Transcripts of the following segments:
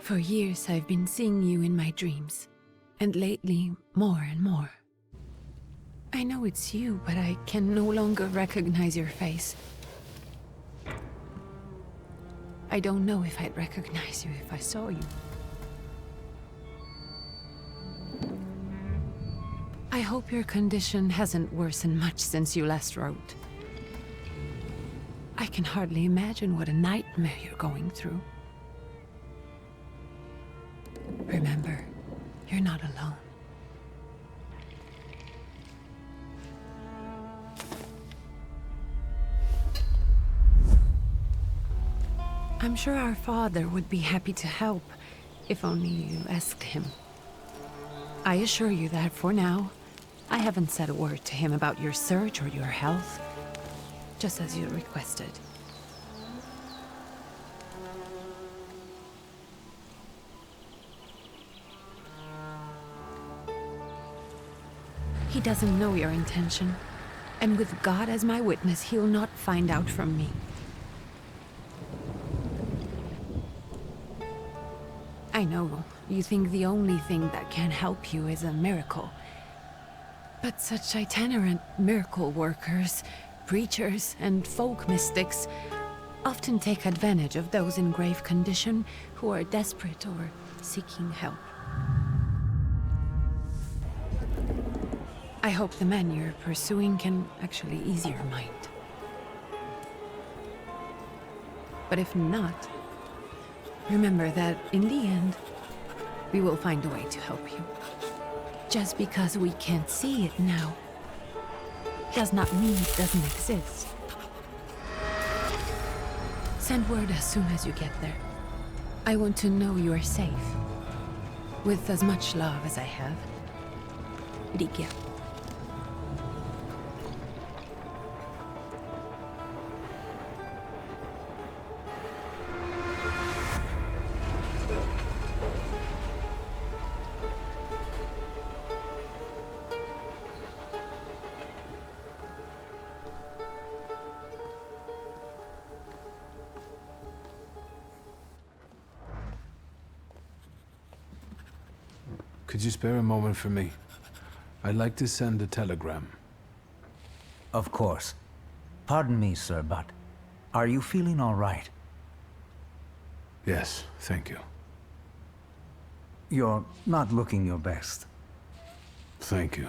For years I've been seeing you in my dreams, and lately more and more. I know it's you, but I can no longer recognize your face. I don't know if I'd recognize you if I saw you. I hope your condition hasn't worsened much since you last wrote. I can hardly imagine what a nightmare you're going through. Remember, you're not alone. I'm sure our father would be happy to help, if only you asked him. I assure you that for now, I haven't said a word to him about your search or your health, just as you requested. He doesn't know your intention, and with God as my witness, he'll not find out from me. I know, you think the only thing that can help you is a miracle. But such itinerant miracle workers, preachers, and folk mystics often take advantage of those in grave condition who are desperate or seeking help. I hope the man you're pursuing can actually ease your mind. But if not, remember that in the end, we will find a way to help you. Just because we can't see it now, does not mean it doesn't exist. Send word as soon as you get there. I want to know you are safe. With as much love as I have. Rikia. Could you spare a moment for me? I'd like to send a telegram. Of course. Pardon me, sir, but are you feeling all right? Yes, thank you. You're not looking your best. Thank you.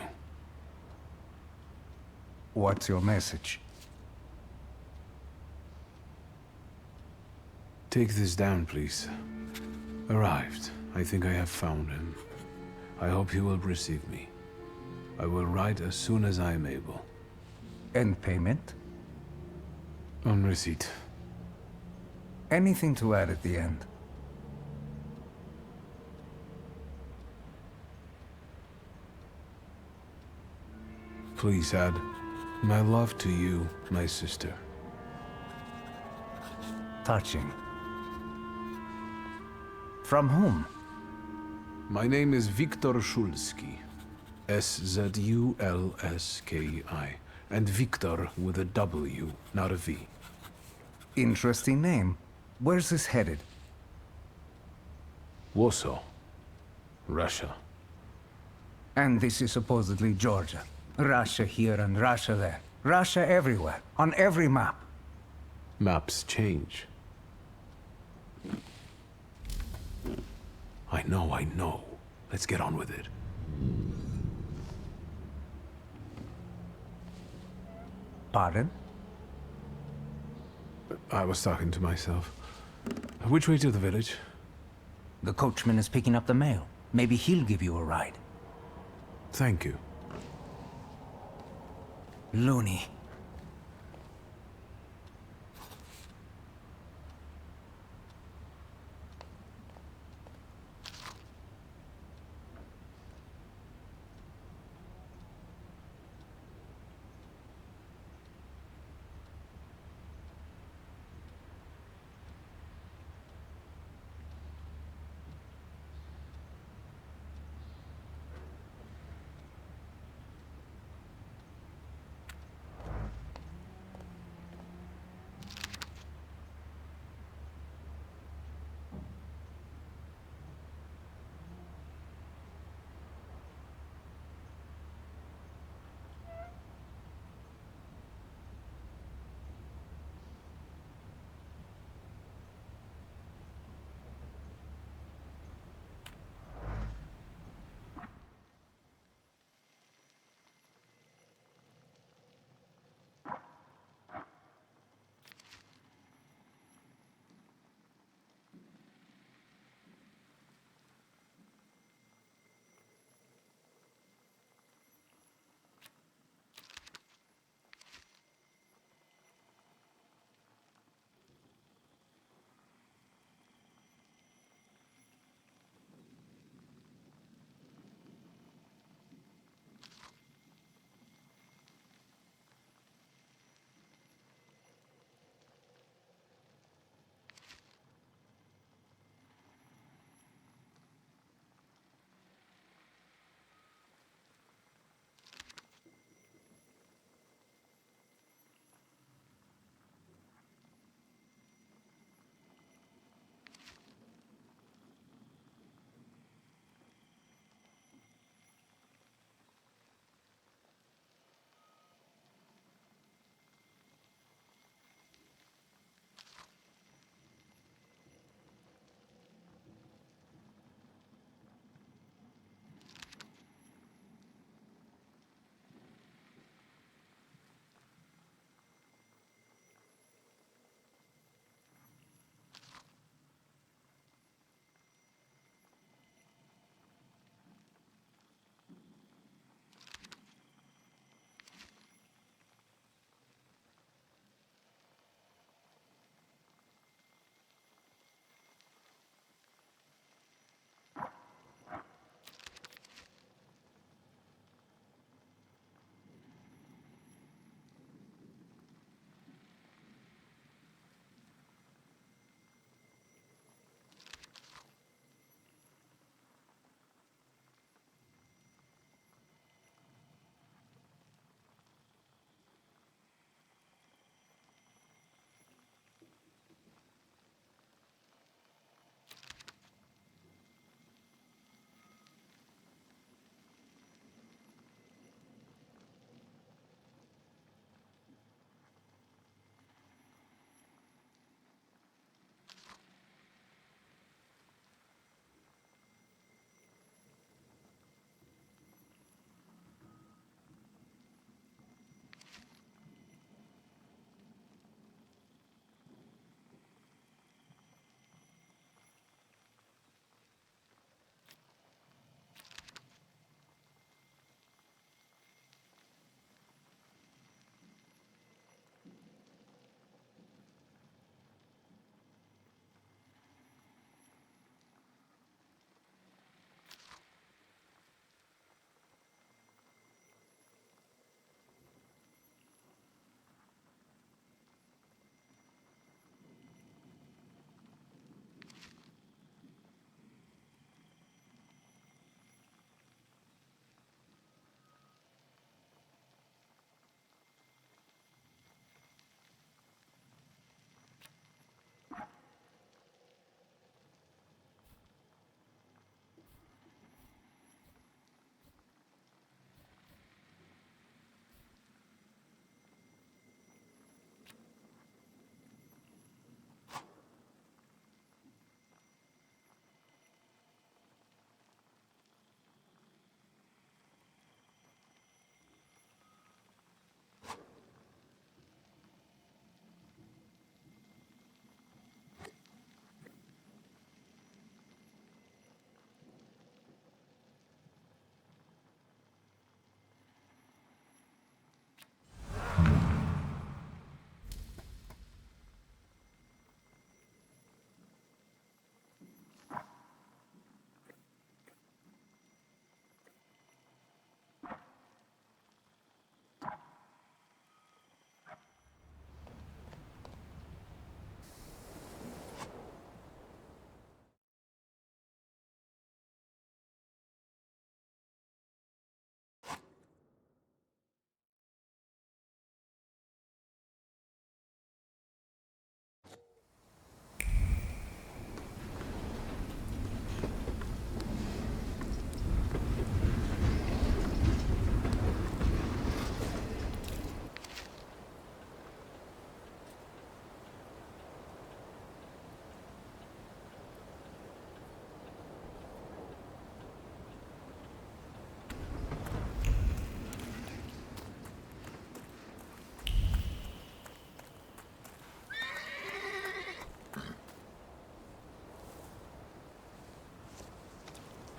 What's your message? Take this down, please. Arrived. I think I have found him. I hope he will receive me. I will write as soon as I am able. And payment? On receipt. Anything to add at the end? Please add my love to you, my sister. Touching. From whom? My name is Wiktor Szulski. S-Z-U-L-S-K-I. And Victor with a W, not a V. Interesting name. Where's this headed? Warsaw. Russia. And this is supposedly Georgia. Russia here and Russia there. Russia everywhere, on every map. Maps change. I know. Let's get on with it. Pardon? I was talking to myself. Which way to the village? The coachman is picking up the mail. Maybe he'll give you a ride. Thank you. Loony.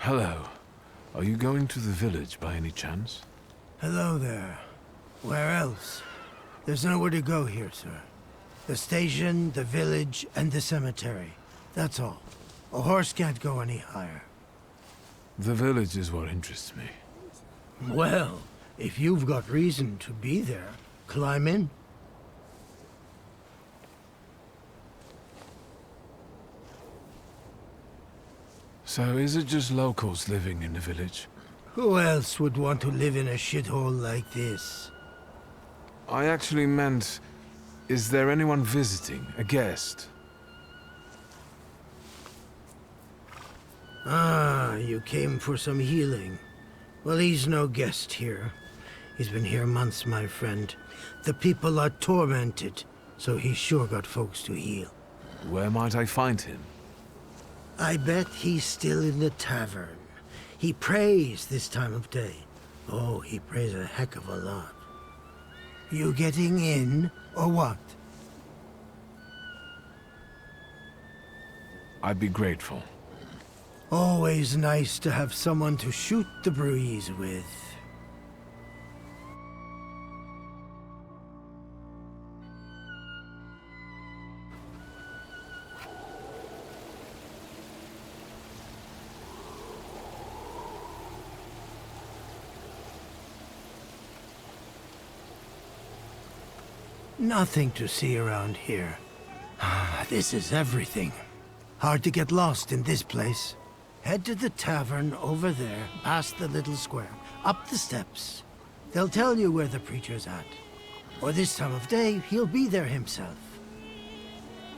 Hello. Are you going to the village by any chance? Hello there. Where else? There's nowhere to go here, sir. The station, the village, and the cemetery. That's all. A horse can't go any higher. The village is what interests me. Well, if you've got reason to be there, climb in. So is it just locals living in the village? Who else would want to live in a shithole like this? I actually meant, is there anyone visiting? A guest? Ah, you came for some healing. Well, he's no guest here. He's been here months, my friend. The people are tormented, so he's sure got folks to heal. Where might I find him? I bet he's still in the tavern. He prays this time of day. Oh, he prays a heck of a lot. You getting in, or what? I'd be grateful. Always nice to have someone to shoot the breeze with. Nothing to see around here. This is everything. Hard to get lost in this place. Head to the tavern over there, past the little square, up the steps. They'll tell you where the preacher's at. Or this time of day, he'll be there himself.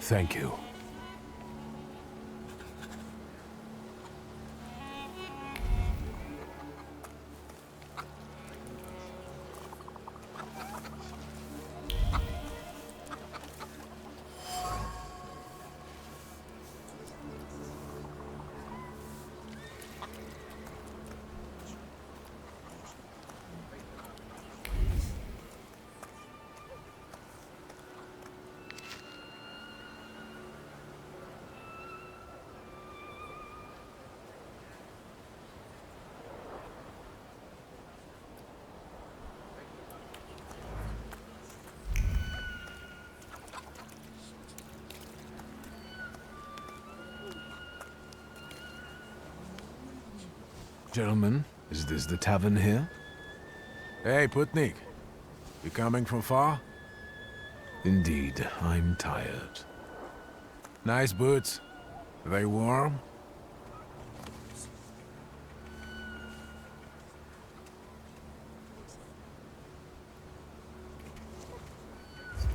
Thank you. Gentlemen, is this the tavern here? Hey, Putnik. You coming from far? Indeed, I'm tired. Nice boots. Are they warm?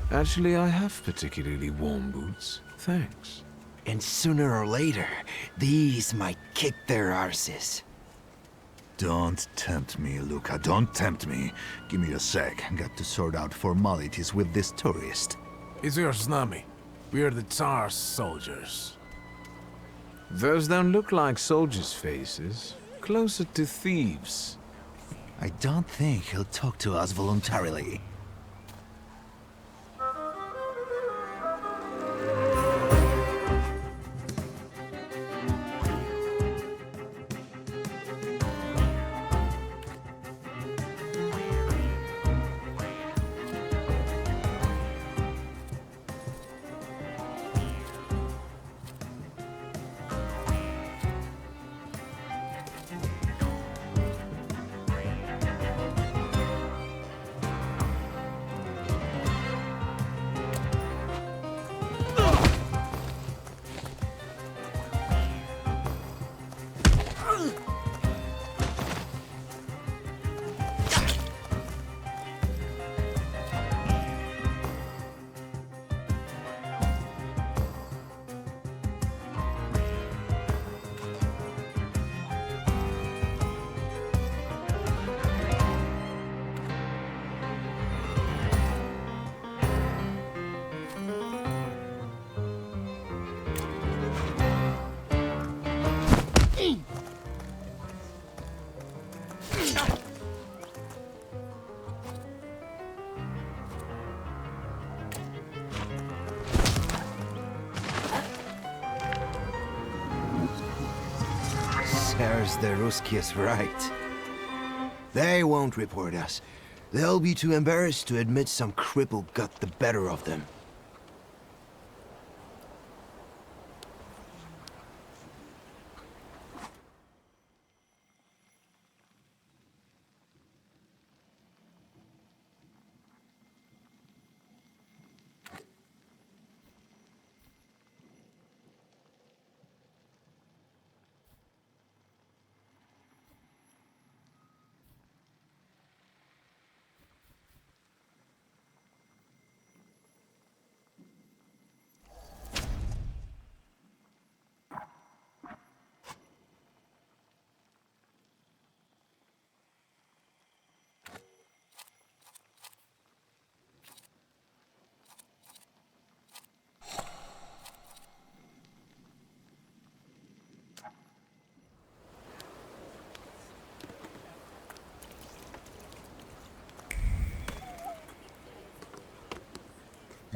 Actually, I have particularly warm boots. Thanks. And sooner or later, these might kick their arses. Don't tempt me, Luca. Don't tempt me. Give me a sec. Got to sort out formalities with this tourist. It's your snummy. We're the Tsar's soldiers. Those don't look like soldiers' faces. Closer to thieves. I don't think he'll talk to us voluntarily. There's the Ruskies right. They won't report us. They'll be too embarrassed to admit some cripple got the better of them.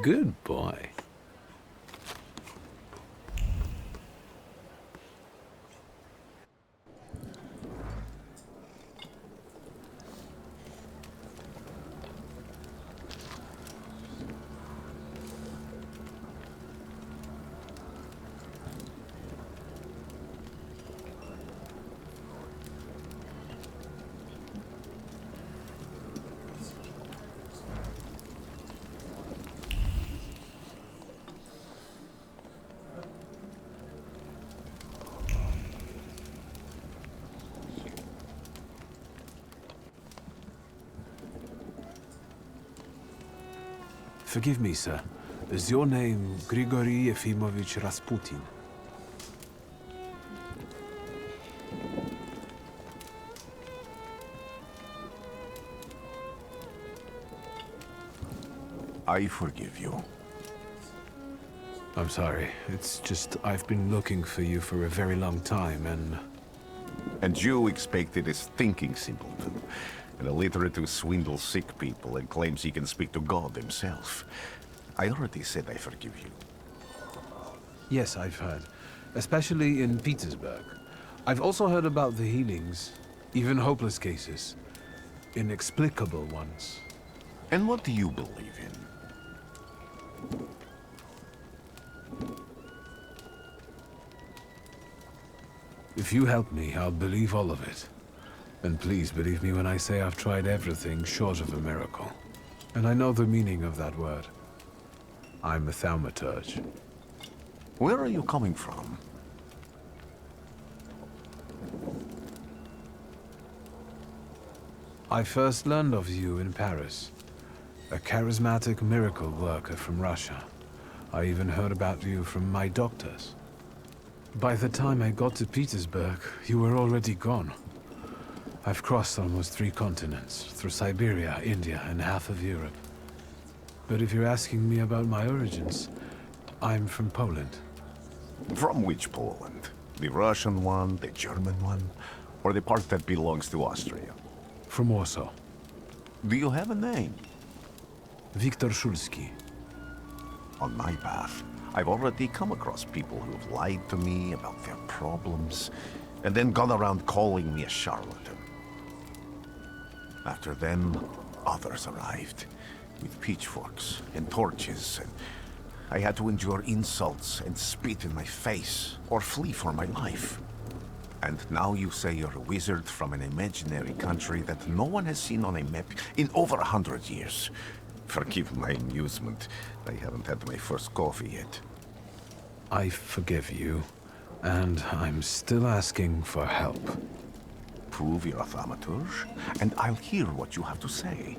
Good boy. Forgive me, sir. Is your name Grigory Yefimovich Rasputin? I forgive you. I'm sorry. It's just I've been looking for you for a very long time, and... And you expected a thinking simpleton, an illiterate who swindles sick people and claims he can speak to God himself. I already said I forgive you. Yes, I've heard. Especially in Petersburg. I've also heard about the healings, even hopeless cases. Inexplicable ones. And what do you believe in? If you help me, I'll believe all of it. And please believe me when I say I've tried everything short of a miracle. And I know the meaning of that word. I'm a Thaumaturge. Where are you coming from? I first learned of you in Paris. A charismatic miracle worker from Russia. I even heard about you from my doctors. By the time I got to Petersburg, you were already gone. I've crossed almost 3 continents, through Siberia, India, and half of Europe. But if you're asking me about my origins, I'm from Poland. From which Poland? The Russian one, the German one, or the part that belongs to Austria? From Warsaw. Do you have a name? Wiktor Szulski. On my path, I've already come across people who've lied to me about their problems, and then gone around calling me a charlatan. After them, others arrived, with pitchforks and torches, and I had to endure insults and spit in my face, or flee for my life. And now you say you're a wizard from an imaginary country that no one has seen on a map in over 100 years. Forgive my amusement. I haven't had my first coffee yet. I forgive you, and I'm still asking for help. Prove you're a Thaumaturge, and I'll hear what you have to say.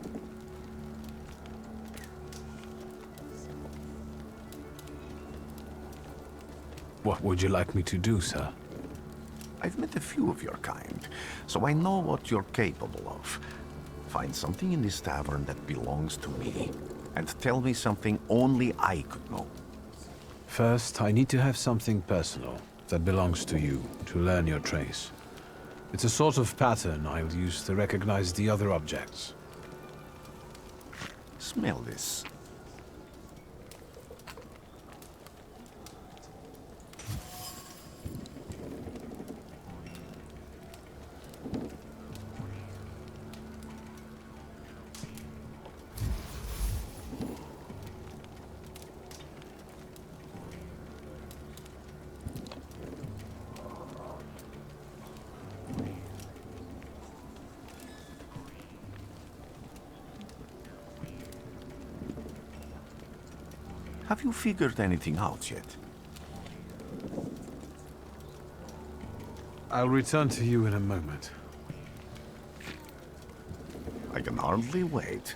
What would you like me to do, sir? I've met a few of your kind, so I know what you're capable of. Find something in this tavern that belongs to me, and tell me something only I could know. First, I need to have something personal that belongs to you to learn your trace. It's a sort of pattern I'll use to recognize the other objects. Smell this. Have you figured anything out yet? I'll return to you in a moment. I can hardly wait.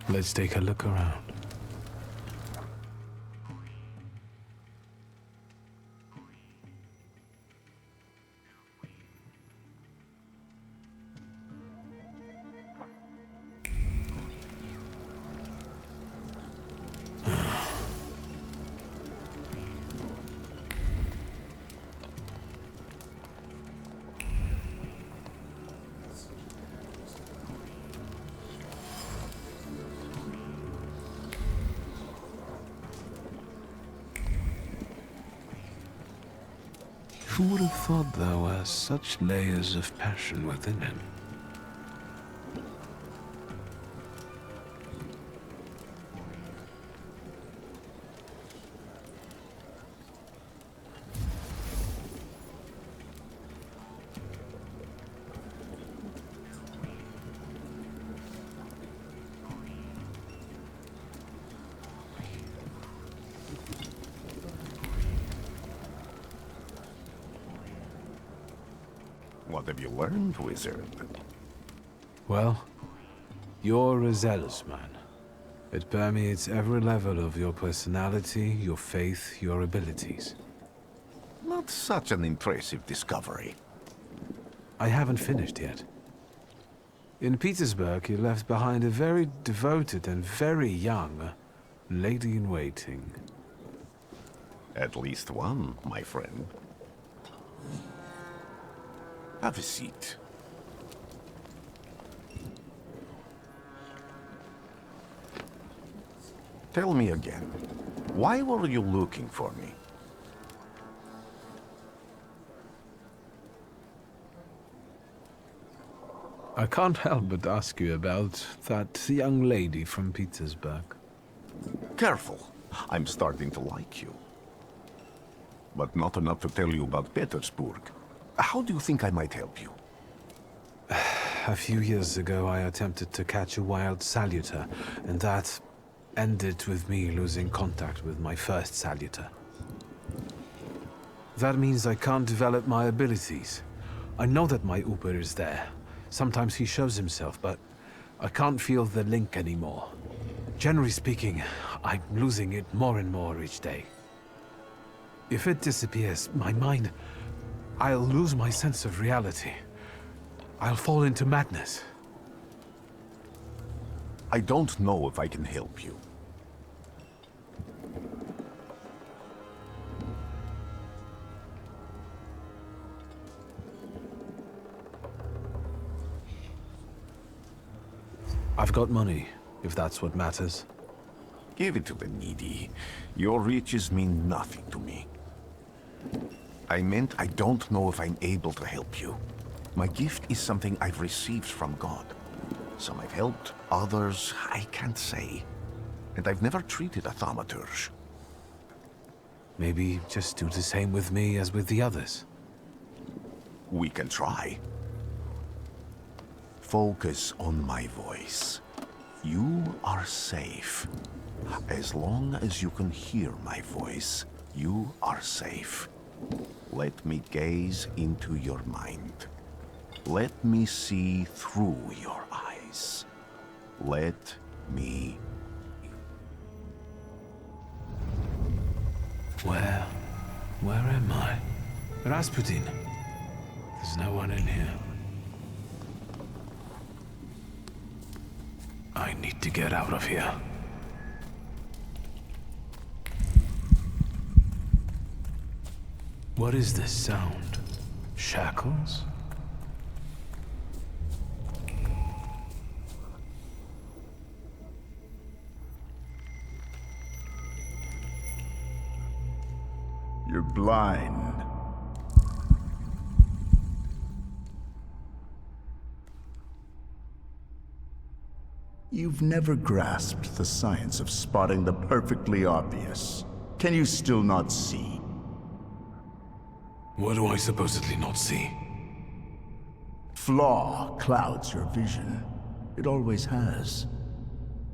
Let's take a look around. Who would have thought there were such layers of passion within him? What have you learned, wizard? Well, you're a zealous man. It permeates every level of your personality, your faith, your abilities. Not such an impressive discovery. I haven't finished yet. In Petersburg, you left behind a very devoted and very young lady-in-waiting. At least one, my friend. Have a seat. Tell me again, why were you looking for me? I can't help but ask you about that young lady from Petersburg. Careful, I'm starting to like you. But not enough to tell you about Petersburg. How do you think I might help you? A few years ago, I attempted to catch a wild saluter, and that ended with me losing contact with my first saluter. That means I can't develop my abilities. I know that my Uber is there. Sometimes he shows himself, but I can't feel the link anymore. Generally speaking, I'm losing it more and more each day. If it disappears, my mind... I'll lose my sense of reality. I'll fall into madness. I don't know if I can help you. I've got money, if that's what matters. Give it to the needy. Your riches mean nothing to me. I meant I don't know if I'm able to help you. My gift is something I've received from God. Some I've helped, others I can't say. And I've never treated a Thaumaturge. Maybe just do the same with me as with the others. We can try. Focus on my voice. You are safe. As long as you can hear my voice, you are safe. Let me gaze into your mind. Let me see through your eyes. Let me... Where am I? Rasputin. There's no one in here. I need to get out of here. What is this sound? Shackles? You're blind. You've never grasped the science of spotting the perfectly obvious. Can you still not see? What do I supposedly not see? Flaw clouds your vision. It always has.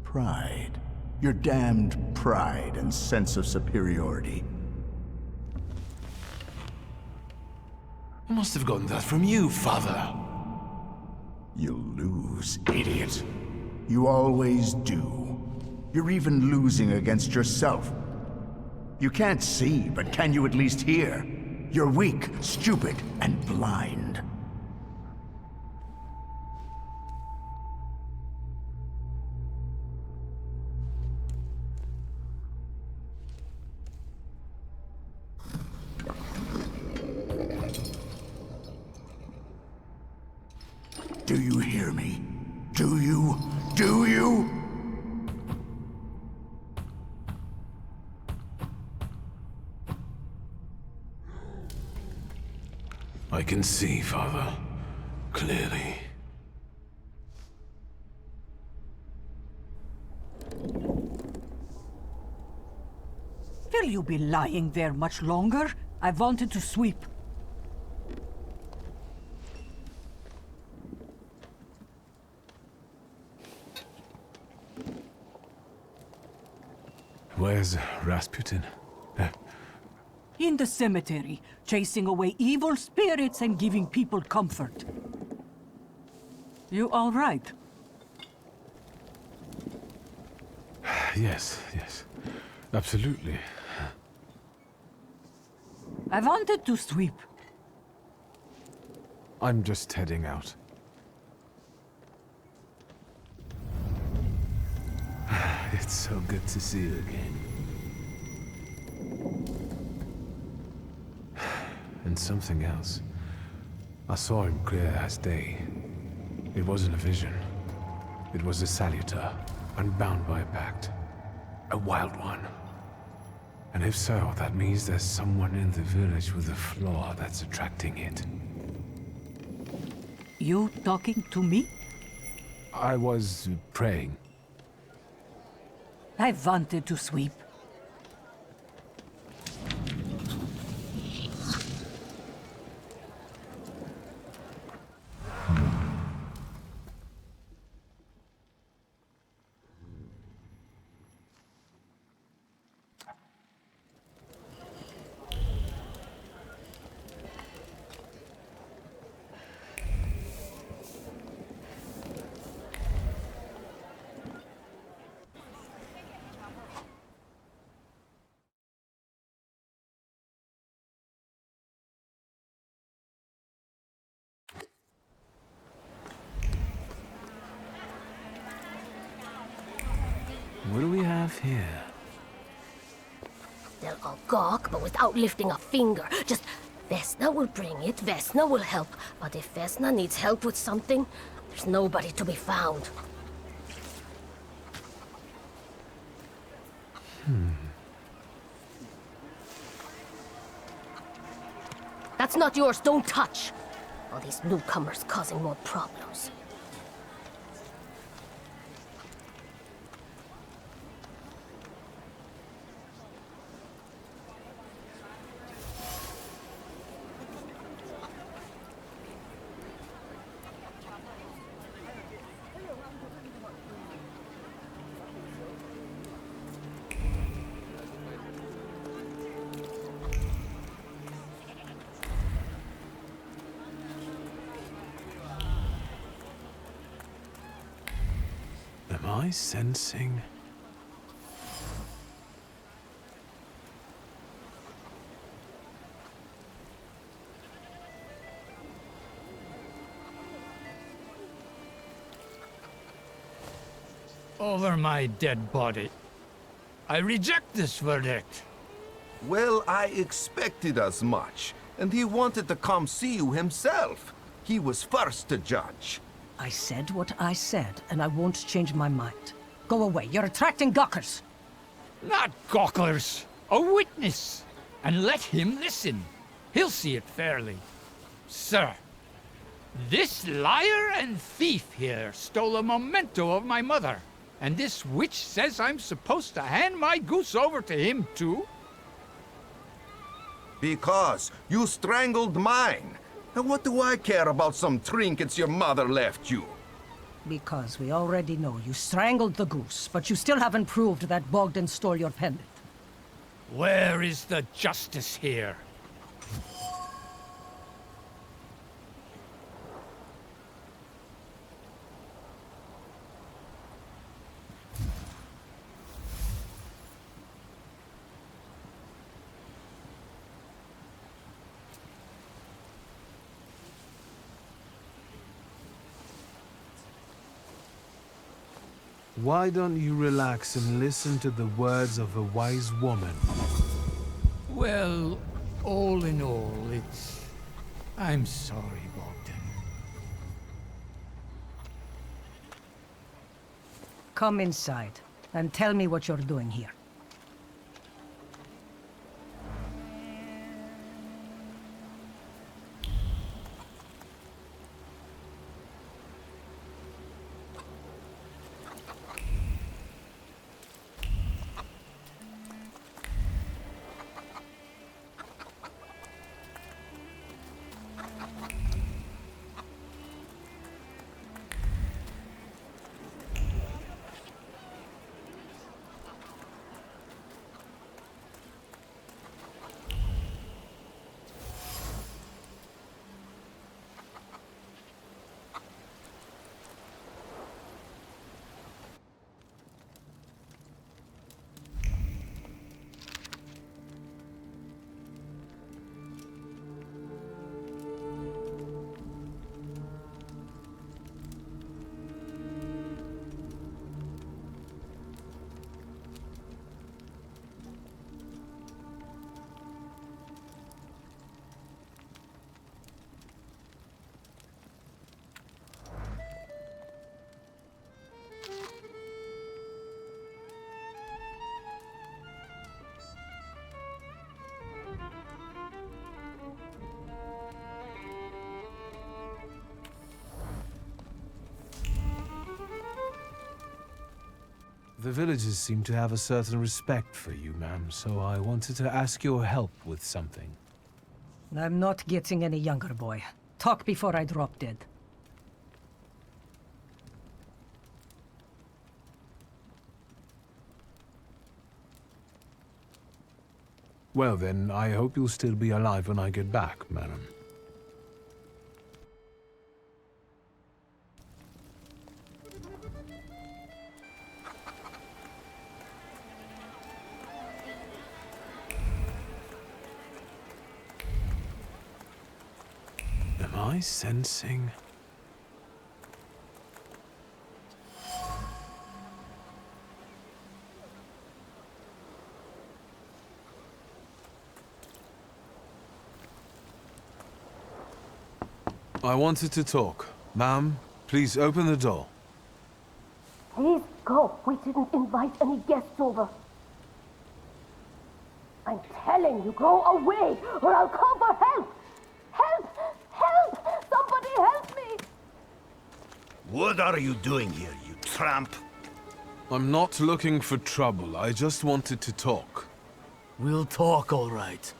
Pride. Your damned pride and sense of superiority. I must have gotten that from you, Father. You'll lose, idiot. You always do. You're even losing against yourself. You can't see, but can you at least hear? You're weak, stupid, and blind. Do you hear me? Do you? Do you? I can see, Father. Clearly. Will you be lying there much longer? I wanted to sweep. Where's Rasputin? In the cemetery, chasing away evil spirits and giving people comfort. You all right? Yes, yes. Absolutely. I wanted to sweep. I'm just heading out. It's so good to see you again. And something else. I saw him clear as day. It wasn't a vision. It was a saluter, unbound by a pact. A wild one. And if so, that means there's someone in the village with a flaw that's attracting it. You talking to me? I was praying. I wanted to sweep. What do we have here? They'll all gawk, but without lifting a finger. Just, Vesna will bring it, Vesna will help. But if Vesna needs help with something, there's nobody to be found. That's not yours, don't touch! All these newcomers causing more problems. Am I sensing? Over my dead body. I reject this verdict. Well, I expected as much. And he wanted to come see you himself. He was first to judge. I said what I said, and I won't change my mind. Go away, you're attracting gawkers! Not gawkers, a witness. and let him listen. He'll see it fairly. Sir, this liar and thief here stole a memento of my mother, and this witch says I'm supposed to hand my goose over to him too? Because you strangled mine. And what do I care about some trinkets your mother left you? Because we already know you strangled the goose, but you still haven't proved that Bogdan stole your pendant. Where is the justice here? Why don't you relax and listen to the words of a wise woman? Well, all in all, it's... I'm sorry, Bogdan. Come inside, and tell me what you're doing here. The villagers seem to have a certain respect for you, ma'am, so I wanted to ask your help with something. I'm not getting any younger, boy. Talk before I drop dead. Well then, I hope you'll still be alive when I get back, madam. Am I sensing... I wanted to talk. Ma'am, please open the door. Please go. We didn't invite any guests over. I'm telling you, go away, or I'll call for help! Help! Help! Somebody help me! What are you doing here, you tramp? I'm not looking for trouble. I just wanted to talk. We'll talk, all right.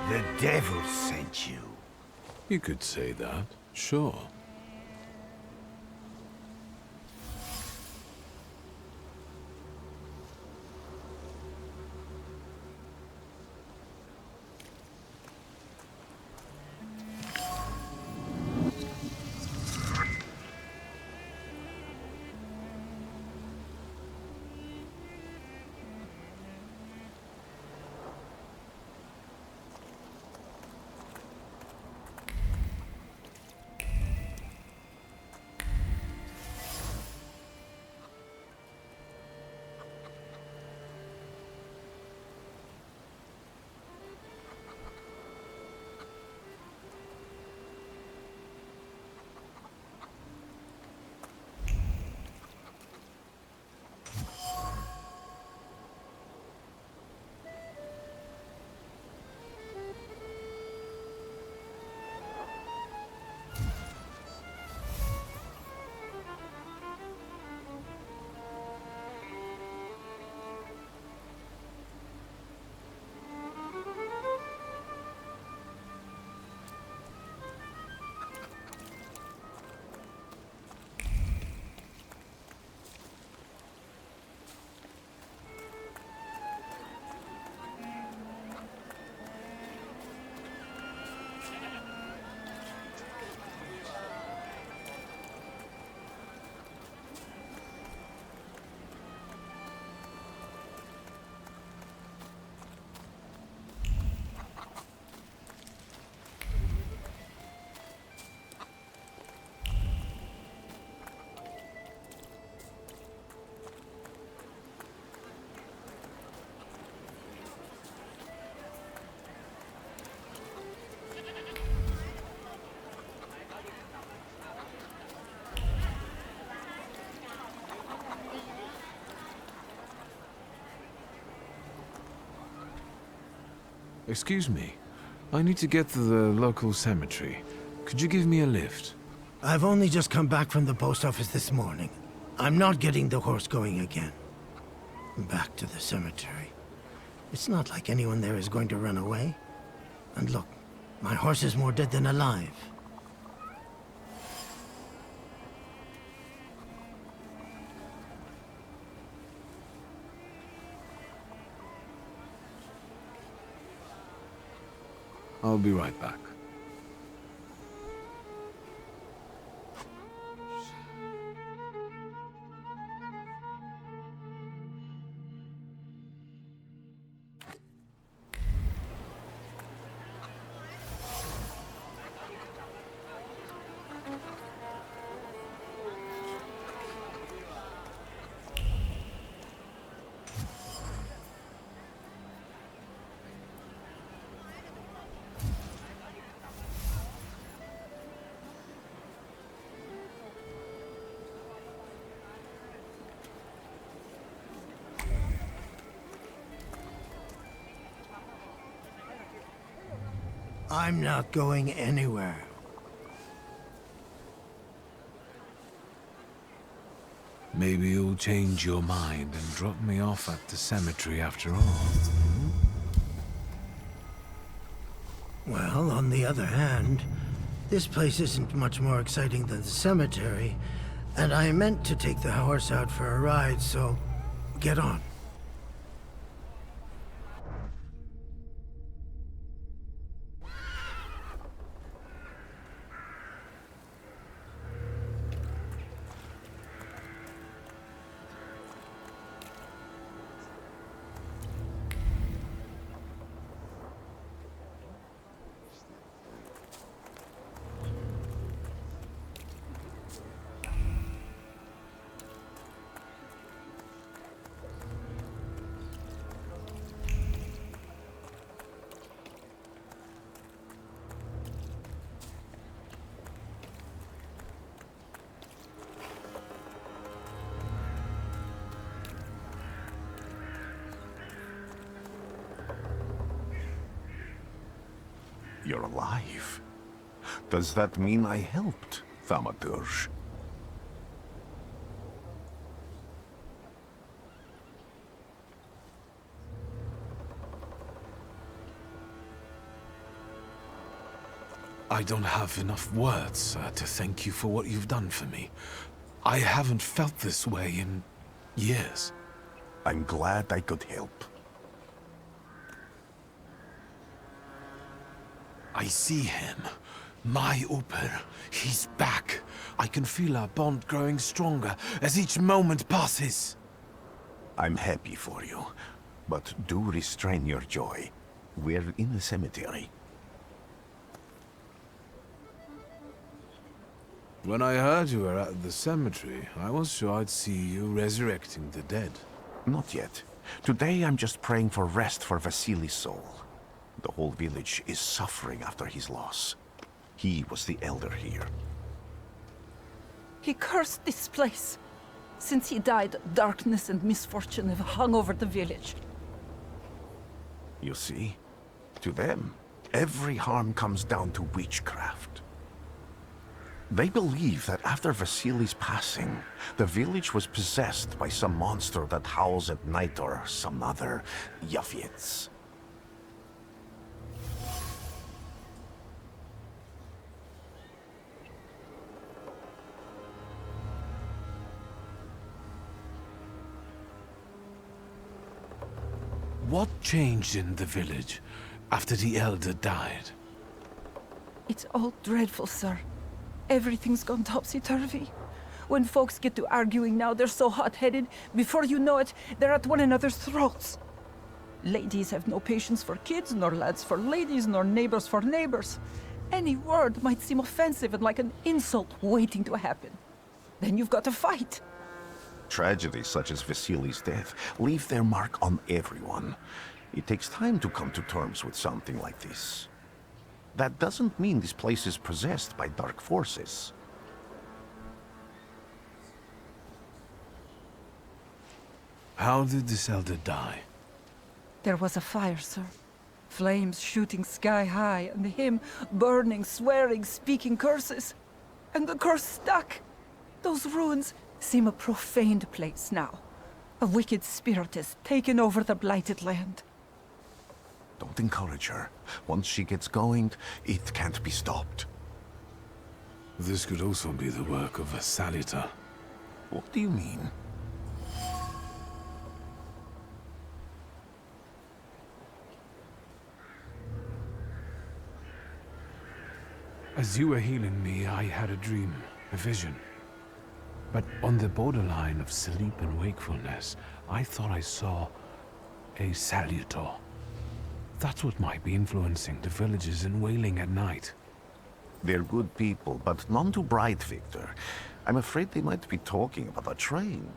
The devil sent you. You could say that, sure. Excuse me. I need to get to the local cemetery. Could you give me a lift? I've only just come back from the post office this morning. I'm not getting the horse going again. Back to the cemetery. It's not like anyone there is going to run away. And look, my horse is more dead than alive. I'll be right back. I'm not going anywhere. Maybe you'll change your mind and drop me off at the cemetery after all. Well, on the other hand, this place isn't much more exciting than the cemetery, and I meant to take the horse out for a ride, so get on. You're alive. Does that mean I helped, Thaumaturge? I don't have enough words to thank you for what you've done for me. I haven't felt this way in years. I'm glad I could help. I see him. My Uber. He's back. I can feel our bond growing stronger as each moment passes. I'm happy for you, but do restrain your joy. We're in the cemetery. When I heard you were at the cemetery, I was sure I'd see you resurrecting the dead. Not yet. Today I'm just praying for rest for Vasily's soul. The whole village is suffering after his loss. He was the elder here. He cursed this place. Since he died, darkness and misfortune have hung over the village. You see? To them, every harm comes down to witchcraft. They believe that after Vasily's passing, the village was possessed by some monster that howls at night or some other Yafits. What changed in the village after the elder died? It's all dreadful, sir. Everything's gone topsy-turvy. When folks get to arguing now, they're so hot-headed, before you know it, they're at one another's throats. Ladies have no patience for kids, nor lads for ladies, nor neighbors for neighbors. Any word might seem offensive and like an insult waiting to happen. Then you've got to fight. Tragedies such as Vasily's death leave their mark on everyone. It takes time to come to terms with something like this. That doesn't mean this place is possessed by dark forces. How did this elder die? There was a fire, sir. Flames shooting sky high, and him burning, swearing, speaking curses. And the curse stuck. Those ruins seem a profaned place now. A wicked spirit has taken over the blighted land. Don't encourage her. Once she gets going, it can't be stopped. This could also be the work of a Salita. What do you mean? As you were healing me, I had a dream, a vision. But on the borderline of sleep and wakefulness, I thought I saw a Salutor. That's what might be influencing the villagers in wailing at night. They're good people, but none too bright, Wiktor. I'm afraid they might be talking about a train.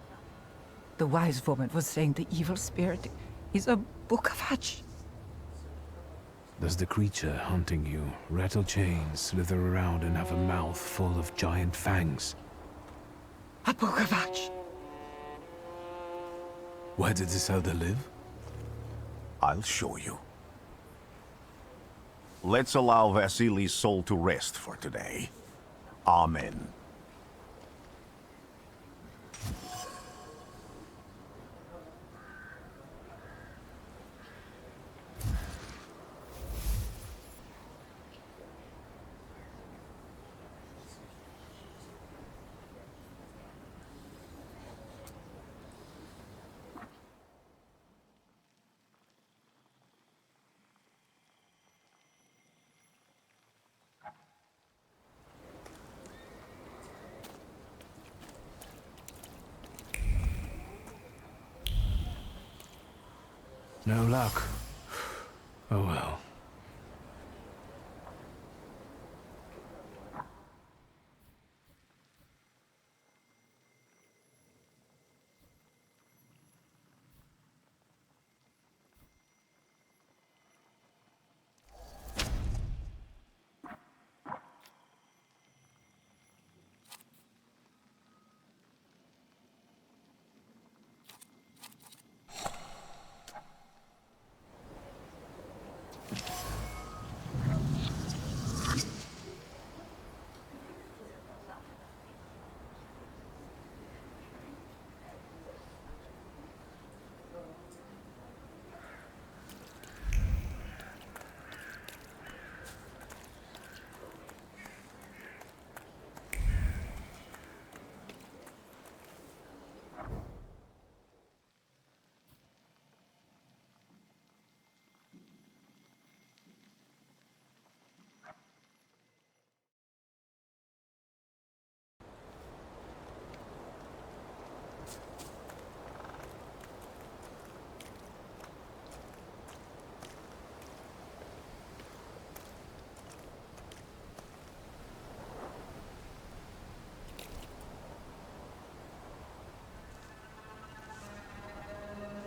The wise woman was saying the evil spirit is a book of hatch. Does the creature hunting you rattle chains, slither around, and have a mouth full of giant fangs? A book of hatch. Where did this elder live? I'll show you. Let's allow Vasily's soul to rest for today. Amen. No luck. Oh well.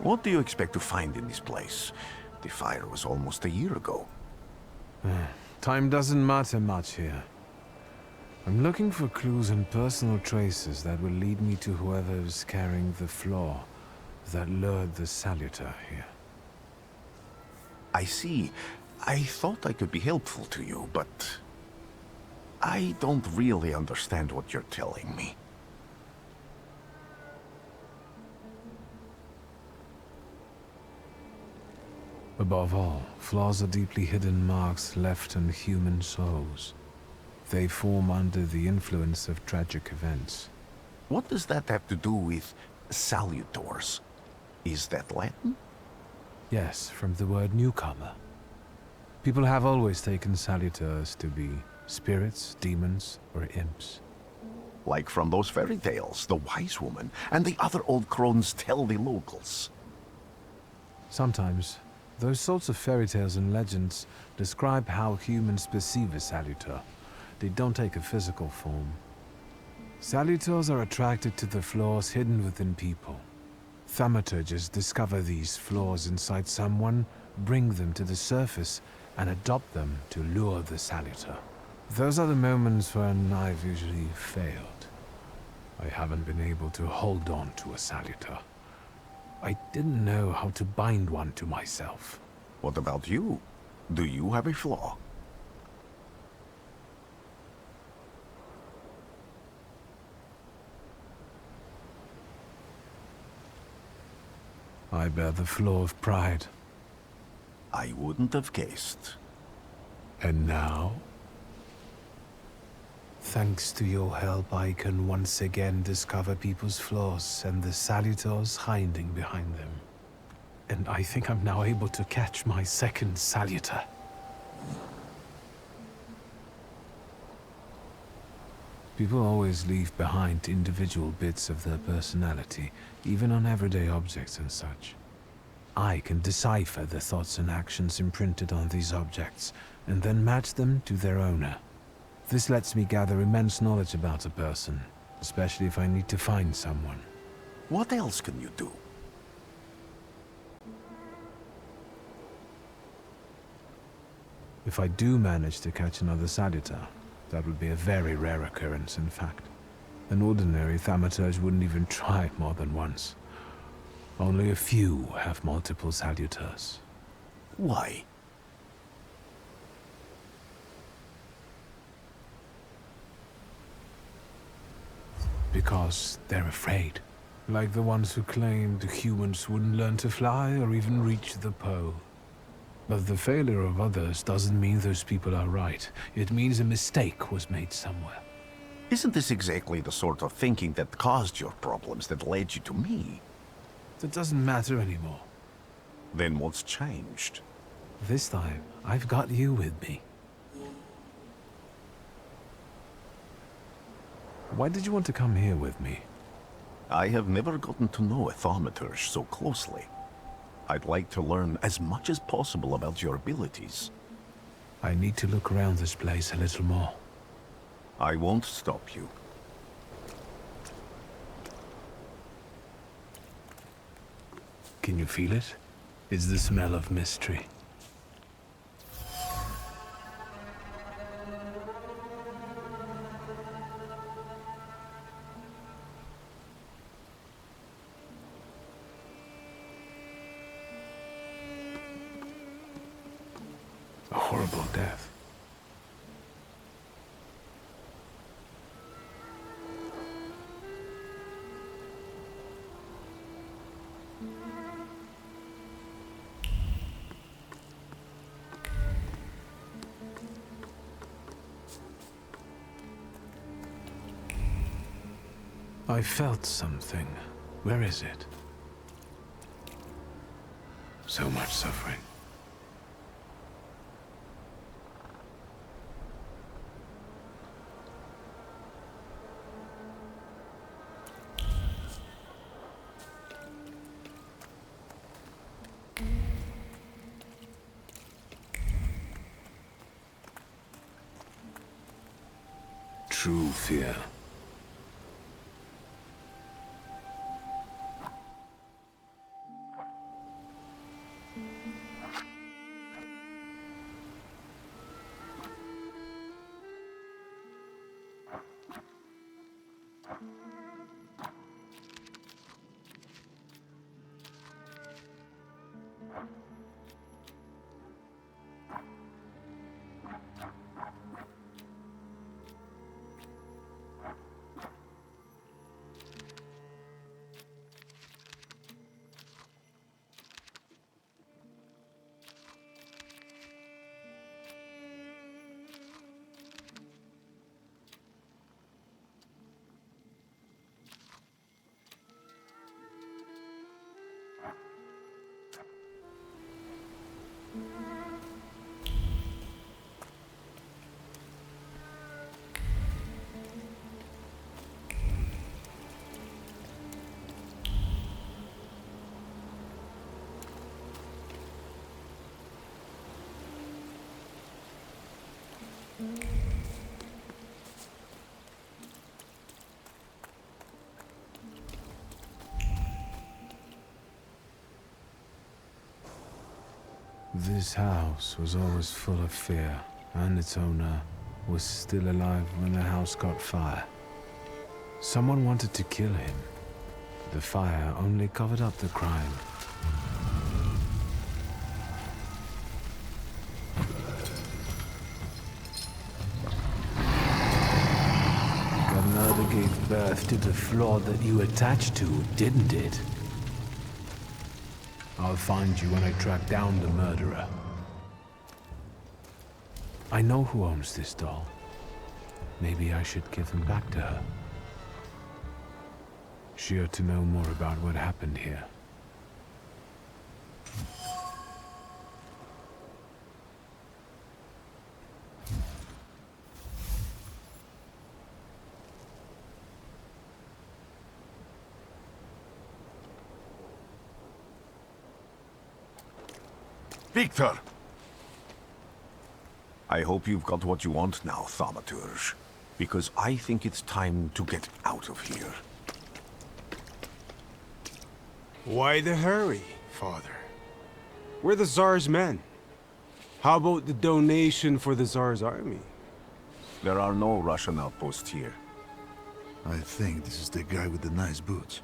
What do you expect to find in this place? The fire was almost a year ago. Time doesn't matter much here. I'm looking for clues and personal traces that will lead me to whoever's carrying the flaw that lured the Salutor here. I see. I thought I could be helpful to you, but I don't really understand what you're telling me. Above all, flaws are deeply hidden marks left on human souls. They form under the influence of tragic events. What does that have to do with salutors? Is that Latin? Yes, from the word newcomer. People have always taken salutors to be spirits, demons, or imps. Like from those fairy tales, the wise woman and the other old crones tell the locals. Sometimes, those sorts of fairy tales and legends describe how humans perceive a salutor. They don't take a physical form. Salutors are attracted to the flaws hidden within people. Thaumaturges discover these flaws inside someone, bring them to the surface, and adopt them to lure the salutor. Those are the moments when I've usually failed. I haven't been able to hold on to a salutor. I didn't know how to bind one to myself. What about you? Do you have a flaw? I bear the flaw of pride. I wouldn't have guessed. And now? Thanks to your help, I can once again discover people's flaws and the salutors hiding behind them. And I think I'm now able to catch my second salutor. People always leave behind individual bits of their personality, even on everyday objects and such. I can decipher the thoughts and actions imprinted on these objects, and then match them to their owner. This lets me gather immense knowledge about a person, especially if I need to find someone. What else can you do? If I do manage to catch another salutor, that would be a very rare occurrence, in fact. An ordinary Thaumaturge wouldn't even try more than once. Only a few have multiple salutors. Why? Because they're afraid. Like the ones who claimed humans wouldn't learn to fly or even reach the pole. But the failure of others doesn't mean those people are right. It means a mistake was made somewhere. Isn't this exactly the sort of thinking that caused your problems that led you to me? That doesn't matter anymore. Then what's changed? This time, I've got you with me. Why did you want to come here with me? I have never gotten to know a Thaumaturge so closely. I'd like to learn as much as possible about your abilities. I need to look around this place a little more. I won't stop you. Can you feel it? It's the smell of mystery. A horrible death. I felt something. Where is it? So much suffering. True fear. This house was always full of fear, and its owner was still alive when the house caught fire. Someone wanted to kill him. The fire only covered up the crime. The murder gave birth to the flaw that you attached to, didn't it? I'll find you when I track down the murderer. I know who owns this doll. Maybe I should give him back to her. She ought to know more about what happened here. Wiktor! I hope you've got what you want now, Thaumaturge. Because I think it's time to get out of here. Why the hurry, Father? We're the Tsar's men. How about the donation for the Tsar's army? There are no Russian outposts here. I think this is the guy with the nice boots.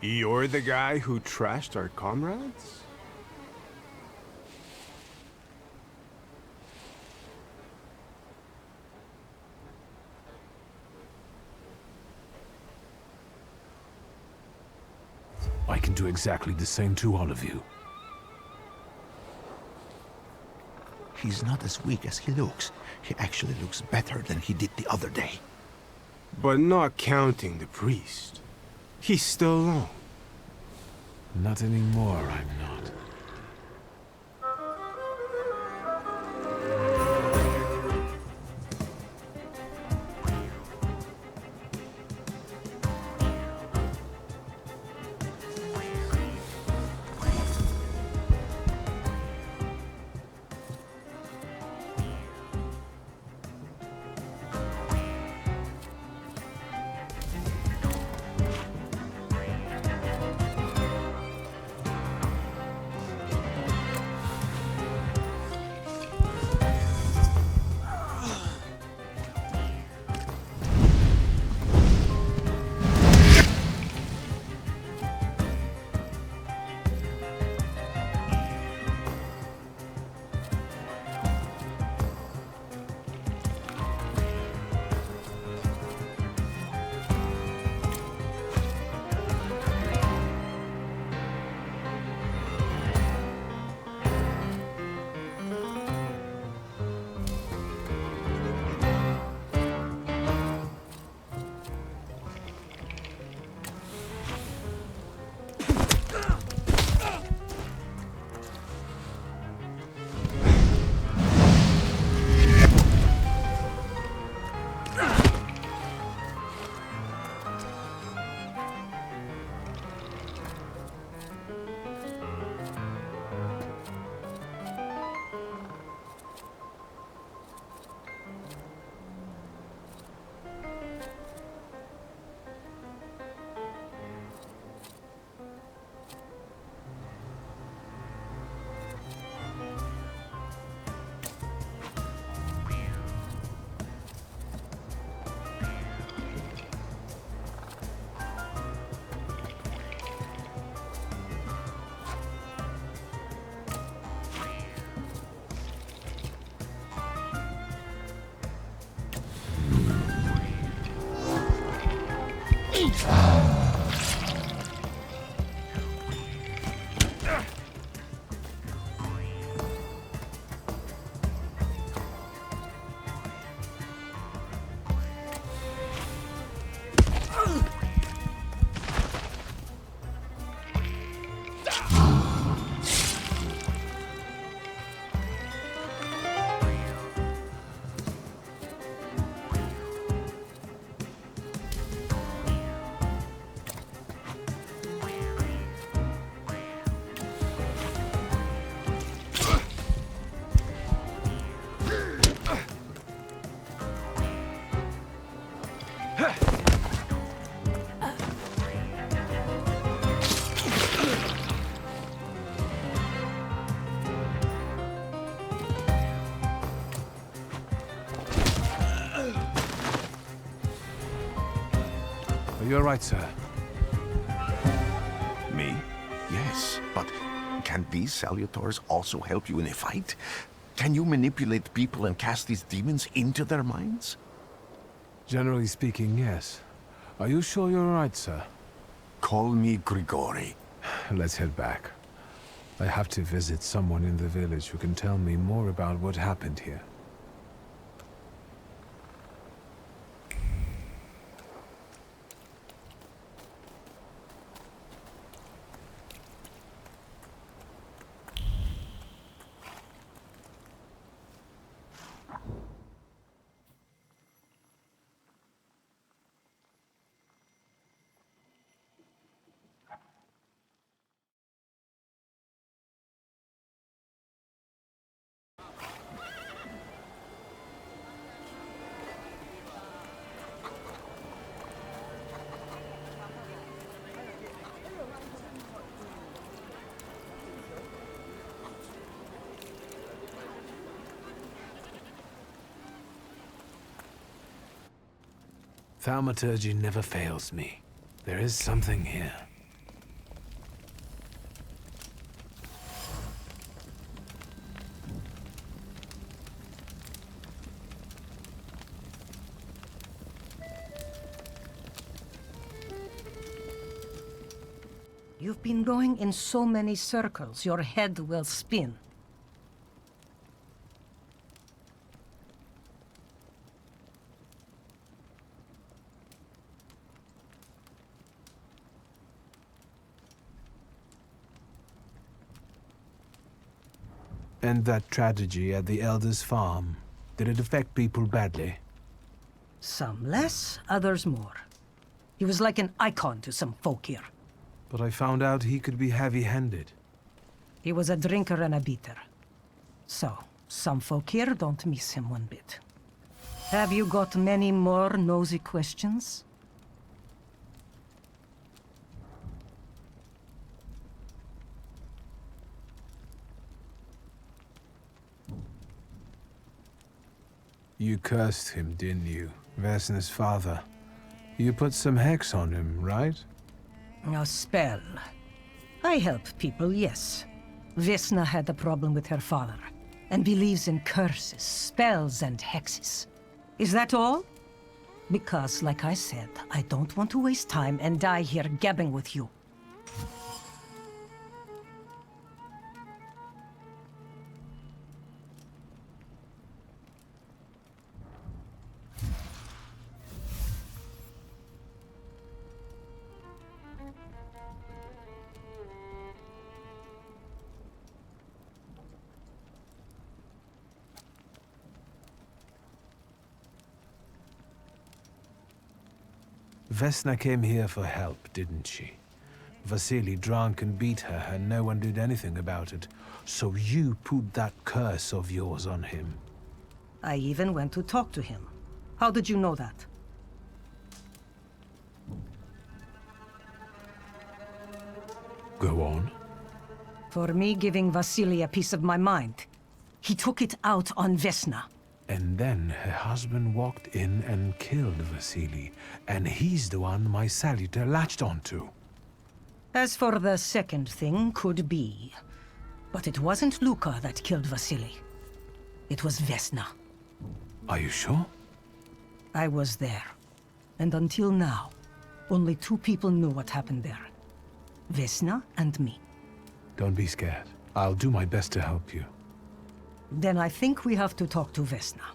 You're the guy who trashed our comrades? I can do exactly the same to all of you. He's not as weak as he looks. He actually looks better than he did the other day. But not counting the priest. He's still alone. Not anymore, I'm not. Are you all right, sir? Me? Yes, but can these salutars also help you in a fight? Can you manipulate people and cast these demons into their minds? Generally speaking, yes. Are you sure you're all right, sir? Call me Grigori. Let's head back. I have to visit someone in the village who can tell me more about what happened here. Thaumaturge never fails me. There is something here. You've been going in so many circles, your head will spin. And that tragedy at the Elder's farm, did it affect people badly? Some less, others more. He was like an icon to some folk here. But I found out he could be heavy-handed. He was a drinker and a beater. So, some folk here don't miss him one bit. Have you got many more nosy questions? You cursed him, didn't you? Vesna's father. You put some hex on him, right? A spell. I help people, yes. Vesna had a problem with her father, and believes in curses, spells, and hexes. Is that all? Because, like I said, I don't want to waste time and die here gabbing with you. Vesna came here for help, didn't she? Vasily drank and beat her, and no one did anything about it. So you put that curse of yours on him. I even went to talk to him. How did you know that? Go on. For me giving Vasily a piece of my mind. He took it out on Vesna. And then her husband walked in and killed Vasily, and he's the one my salutor latched onto. As for the second thing, could be. But it wasn't Luka that killed Vasily. It was Vesna. Are you sure? I was there. And until now, only two people knew what happened there. Vesna and me. Don't be scared. I'll do my best to help you. Then I think we have to talk to Vesna.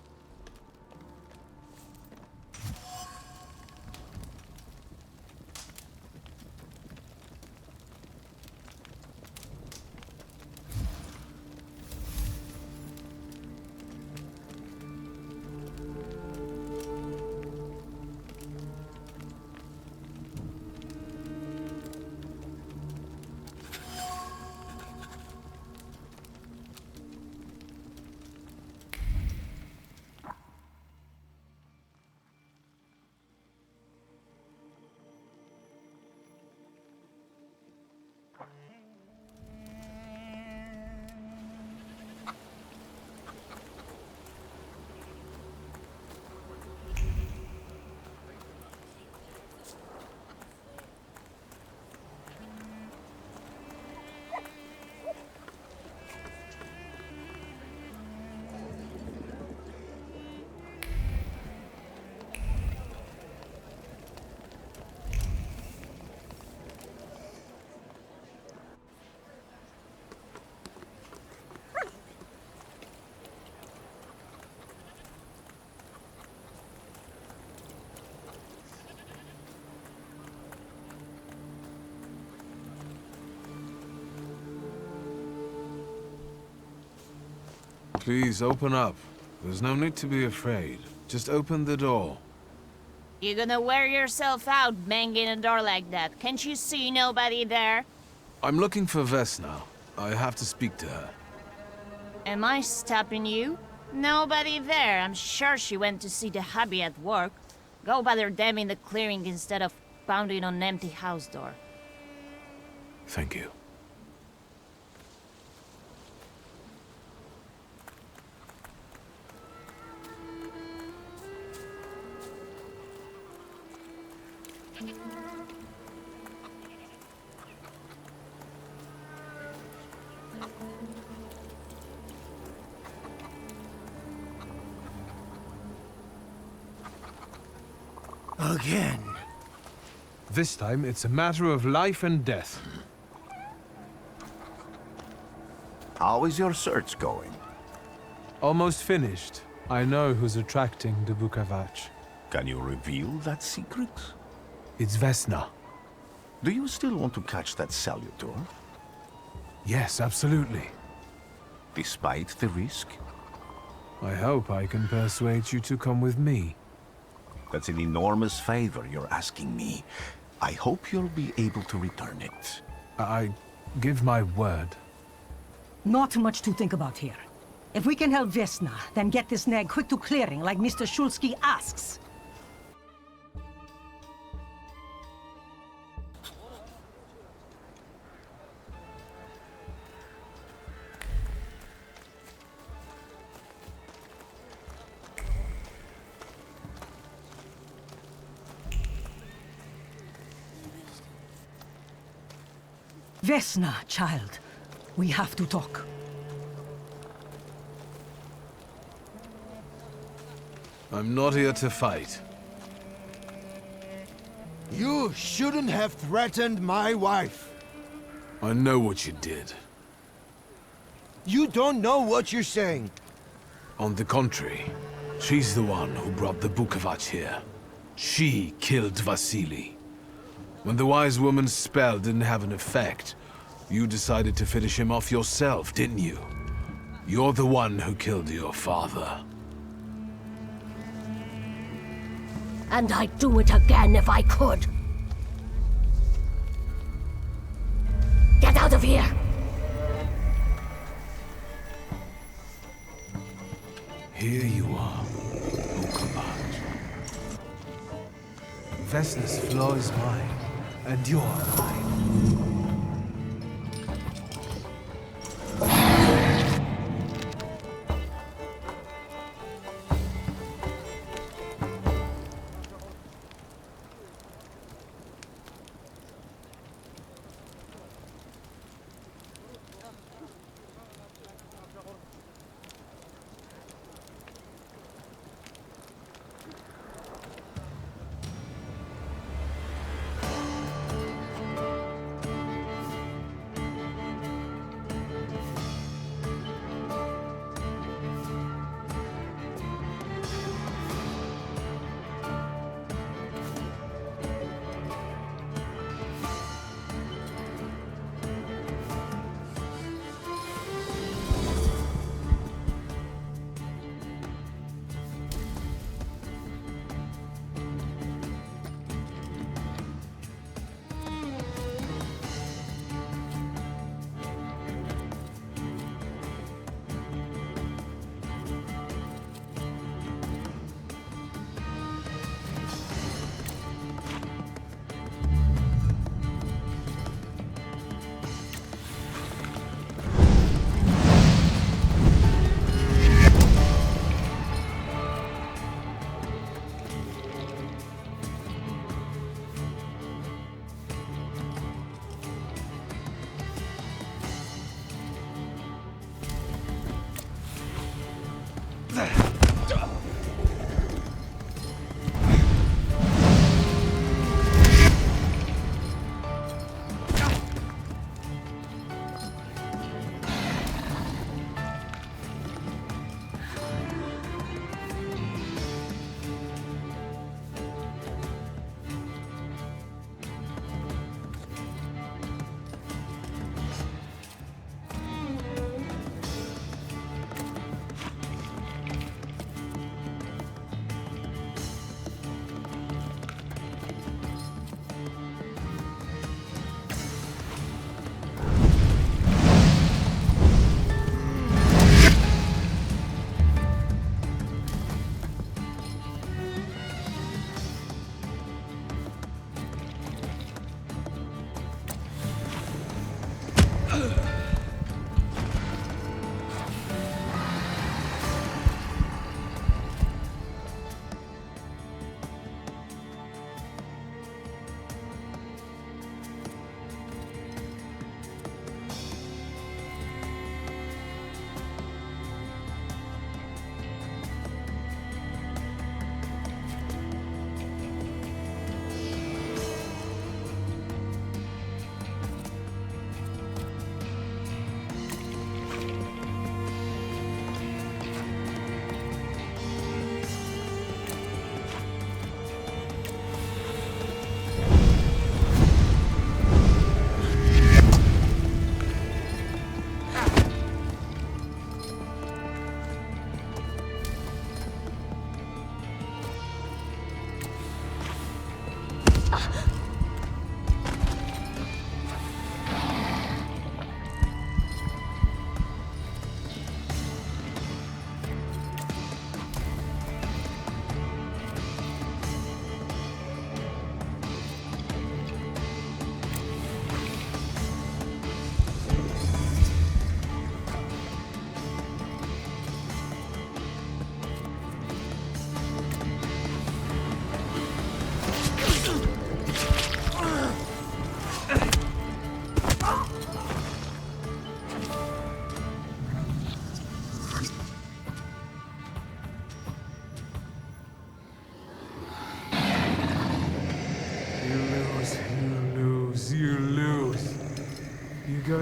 Please, open up. There's no need to be afraid. Just open the door. You gonna wear yourself out banging a door like that? Can't you see nobody there? I'm looking for Vesna. I have to speak to her. Am I stopping you? Nobody there. I'm sure she went to see the hubby at work. Go bother them in the clearing instead of pounding on an empty house door. Thank you. Again. This time, it's a matter of life and death. How is your search going? Almost finished. I know who's attracting the Bukavach. Can you reveal that secret? It's Vesna. Do you still want to catch that Salutor? Yes, absolutely. Despite the risk? I hope I can persuade you to come with me. That's an enormous favor you're asking me. I hope you'll be able to return it. I give my word. Not much to think about here. If we can help Vesna, then get this nag quick to clearing like Mr. Szulski asks. Vesna, child. We have to talk. I'm not here to fight. You shouldn't have threatened my wife. I know what you did. You don't know what you're saying. On the contrary, she's the one who brought the Bukavach here. She killed Vasily. When the wise woman's spell didn't have an effect, you decided to finish him off yourself, didn't you? You're the one who killed your father. And I'd do it again if I could. Get out of here! Here you are, Bukavach. Vesna's flaw is mine, and you're mine.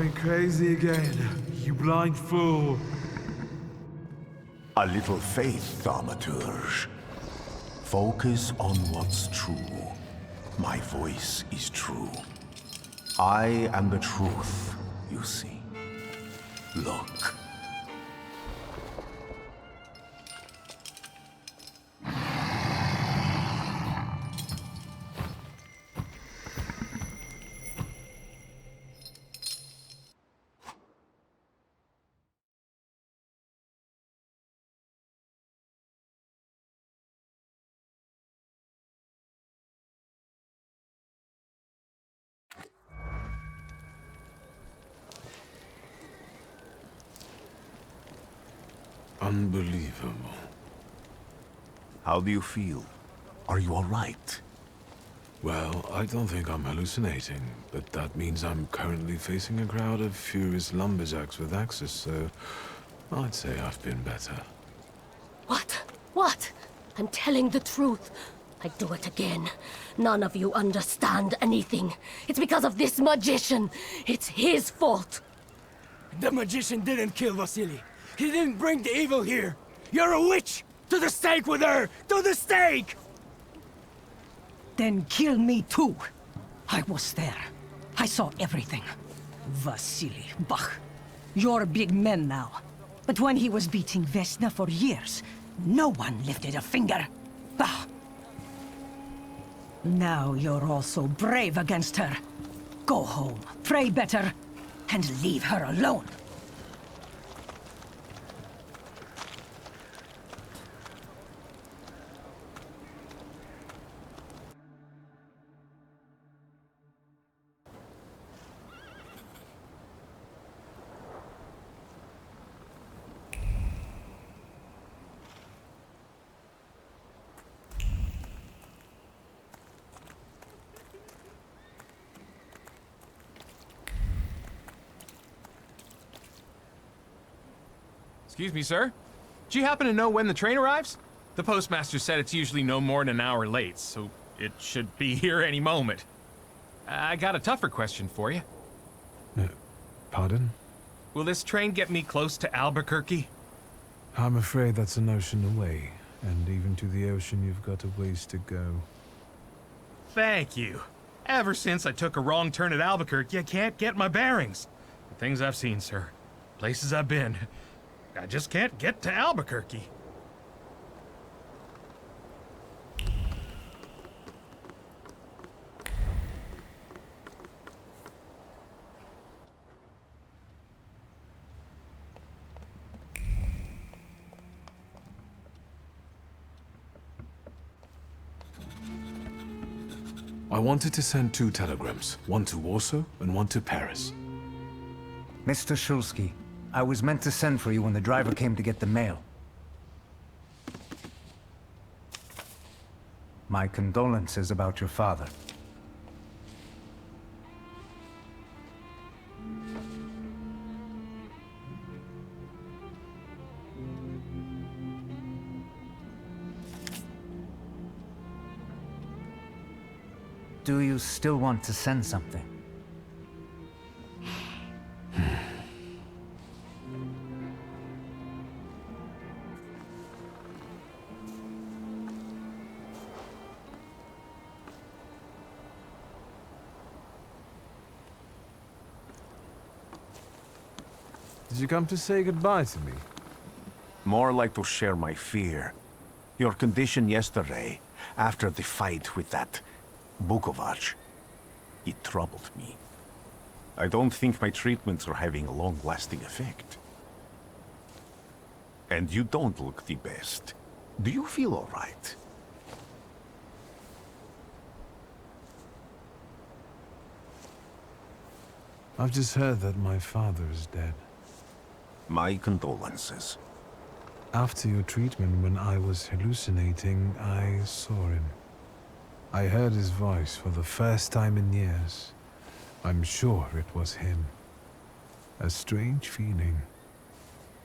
going crazy again, you blind fool. A little faith, Thaumaturge. Focus on what's true. My voice is true. I am the truth, you see. Look. Unbelievable. How do you feel? Are you all right? Well, I don't think I'm hallucinating, but that means I'm currently facing a crowd of furious lumberjacks with axes, so I'd say I've been better. What? What? I'm telling the truth. I do it again. None of you understand anything. It's because of this magician. It's his fault. The magician didn't kill Vasily. He didn't bring the evil here. You're a witch! To the stake with her! To the stake! Then kill me too. I was there. I saw everything. Vasily, bah. You're big men now. But when he was beating Vesna for years, no one lifted a finger. Bah. Now you're all so brave against her. Go home, pray better, and leave her alone. Excuse me, sir. Do you happen to know when the train arrives? The postmaster said it's usually no more than an hour late, so it should be here any moment. I got a tougher question for you. Pardon? Will this train get me close to Albuquerque? I'm afraid that's an ocean away, and even to the ocean you've got a ways to go. Thank you. Ever since I took a wrong turn at Albuquerque, I can't get my bearings. The things I've seen, sir. Places I've been. I just can't get to Albuquerque. I wanted to send 2 telegrams, one to Warsaw and one to Paris. Mr. Szulski, I was meant to send for you when the driver came to get the mail. My condolences about your father. Do you still want to send something? Did you come to say goodbye to me? More like to share my fear. Your condition yesterday, after the fight with that Bukovac, it troubled me. I don't think my treatments are having a long-lasting effect. And you don't look the best. Do you feel all right? I've just heard that my father is dead. My condolences. After your treatment, when I was hallucinating, I saw him. I heard his voice for the first time in years. I'm sure it was him. A strange feeling.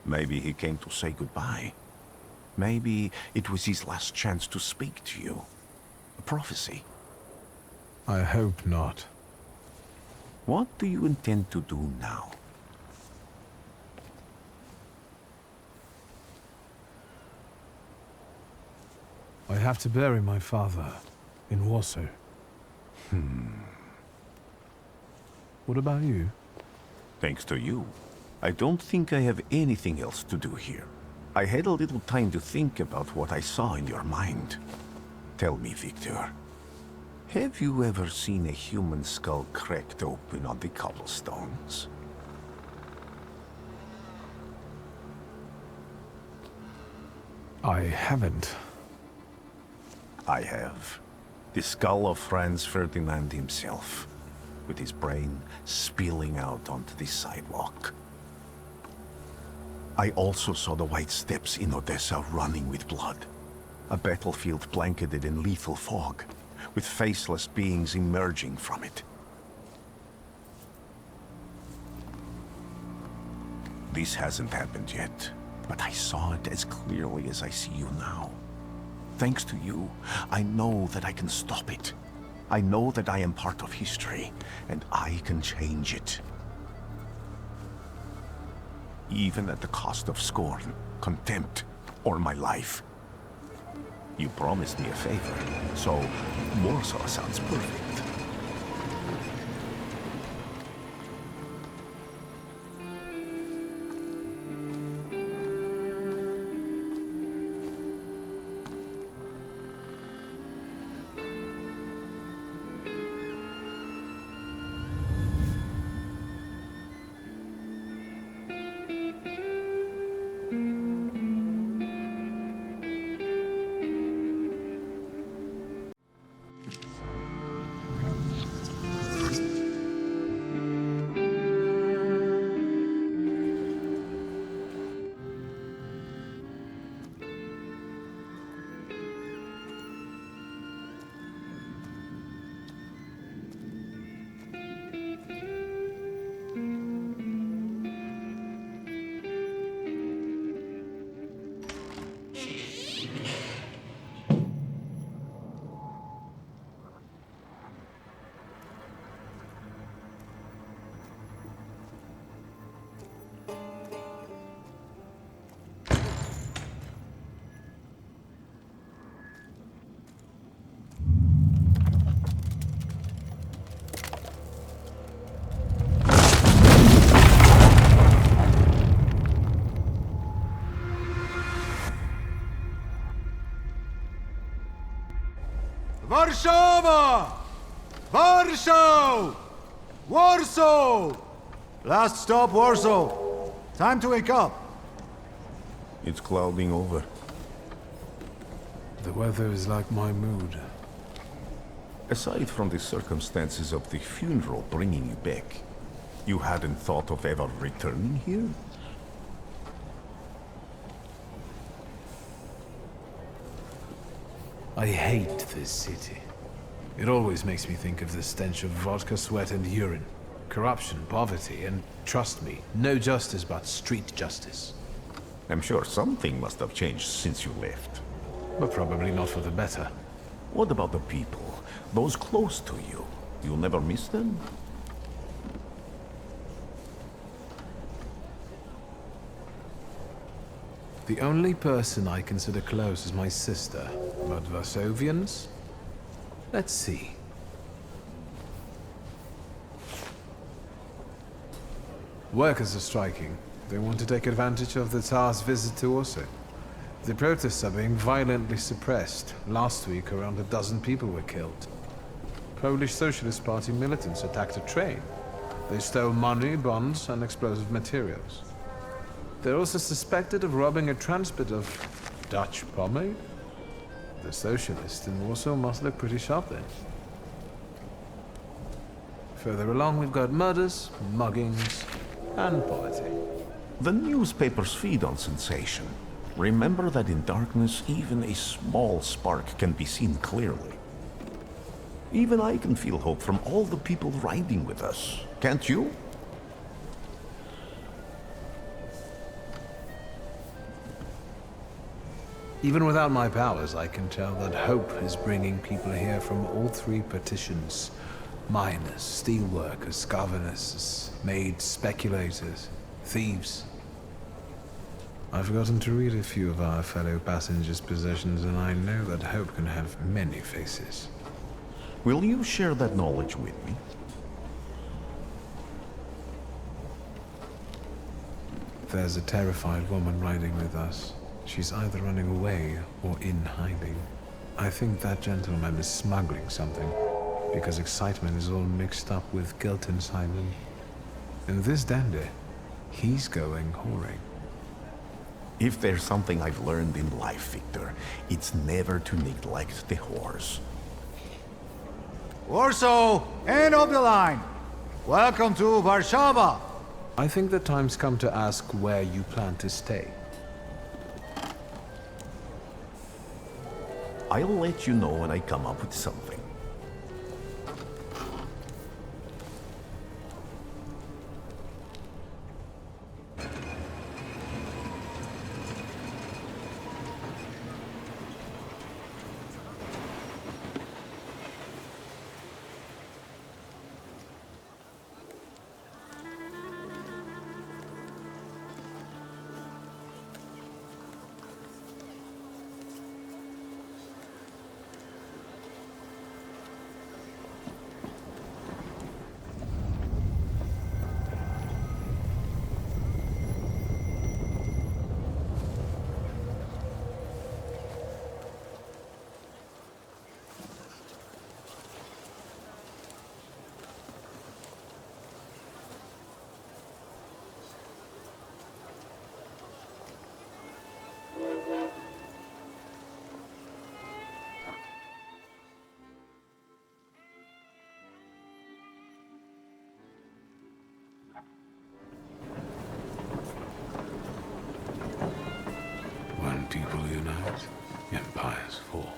Maybe he came to say goodbye. Maybe it was his last chance to speak to you. A prophecy. I hope not. What do you intend to do now? I have to bury my father in Warsaw. What about you? Thanks to you, I don't think I have anything else to do here. I had a little time to think about what I saw in your mind. Tell me, Wiktor, have you ever seen a human skull cracked open on the cobblestones? I haven't. I have. The skull of Franz Ferdinand himself, with his brain spilling out onto the sidewalk. I also saw the white steps in Odessa running with blood. A battlefield blanketed in lethal fog, with faceless beings emerging from it. This hasn't happened yet, but I saw it as clearly as I see you now. Thanks to you, I know that I can stop it. I know that I am part of history, and I can change it. Even at the cost of scorn, contempt, or my life. You promised me a favor, so Warsaw sounds perfect. Warszawa! Warsaw! Warsaw! Last stop, Warsaw. Time to wake up. It's clouding over. The weather is like my mood. Aside from the circumstances of the funeral bringing you back, you hadn't thought of ever returning here? I hate this city. It always makes me think of the stench of vodka, sweat, and urine. Corruption, poverty, and trust me, no justice but street justice. I'm sure something must have changed since you left. But probably not for the better. What about the people? Those close to you? You'll never miss them? The only person I consider close is my sister. But Varsovians? Let's see. Workers are striking. They want to take advantage of the Tsar's visit to Warsaw. The protests are being violently suppressed. Last week, around a dozen people were killed. Polish Socialist Party militants attacked a train. They stole money, bonds, and explosive materials. They're also suspected of robbing a transport of Dutch pomade. The socialists in Warsaw must look pretty sharp then. Further along, we've got murders, muggings, and poverty. The newspapers feed on sensation. Remember that in darkness, even a small spark can be seen clearly. Even I can feel hope from all the people riding with us. Can't you? Even without my powers, I can tell that hope is bringing people here from all three petitions. Miners, steelworkers, governors, maids, speculators, thieves. I've gotten to read a few of our fellow passengers' possessions, and I know that hope can have many faces. Will you share that knowledge with me? There's a terrified woman riding with us. She's either running away or in hiding. I think that gentleman is smuggling something, because excitement is all mixed up with guilt inside him. And this dandy, he's going whoring. If there's something I've learned in life, Wiktor, it's never to neglect the horse. Warsaw, end of the line. Welcome to Warszawa. I think the time's come to ask where you plan to stay. I'll let you know when I come up with something. When people unite, empires fall.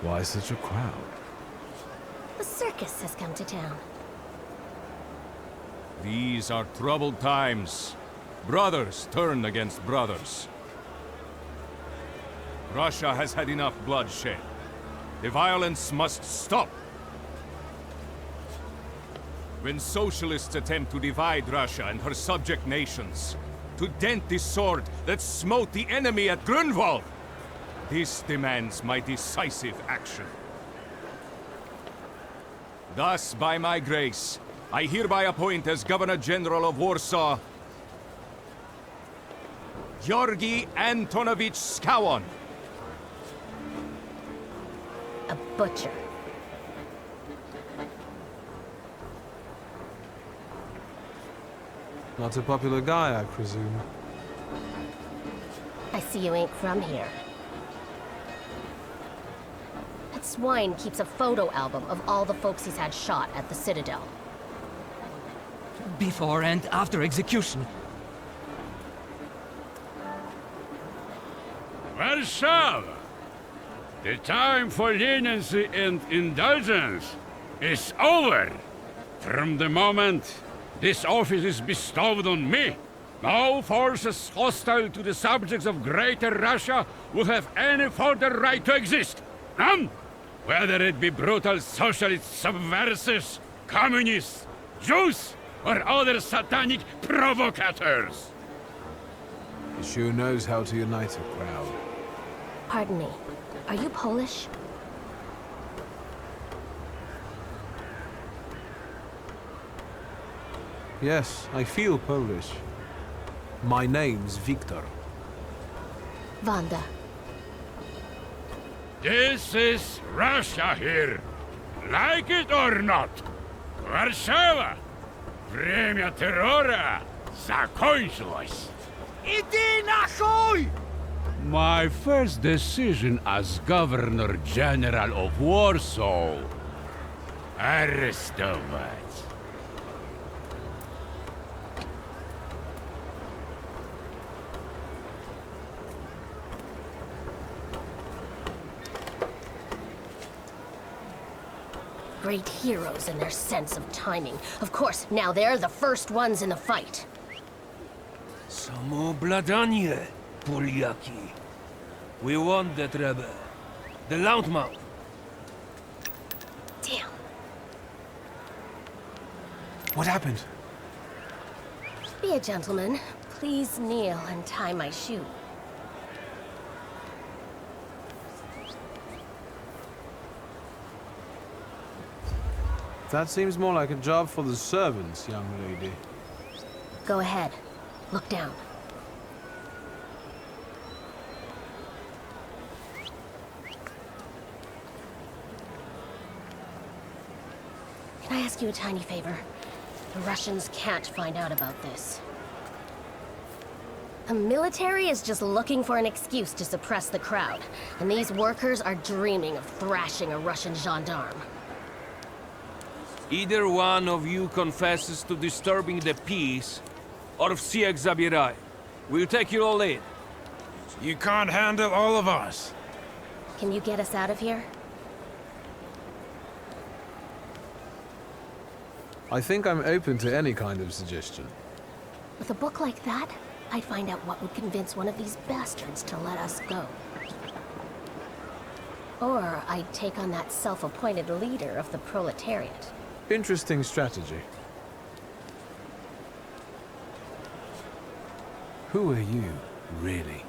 Why such a crowd? The circus has come to town. These are troubled times. Brothers turn against brothers. Russia has had enough bloodshed. The violence must stop. When socialists attempt to divide Russia and her subject nations, to dent the sword that smote the enemy at Grunwald, this demands my decisive action. Thus, by my grace, I hereby appoint as Governor-General of Warsaw, Georgi Antonovich Skowon. A butcher. Not a popular guy, I presume. I see you ain't from here. That swine keeps a photo album of all the folks he's had shot at the Citadel. Before and after execution. Warsaw! The time for leniency and indulgence is over. From the moment this office is bestowed on me, no forces hostile to the subjects of Greater Russia will have any further right to exist. None! Whether it be brutal socialist subversives, communists, Jews, or other satanic provocators. He sure knows how to unite a crowd. Pardon me, are you Polish? Yes, I feel Polish. My name's Wiktor. Wanda. This is Russia here. Like it or not. Warszawa. Время террора закончилось. Иди нахуй! My first decision as Governor-General of Warsaw. Arrestować. Great heroes in their sense of timing. Of course, now they're the first ones in the fight. Samoobladanie, Poliaki. We won that rebel. The Loudmouth. Damn. What happened? Be a gentleman. Please kneel and tie my shoe. That seems more like a job for the servants, young lady. Go ahead. Look down. Can I ask you a tiny favor? The Russians can't find out about this. The military is just looking for an excuse to suppress the crowd, and these workers are dreaming of thrashing a Russian gendarme. Either one of you confesses to disturbing the peace, or всех забирай. We'll take you all in. You can't handle all of us. Can you get us out of here? I think I'm open to any kind of suggestion. With a book like that, I'd find out what would convince one of these bastards to let us go. Or I'd take on that self-appointed leader of the proletariat. Interesting strategy. Who are you, really?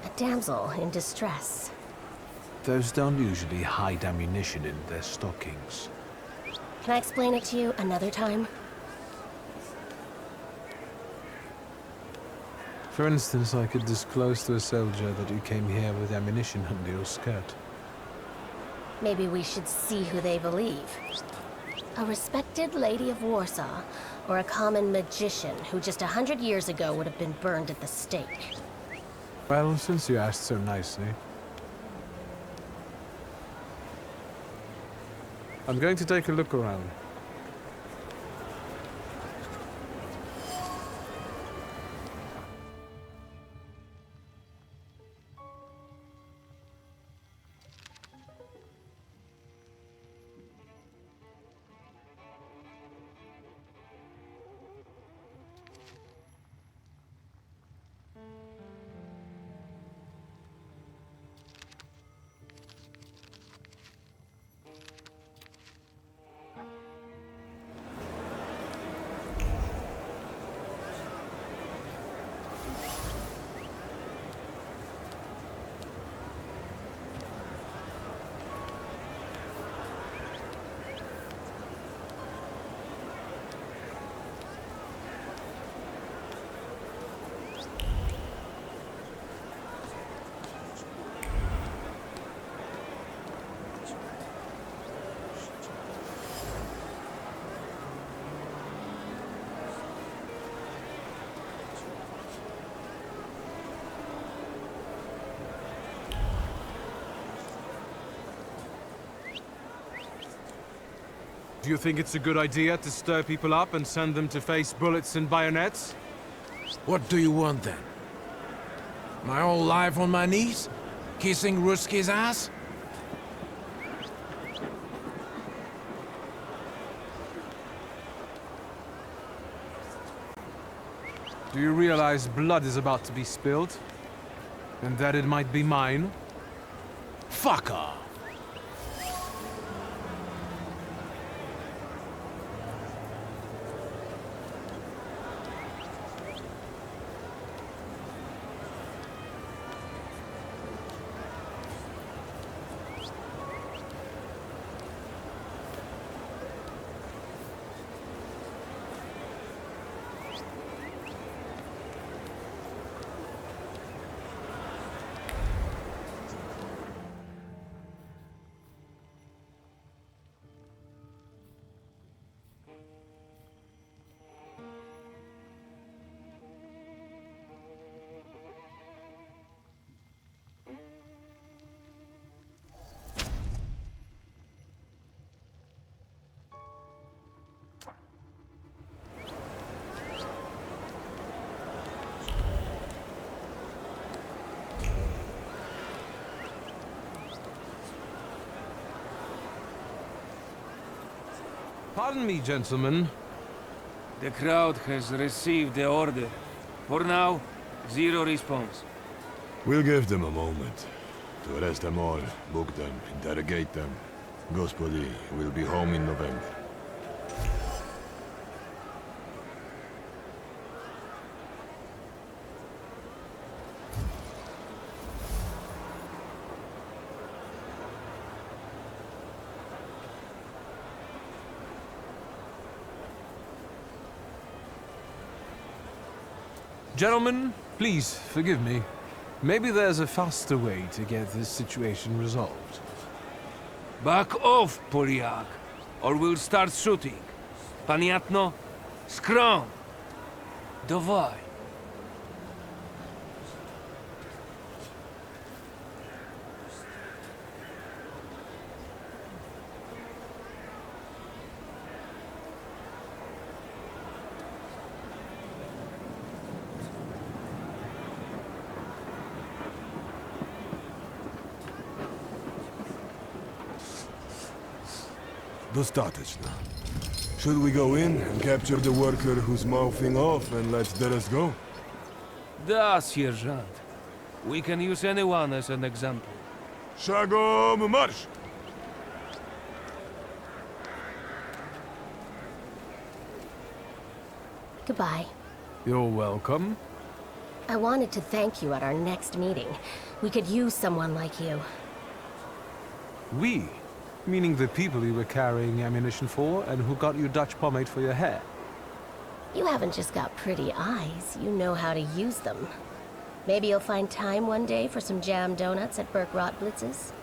A damsel in distress. Those don't usually hide ammunition in their stockings. Can I explain it to you another time? For instance, I could disclose to a soldier that you came here with ammunition under your skirt. Maybe we should see who they believe. A respected lady of Warsaw, or a common magician who just 100 years ago would have been burned at the stake. Well, since you asked so nicely. I'm going to take a look around. Do you think it's a good idea to stir people up and send them to face bullets and bayonets? What do you want then? My whole life on my knees? Kissing Ruski's ass? Do you realize blood is about to be spilled? And that it might be mine? Fuck off! Pardon me, gentlemen. The crowd has received the order. For now, zero response. We'll give them a moment. To arrest them all, book them, interrogate them. Gospodi will be home in November. Gentlemen, please, forgive me. Maybe there's a faster way to get this situation resolved. Back off, Poliak, or we'll start shooting. Paniatno, skrom. Dawaj. Dostateczna. Should we go in and capture the worker who's mouthing off and let the rest go? Da, sierżant. We can use anyone as an example. Szagom marsz! Goodbye. You're welcome. I wanted to thank you at our next meeting. We could use someone like you. We? Meaning the people you were carrying ammunition for and who got you Dutch pomade for your hair. You haven't just got pretty eyes, you know how to use them. Maybe you'll find time one day for some jam donuts at Burke Rotblitz's?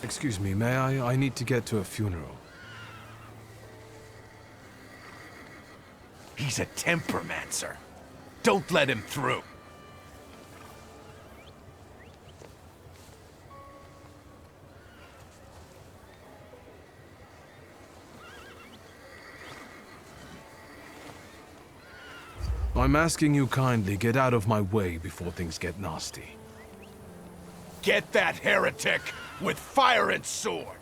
Excuse me, may I? I need to get to a funeral. He's a tempermancer. Don't let him through. I'm asking you kindly, get out of my way before things get nasty. Get that heretic with fire and sword!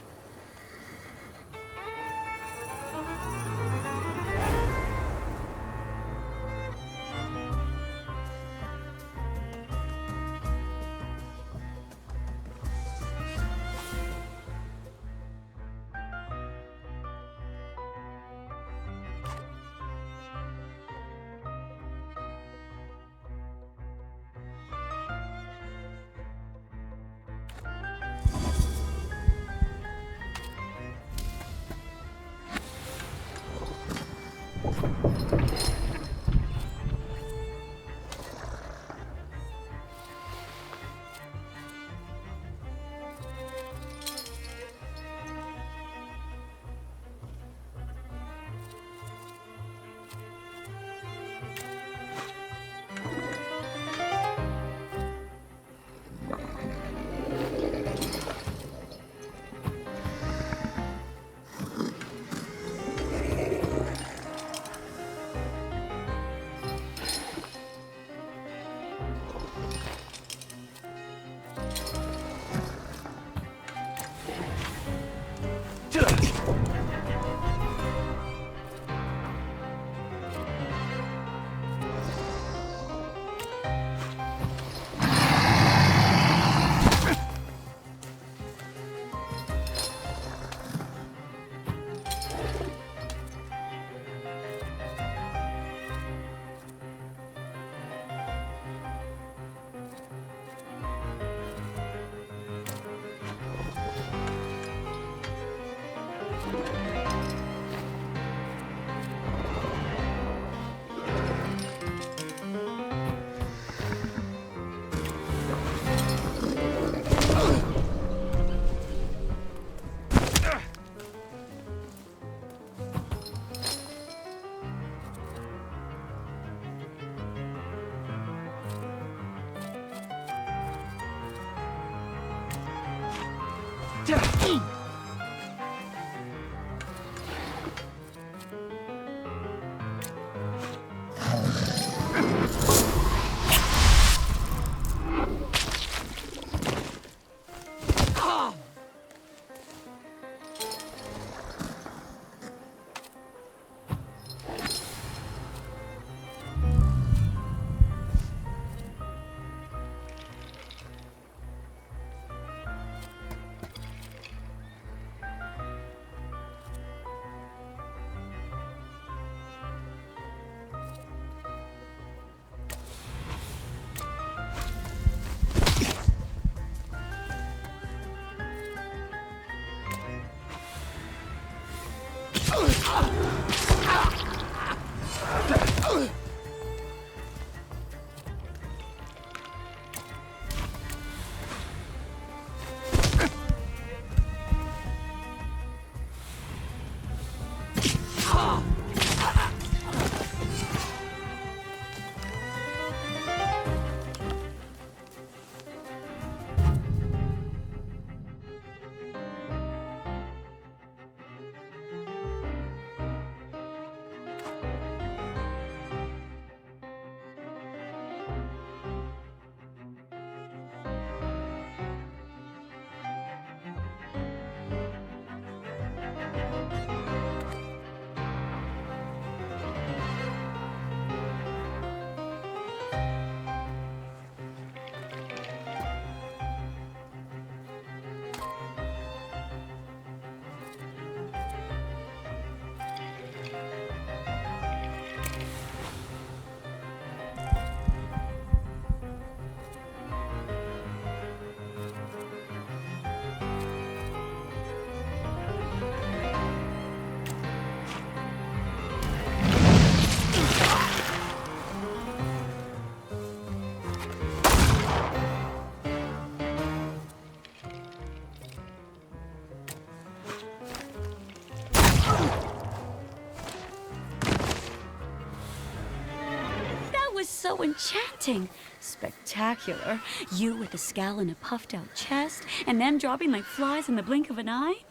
enchanting. Spectacular. You with a scowl and a puffed-out chest, and them dropping like flies in the blink of an eye?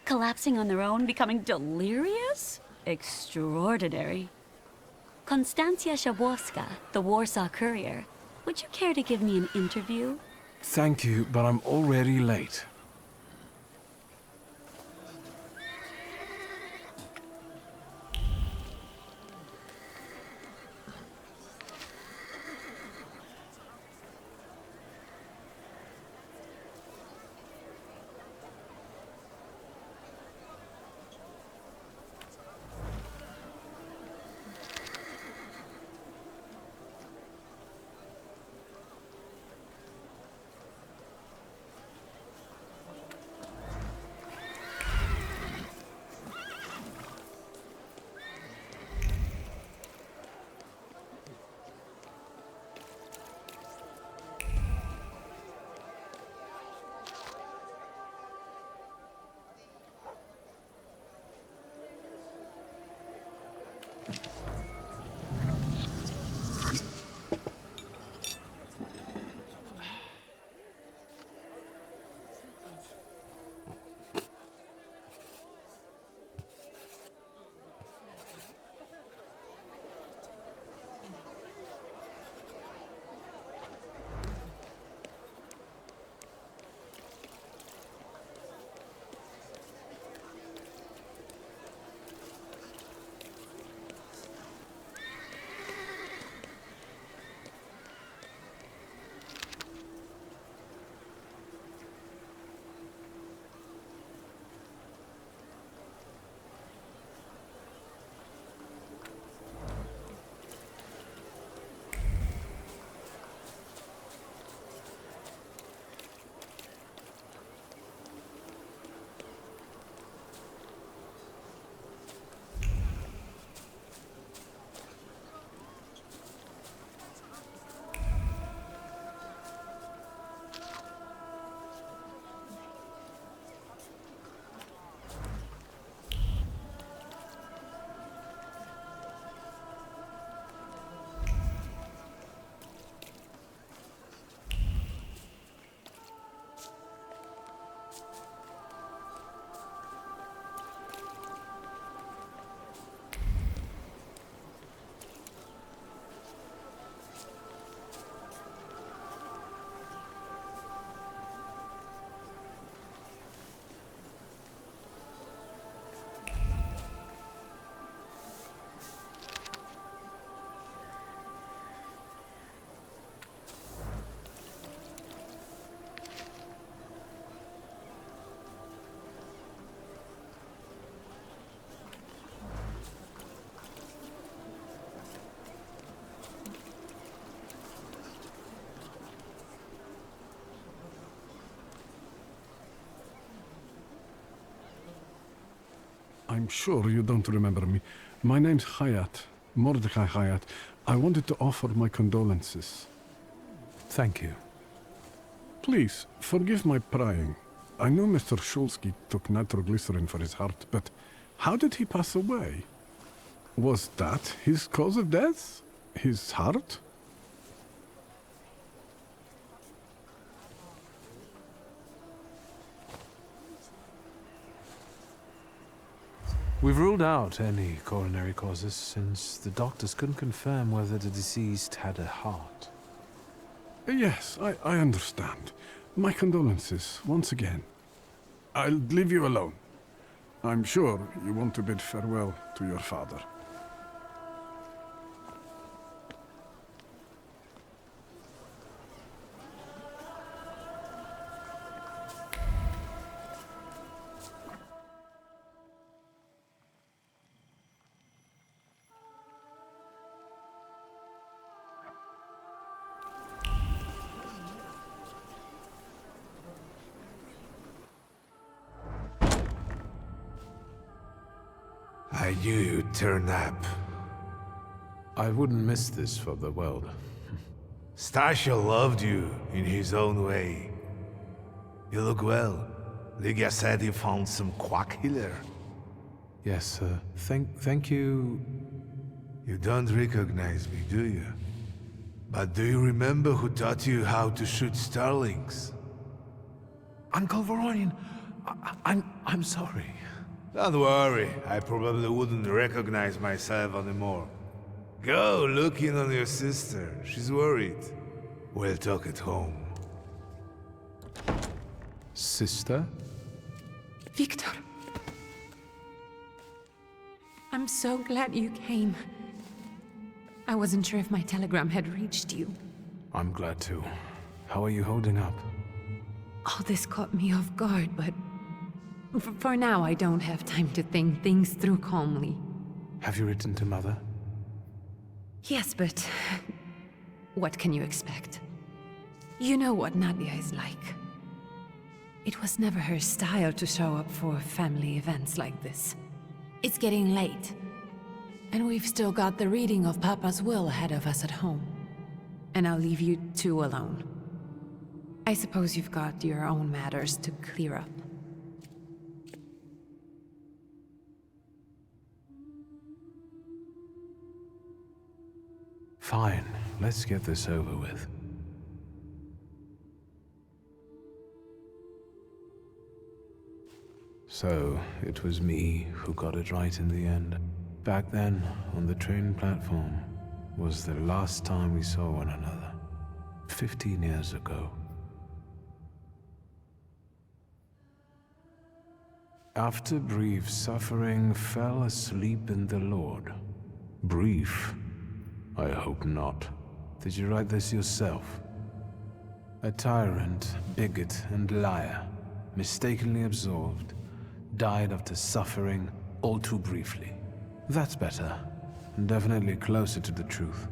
Collapsing on their own, becoming delirious? Extraordinary. Konstancja Szabłowska, the Warsaw Courier. Would you care to give me an interview? Thank you, but I'm already late. I'm sure you don't remember me. My name's Hayat, Mordecai Hayat. I wanted to offer my condolences. Thank you. Please, forgive my prying. I know Mr. Szulski took nitroglycerin for his heart, but how did he pass away? Was that his cause of death? His heart? We've ruled out any coronary causes since the doctors couldn't confirm whether the deceased had a heart. Yes, I understand. My condolences, once again. I'll leave you alone. I'm sure you want to bid farewell to your father. I knew you'd turn up. I wouldn't miss this for the world. Stasha loved you in his own way. You look well. Lygia said you found some quack healer. Yes, sir. Thank you. You don't recognize me, do you? But do you remember who taught you how to shoot starlings? Uncle Voronin, I'm sorry. Don't worry, I probably wouldn't recognize myself anymore. Go look in on your sister, she's worried. We'll talk at home. Sister? Wiktor! I'm so glad you came. I wasn't sure if my telegram had reached you. I'm glad too. How are you holding up? All this caught me off guard, but for now I don't have time to think things through calmly. Have you written to Mother? Yes, but what can you expect? You know what Nadia is like. It was never her style to show up for family events like this. It's getting late, and we've still got the reading of Papa's will ahead of us at home. And I'll leave you two alone. I suppose you've got your own matters to clear up. Fine, let's get this over with. So, it was me who got it right in the end. Back then, on the train platform, was the last time we saw one another. 15 years ago. After brief suffering, fell asleep in the Lord. Brief? I hope not. Did you write this yourself? A tyrant, bigot, and liar, mistakenly absolved, died after suffering all too briefly. That's better, and definitely closer to the truth.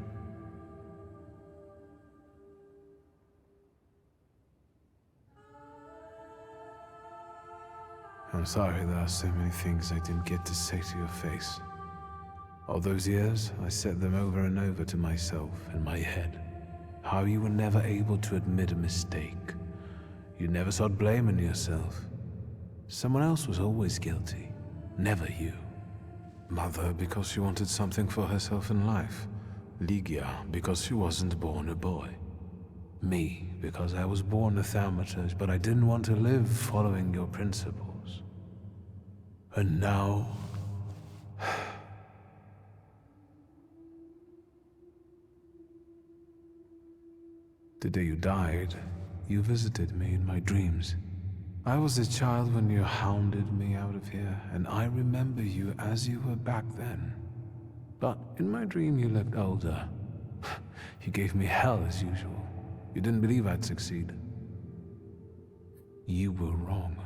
I'm sorry there are so many things I didn't get to say to your face. All those years, I said them over and over to myself in my head. How you were never able to admit a mistake. You never sought blame in yourself. Someone else was always guilty, never you. Mother because she wanted something for herself in life. Ligia because she wasn't born a boy. Me because I was born a Thaumaturge, but I didn't want to live following your principles. And now... The day you died, you visited me in my dreams. I was a child when you hounded me out of here, and I remember you as you were back then. But in my dream you looked older. You gave me hell as usual. You didn't believe I'd succeed. You were wrong.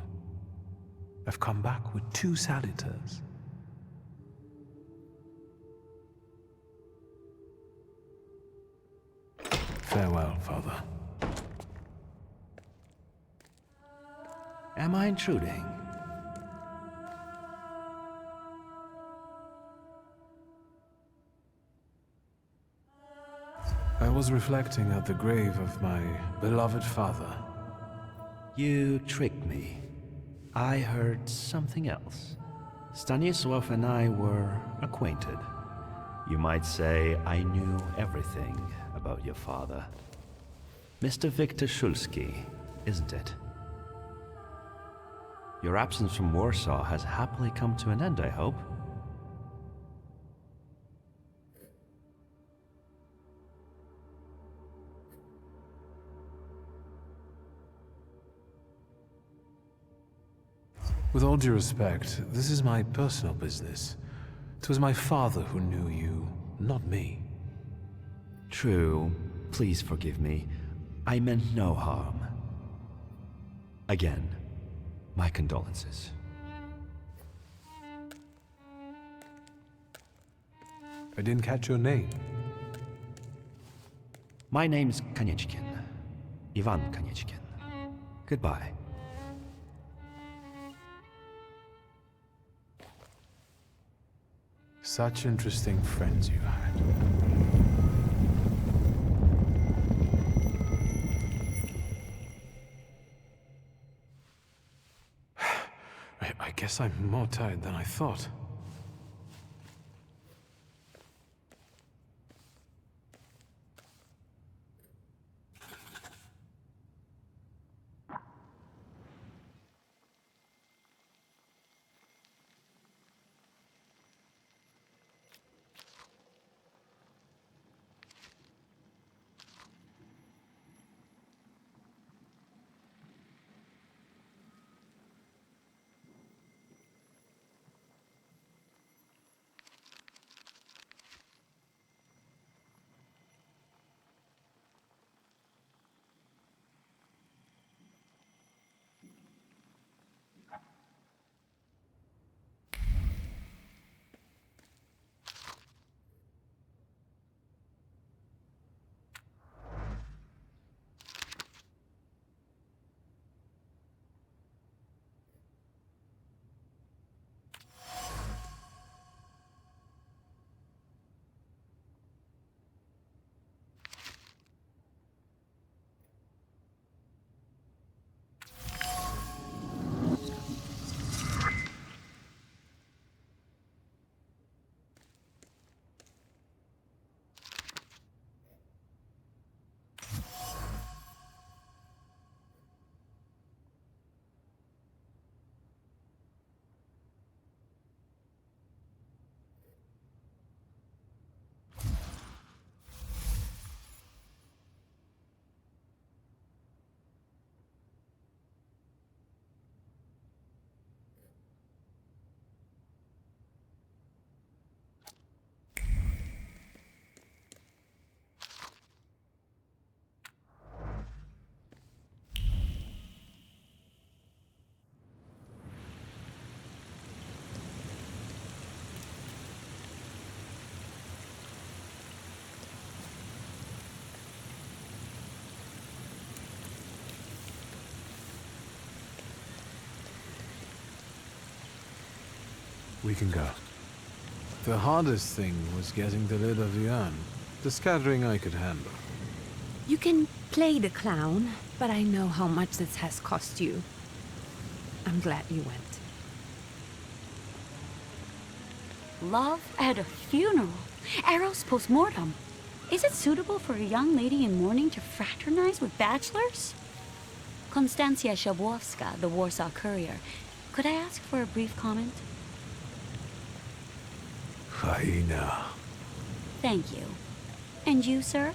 I've come back with 2 salutors. Farewell, Father. Am I intruding? I was reflecting at the grave of my beloved father. You tricked me. I heard something else. Stanisław and I were acquainted. You might say I knew everything about your father. Mr. Wiktor Szulski, isn't it? Your absence from Warsaw has happily come to an end, I hope. With all due respect, this is my personal business. It was my father who knew you, not me. True. Please forgive me. I meant no harm. Again, my condolences. I didn't catch your name. My name's Kanieczkin. Ivan Kanieczkin. Goodbye. Such interesting friends you had. I guess I'm more tired than I thought. We can go. The hardest thing was getting the lid of the urn. The scattering I could handle. You can play the clown, but I know how much this has cost you. I'm glad you went. Love at a funeral. Arrows post-mortem. Is it suitable for a young lady in mourning to fraternize with bachelors? Konstancja Szabłowska, the Warsaw Courier. Could I ask for a brief comment? Hyena. Thank you. And you, sir?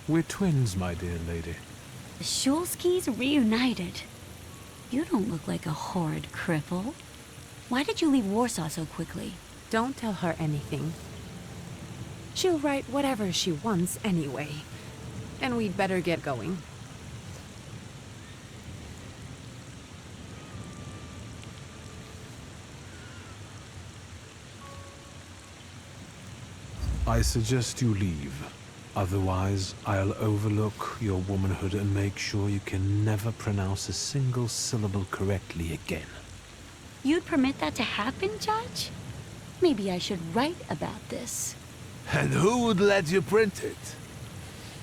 We're twins, my dear lady. The Szulskis reunited. You don't look like a horrid cripple. Why did you leave Warsaw so quickly? Don't tell her anything. She'll write whatever she wants anyway. And we'd better get going. I suggest you leave. Otherwise, I'll overlook your womanhood and make sure you can never pronounce a single syllable correctly again. You'd permit that to happen, Judge? Maybe I should write about this. And who would let you print it?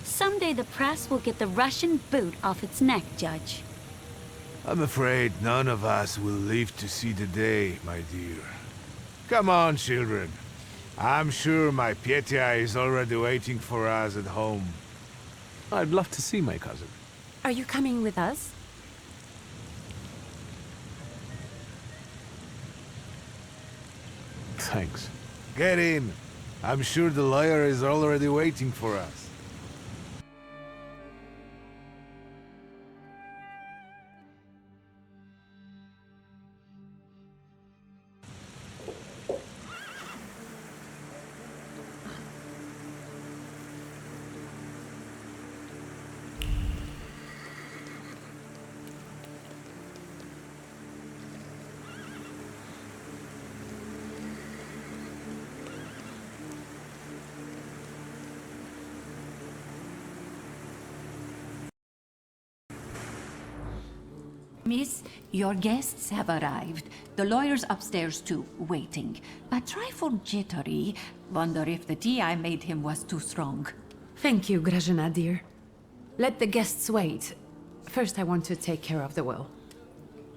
Someday the press will get the Russian boot off its neck, Judge. I'm afraid none of us will live to see the day, my dear. Come on, children. I'm sure my Petya is already waiting for us at home. I'd love to see my cousin. Are you coming with us? Thanks. Get in. I'm sure the lawyer is already waiting for us. Miss, your guests have arrived. The lawyer's upstairs too, waiting. A trifle jittery. Wonder if the tea I made him was too strong. Thank you, Grażyna, dear. Let the guests wait. First, I want to take care of the will.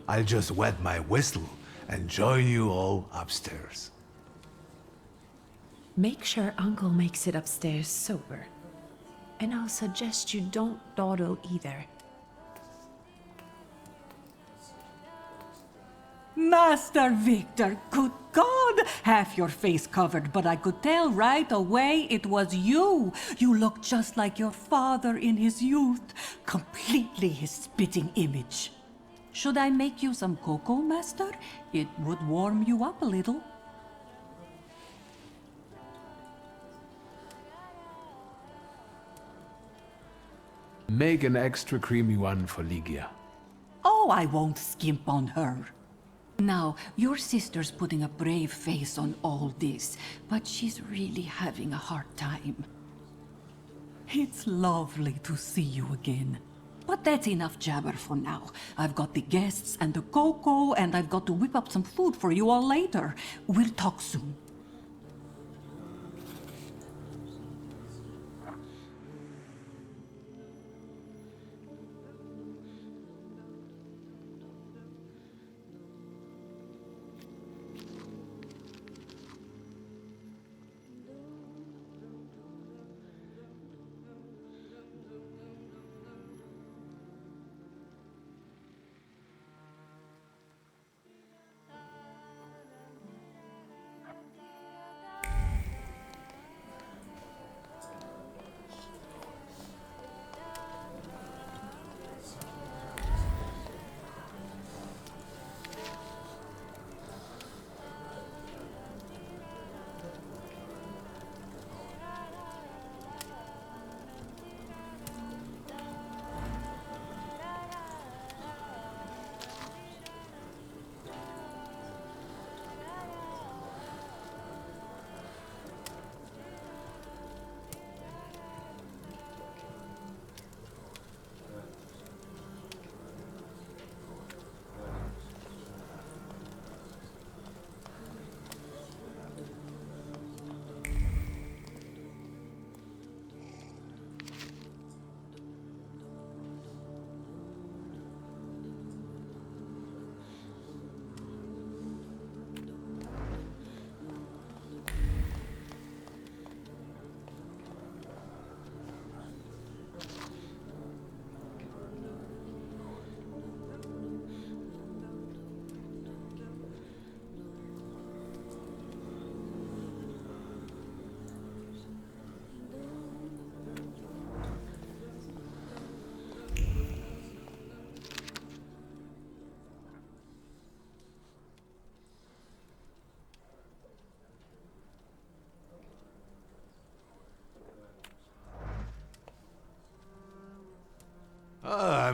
I'll just wet my whistle and join you all upstairs. Make sure Uncle makes it upstairs sober. And I'll suggest you don't dawdle either. Master Wiktor, good God! Half your face covered, but I could tell right away it was you. You look just like your father in his youth. Completely his spitting image. Should I make you some cocoa, Master? It would warm you up a little. Make an extra creamy one for Ligia. Oh, I won't skimp on her. Now, your sister's putting a brave face on all this, but she's really having a hard time. It's lovely to see you again. But that's enough jabber for now. I've got the guests and the cocoa, and I've got to whip up some food for you all later. We'll talk soon.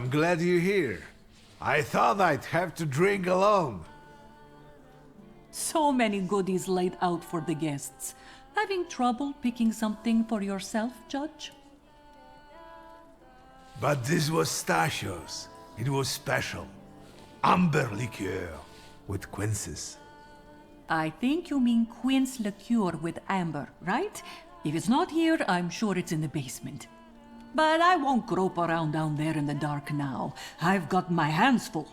I'm glad you're here. I thought I'd have to drink alone. So many goodies laid out for the guests. Having trouble picking something for yourself, Judge? But this was Stashio's. It was special. Amber liqueur with quinces. I think you mean quince liqueur with amber, right? If it's not here, I'm sure it's in the basement. But I won't grope around down there in the dark now. I've got my hands full.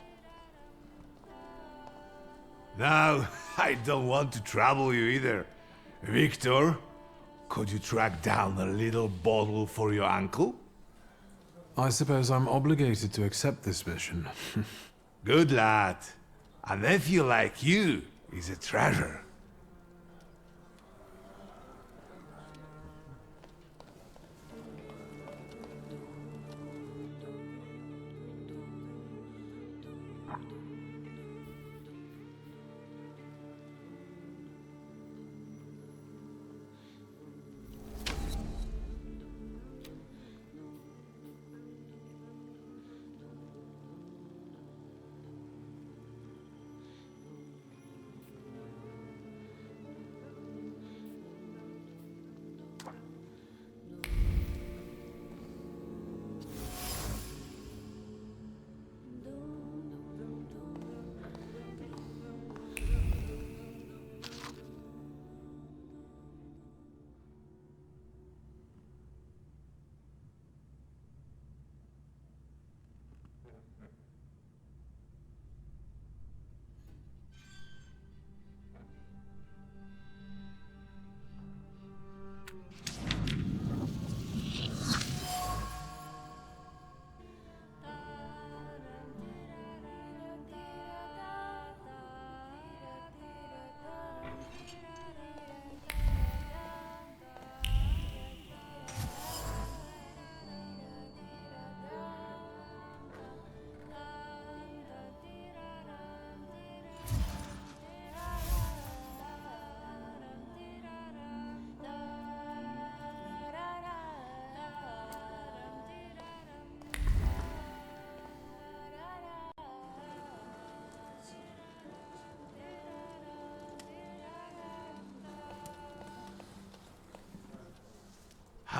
Now, I don't want to trouble you either. Wiktor, could you track down a little bottle for your uncle? I suppose I'm obligated to accept this mission. Good lad. A nephew like you is a treasure.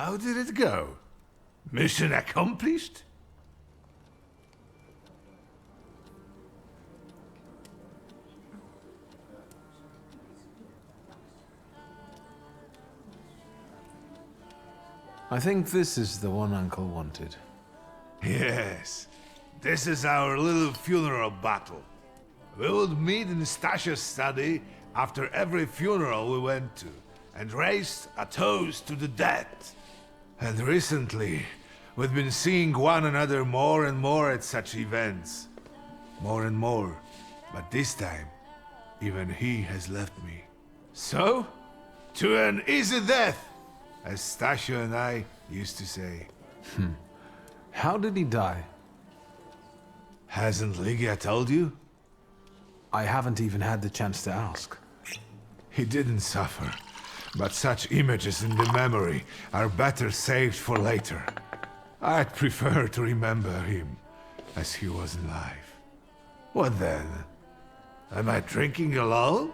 How did it go? Mission accomplished? I think this is the one Uncle wanted. Yes. This is our little funeral battle. We would meet in Stashio's study after every funeral we went to, and raised a toast to the dead. And recently, we've been seeing one another more and more at such events. More and more. But this time, even he has left me. So, to an easy death, as Stasio and I used to say. How did he die? Hasn't Lygia told you? I haven't even had the chance to ask. He didn't suffer. But such images in the memory are better saved for later. I'd prefer to remember him as he was alive. What then? Am I drinking alone?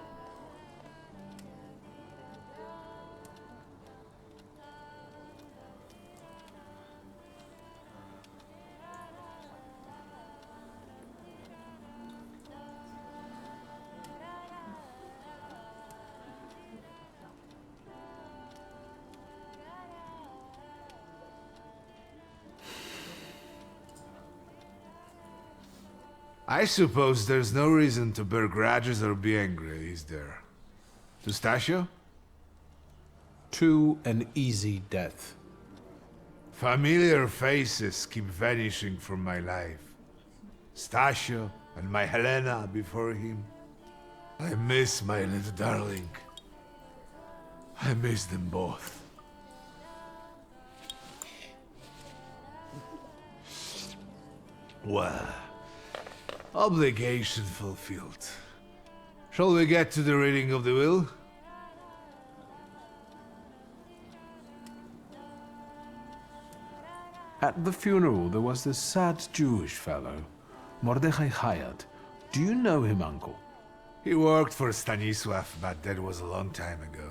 I suppose there's no reason to bear grudges or be angry, is there? To Stasio? To an easy death. Familiar faces keep vanishing from my life. Stasio and my Helena before him. I miss my little darling. I miss them both. Well, obligation fulfilled. Shall we get to the reading of the will? At the funeral, there was this sad Jewish fellow, Mordechai Hayat. Do you know him, Uncle? He worked for Stanisław, but that was a long time ago.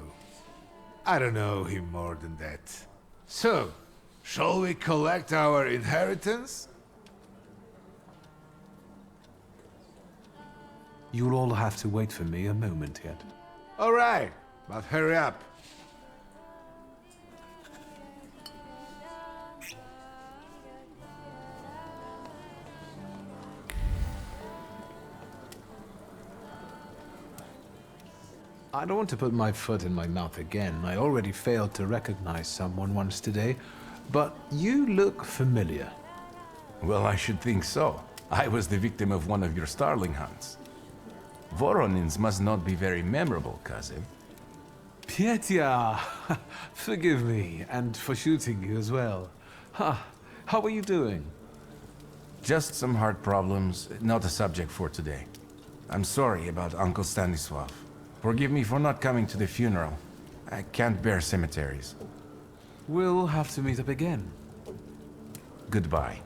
I don't know him more than that. So, shall we collect our inheritance? You'll all have to wait for me a moment yet. All right, but hurry up. I don't want to put my foot in my mouth again. I already failed to recognize someone once today, but you look familiar. Well, I should think so. I was the victim of one of your starling hunts. Voronins must not be very memorable, cousin. Pietia! Forgive me, and for shooting you as well. How are you doing? Just some heart problems, not a subject for today. I'm sorry about Uncle Stanisław. Forgive me for not coming to the funeral. I can't bear cemeteries. We'll have to meet up again. Goodbye.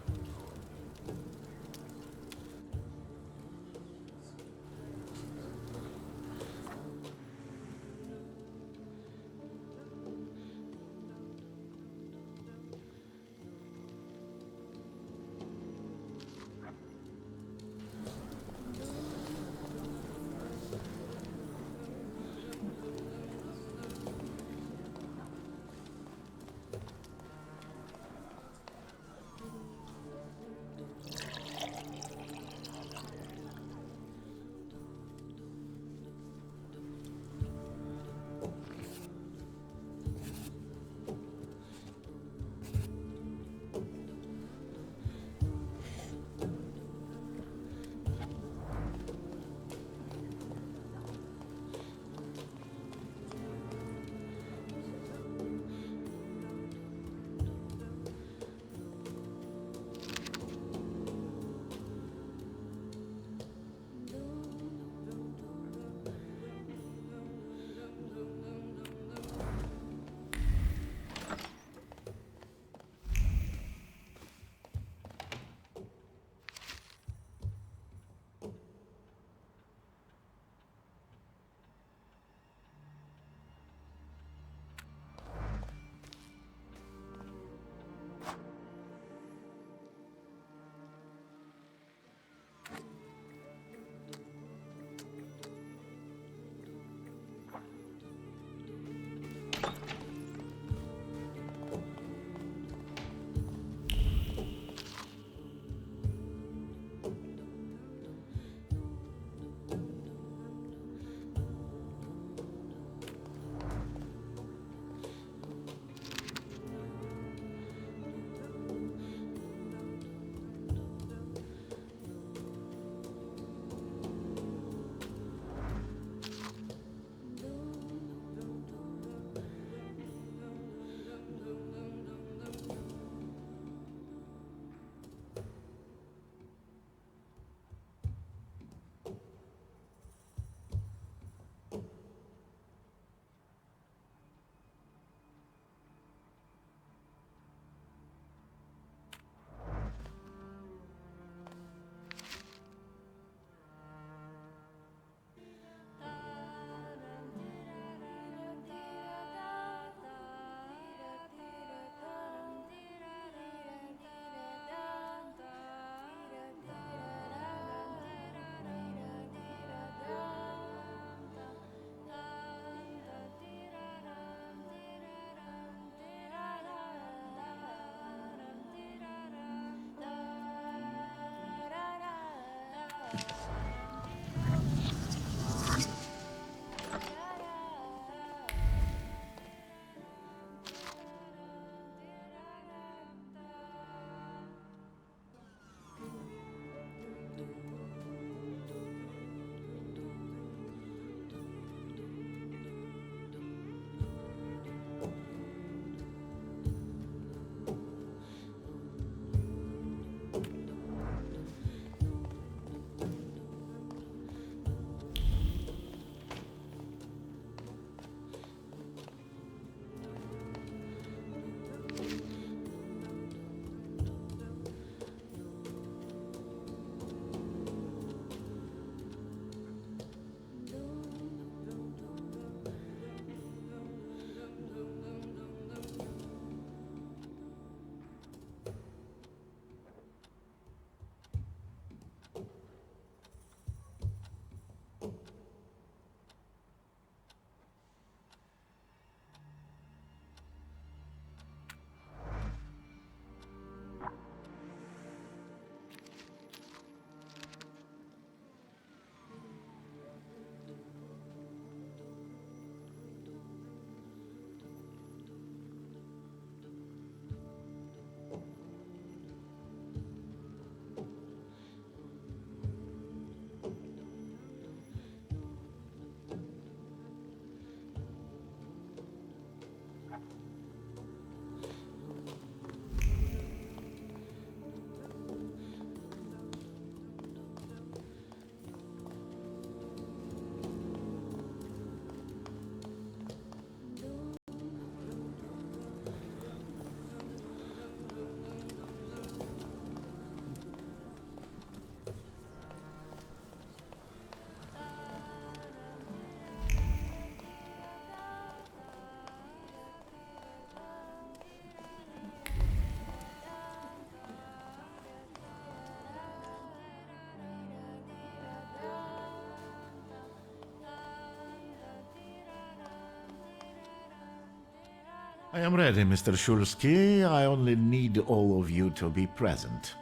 I am ready, Mr. Szulski. I only need all of you to be present.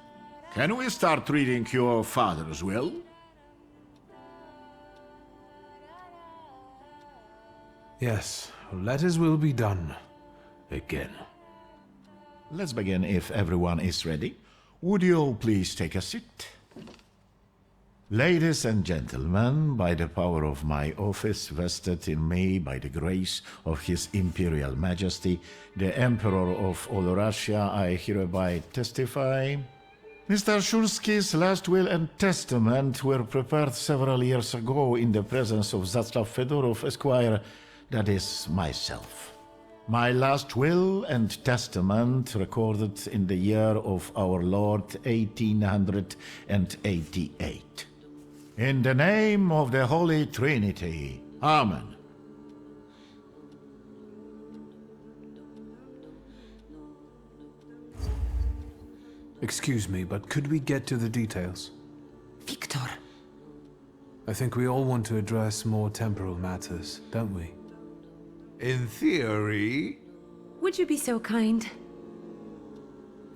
Can we start reading your father's will? Yes, let his will be done. Again. Let's begin if everyone is ready. Would you all please take a seat? Ladies and gentlemen, by the power of my office vested in me by the grace of His Imperial Majesty, the Emperor of all Russia, I hereby testify. Mr. Szulski's last will and testament were prepared several years ago in the presence of Zaclav Fedorov, Esquire, that is, myself. My last will and testament recorded in the year of our Lord 1888. In the name of the Holy Trinity. Amen. Excuse me, but could we get to the details? Wiktor. I think we all want to address more temporal matters, don't we? In theory... Would you be so kind?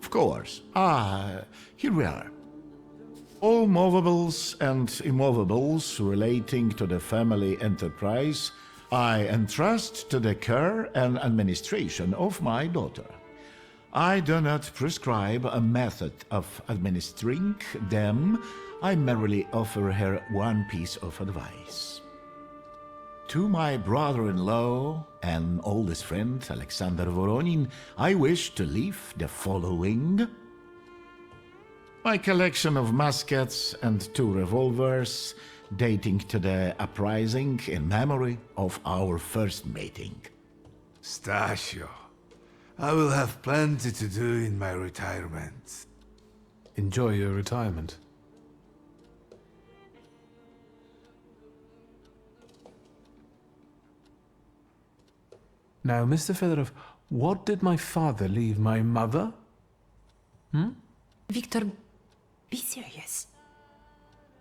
Of course. Here we are. All movables and immovables relating to the family enterprise I entrust to the care and administration of my daughter. I do not prescribe a method of administering them. I merely offer her one piece of advice. To my brother-in-law and oldest friend, Alexander Voronin, I wish to leave the following. My collection of muskets and 2 revolvers, dating to the uprising in memory of our first meeting. Stasio, I will have plenty to do in my retirement. Enjoy your retirement. Now, Mr. Fedorov, what did my father leave my mother? Wiktor, be serious.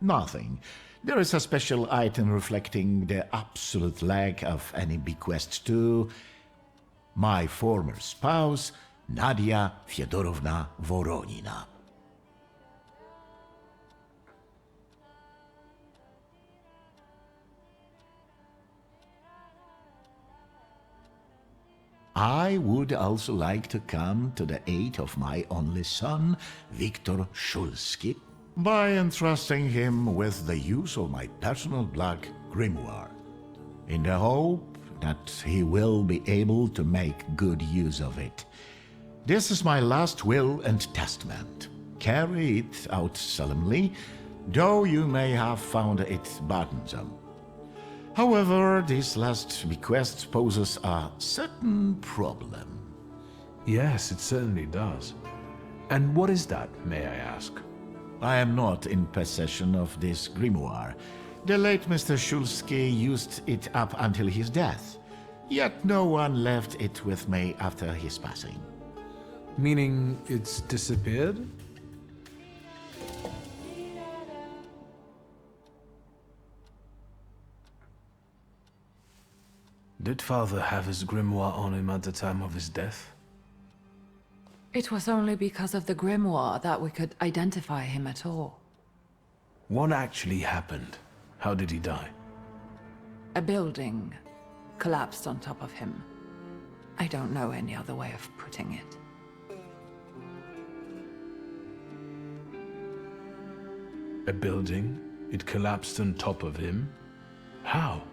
Nothing. There is a special item reflecting the absolute lack of any bequest to my former spouse, Nadia Fyodorovna Voronina. I would also like to come to the aid of my only son, Wiktor Szulski, by entrusting him with the use of my personal black grimoire, in the hope that he will be able to make good use of it. This is my last will and testament. Carry it out solemnly, though you may have found it burdensome. However, this last bequest poses a certain problem. Yes, it certainly does. And what is that, may I ask? I am not in possession of this grimoire. The late Mr. Szulski used it up until his death, yet no one left it with me after his passing. Meaning it's disappeared? Did father have his grimoire on him at the time of his death? It was only because of the grimoire that we could identify him at all. What actually happened? How did he die? A building collapsed on top of him. I don't know any other way of putting it. A building? It collapsed on top of him? How?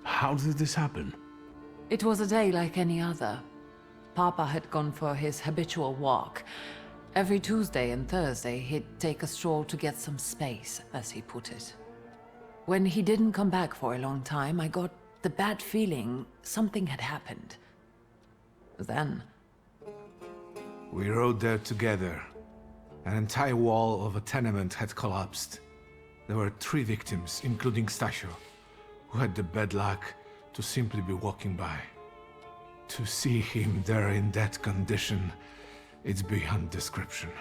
How did this happen? It was a day like any other. Papa had gone for his habitual walk. Every Tuesday and Thursday, he'd take a stroll to get some space, as he put it. When he didn't come back for a long time, I got the bad feeling something had happened. Then... We rode there together. An entire wall of a tenement had collapsed. There were 3 victims, including Stasio, who had the bad luck to simply be walking by. To see him there in that condition, it's beyond description.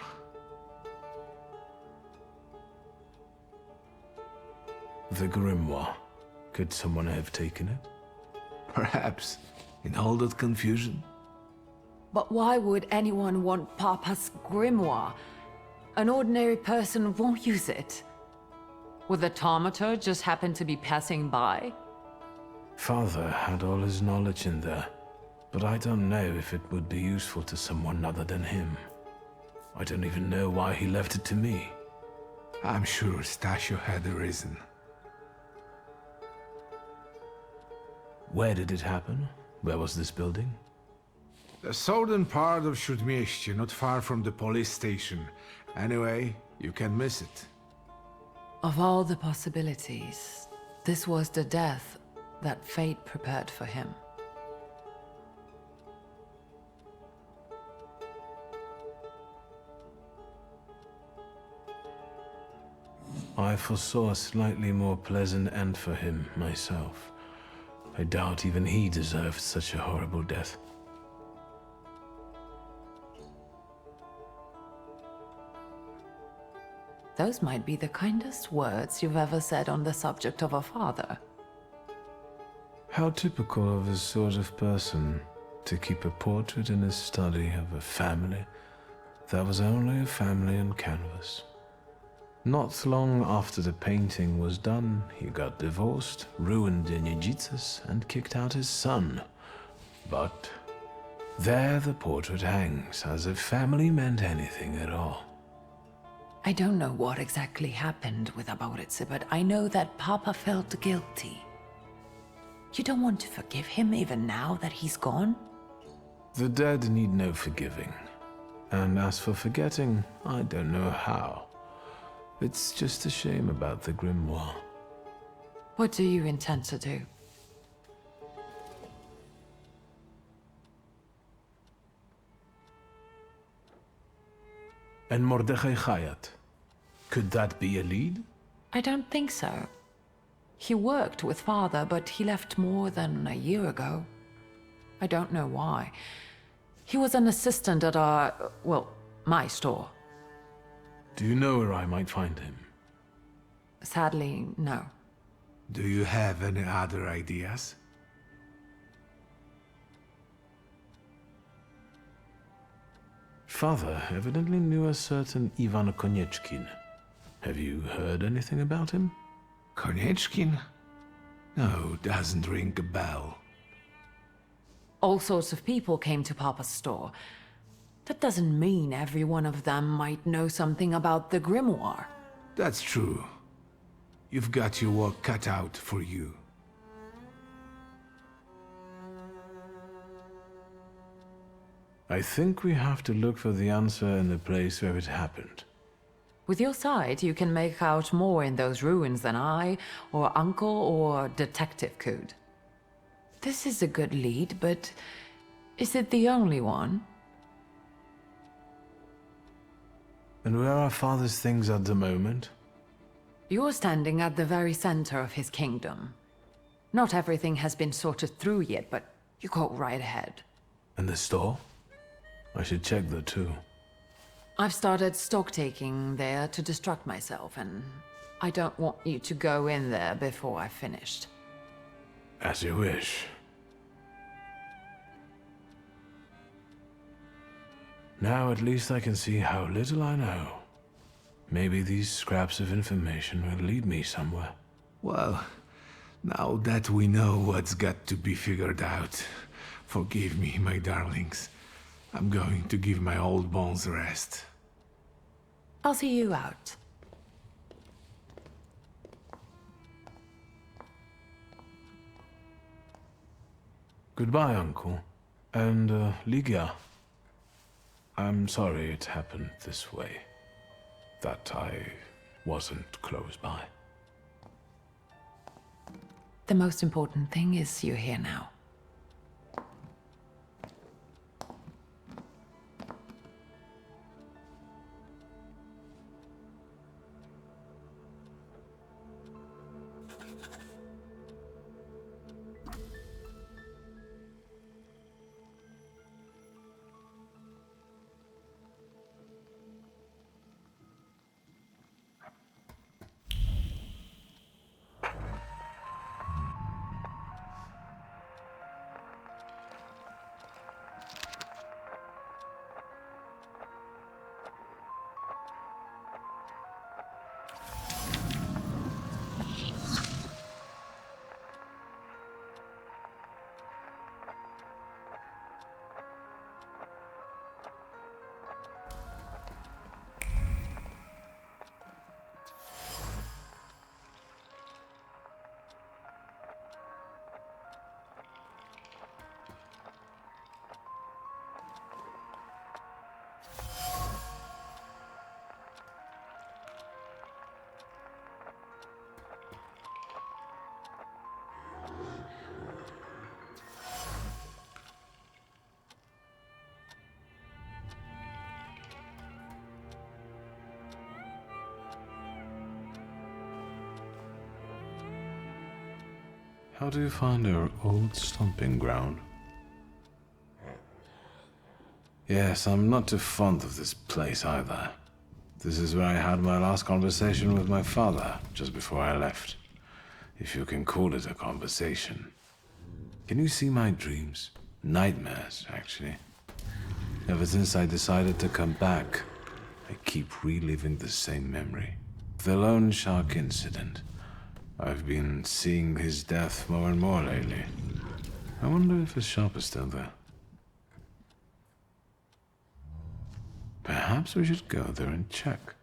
The grimoire. Could someone have taken it? Perhaps. In all that confusion, But why would anyone want Papa's grimoire? An ordinary person won't use it. Would the Thaumaturge just happen to be passing by? Father had all his knowledge in there, but I don't know if it would be useful to someone other than him. I don't even know why he left it to me. I'm sure Stasio had a reason. Where did it happen? Where was this building? The southern part of Śródmieście, not far from the police station. Anyway, you can miss it. Of all the possibilities, this was the death that fate prepared for him. I foresaw a slightly more pleasant end for him, myself. I doubt even he deserved such a horrible death. Those might be the kindest words you've ever said on the subject of a father. How typical of his sort of person to keep a portrait in his study of a family that was only a family on canvas. Not long after the painting was done, he got divorced, ruined the Nijitas, and kicked out his son. But there the portrait hangs, as if family meant anything at all. I don't know what exactly happened with Aboritse, but I know that Papa felt guilty. You don't want to forgive him even now that he's gone? The dead need no forgiving. And as for forgetting, I don't know how. It's just a shame about the grimoire. What do you intend to do? And Mordechai Chayat. Could that be a lead? I don't think so. He worked with Father, but he left more than a year ago. I don't know why. He was an assistant at my store. Do you know where I might find him? Sadly, no. Do you have any other ideas? Father evidently knew a certain Ivan Konieczkin. Have you heard anything about him? Konieczkin? No, doesn't ring a bell. All sorts of people came to Papa's store. That doesn't mean every one of them might know something about the grimoire. That's true. You've got your work cut out for you. I think we have to look for the answer in the place where it happened. With your sight, you can make out more in those ruins than I, or Uncle, or Detective could. This is a good lead, but is it the only one? And where are Father's things at the moment? You're standing at the very center of his kingdom. Not everything has been sorted through yet, but you go right ahead. And the store? I should check there too. I've started stock-taking there to distract myself, and I don't want you to go in there before I've finished. As you wish. Now at least I can see how little I know. Maybe these scraps of information will lead me somewhere. Well, now that we know what's got to be figured out, forgive me, my darlings. I'm going to give my old bones a rest. I'll see you out. Goodbye, Uncle. And, Ligia. I'm sorry it happened this way. That I wasn't close by. The most important thing is you're here now. How do you find our old stomping ground? Yes, I'm not too fond of this place either. This is where I had my last conversation with my father, just before I left. If you can call it a conversation. Can you see my dreams? Nightmares, actually. Ever since I decided to come back, I keep reliving the same memory. The lone shark incident. I've been seeing his death more and more lately. I wonder if his shop is still there. Perhaps we should go there and check.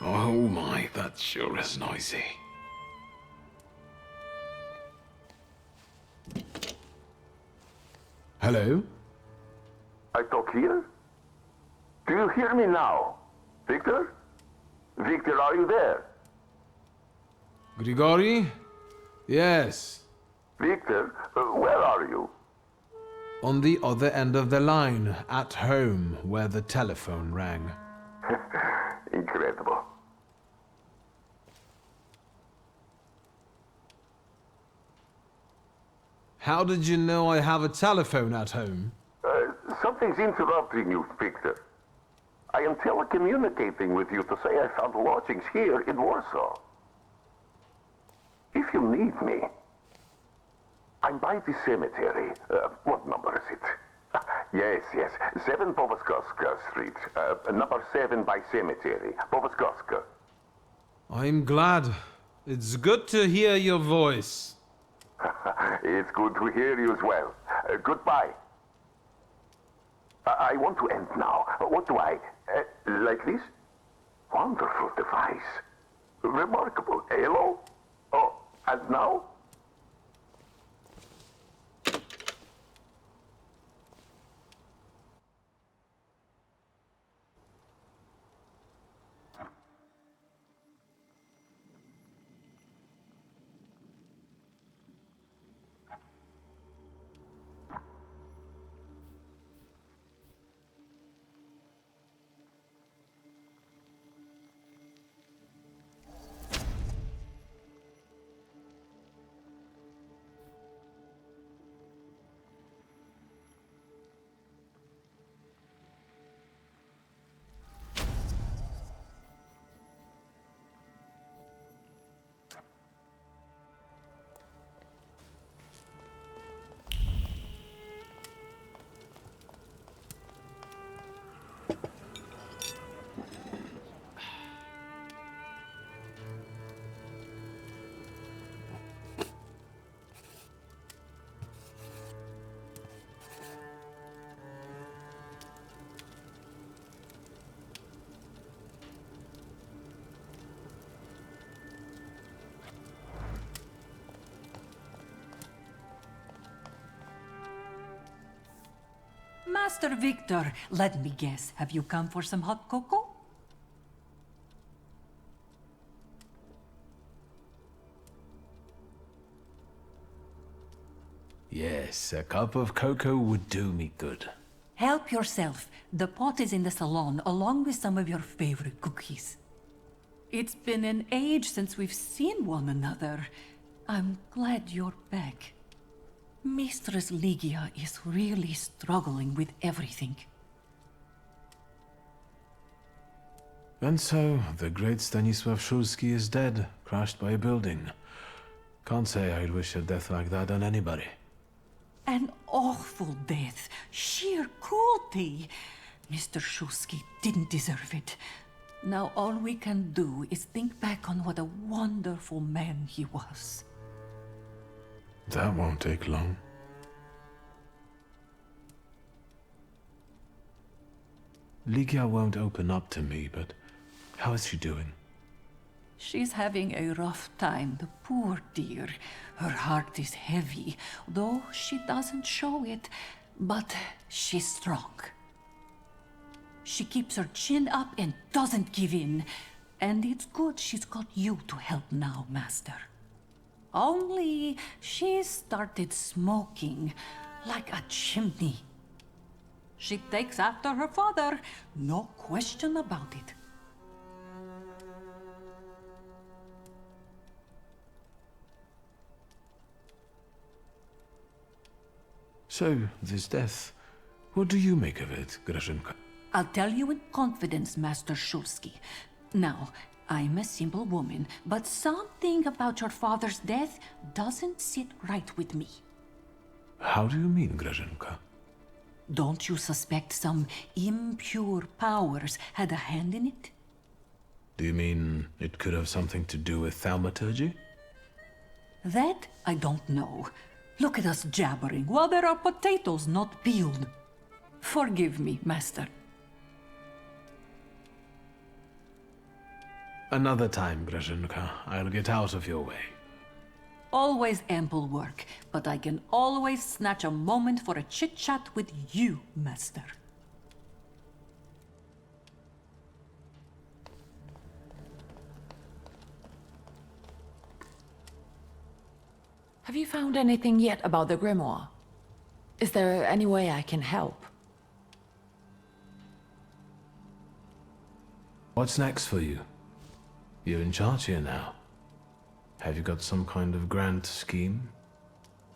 Oh my, that sure is noisy. Hello? I talk here? Do you hear me now? Victor? Victor, are you there? Grigori? Yes. Victor, where are you? On the other end of the line, at home, where the telephone rang. Incredible. How did you know I have a telephone at home? Something's interrupting you, Victor. I am telecommunicating with you to say I found lodgings here in Warsaw. If you need me, I'm by the cemetery. What number is it? Yes. 7 Powaskowska Street. Number 7 by cemetery. Powaskowska. I'm glad. It's good to hear your voice. It's good to hear you as well. Goodbye. I want to end now. What do I... like this? Wonderful device. Remarkable. Hello? Oh, and now? Master Wiktor, let me guess. Have you come for some hot cocoa? Yes, a cup of cocoa would do me good. Help yourself. The pot is in the salon, along with some of your favorite cookies. It's been an age since we've seen one another. I'm glad you're back. Mistress Ligia is really struggling with everything. And so, the great Wiktor Szulski is dead, crushed by a building. Can't say I'd wish a death like that on anybody. An awful death. Sheer cruelty. Mr. Szulski didn't deserve it. Now all we can do is think back on what a wonderful man he was. That won't take long. Ligia won't open up to me, but how is she doing? She's having a rough time, the poor dear. Her heart is heavy, though she doesn't show it, but she's strong. She keeps her chin up and doesn't give in, and it's good she's got you to help now, Master. Only she started smoking like a chimney. She takes after her father, no question about it. So, this death, what do you make of it, Grażynka? I'll tell you in confidence, Master Szulski. Now, I'm a simple woman, but something about your father's death doesn't sit right with me. How do you mean, Grażynka? Don't you suspect some impure powers had a hand in it? Do you mean it could have something to do with Thaumaturge? That I don't know. Look at us jabbering while there are potatoes not peeled. Forgive me, Master. Another time, Grażynka. I'll get out of your way. Always ample work, but I can always snatch a moment for a chit-chat with you, Master. Have you found anything yet about the grimoire? Is there any way I can help? What's next for you? You're in charge here now. Have you got some kind of grand scheme?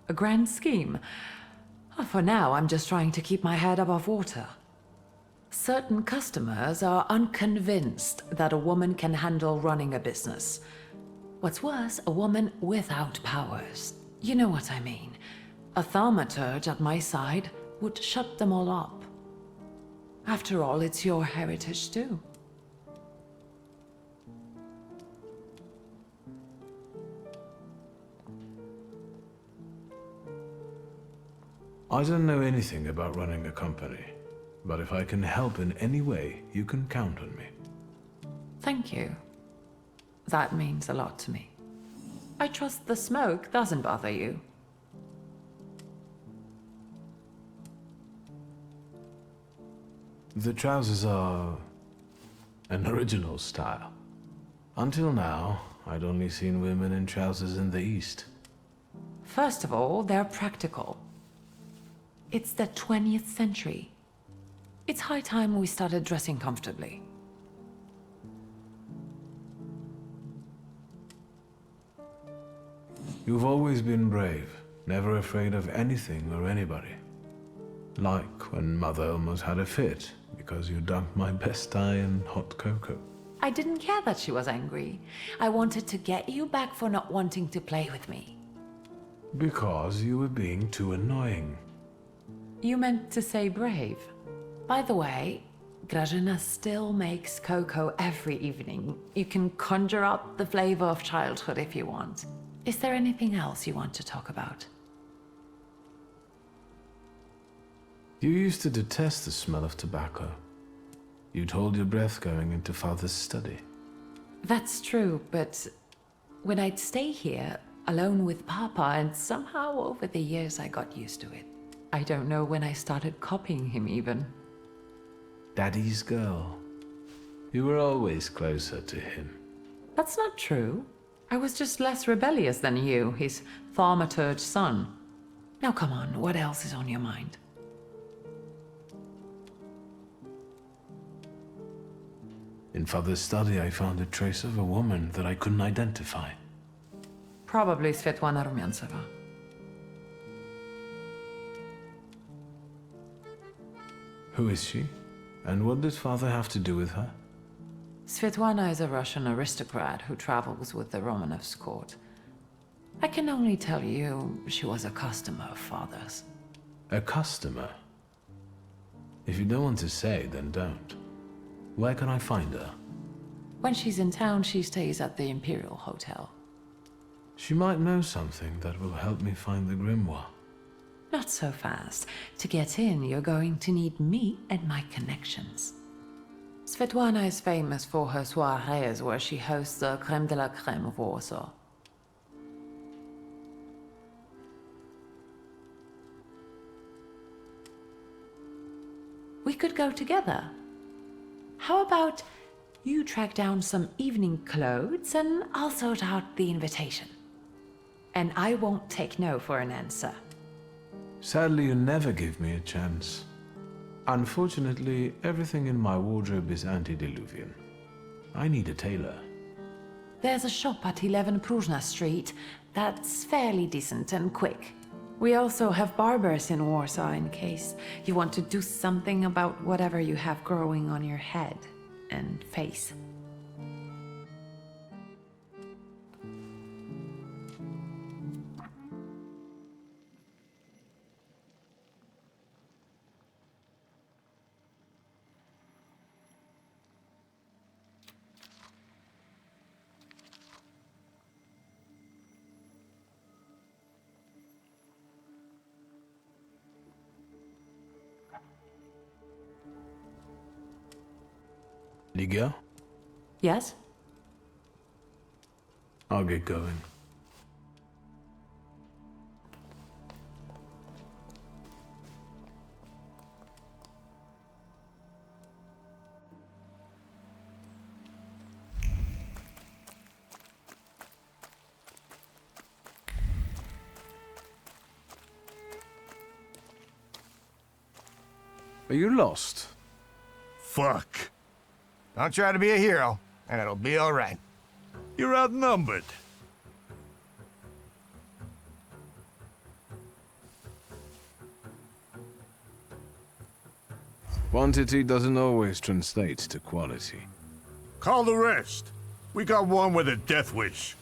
A grand scheme? Oh, for now, I'm just trying to keep my head above water. Certain customers are unconvinced that a woman can handle running a business. What's worse, a woman without powers. You know what I mean. A thaumaturge at my side would shut them all up. After all, it's your heritage too. I don't know anything about running a company, but if I can help in any way, you can count on me. Thank you. That means a lot to me. I trust the smoke doesn't bother you. The trousers are an original style. Until now, I'd only seen women in trousers in the East. First of all, they're practical. It's the 20th century. It's high time we started dressing comfortably. You've always been brave, never afraid of anything or anybody. Like when Mother almost had a fit because you dunked my best tie in hot cocoa. I didn't care that she was angry. I wanted to get you back for not wanting to play with me. Because you were being too annoying. You meant to say brave. By the way, Grażyna still makes cocoa every evening. You can conjure up the flavor of childhood if you want. Is there anything else you want to talk about? You used to detest the smell of tobacco. You'd hold your breath going into Father's study. That's true, but when I'd stay here, alone with Papa, and somehow over the years I got used to it. I don't know when I started copying him, even. Daddy's girl. You were always closer to him. That's not true. I was just less rebellious than you, his Thaumaturge son. Now come on, what else is on your mind? In Father's study, I found a trace of a woman that I couldn't identify. Probably Svetlana Rumyantseva. Who is she? And what did Father have to do with her? Svetlana is a Russian aristocrat who travels with the Romanovs' court. I can only tell you she was a customer of Father's. A customer? If you don't want to say, then don't. Where can I find her? When she's in town, she stays at the Imperial Hotel. She might know something that will help me find the grimoire. Not so fast. To get in, you're going to need me and my connections. Svetlana is famous for her soirees where she hosts the crème de la crème of Warsaw. We could go together. How about you track down some evening clothes and I'll sort out the invitation. And I won't take no for an answer. Sadly, you never give me a chance. Unfortunately, everything in my wardrobe is antediluvian. I need a tailor. There's a shop at 11 Pruzhna Street that's fairly decent and quick. We also have barbers in Warsaw in case you want to do something about whatever you have growing on your head and face. Liga? Yes? I'll get going. Are you lost? Fuck. Don't try to be a hero, and it'll be all right. You're outnumbered. Quantity doesn't always translate to quality. Call the rest. We got one with a death wish.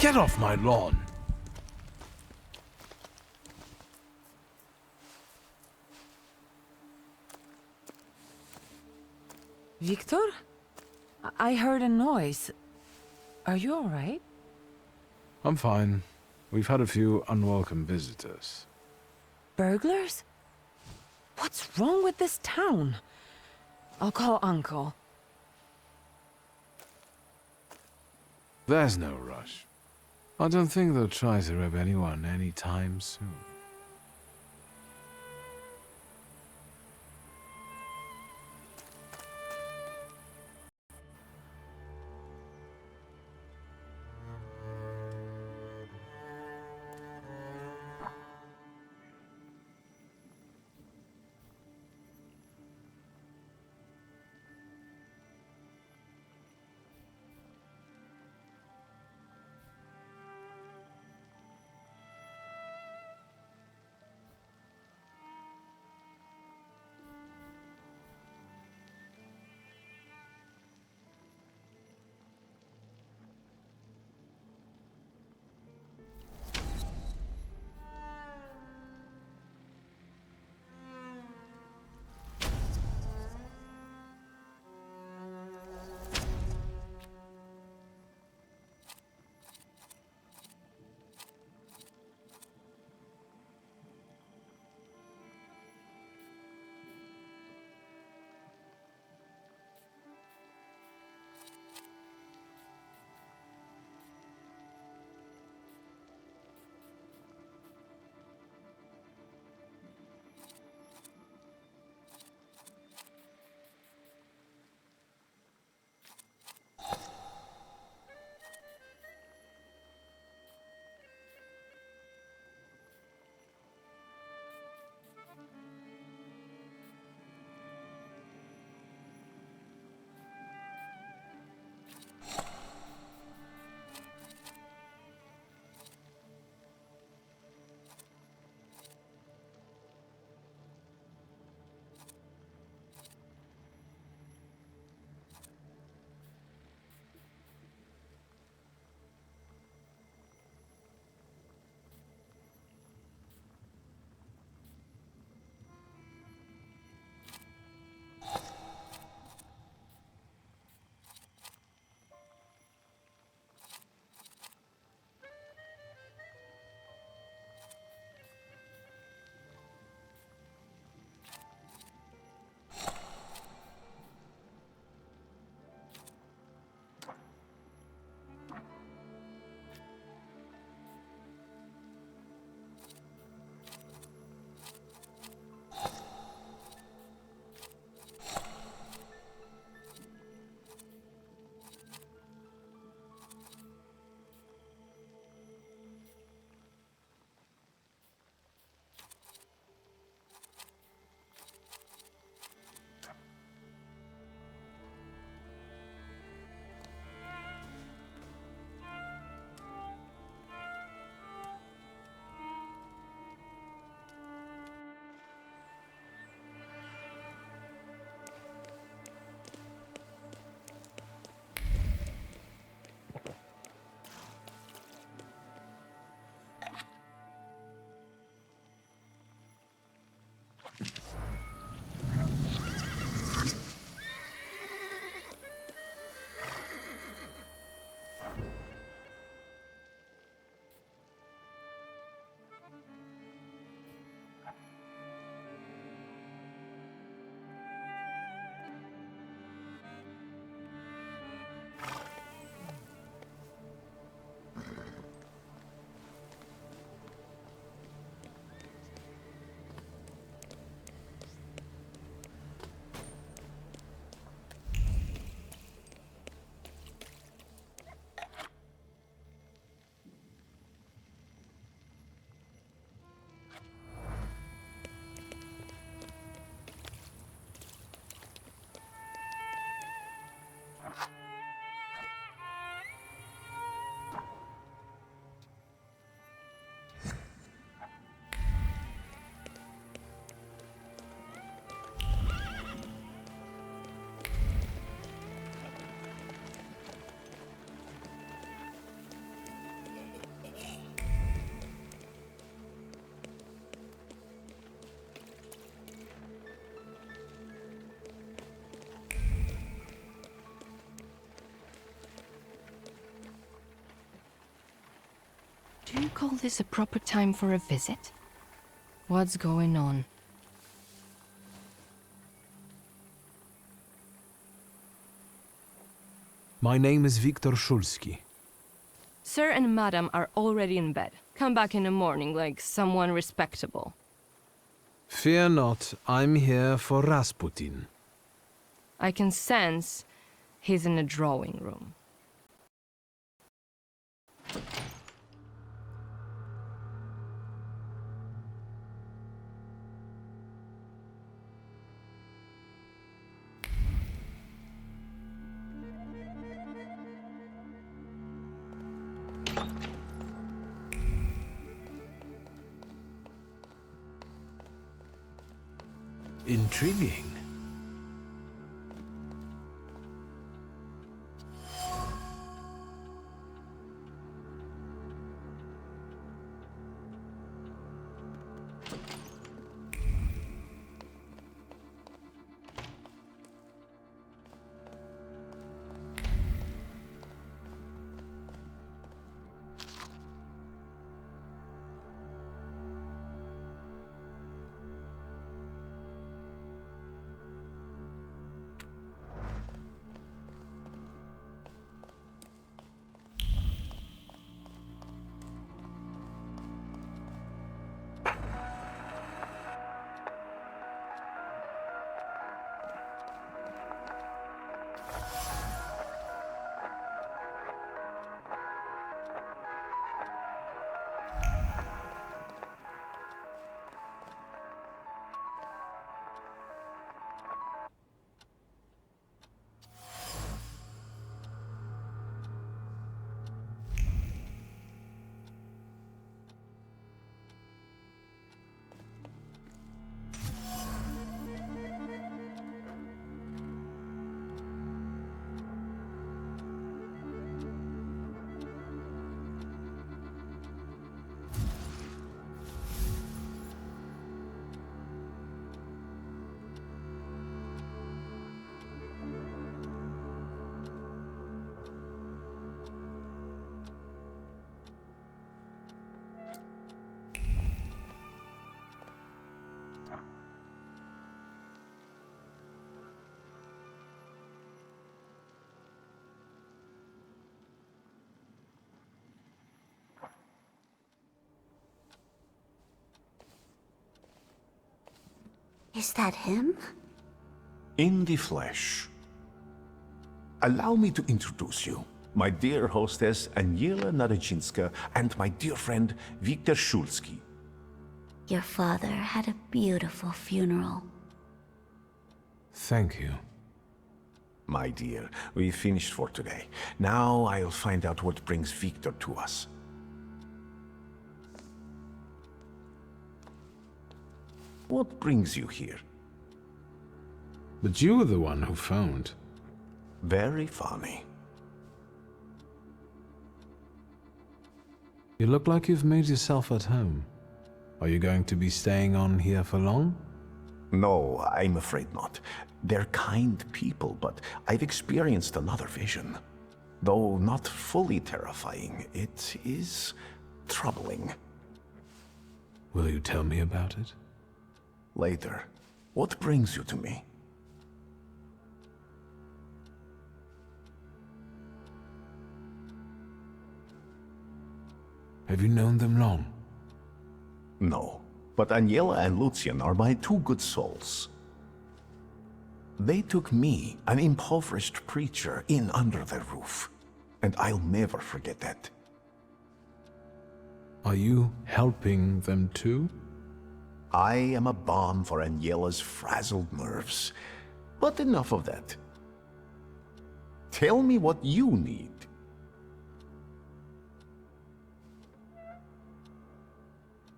Get off my lawn! Wiktor? I heard a noise. Are you all right? I'm fine. We've had a few unwelcome visitors. Burglars? What's wrong with this town? I'll call Uncle. There's no rush. I don't think they'll try to rob anyone anytime soon. Do you call this a proper time for a visit? What's going on? My name is Wiktor Szulski. Sir and Madam are already in bed. Come back in the morning like someone respectable. Fear not, I'm here for Rasputin. I can sense he's in the drawing room. Intriguing. Is that him? In the flesh. Allow me to introduce you. My dear hostess, Aniela Naradzinska, and my dear friend, Wiktor Szulski. Your father had a beautiful funeral. Thank you. My dear, we finished for today. Now I'll find out what brings Wiktor to us. What brings you here? But you were the one who phoned. Very funny. You look like you've made yourself at home. Are you going to be staying on here for long? No, I'm afraid not. They're kind people, but I've experienced another vision. Though not fully terrifying, it is troubling. Will you tell me about it? Later. What brings you to me? Have you known them long? No, but Aniela and Lucian are my two good souls. They took me, an impoverished preacher, in under their roof, and I'll never forget that. Are you helping them too? I am a balm for Aniela's frazzled nerves, but enough of that. Tell me what you need.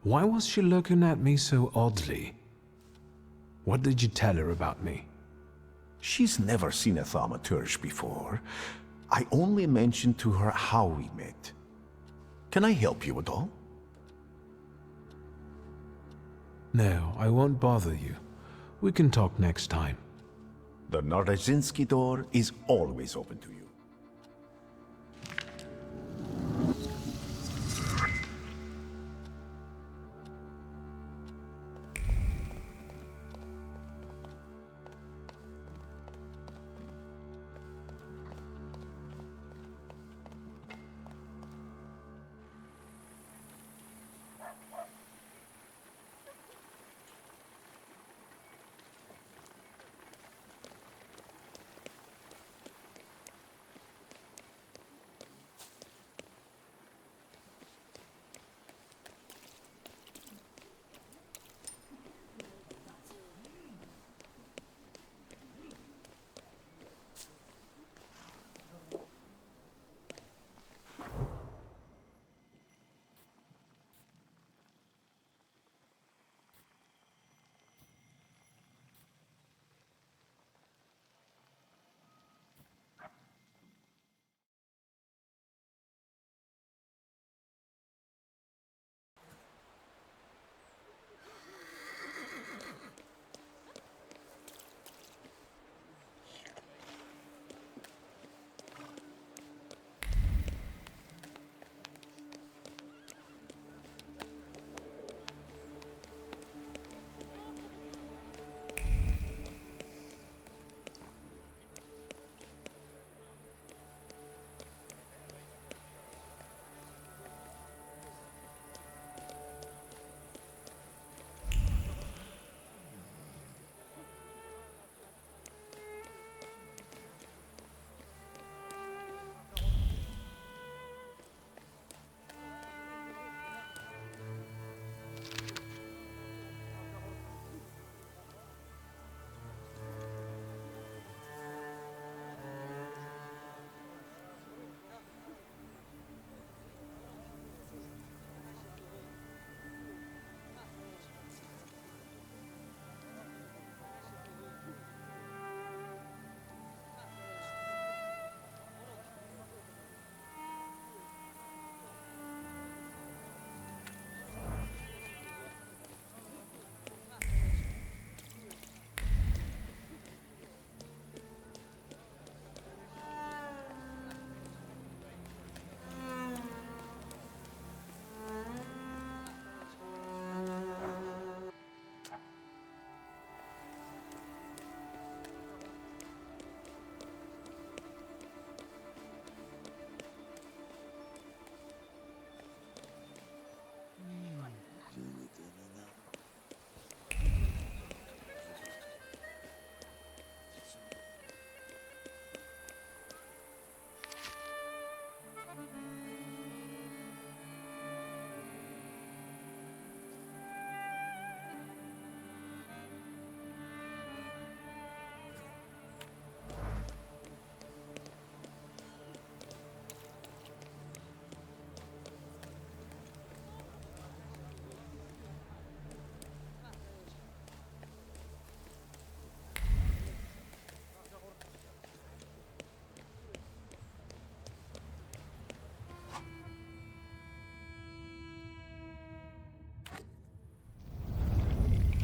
Why was she looking at me so oddly? What did you tell her about me? She's never seen a Thaumaturge before. I only mentioned to her how we met. Can I help you at all? No, I won't bother you. We can talk next time. The Naradzinski door is always open to you.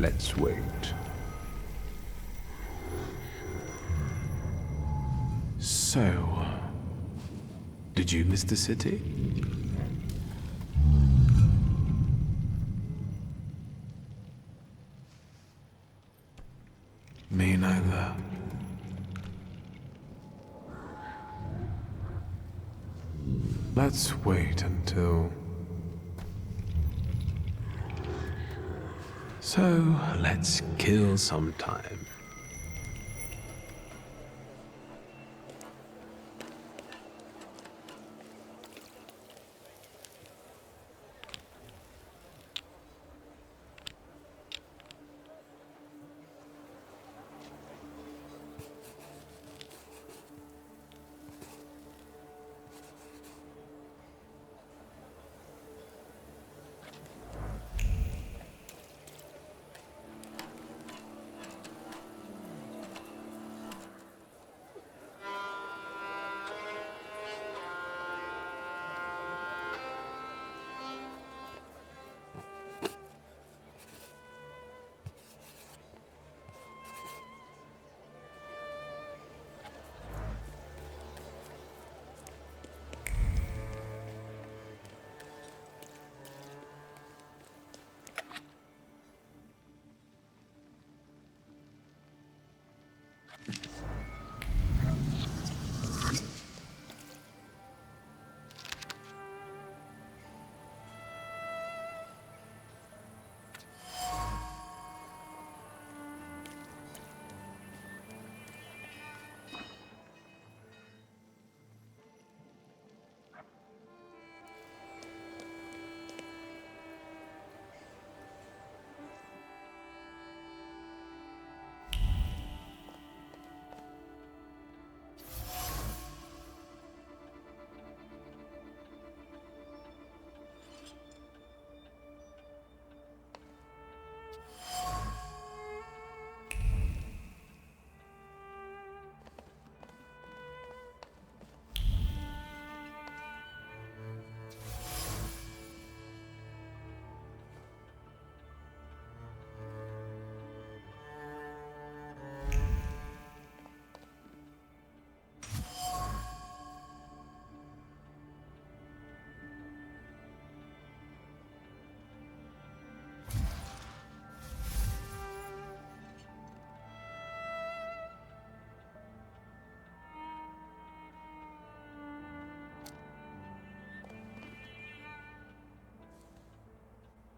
Let's wait. So, did you miss the city? Me neither. Let's wait until... So, let's kill some time.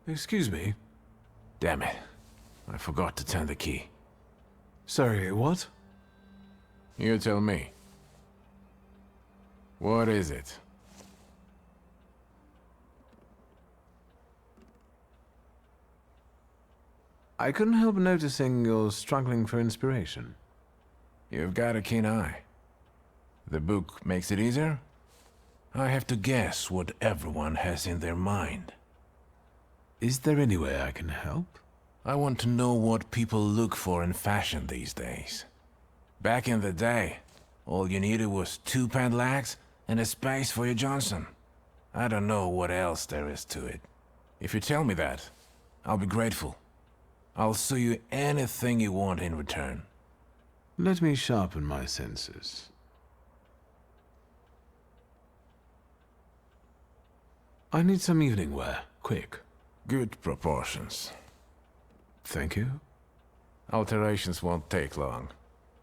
Excuse me. Damn it. I forgot to turn the key. Sorry, what? You tell me. What is it? I couldn't help noticing you're struggling for inspiration. You've got a keen eye. The book makes it easier? I have to guess what everyone has in their mind. Is there any way I can help? I want to know what people look for in fashion these days. Back in the day, all you needed was 2 pant-legs and a space for your Johnson. I don't know what else there is to it. If you tell me that, I'll be grateful. I'll sew you anything you want in return. Let me sharpen my senses. I need some evening wear, quick. Good proportions. Thank you. Alterations won't take long.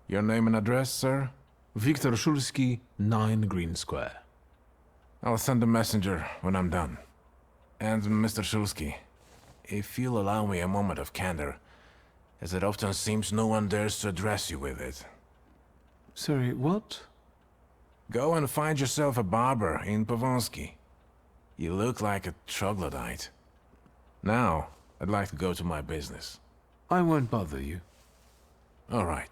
Your name and address, sir? Wiktor Szulski, 9 Green Square. I'll send a messenger when I'm done. And Mr. Szulski, if you'll allow me a moment of candor, as it often seems no one dares to address you with it. Sorry, what? Go and find yourself a barber in Pavonsky. You look like a troglodyte. Now, I'd like to go to my business. I won't bother you. All right.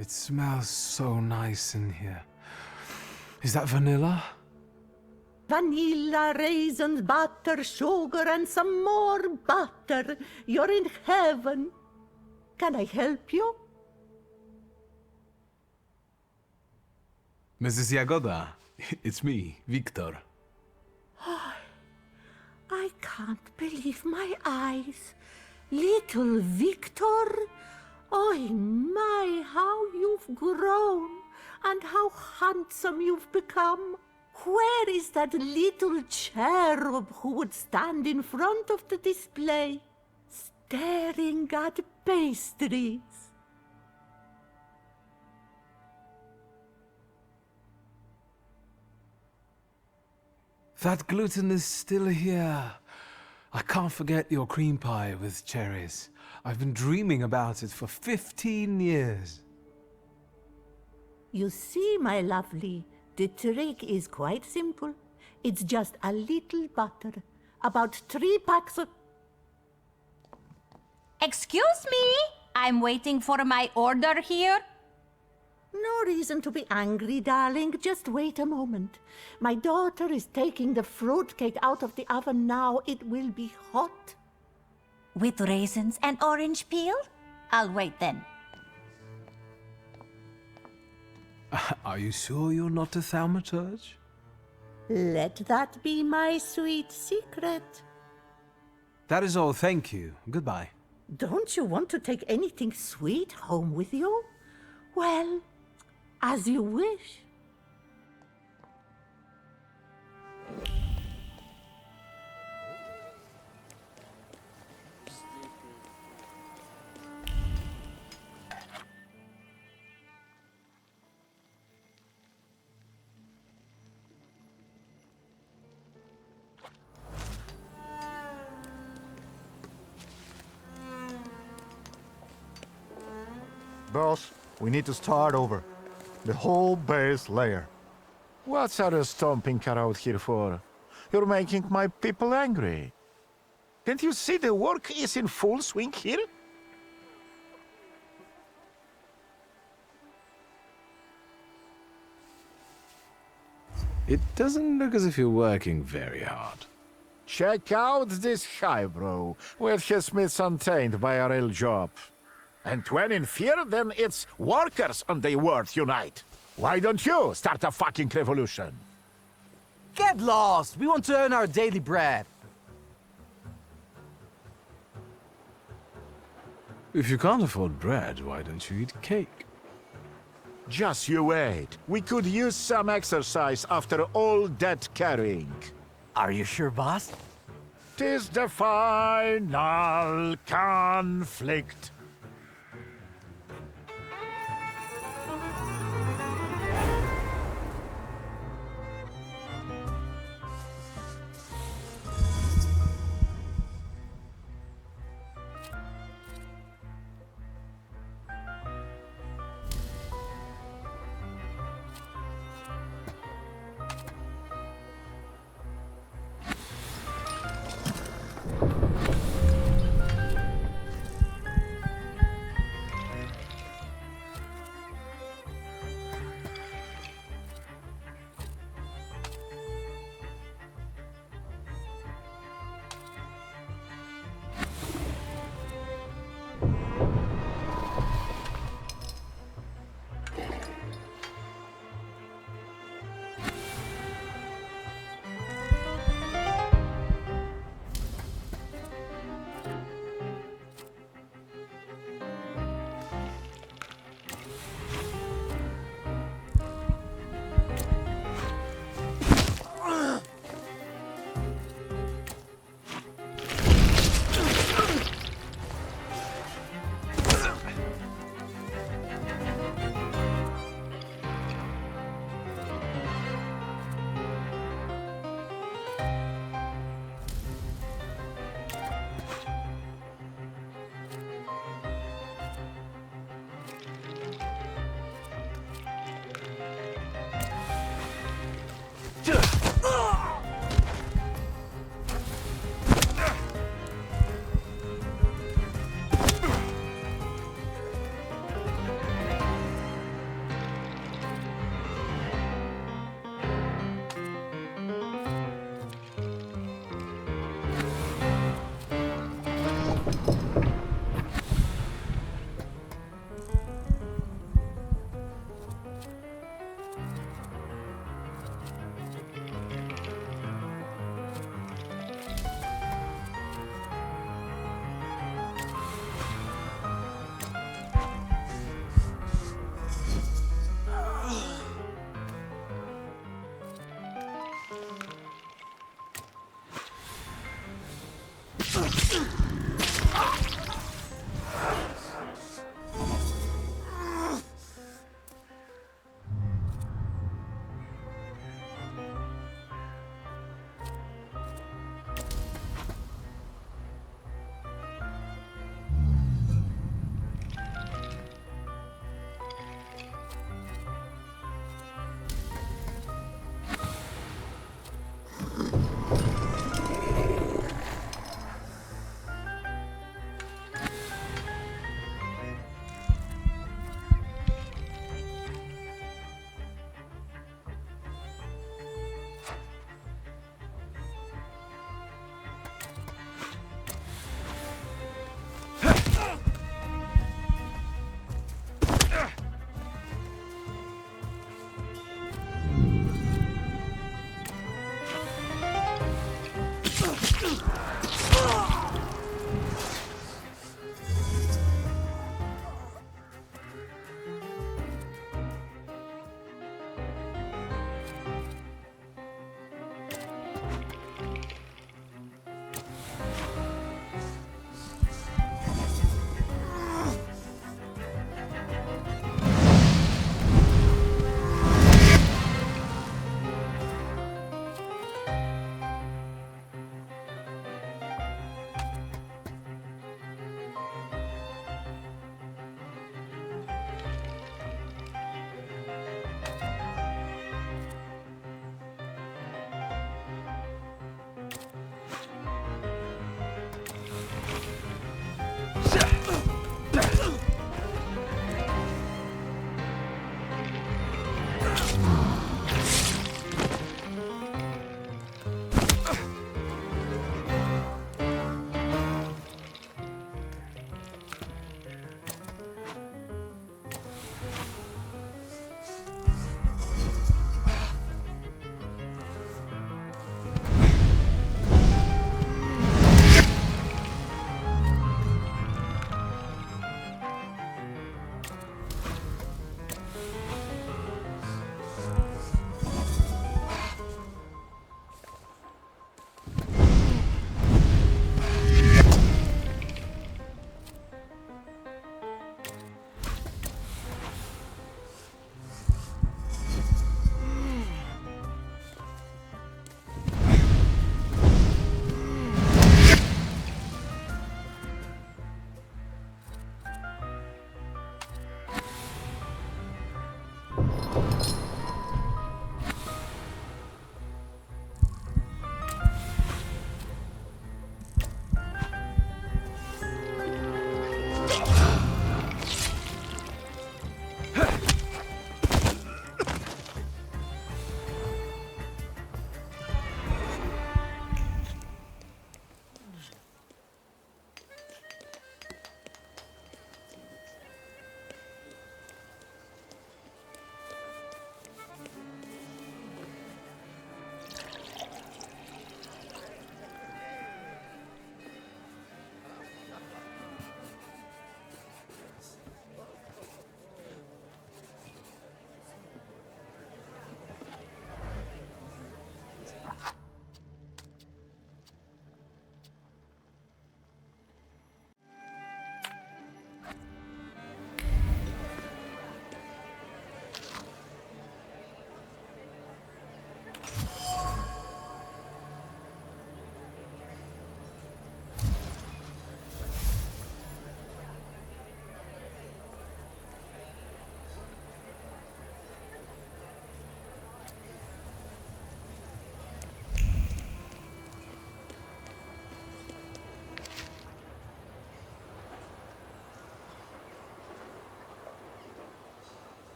It smells so nice in here. Is that vanilla? Vanilla, raisins, butter, sugar, and some more butter. You're in heaven. Can I help you? Mrs. Jagoda, it's me, Wiktor. Oh, I can't believe my eyes. Little Wiktor? Oh my, how you've grown, and how handsome you've become. Where is that little cherub who would stand in front of the display, staring at pastries? That gluten is still here. I can't forget your cream pie with cherries. I've been dreaming about it for 15 years. You see, my lovely, the trick is quite simple. It's just a little butter, about 3 packs of... Excuse me? I'm waiting for my order here. No reason to be angry, darling. Just wait a moment. My daughter is taking the fruitcake out of the oven now. It will be hot. With raisins and orange peel? I'll wait then. Are you sure you're not a thaumaturge? Let that be my sweet secret. That is all, thank you. Goodbye. Don't you want to take anything sweet home with you? Well, as you wish. Boss, we need to start over. The whole base layer. What are you stomping around here for? You're making my people angry. Can't you see the work is in full swing here? It doesn't look as if you're working very hard. Check out this highbrow with his Smiths untainted by a real job. And when in fear, then it's workers and the world unite. Why don't you start a fucking revolution? Get lost! We want to earn our daily bread. If you can't afford bread, why don't you eat cake? Just you wait. We could use some exercise after all that carrying. Are you sure, boss? 'Tis the final conflict.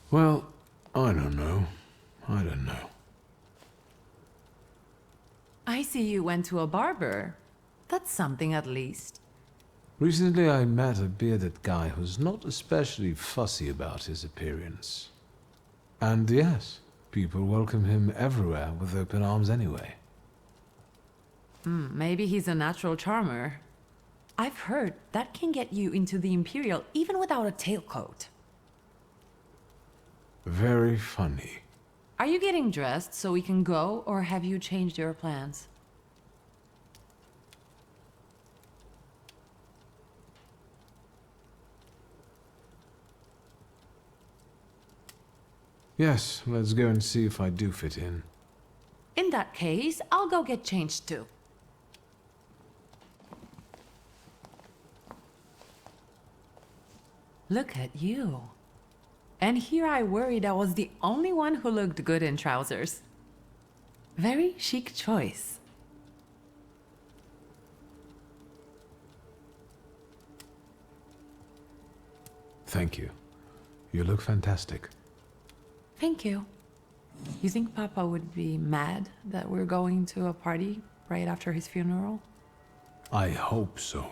Well, I don't know. I don't know. I see you went to a barber. That's something at least. Recently I met a bearded guy who's not especially fussy about his appearance. And yes, people welcome him everywhere with open arms anyway. Maybe he's a natural charmer. I've heard that can get you into the Imperial even without a tailcoat. Very funny. Are you getting dressed so we can go, or have you changed your plans? Yes, let's go and see if I do fit in. In that case, I'll go get changed too. Look at you. And here I worried I was the only one who looked good in trousers. Very chic choice. Thank you. You look fantastic. Thank you. You think Papa would be mad that we're going to a party right after his funeral? I hope so.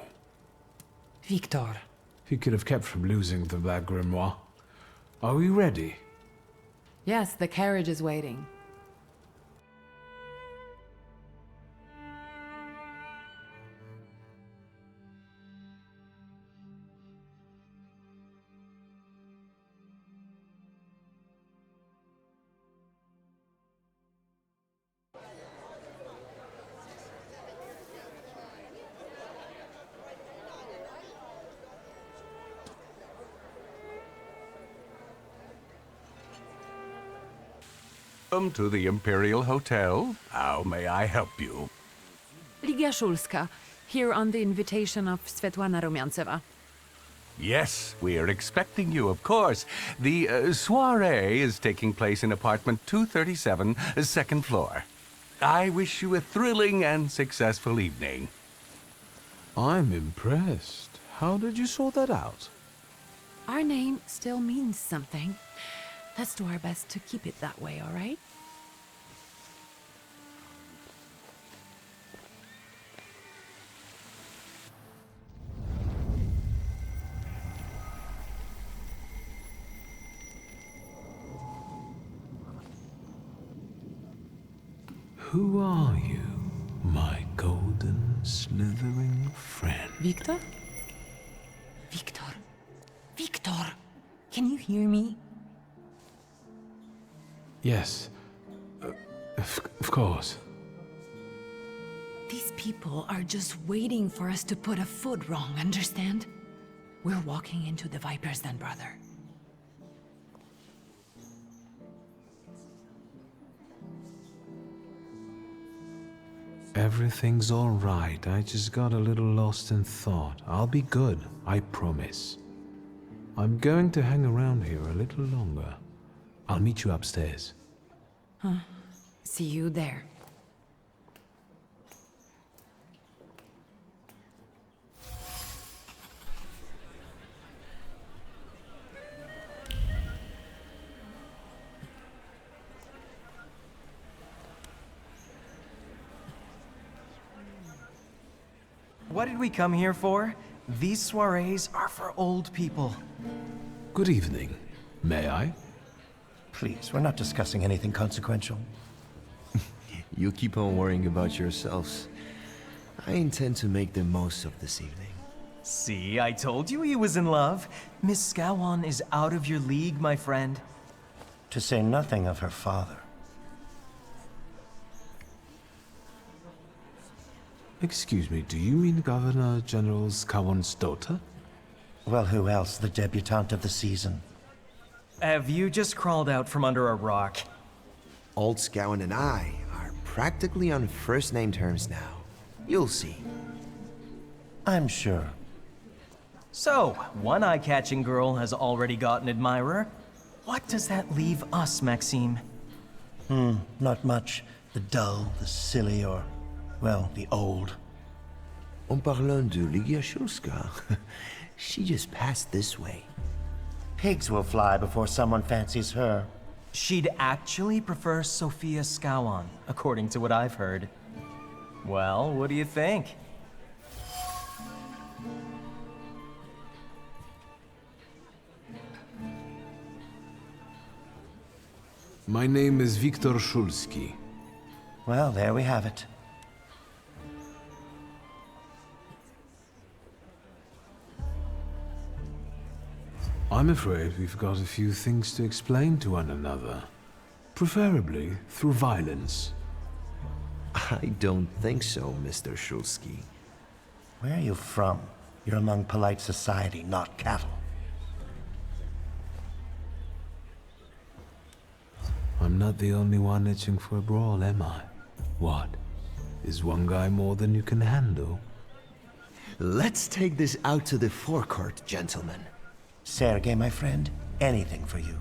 Wiktor. He could have kept from losing the Black Grimoire. Are we ready? Yes, the carriage is waiting. Welcome to the Imperial Hotel. How may I help you? Ligia Szulska, here on the invitation of Svetlana Rumiantseva. Yes, we're expecting you, of course. The soiree is taking place in apartment 237, second floor. I wish you a thrilling and successful evening. I'm impressed. How did you sort that out? Our name still means something. Let's do our best to keep it that way, all right? Who are you, my golden slithering friend? Wiktor? Wiktor. Wiktor! Can you hear me? Yes. Of course. These people are just waiting for us to put a foot wrong, understand? We're walking into the Viper's Den, brother. Everything's all right. I just got a little lost in thought. I'll be good, I promise. I'm going to hang around here a little longer. I'll meet you upstairs. Huh. See you there. What did we come here for? These soirees are for old people. Good evening. May I? Please, we're not discussing anything consequential. You keep on worrying about yourselves. I intend to make the most of this evening. See, I told you he was in love. Miss Scowan is out of your league, my friend. To say nothing of her father. Excuse me, do you mean Governor General Scowan's daughter? Well, who else? The debutante of the season. Have you just crawled out from under a rock? Old Scowan and I are practically on first-name terms now. You'll see. I'm sure. So, one eye-catching girl has already got an admirer. What does that leave us, Maxime? Not much. The dull, the silly, or, well, the old. En parlant de Ligia Szulska, she just passed this way. Pigs will fly before someone fancies her. She'd actually prefer Sophia Scowan, according to what I've heard. Well, what do you think? My name is Wiktor Szulski. Well, there we have it. I'm afraid we've got a few things to explain to one another. Preferably through violence. I don't think so, Mr. Szulski. Where are you from? You're among polite society, not cattle. I'm not the only one itching for a brawl, am I? What? Is one guy more than you can handle? Let's take this out to the forecourt, gentlemen. Sergei, my friend, anything for you.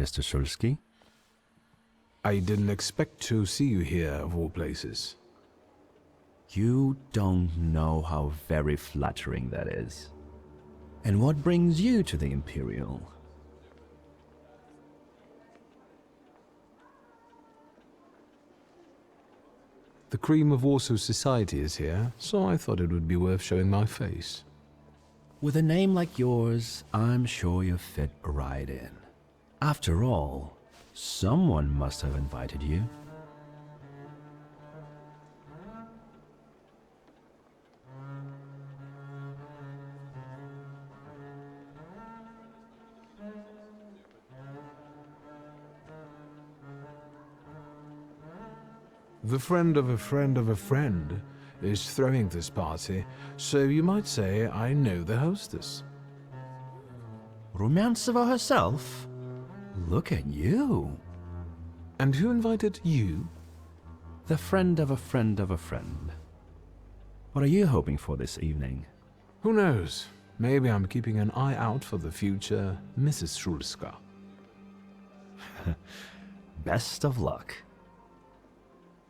Mr. Szulski? I didn't expect to see you here, of all places. You don't know how very flattering that is. And what brings you to the Imperial? The cream of Warsaw society is here, so I thought it would be worth showing my face. With a name like yours, I'm sure you fit right in. After all, someone must have invited you. The friend of a friend of a friend is throwing this party, so you might say I know the hostess. Rumiantseva herself? Look at you. And who invited you? The friend of a friend of a friend. What are you hoping for this evening? Who knows? Maybe I'm keeping an eye out for the future Mrs. Szulska. Best of luck.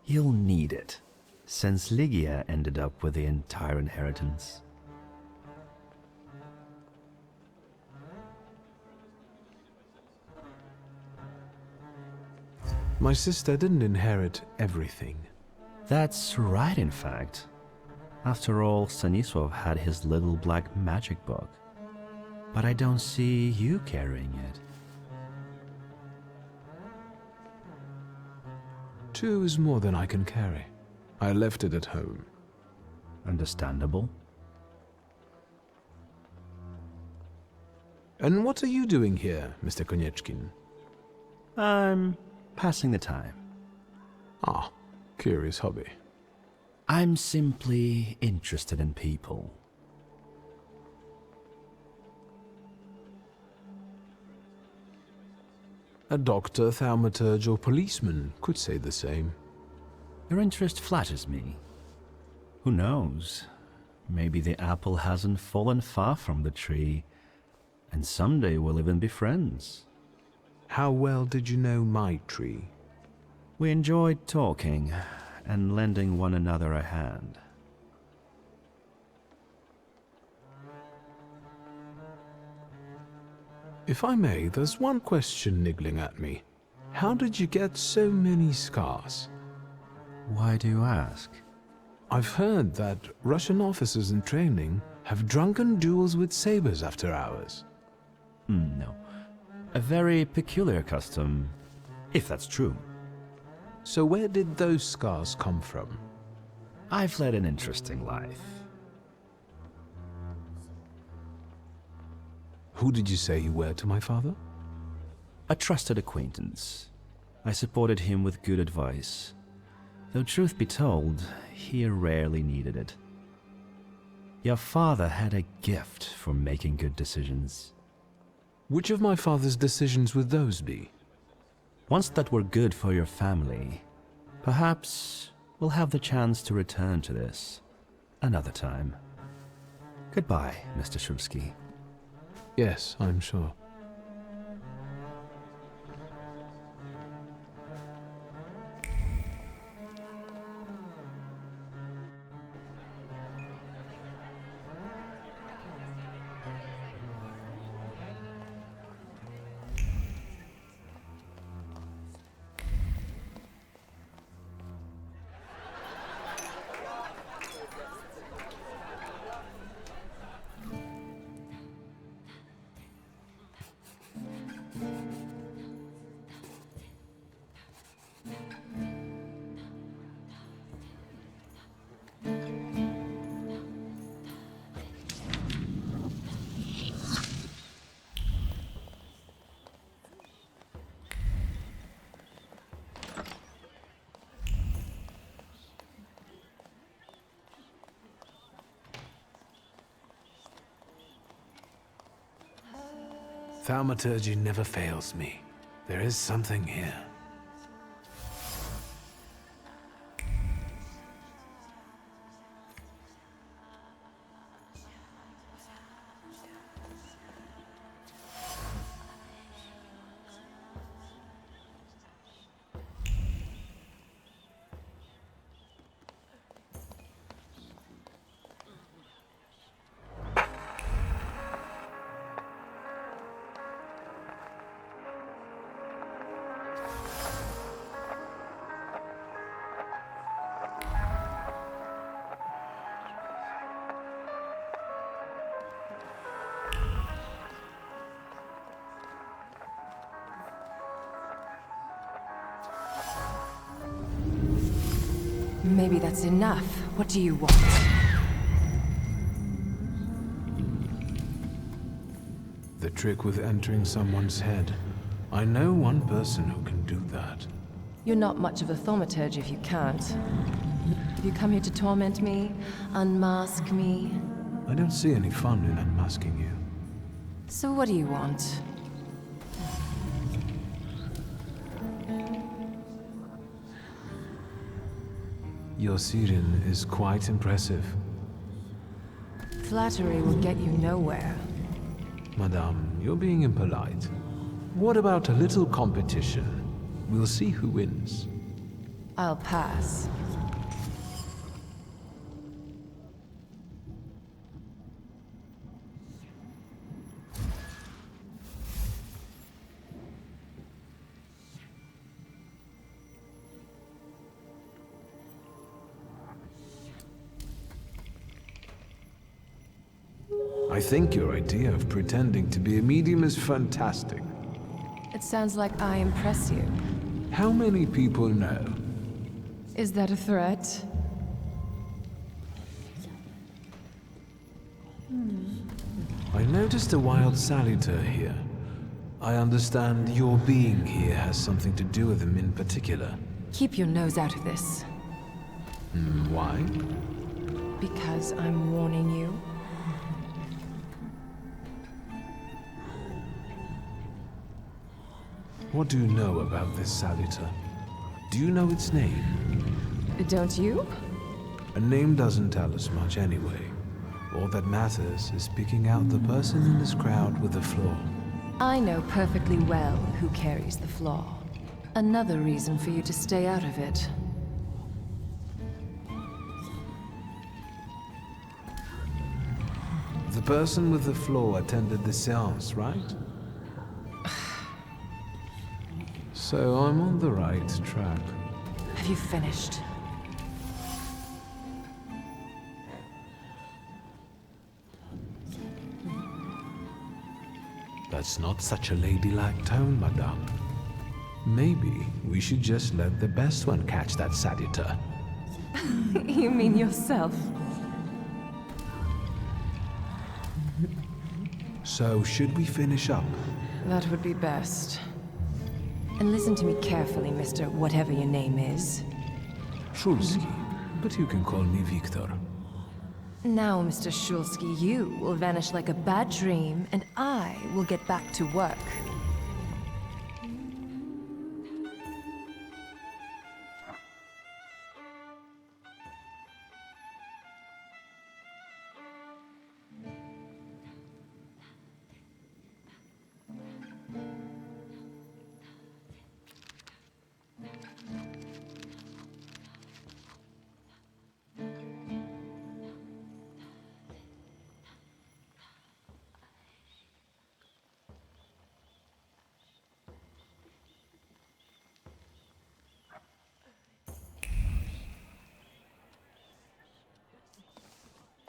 You'll need it, since Lygia ended up with the entire inheritance. My sister didn't inherit everything. That's right, in fact. After all, Stanisław had his little black magic book. But I don't see you carrying it. 2 is more than I can carry. I left it at home. Understandable. And what are you doing here, Mr. Konieczkin? I'm passing the time. Ah, curious hobby. I'm simply interested in people. A doctor, thaumaturge, or policeman could say the same. Your interest flatters me. Who knows? Maybe the apple hasn't fallen far from the tree, and someday we'll even be friends. How well did you know my tree? We enjoyed talking and lending one another a hand. If I may, there's one question niggling at me. How did you get so many scars? Why do you ask? I've heard that Russian officers in training have drunken duels with sabers after hours. No. A very peculiar custom, if that's true. So where did those scars come from? I've led an interesting life. Who did you say you were to my father? A trusted acquaintance. I supported him with good advice. Though truth be told, he rarely needed it. Your father had a gift for making good decisions. Which of my father's decisions would those be? Ones that were good for your family. Perhaps we'll have the chance to return to this another time. Goodbye, Mr. Szulski. Yes, I'm sure. Thaumaturge never fails me. There is something here. Maybe that's enough. What do you want? The trick with entering someone's head. I know one person who can do that. You're not much of a thaumaturge if you can't. Have you come here to torment me? Unmask me? I don't see any fun in unmasking you. So what do you want? Your Siren is quite impressive. Flattery will get you nowhere. Madame, you're being impolite. What about a little competition? We'll see who wins. I'll pass. I think your idea of pretending to be a medium is fantastic. It sounds like I impress you. How many people know? Is that a threat? I noticed a wild saluter here. I understand your being here has something to do with them in particular. Keep your nose out of this. Why? Because I'm warning you. What do you know about this saluter? Do you know its name? Don't you? A name doesn't tell us much anyway. All that matters is picking out the person in this crowd with the flaw. I know perfectly well who carries the flaw. Another reason for you to stay out of it. The person with the flaw attended the seance, right? So I'm on the right track. Have you finished? That's not such a ladylike tone, madame. Maybe we should just let the best one catch that saluter. You mean yourself? So, should we finish up? That would be best. And listen to me carefully, Mr. Whatever your name is. Szulski, but you can call me Wiktor. Now, Mr. Szulski, you will vanish like a bad dream, and I will get back to work.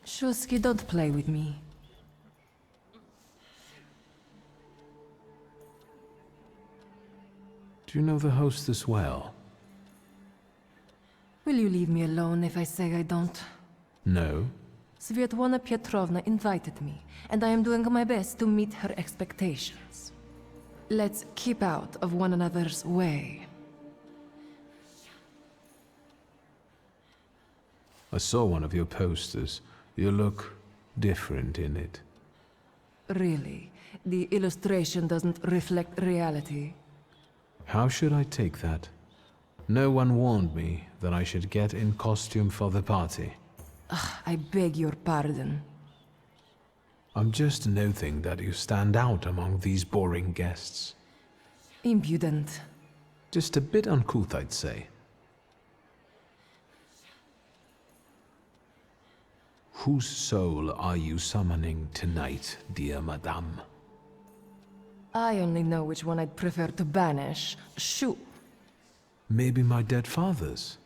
Szulski, don't play with me. Do you know the hostess well? Will you leave me alone if I say I don't? No. Svetlana Petrovna invited me, and I am doing my best to meet her expectations. Let's keep out of one another's way. I saw one of your posters. You look different in it. Really? The illustration doesn't reflect reality? How should I take that? No one warned me that I should get in costume for the party. I beg your pardon. I'm just noting that you stand out among these boring guests. Impudent. Just a bit uncouth, I'd say. Whose soul are you summoning tonight, dear madame? I only know which one I'd prefer to banish. Shoot. Maybe my dead father's.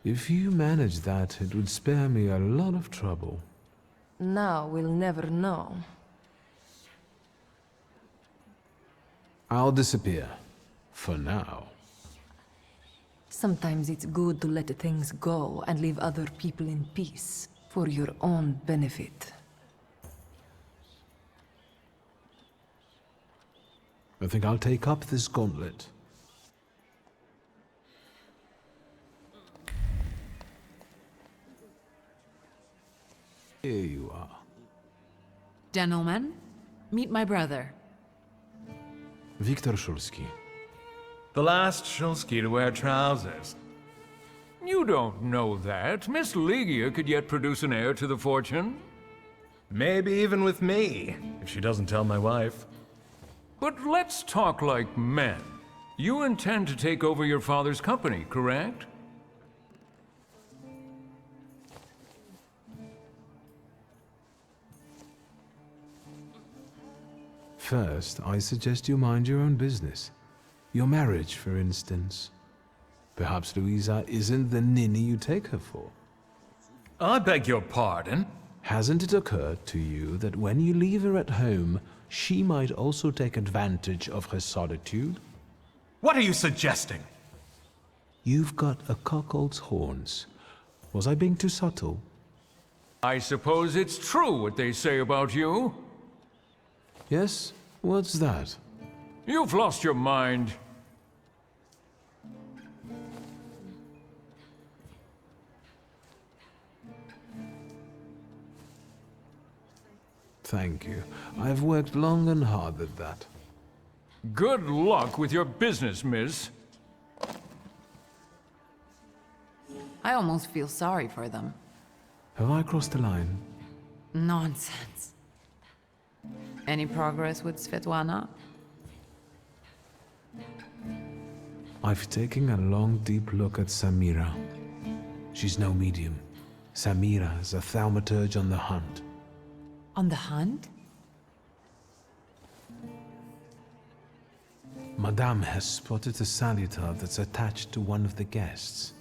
If you manage that, it would spare me a lot of trouble. Now we'll never know. I'll disappear. For now. Sometimes it's good to let things go and leave other people in peace, for your own benefit. I think I'll take up this gauntlet. Here you are. Gentlemen, meet my brother. Wiktor Szulski. The last Szulski to wear trousers. You don't know that. Miss Ligia could yet produce an heir to the fortune. Maybe even with me, if she doesn't tell my wife. But let's talk like men. You intend to take over your father's company, correct? First, I suggest you mind your own business. Your marriage, for instance. Perhaps Louisa isn't the ninny you take her for. I beg your pardon? Hasn't it occurred to you that when you leave her at home, she might also take advantage of her solitude? What are you suggesting? You've got a cuckold's horns. Was I being too subtle? I suppose it's true what they say about you. Yes? What's that? You've lost your mind. Thank you. I've worked long and hard at that. Good luck with your business, miss. I almost feel sorry for them. Have I crossed the line? Nonsense. Any progress with Svetlana? I've taken a long, deep look at Samira. She's no medium. Samira is a Thaumaturge on the hunt. On the hunt? Madame has spotted a salutar that's attached to one of the guests.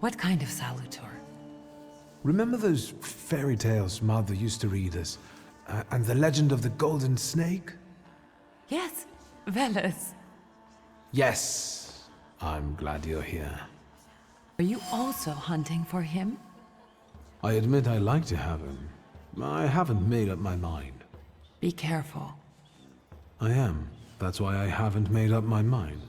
What kind of salutar? Remember those fairy tales Mother used to read us? And the legend of the golden snake? Yes, Veles. Yes. I'm glad you're here. Are you also hunting for him? I admit I like to have him. I haven't made up my mind. Be careful. I am. That's why I haven't made up my mind.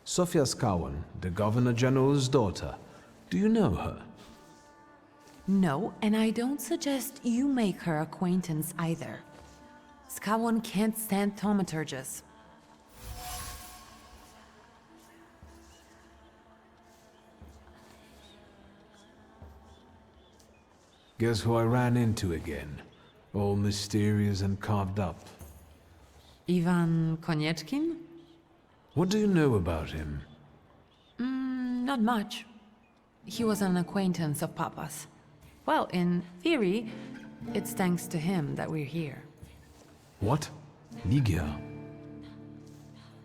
Sofia Skawan, the Governor General's daughter. Do you know her? No, and I don't suggest you make her acquaintance either. Skawan can't stand thaumaturges. Guess who I ran into again? All mysterious and carved up. Ivan Konieczkin? What do you know about him? Not much. He was an acquaintance of Papa's. Well, in theory, it's thanks to him that we're here. What? Ligia?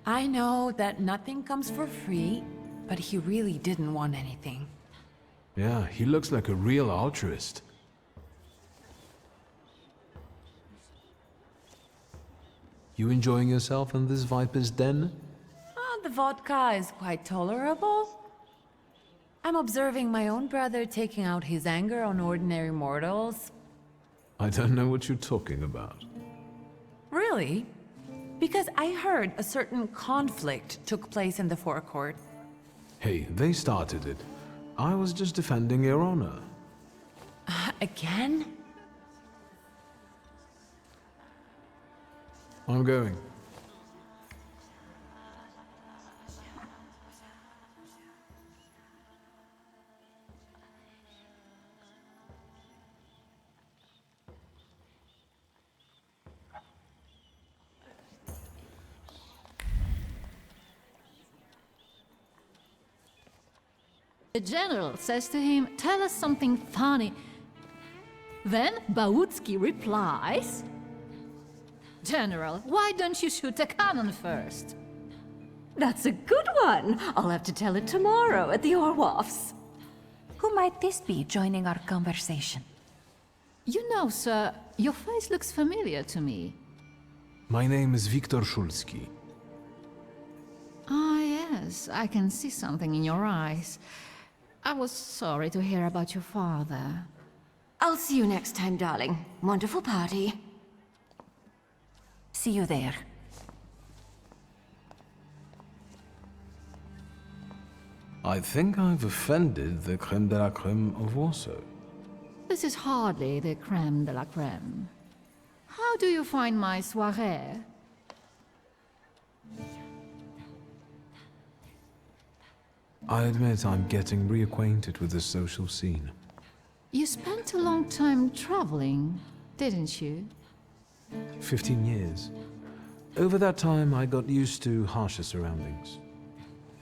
I know that nothing comes for free, but he really didn't want anything. Yeah, he looks like a real altruist. You enjoying yourself in this viper's den? The vodka is quite tolerable. I'm observing my own brother taking out his anger on ordinary mortals. I don't know what you're talking about. Really? Because I heard a certain conflict took place in the forecourt. Hey, they started it. I was just defending your honor. Again? I'm going. The general says to him, "Tell us something funny." Then Bautski replies, "General, why don't you shoot a cannon first?" That's a good one. I'll have to tell it tomorrow at the Orwoffs. Who might this be joining our conversation? You know, sir, your face looks familiar to me. My name is Wiktor Szulski. Ah, yes, I can see something in your eyes. I was sorry to hear about your father. I'll see you next time, darling. Wonderful party. See you there. I think I've offended the creme de la creme of Warsaw. This is hardly the creme de la creme. How do you find my soirée? I admit I'm getting reacquainted with the social scene. You spent a long time traveling, didn't you? 15 years. Over that time, I got used to harsher surroundings.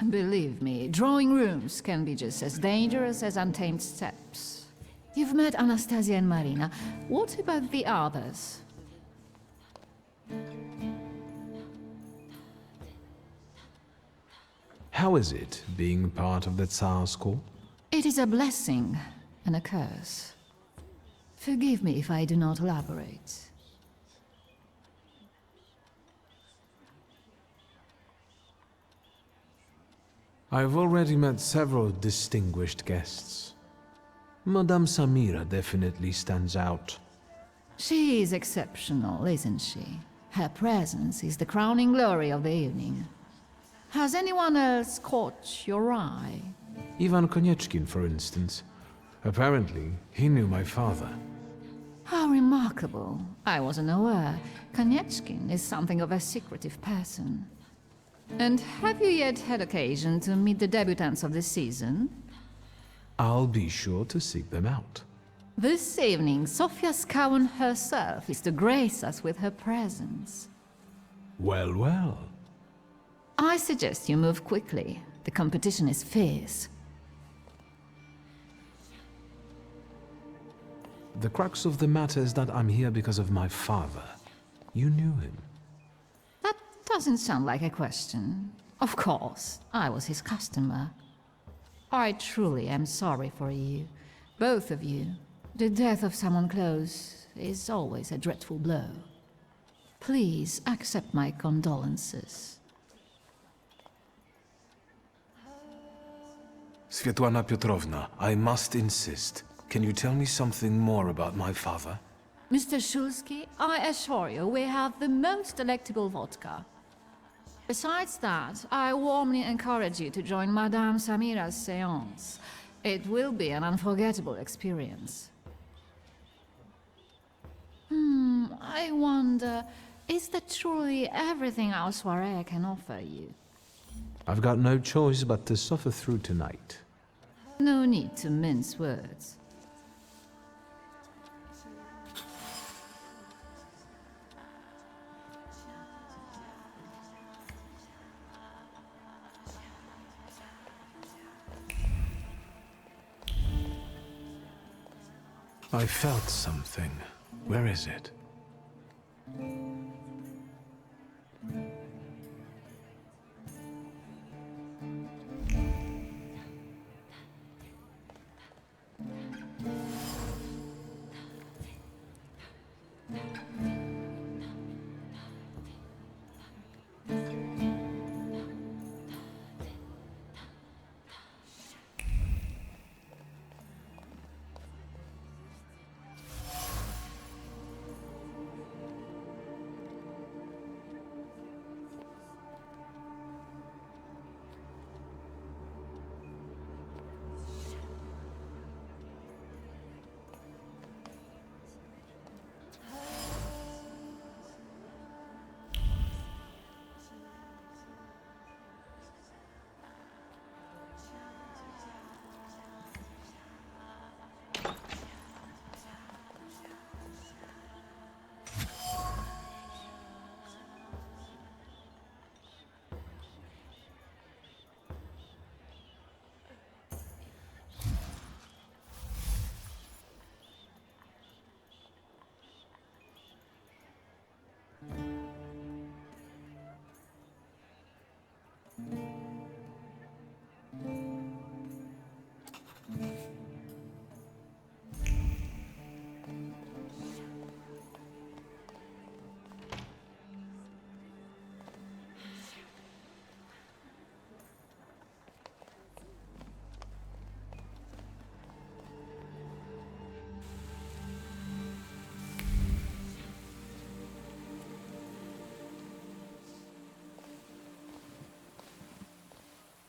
And believe me, drawing rooms can be just as dangerous as untamed steppes. You've met Anastasia and Marina. What about the others? How is it, being part of the Tsar's court? It is a blessing and a curse. Forgive me if I do not elaborate. I've already met several distinguished guests. Madame Samira definitely stands out. She is exceptional, isn't she? Her presence is the crowning glory of the evening. Has anyone else caught your eye? Ivan Konieczkin, for instance. Apparently, he knew my father. How remarkable. I wasn't aware. Konieczkin is something of a secretive person. And have you yet had occasion to meet the debutants of the season? I'll be sure to seek them out. This evening, Sofia Skowan herself is to grace us with her presence. Well, well. I suggest you move quickly. The competition is fierce. The crux of the matter is that I'm here because of my father. You knew him. That doesn't sound like a question. Of course, I was his customer. I truly am sorry for you, both of you. The death of someone close is always a dreadful blow. Please accept my condolences. Svetlana Petrovna, I must insist. Can you tell me something more about my father? Mr. Szulski, I assure you we have the most delectable vodka. Besides that, I warmly encourage you to join Madame Samira's séance. It will be an unforgettable experience. I wonder, is that truly everything our soirée can offer you? I've got no choice but to suffer through tonight. No need to mince words. I felt something. Where is it?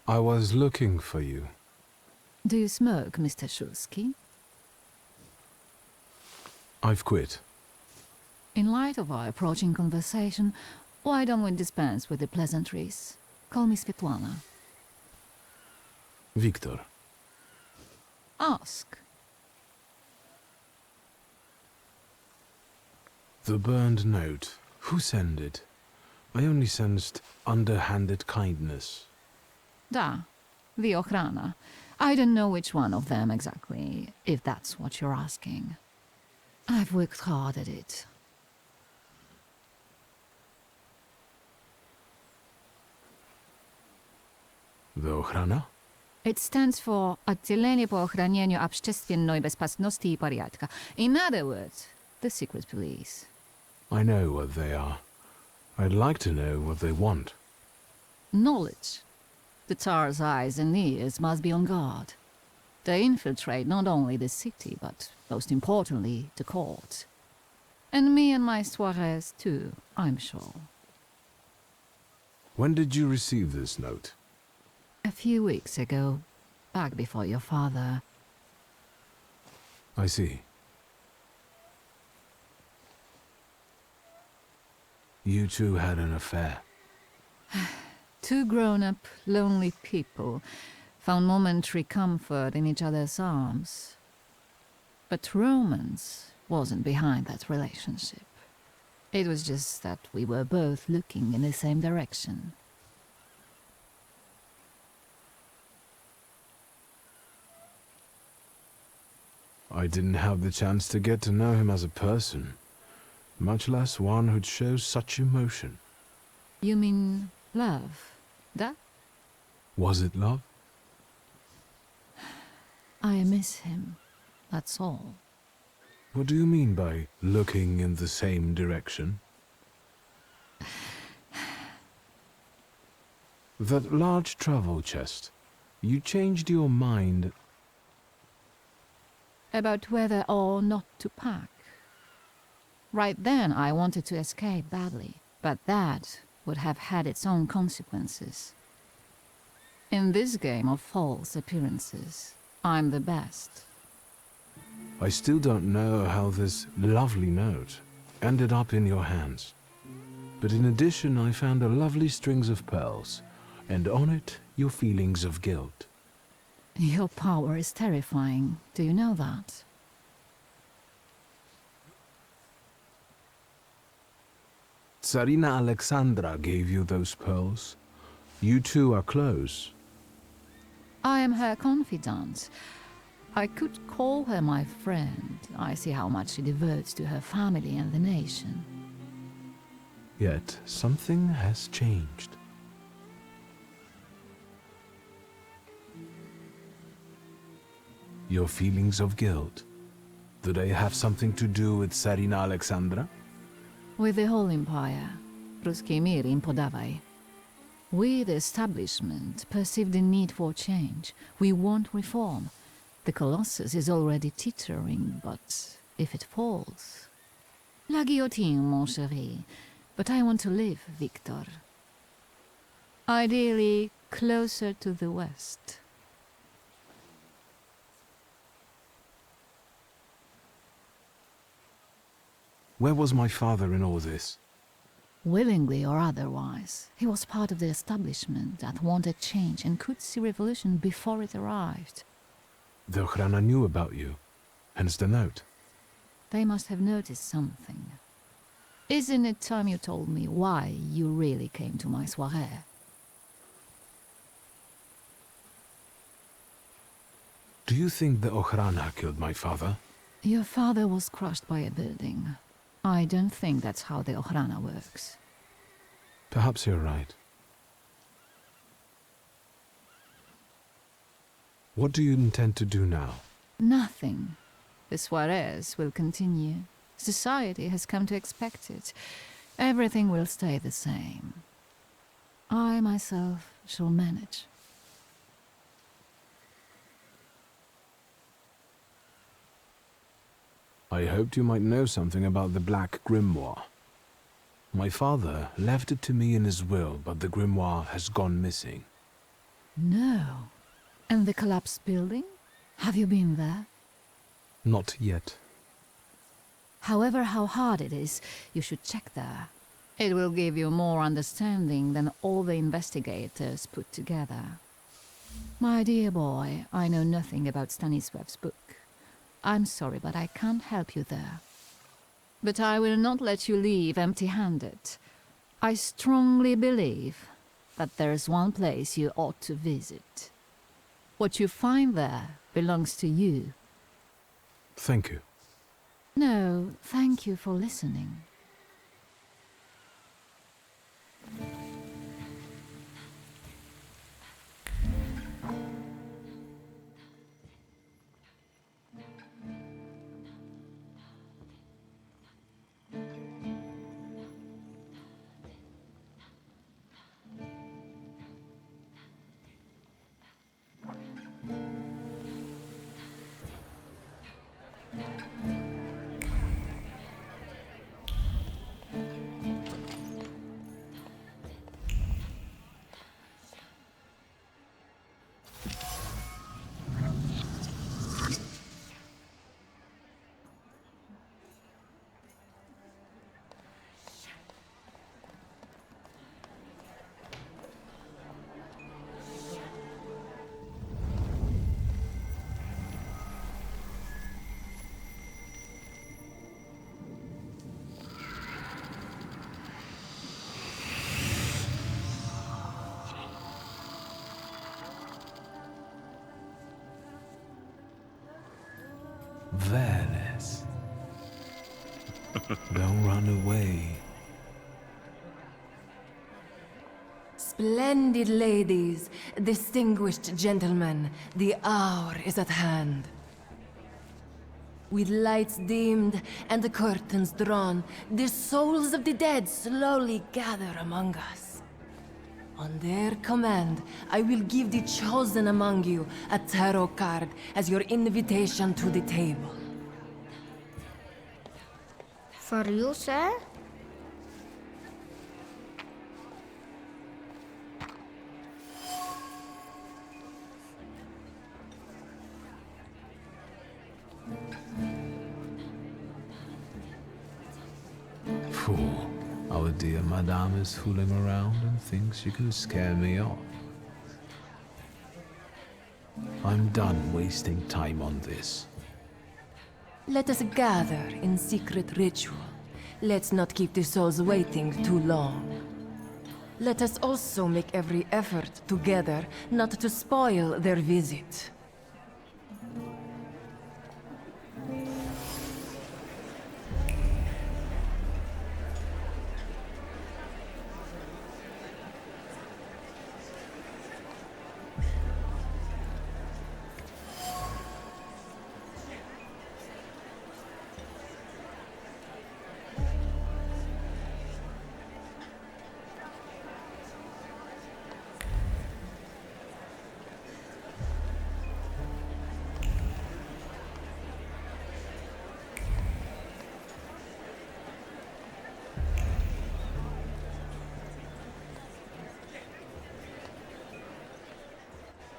I was looking for you. Do you smoke, Mr. Szulski? I've quit. In light of our approaching conversation, why don't we dispense with the pleasantries? Call me Svetlana. Wiktor. Ask. The burned note. Who sent it? I only sensed underhanded kindness. Da, the Ochrana. I don't know which one of them exactly, if that's what you're asking. I've worked hard at it. The Ochrana? It stands for Отделение по охранению общественной безопасности и порядка. In other words, the secret police. I know what they are. I'd like to know what they want. Knowledge. The Tsar's eyes and ears must be on guard. They infiltrate not only the city, but most importantly, the court. And me and my soirees too, I'm sure. When did you receive this note? A few weeks ago, back before your father. I see. You two had an affair. Two grown-up, lonely people found momentary comfort in each other's arms. But romance wasn't behind that relationship. It was just that we were both looking in the same direction. I didn't have the chance to get to know him as a person, much less one who'd show such emotion. You mean love? That? Was it love? I miss him, that's all. What do you mean by looking in the same direction? That large travel chest. You changed your mind. About whether or not to pack. Right then I wanted to escape badly, but that would have had its own consequences. In this game of false appearances, I'm the best. I still don't know how this lovely note ended up in your hands. But in addition, I found a lovely strings of pearls, and on it, your feelings of guilt. Your power is terrifying. Do you know that? Tsarina Alexandra gave you those pearls. You two are close. I am her confidant. I could call her my friend. I see how much she devotes to her family and the nation. Yet something has changed. Your feelings of guilt, do they have something to do with Tsarina Alexandra? With the whole empire, Ruski mir im podawaj. We, the establishment, perceive the need for change. We want reform. The Colossus is already teetering, but if it falls... La guillotine, mon chéri. But I want to live, Wiktor. Ideally, closer to the west. Where was my father in all this? Willingly or otherwise, he was part of the establishment that wanted change and could see revolution before it arrived. The Ochrana knew about you, hence the note. They must have noticed something. Isn't it time you told me why you really came to my soirée? Do you think the Ochrana killed my father? Your father was crushed by a building. I don't think that's how the Ochrana works. Perhaps you're right. What do you intend to do now? Nothing. The soirées will continue. Society has come to expect it. Everything will stay the same. I myself shall manage. I hoped you might know something about the Black Grimoire. My father left it to me in his will, but the grimoire has gone missing. No. And the collapsed building? Have you been there? Not yet. However, how hard it is, you should check there. It will give you more understanding than all the investigators put together. My dear boy, I know nothing about Stanisław's book. I'm sorry, but I can't help you there. But I will not let you leave empty-handed. I strongly believe that there's one place you ought to visit. What you find there belongs to you. Thank you. No, thank you for listening. Valis. Don't run away. Splendid ladies, distinguished gentlemen, the hour is at hand. With lights dimmed and the curtains drawn, the souls of the dead slowly gather among us. On their command, I will give the chosen among you a tarot card as your invitation to the table. For you, sir? Fool. Our dear madame is fooling around and thinks she can scare me off. I'm done wasting time on this. Let us gather in secret ritual. Let's not keep the souls waiting too long. Let us also make every effort together not to spoil their visit.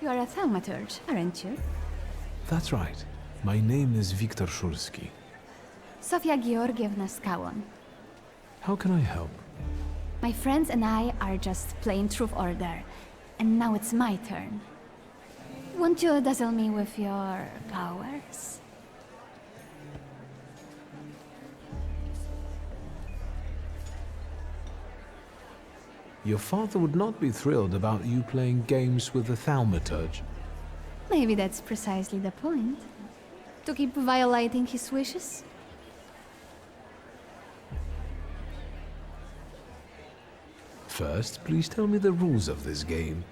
You are a Thaumaturge, aren't you? That's right. My name is Wiktor Szulski. Sofia Georgievna Skałon. How can I help? My friends and I are just plain Truth Order, and now it's my turn. Won't you dazzle me with your powers? Your father would not be thrilled about you playing games with the Thaumaturge. Maybe that's precisely the point. To keep violating his wishes? First, please tell me the rules of this game.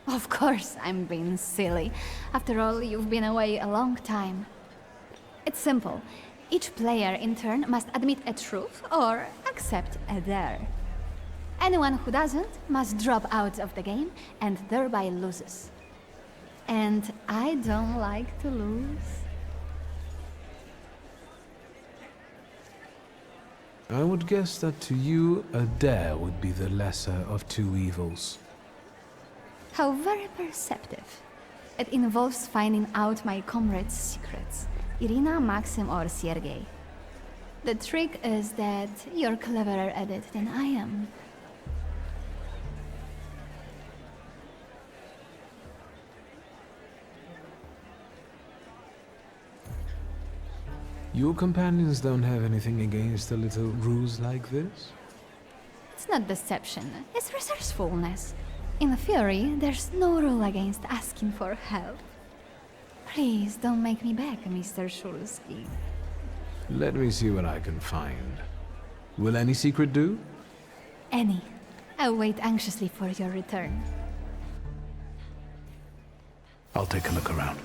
Of course, I'm being silly. After all, you've been away a long time. It's simple. Each player in turn must admit a truth or accept a dare. Anyone who doesn't must drop out of the game and thereby loses. And I don't like to lose. I would guess that to you, a dare would be the lesser of two evils. How very perceptive. It involves finding out my comrades' secrets. Irina, Maxim, or Sergei. The trick is that you're cleverer at it than I am. Your companions don't have anything against a little ruse like this? It's not deception, it's resourcefulness. In theory, there's no rule against asking for help. Please don't make me beg, Mr. Szulski. Let me see what I can find. Will any secret do? Any. I'll wait anxiously for your return. I'll take a look around.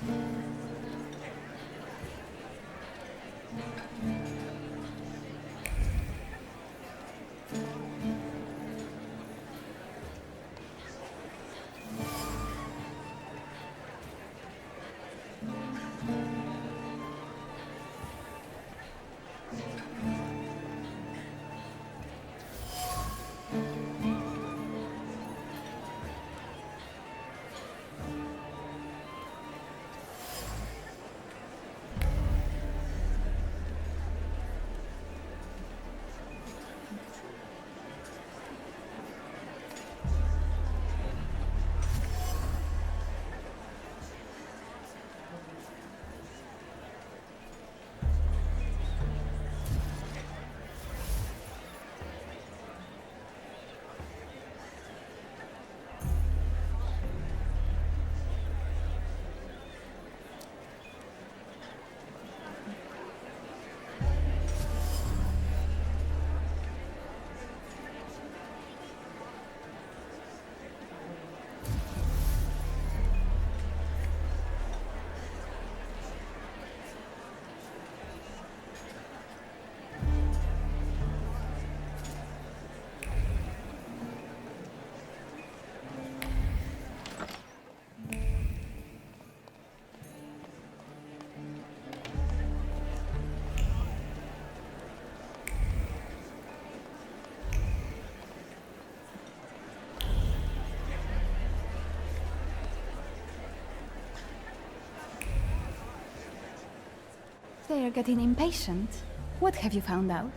They are getting impatient. What have you found out?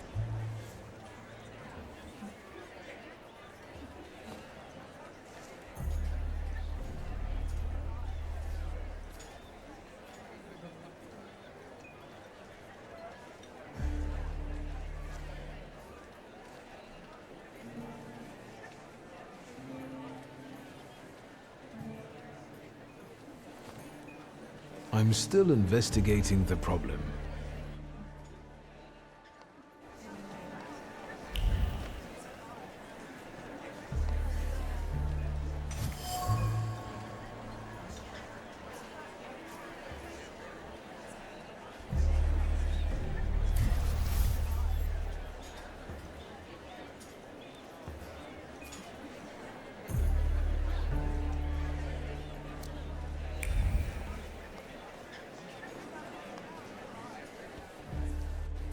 I'm still investigating the problem.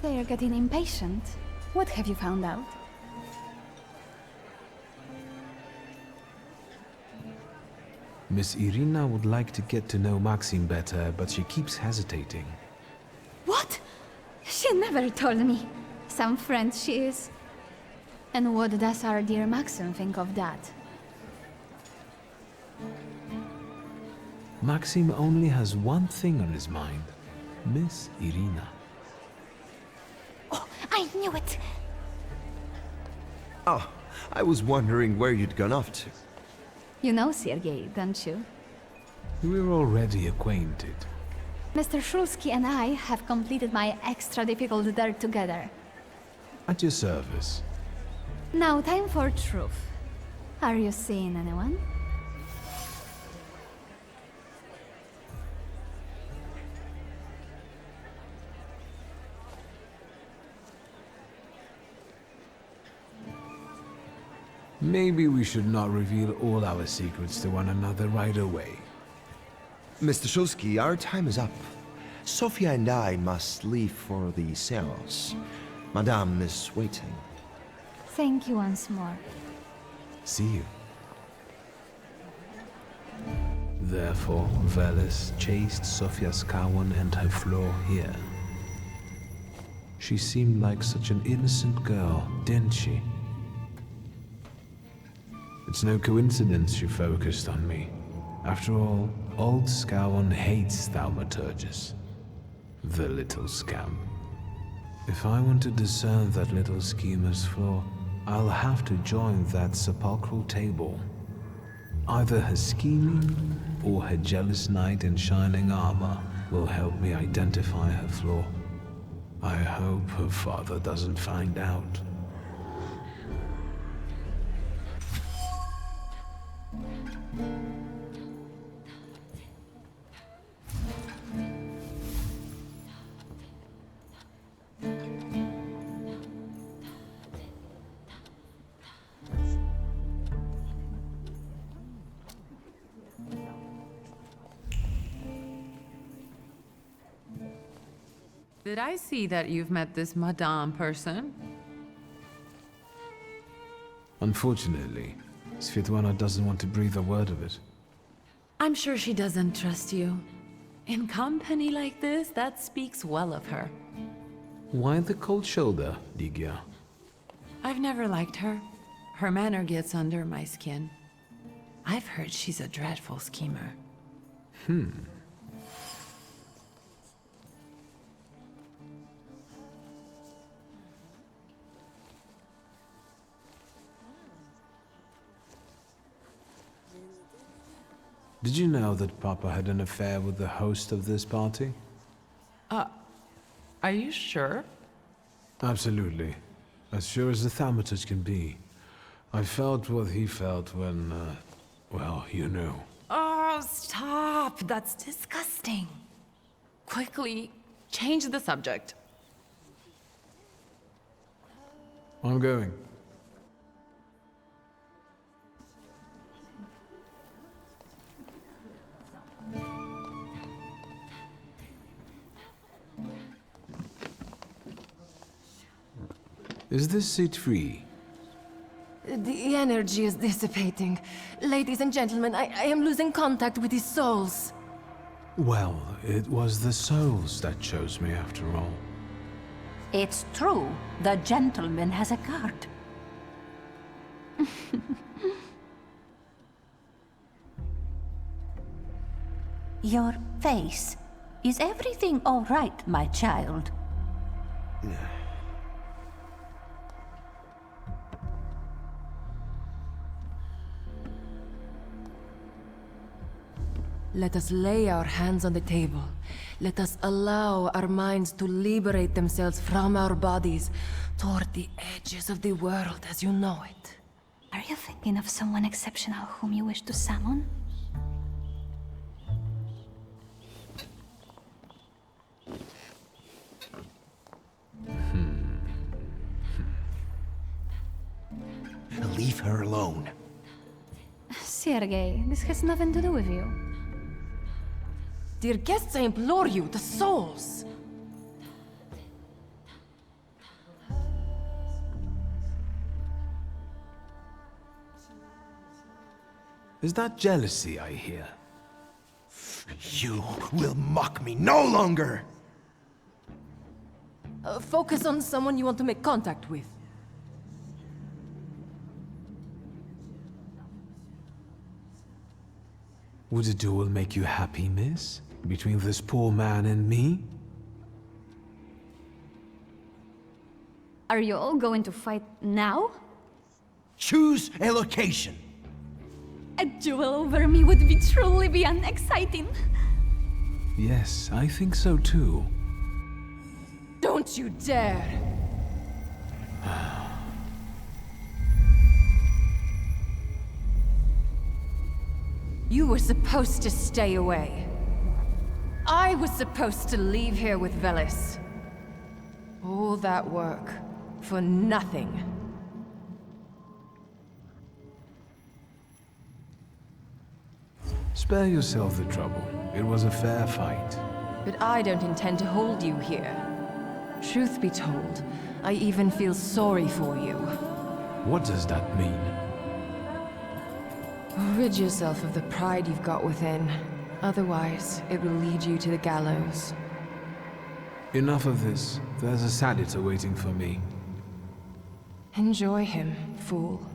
They are getting impatient. What have you found out? Miss Irina would like to get to know Maxim better, but she keeps hesitating. What? She never told me. Some friend she is. And what does our dear Maxim think of that? Maxim only has one thing on his mind. Miss Irina. Oh, I knew it! Oh, I was wondering where you'd gone off to. You know Sergei, don't you? We're already acquainted. Mr. Szulski and I have completed my extra difficult dirt together. At your service. Now time for truth. Are you seeing anyone? Maybe we should not reveal all our secrets to one another right away. Mr. Szulski, our time is up. Sofia and I must leave for the seance. Madame is waiting. Thank you once more. See you. Therefore, Velis chased Sofia Skawan and her flaw here. She seemed like such an innocent girl, didn't she? It's no coincidence she focused on me. After all, old Skawan hates Thaumaturges. The little scamp. If I want to discern that little schemer's flaw, I'll have to join that sepulchral table. Either her scheming or her jealous knight in shining armor will help me identify her flaw. I hope her father doesn't find out. Did I see that you've met this Madame person? Unfortunately, Svetlana doesn't want to breathe a word of it. I'm sure she doesn't trust you. In company like this, that speaks well of her. Why the cold shoulder, Ligia? I've never liked her. Her manner gets under my skin. I've heard she's a dreadful schemer. Did you know that Papa had an affair with the host of this party? Are you sure? Absolutely. As sure as the Thaumaturge can be. I felt what he felt when, well, you know. Oh, stop! That's disgusting. Quickly, change the subject. I'm going. Is this seat free? The energy is dissipating. Ladies and gentlemen, I am losing contact with his souls. Well, it was the souls that chose me after all. It's true. The gentleman has a guard. Your face. Is everything all right, my child? Let us lay our hands on the table. Let us allow our minds to liberate themselves from our bodies toward the edges of the world as you know it. Are you thinking of someone exceptional whom you wish to summon? Leave her alone. Sergei, this has nothing to do with you. Dear guests, I implore you, the souls! Is that jealousy I hear? You will mock me no longer! Focus on someone you want to make contact with. Would a duel make you happy, miss? Between this poor man and me? Are you all going to fight now? Choose a location! A duel over me would be truly beyond exciting. Yes, I think so too. Don't you dare! You were supposed to stay away. I was supposed to leave here with Velis. All that work for nothing. Spare yourself the trouble. It was a fair fight. But I don't intend to hold you here. Truth be told, I even feel sorry for you. What does that mean? Rid yourself of the pride you've got within. Otherwise, it will lead you to the gallows. Enough of this. There's a Saliter waiting for me. Enjoy him, fool.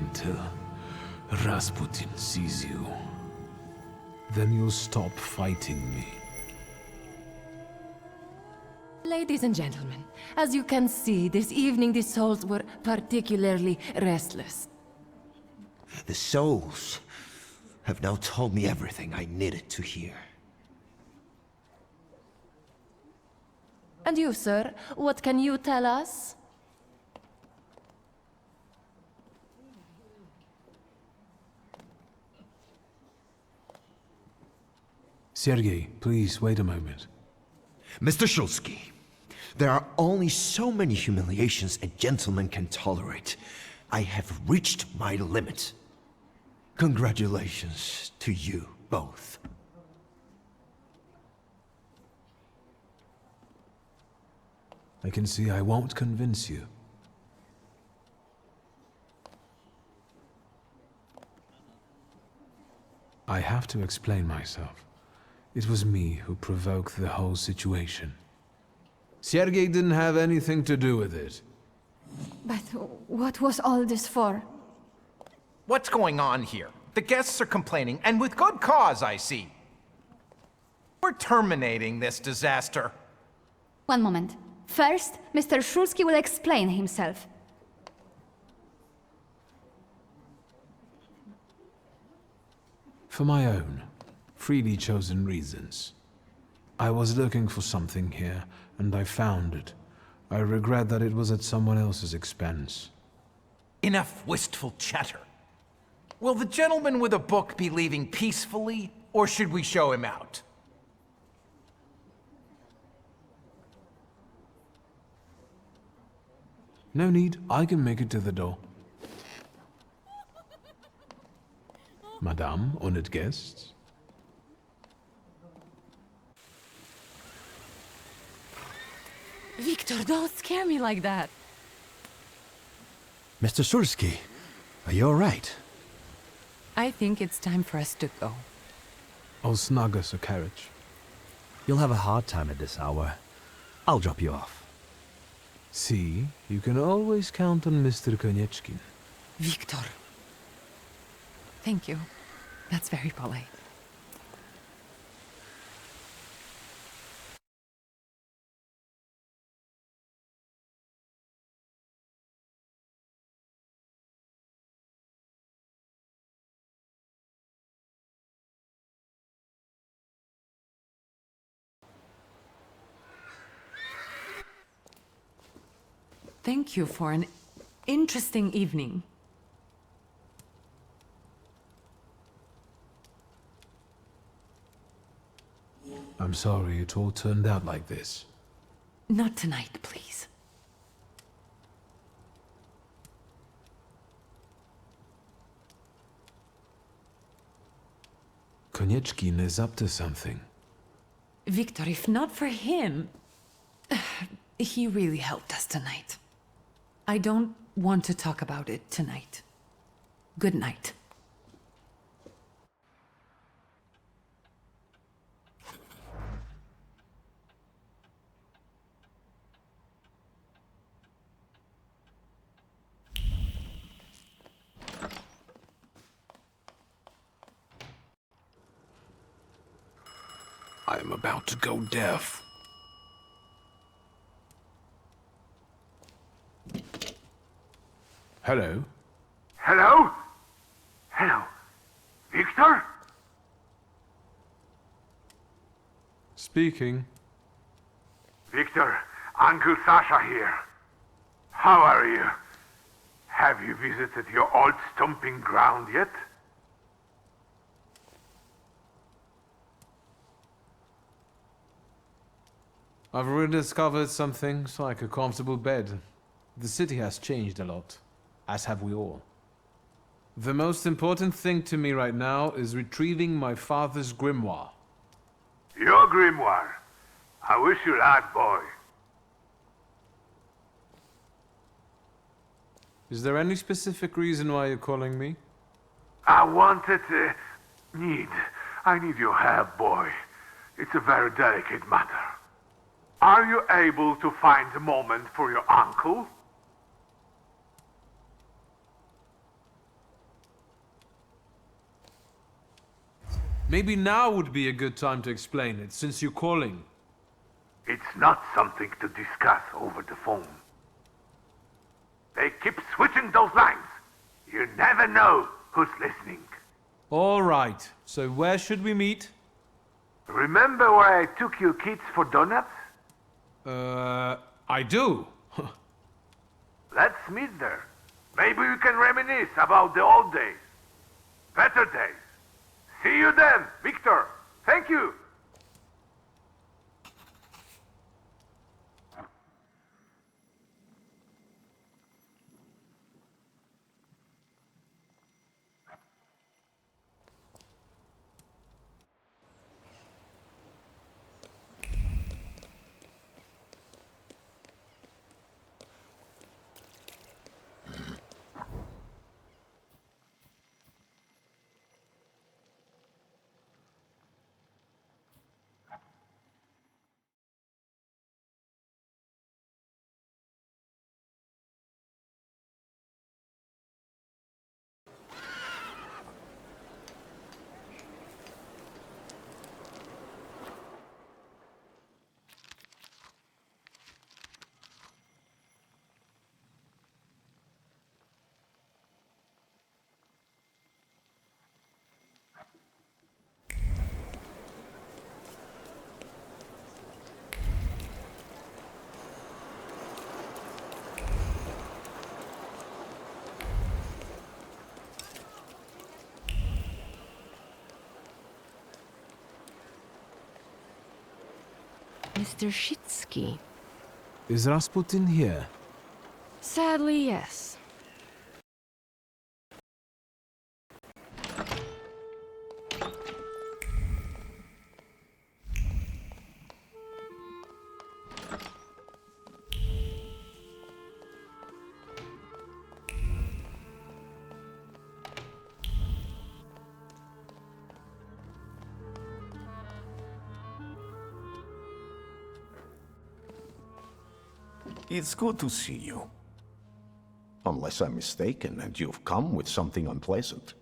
until Rasputin sees you. Then you'll stop fighting me. Ladies and gentlemen, as you can see, this evening the souls were particularly restless. The souls have now told me everything I needed to hear. And you, sir, what can you tell us? Sergei, please wait a moment. Mr. Szulski, there are only so many humiliations a gentleman can tolerate. I have reached my limit. Congratulations to you both. I can see I won't convince you. I have to explain myself. It was me who provoked the whole situation. Sergei didn't have anything to do with it. But what was all this for? What's going on here? The guests are complaining, and with good cause, I see. We're terminating this disaster. One moment. First, Mr. Szulski will explain himself. For my own, freely chosen reasons. I was looking for something here, and I found it. I regret that it was at someone else's expense. Enough wistful chatter. Will the gentleman with a book be leaving peacefully, or should we show him out? No need, I can make it to the door. Madame, honored guests. Wiktor, don't scare me like that. Mr. Szulski, are you all right? I think it's time for us to go. I'll snug us a carriage. You'll have a hard time at this hour. I'll drop you off. See, you can always count on Mr. Konieczkin. Wiktor. Thank you. That's very polite. Thank you for an interesting evening. I'm sorry it all turned out like this. Not tonight, please. Konieczkin is up to something. Wiktor, if not for him, he really helped us tonight. I don't want to talk about it tonight. Good night. I am about to go deaf. Hello? Hello? Hello? Wiktor? Speaking. Wiktor, Uncle Sasha here. How are you? Have you visited your old stomping ground yet? I've rediscovered some things like a comfortable bed. The city has changed a lot, as have we all. The most important thing to me right now is retrieving my father's grimoire. Your grimoire? I wish you luck, boy. Is there any specific reason why you're calling me? I wanted to... I need your help, boy. It's a very delicate matter. Are you able to find a moment for your uncle? Maybe now would be a good time to explain it, since you're calling. It's not something to discuss over the phone. They keep switching those lines. You never know who's listening. All right, so where should we meet? Remember where I took you kids for donuts? I do. Let's meet there. Maybe we can reminisce about the old days. Better days. See you then, Wiktor. Thank you. Mr. Szulski. Is Rasputin here? Sadly, yes. It's good to see you. Unless I'm mistaken and you've come with something unpleasant.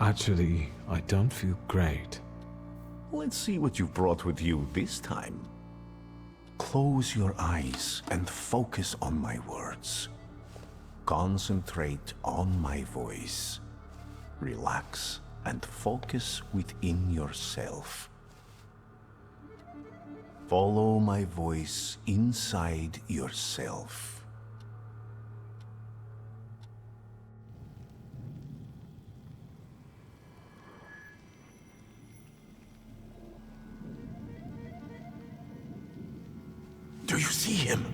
Actually, I don't feel great. Let's see what you've brought with you this time. Close your eyes and focus on my words. Concentrate on my voice. Relax and focus within yourself. Follow my voice inside yourself. Do you see him?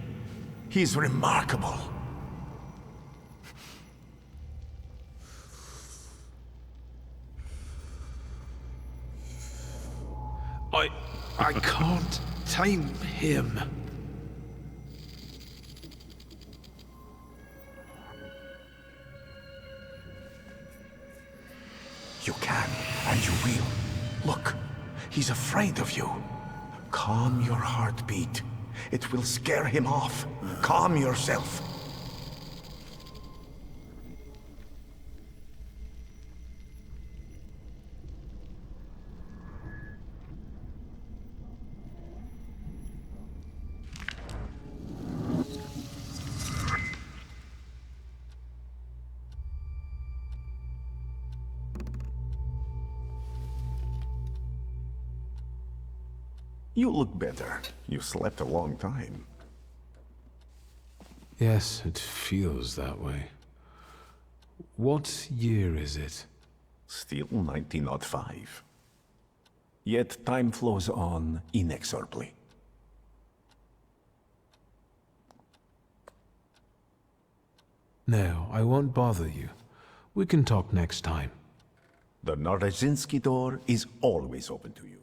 He's remarkable. I can't tame him. You can, and you will. Look, he's afraid of you. Calm your heartbeat. It will scare him off. Calm yourself. You look better. You slept a long time. Yes, it feels that way. What year is it? Still 1905. Yet time flows on inexorably. No, I won't bother you. We can talk next time. The Narazinski door is always open to you.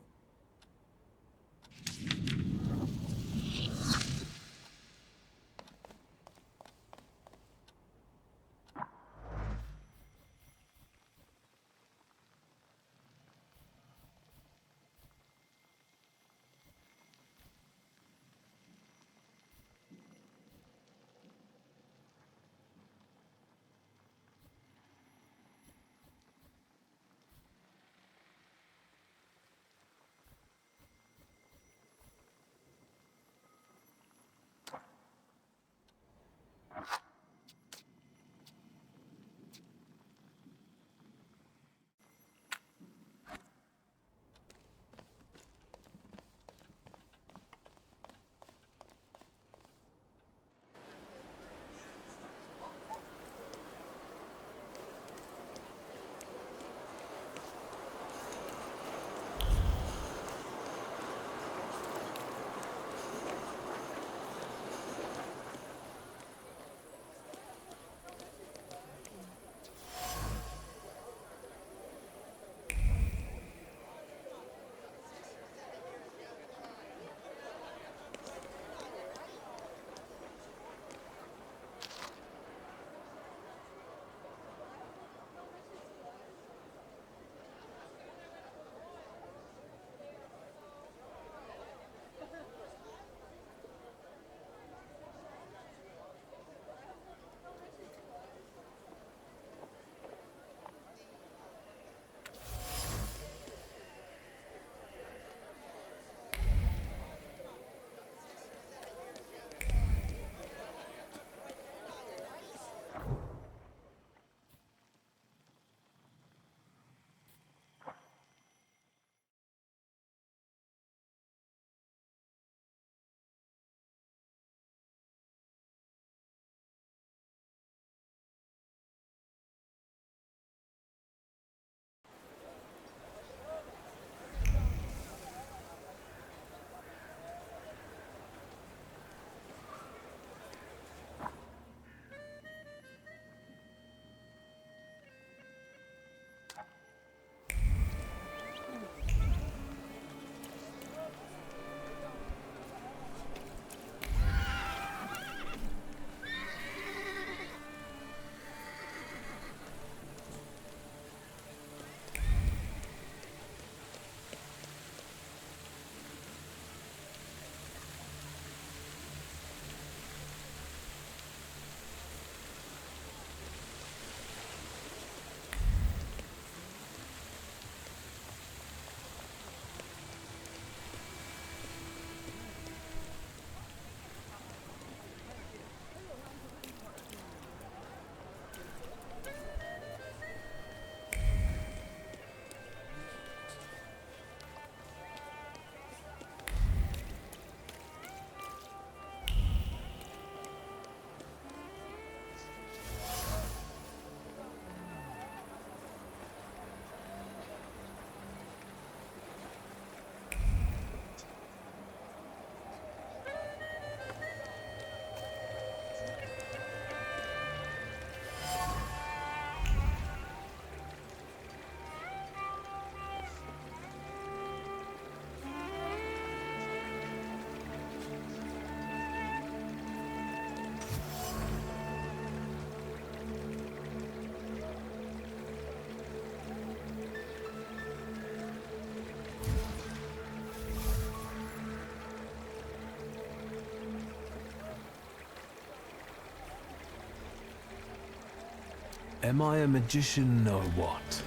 Am I a magician or what?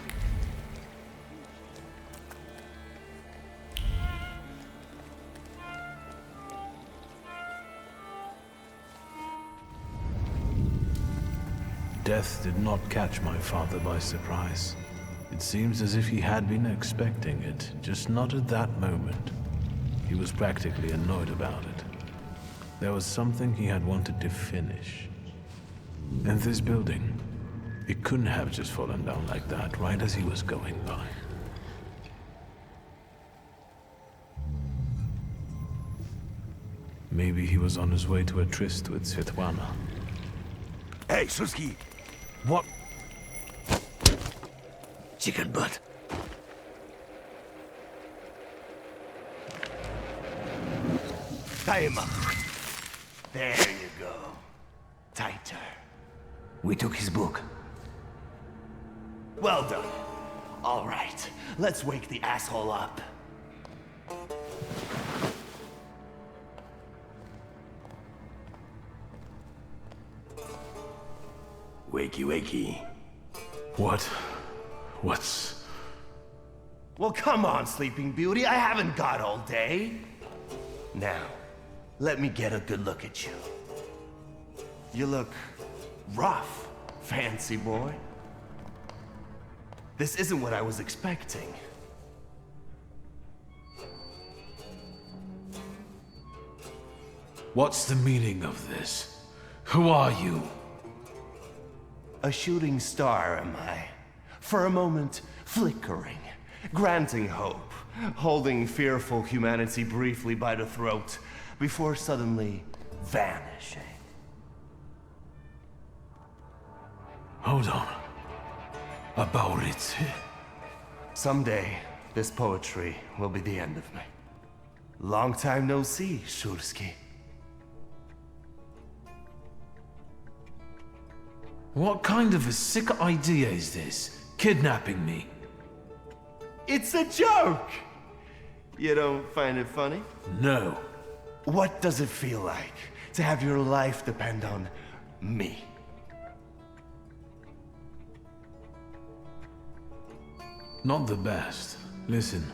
Death did not catch my father by surprise. It seems as if he had been expecting it, just not at that moment. He was practically annoyed about it. There was something he had wanted to finish. And this building, it couldn't have just fallen down like that, right as he was going by. Maybe he was on his way to a tryst with Svetlana. Hey, Szulski! What? Chicken butt. Tie him up. There you go. Tighter. We took his book. Well done. All right, let's wake the asshole up. Wakey, wakey. What's... Well, come on, Sleeping Beauty. I haven't got all day. Now, let me get a good look at you. You look rough, fancy boy. This isn't what I was expecting. What's the meaning of this? Who are you? A shooting star, am I? For a moment, flickering, granting hope, holding fearful humanity briefly by the throat, before suddenly vanishing. Hold on. About it. Someday, this poetry will be the end of me. Long time no see, Szulski. What kind of a sick idea is this? Kidnapping me? It's a joke! You don't find it funny? No. What does it feel like to have your life depend on me? Not the best. Listen,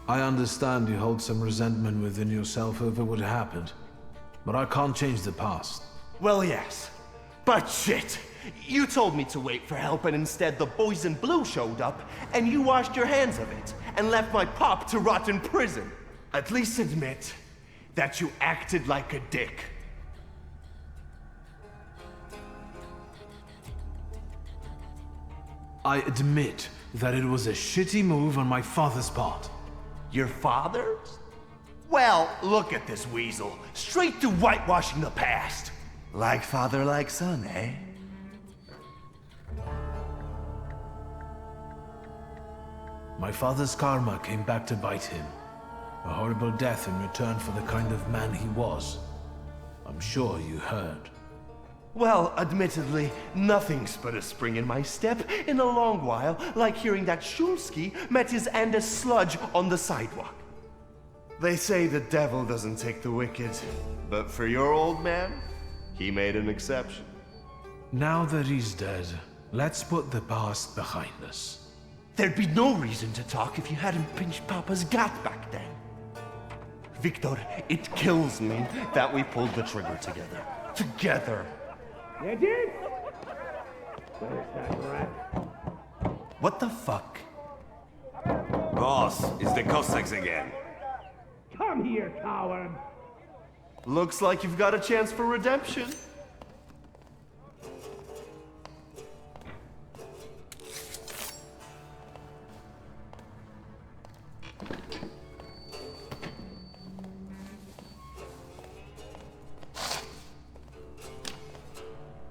I understand you hold some resentment within yourself over what happened, but I can't change the past. Well, yes. But shit! You told me to wait for help and instead the boys in blue showed up and you washed your hands of it and left my pop to rot in prison. At least admit that you acted like a dick. I admit that it was a shitty move on my father's part. Your father's? Well, look at this weasel. Straight to whitewashing the past. Like father, like son, eh? My father's karma came back to bite him. A horrible death in return for the kind of man he was. I'm sure you heard. Well, admittedly, nothing's put a spring in my step in a long while, like hearing that Szulski met his Andes sludge on the sidewalk. They say the devil doesn't take the wicked, but for your old man, he made an exception. Now that he's dead, let's put the past behind us. There'd be no reason to talk if you hadn't pinched Papa's gut back then. Wiktor, it kills me that we pulled the trigger together. Together. Where's that rat? What the fuck? Boss, it's the Cossacks again. Come here, coward! Looks like you've got a chance for redemption.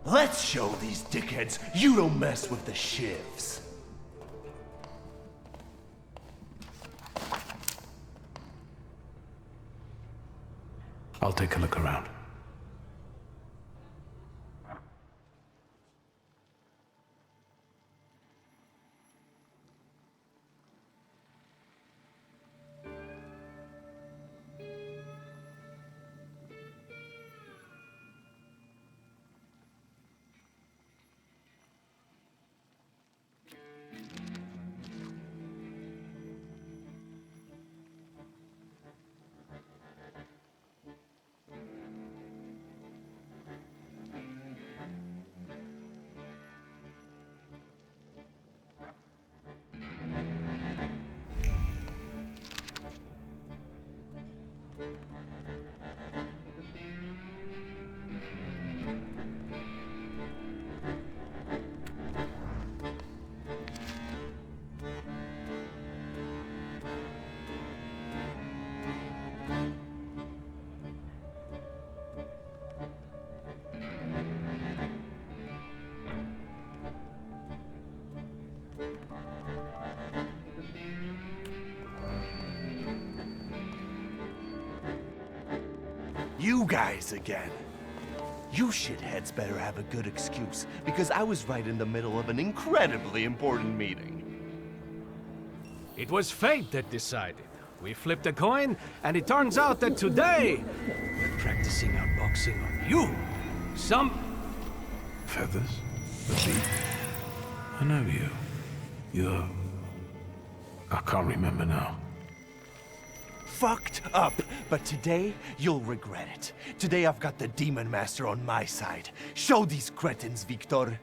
Let's show these dickheads you don't mess with the shivs. I'll take a look around. You guys again. You shitheads better have a good excuse, because I was right in the middle of an incredibly important meeting. It was fate that decided. We flipped a coin, and it turns out that today, we're practicing our boxing on you. Feathers? The beak? I know you. You're... I can't remember now. Fucked up, but today you'll regret it. Today I've got the Demon Master on my side. Show these cretins, Wiktor.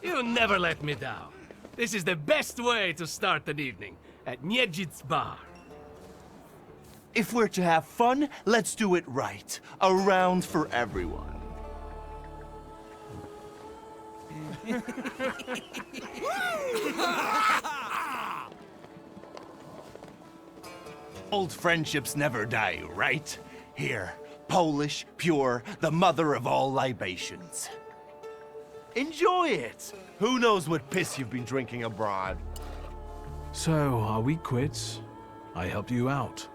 You never let me down. This is the best way to start an evening, at Niedzic's bar. If we're to have fun, let's do it right. A round for everyone. Old friendships never die, right? Here, Polish, pure, the mother of all libations. Enjoy it! Who knows what piss you've been drinking abroad? So, are we quits? I helped you out.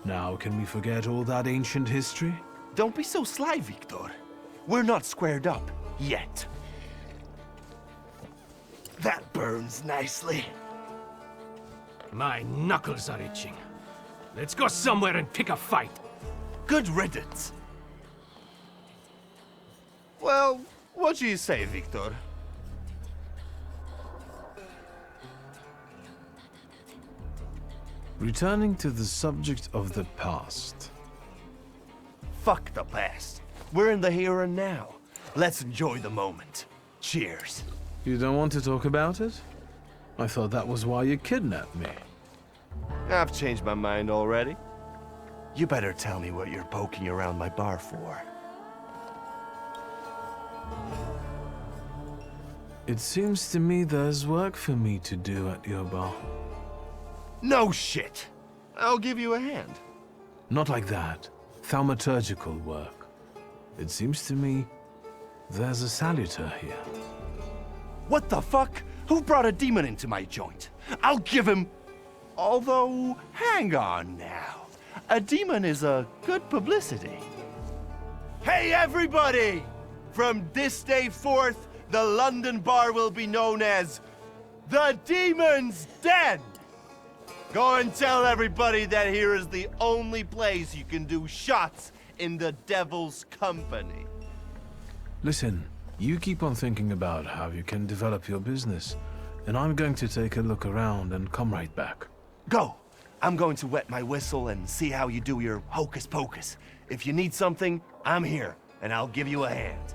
Now, can we forget all that ancient history? Don't be so sly, Wiktor. We're not squared up, yet. That burns nicely. My knuckles are itching. Let's go somewhere and pick a fight. Good riddance. Well, what do you say, Wiktor? Returning to the subject of the past. Fuck the past. We're in the here and now. Let's enjoy the moment. Cheers. You don't want to talk about it? I thought that was why you kidnapped me. I've changed my mind already. You better tell me what you're poking around my bar for. It seems to me there's work for me to do at your bar. No shit! I'll give you a hand. Not like that. Thaumaturgical work. It seems to me there's a saluter here. What the fuck? Who brought a demon into my joint? I'll give him... Although, hang on now. A demon is a good publicity. Hey everybody! From this day forth, the London bar will be known as the Demon's Den! Go and tell everybody that here is the only place you can do shots in the devil's company. Listen, you keep on thinking about how you can develop your business, and I'm going to take a look around and come right back. Go! I'm going to wet my whistle and see how you do your hocus pocus. If you need something, I'm here, and I'll give you a hand.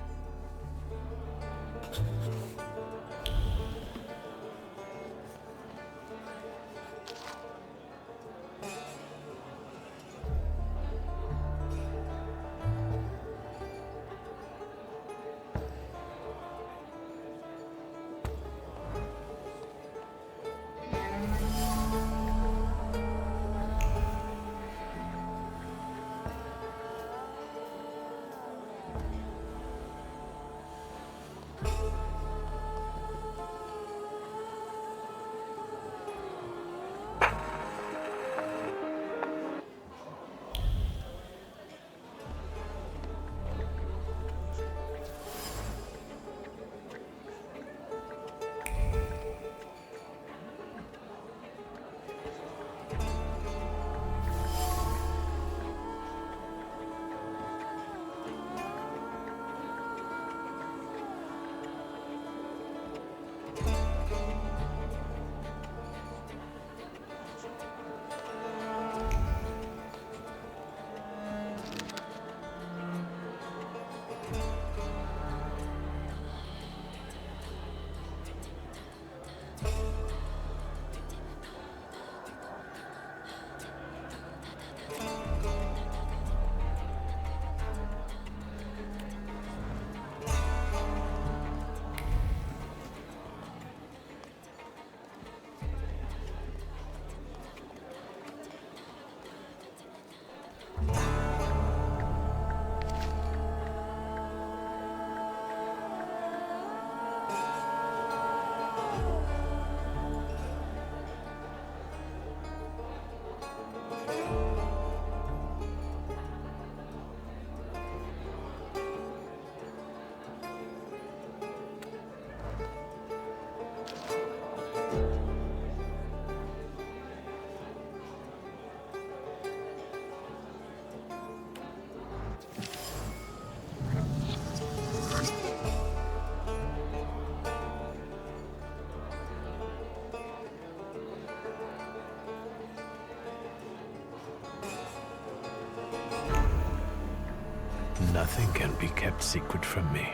Nothing can be kept secret from me.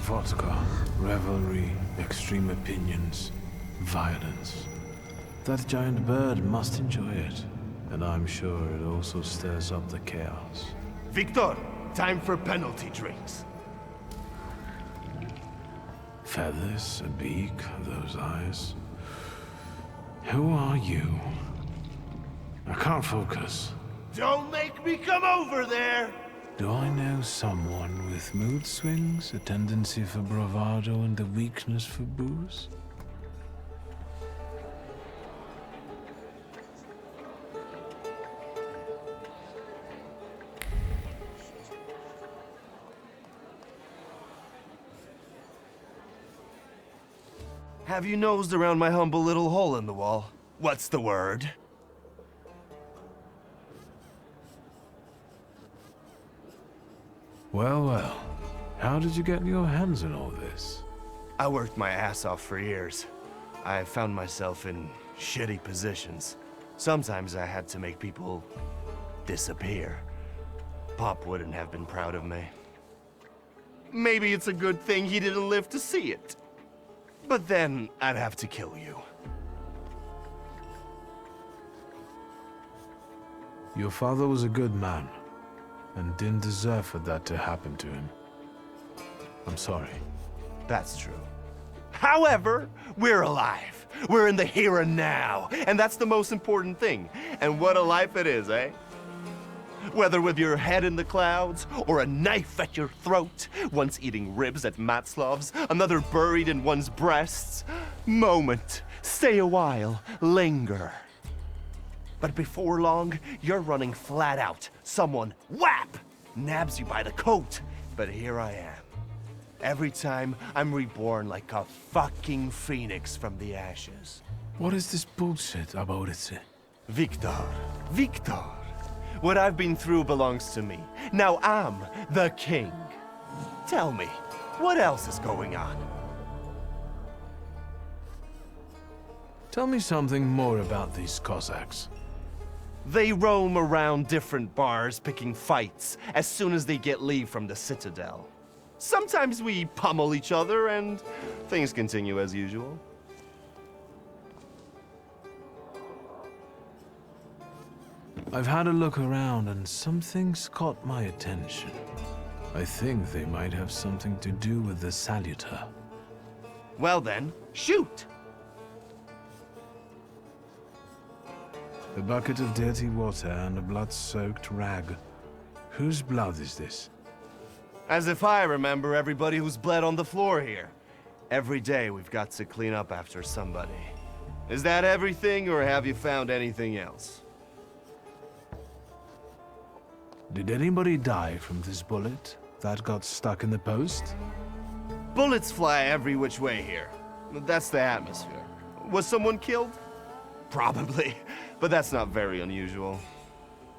Vodka, revelry, extreme opinions, violence. That giant bird must enjoy it, and I'm sure it also stirs up the chaos. Wiktor, time for penalty drinks. Feathers, a beak, those eyes. Who are you? I can't focus. Don't make me come over there! Do I know someone with mood swings, a tendency for bravado, and a weakness for booze? Have you nosed around my humble little hole in the wall? What's the word? Well, well. How did you get your hands on all this? I worked my ass off for years. I found myself in shitty positions. Sometimes I had to make people disappear. Pop wouldn't have been proud of me. Maybe it's a good thing he didn't live to see it. But then I'd have to kill you. Your father was a good man, and didn't deserve for that to happen to him. I'm sorry. That's true. However, we're alive. We're in the here and now, and that's the most important thing. And what a life it is, eh? Whether with your head in the clouds, or a knife at your throat, once eating ribs at Matslav's, another buried in one's breasts. Moment, stay a while, linger. But before long, you're running flat out. Someone, whap, nabs you by the coat. But here I am. Every time, I'm reborn like a fucking phoenix from the ashes. What is this bullshit about it? Wiktor, Wiktor. What I've been through belongs to me. Now I'm the king. Tell me, what else is going on? Tell me something more about these Cossacks. They roam around different bars picking fights as soon as they get leave from the Citadel. Sometimes we pummel each other and things continue as usual. I've had a look around and some things caught my attention. I think they might have something to do with the Saluter. Well then, shoot! A bucket of dirty water and a blood-soaked rag. Whose blood is this? As if I remember everybody who's bled on the floor here. Every day we've got to clean up after somebody. Is that everything, or have you found anything else? Did anybody die from this bullet that got stuck in the post? Bullets fly every which way here. That's the atmosphere. Was someone killed? Probably, but that's not very unusual.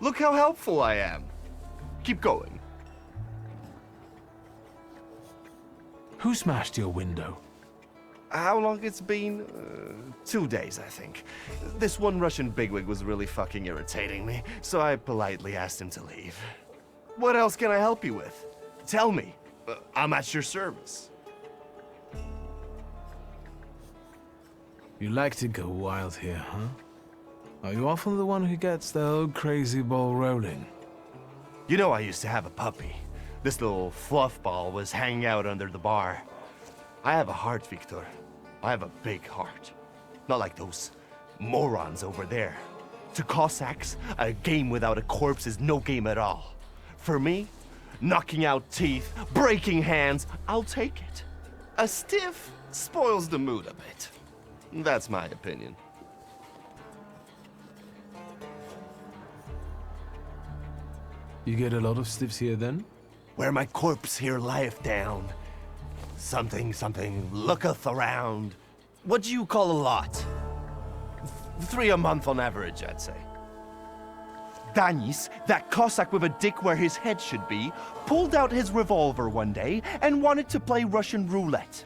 Look how helpful I am. Keep going. Who smashed your window? How long it's been? 2 days, I think. This one Russian bigwig was really fucking irritating me, so I politely asked him to leave. What else can I help you with? Tell me. I'm at your service. You like to go wild here, huh? Are you often the one who gets the whole crazy ball rolling? You know I used to have a puppy. This little fluff ball was hanging out under the bar. I have a heart, Wiktor. I have a big heart. Not like those morons over there. To Cossacks, a game without a corpse is no game at all. For me, knocking out teeth, breaking hands, I'll take it. A stiff spoils the mood a bit. That's my opinion. You get a lot of stiffs here then? Where my corpse here lieth down. Something looketh around. What do you call a lot? 3 a month on average, I'd say. Danis, that Cossack with a dick where his head should be, pulled out his revolver one day and wanted to play Russian roulette.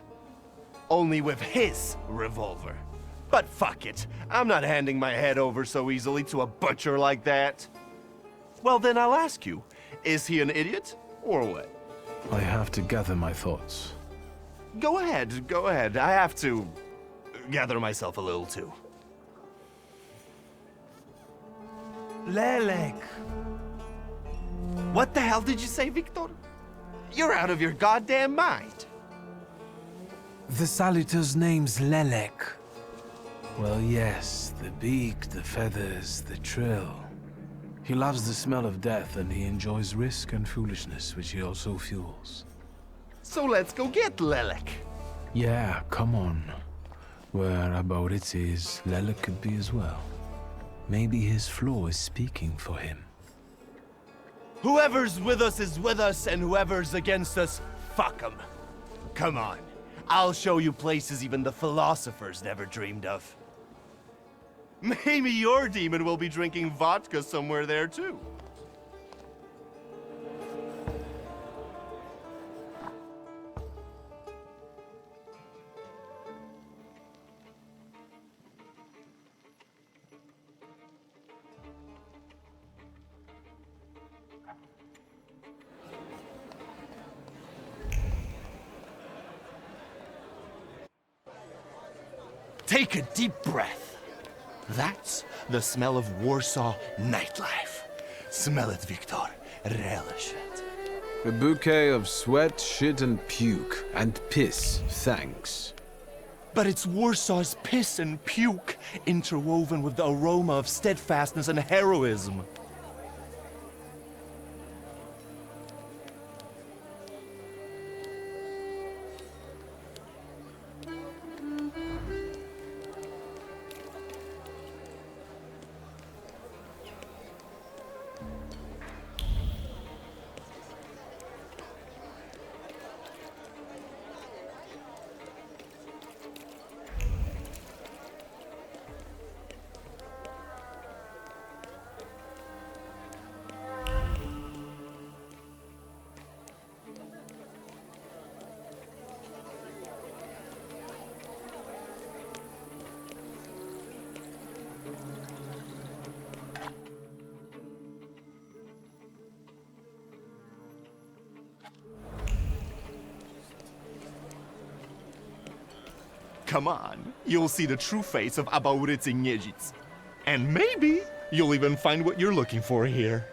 Only with his revolver. But fuck it, I'm not handing my head over so easily to a butcher like that. Well then I'll ask you, is he an idiot, or what? I have to gather my thoughts. Go ahead. I have to gather myself a little too. Lelek. What the hell did you say, Wiktor? You're out of your goddamn mind. The Salutor's name's Lelek. Well, yes, the beak, the feathers, the trill. He loves the smell of death, and he enjoys risk and foolishness, which he also fuels. So let's go get Lelek. Yeah, come on. Where Aboritz is, Lelek could be as well. Maybe his flaw is speaking for him. Whoever's with us is with us, and whoever's against us, fuck 'em. Come on, I'll show you places even the philosophers never dreamed of. Maybe your demon will be drinking vodka somewhere there too. Take a deep breath. That's the smell of Warsaw nightlife. Smell it, Wiktor. Relish it. A bouquet of sweat, shit, and puke. And piss, thanks. But it's Warsaw's piss and puke, interwoven with the aroma of steadfastness and heroism. Come on, you'll see the true face of Aboritz in Niedzic. And maybe you'll even find what you're looking for here.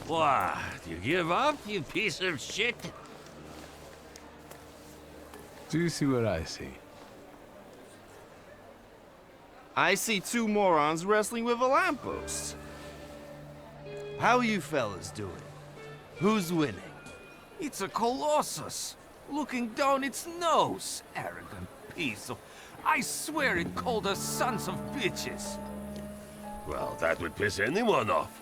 What? You give up, you piece of shit? Do you see what I see? I see two morons wrestling with a lamppost. How you fellas doing? Who's winning? It's a colossus, looking down its nose. Arrogant piece of... I swear it called us sons of bitches. Well, that would piss anyone off.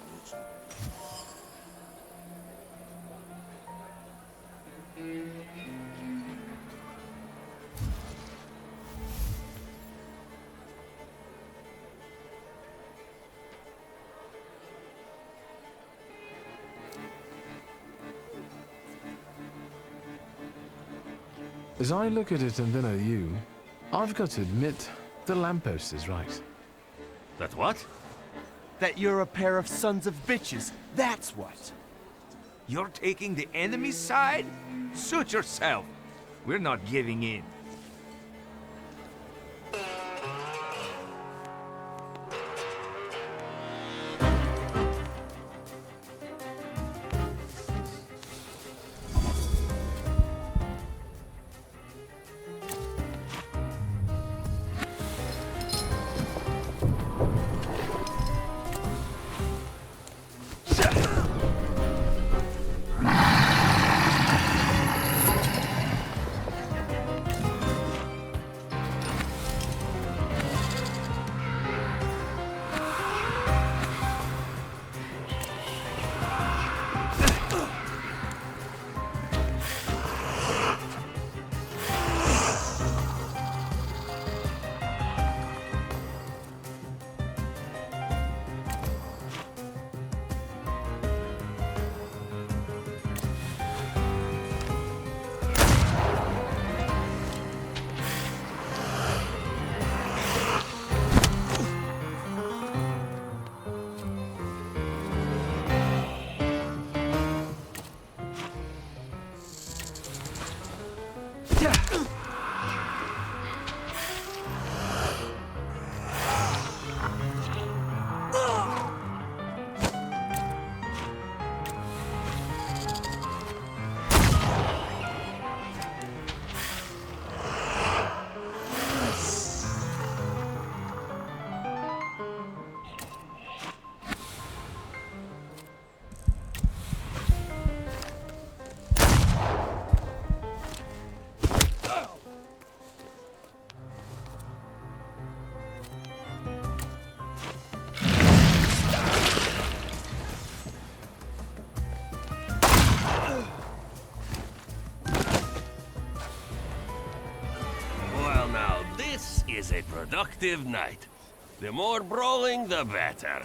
As I look at it and then at you, I've got to admit, the lamppost is right. That what? That you're a pair of sons of bitches, that's what. You're taking the enemy's side? Suit yourself. We're not giving in. Is a productive night. The more brawling, the better.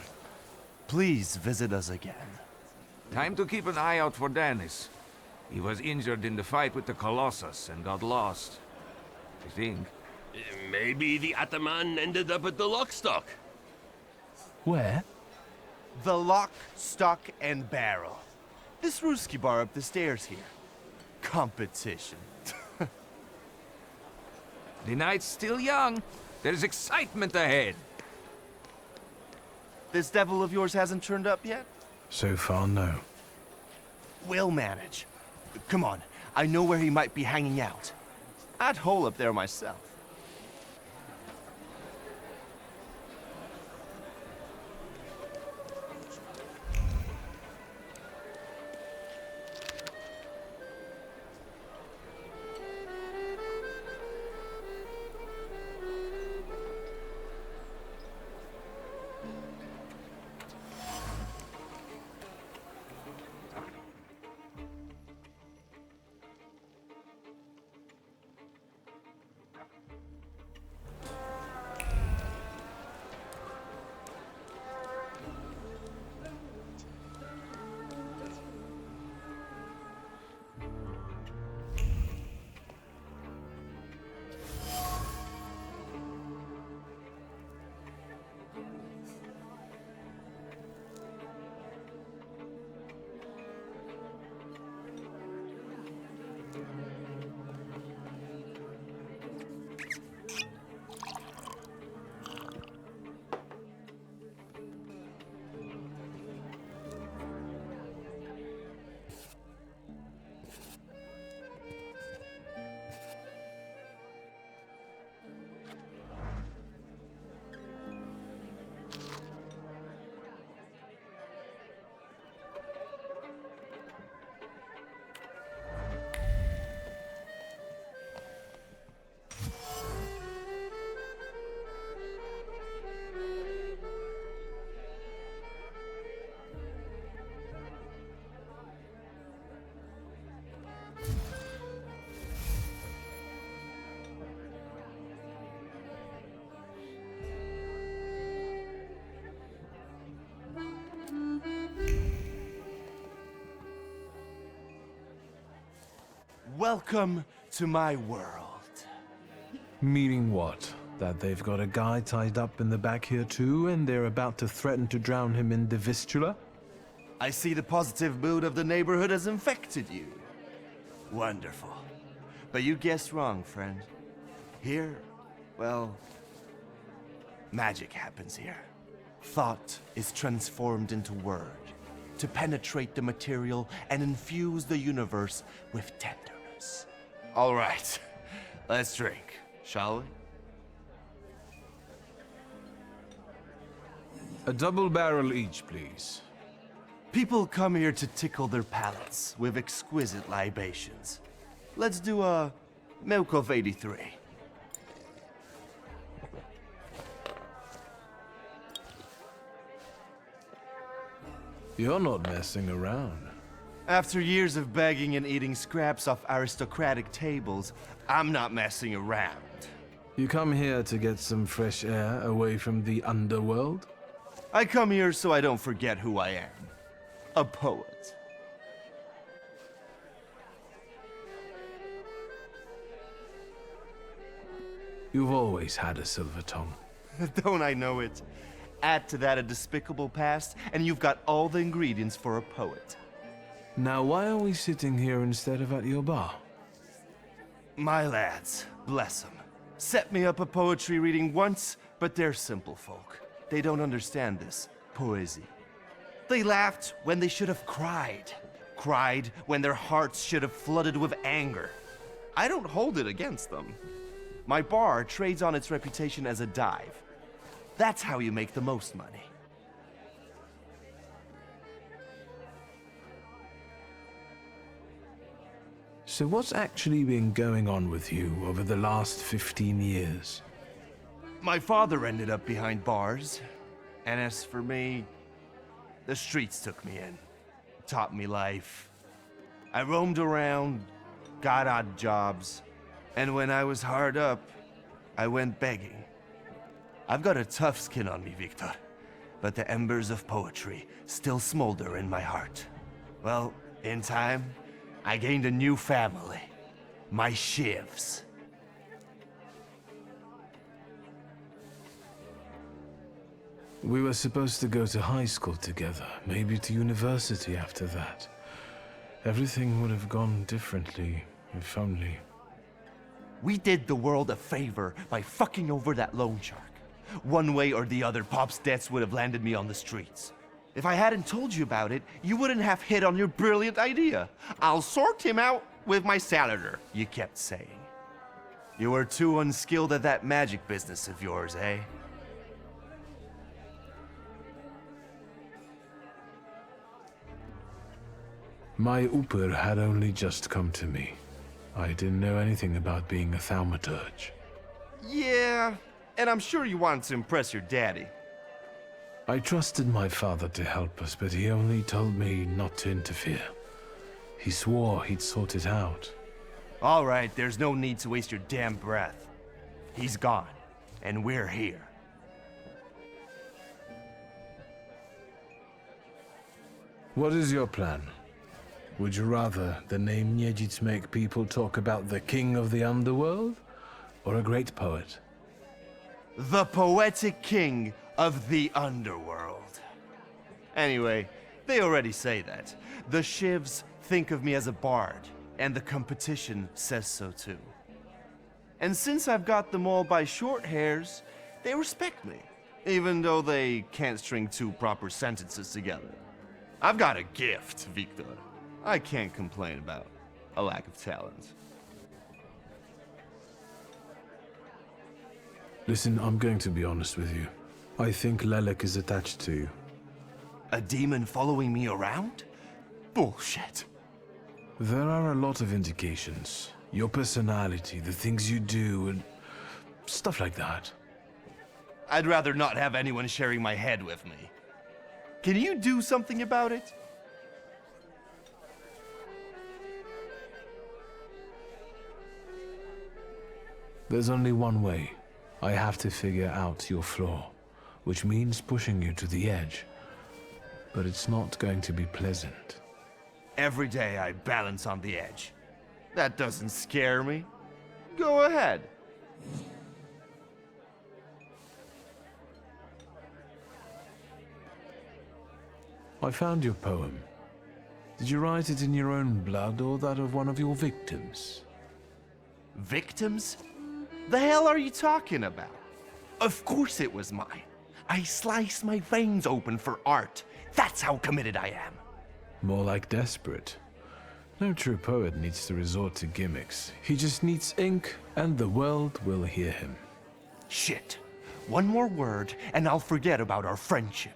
Please visit us again. Time to keep an eye out for Dennis. He was injured in the fight with the Colossus and got lost. I think. Maybe the Ataman ended up at the Lockstock. Where? The Lock, Stock, and Barrel. This Ruski bar up the stairs here. Competition. The night's still young. There's excitement ahead. This devil of yours hasn't turned up yet? So far, no. We'll manage. Come on, I know where he might be hanging out. I'd hole up there myself. Welcome to my world. Meaning what? That they've got a guy tied up in the back here too, and they're about to threaten to drown him in the Vistula? I see the positive mood of the neighborhood has infected you. Wonderful. But you guessed wrong, friend. Here, well, magic happens here. Thought is transformed into word to penetrate the material and infuse the universe with tenderness. All right, let's drink, shall we? A double barrel each, please. People come here to tickle their palates with exquisite libations. Let's do a Milk of 83. You're not messing around. After years of begging and eating scraps off aristocratic tables, I'm not messing around. You come here to get some fresh air away from the underworld? I come here so I don't forget who I am. A poet. You've always had a silver tongue. Don't I know it? Add to that a despicable past, and you've got all the ingredients for a poet. Now, why are we sitting here instead of at your bar? My lads, bless them, set me up a poetry reading once, but they're simple folk. They don't understand this poesy. They laughed when they should have cried. Cried when their hearts should have flooded with anger. I don't hold it against them. My bar trades on its reputation as a dive. That's how you make the most money. So what's actually been going on with you over the last 15 years? My father ended up behind bars, and as for me, the streets took me in, taught me life. I roamed around, got odd jobs, and when I was hard up, I went begging. I've got a tough skin on me, Wiktor, but the embers of poetry still smolder in my heart. Well, in time, I gained a new family, my shivs. We were supposed to go to high school together, maybe to university after that. Everything would have gone differently, if only. We did the world a favor by fucking over that loan shark. One way or the other, Pop's debts would have landed me on the streets. If I hadn't told you about it, you wouldn't have hit on your brilliant idea. I'll sort him out with my salader, you kept saying. You were too unskilled at that magic business of yours, eh? My Uper had only just come to me. I didn't know anything about being a Thaumaturge. Yeah, and I'm sure you wanted to impress your daddy. I trusted my father to help us, but he only told me not to interfere. He swore he'd sort it out. All right, there's no need to waste your damn breath. He's gone, and we're here. What is your plan? Would you rather the name Niedzic make people talk about the king of the underworld, or a great poet? The poetic king of the underworld. Anyway, they already say that. The shivs think of me as a bard, and the competition says so too. And since I've got them all by short hairs, they respect me, even though they can't string two proper sentences together. I've got a gift, Wiktor. I can't complain about a lack of talent. Listen, I'm going to be honest with you. I think Lelek is attached to you. A demon following me around? Bullshit. There are a lot of indications. Your personality, the things you do, and stuff like that. I'd rather not have anyone sharing my head with me. Can you do something about it? There's only one way. I have to figure out your flaw, which means pushing you to the edge. But it's not going to be pleasant. Every day I balance on the edge. That doesn't scare me. Go ahead. I found your poem. Did you write it in your own blood or that of one of your victims? Victims? The hell are you talking about? Of course it was mine. I sliced my veins open for art. That's how committed I am. More like desperate. No true poet needs to resort to gimmicks. He just needs ink, and the world will hear him. Shit. One more word, and I'll forget about our friendship.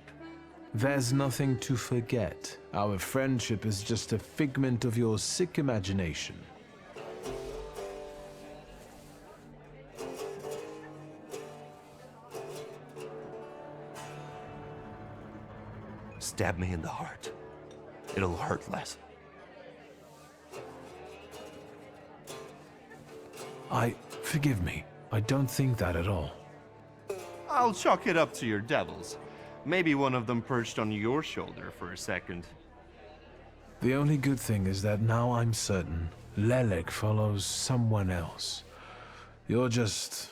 There's nothing to forget. Our friendship is just a figment of your sick imagination. Stab me in the heart. It'll hurt less. Forgive me. I don't think that at all. I'll chalk it up to your devils. Maybe one of them perched on your shoulder for a second. The only good thing is that now I'm certain Lelek follows someone else. You're just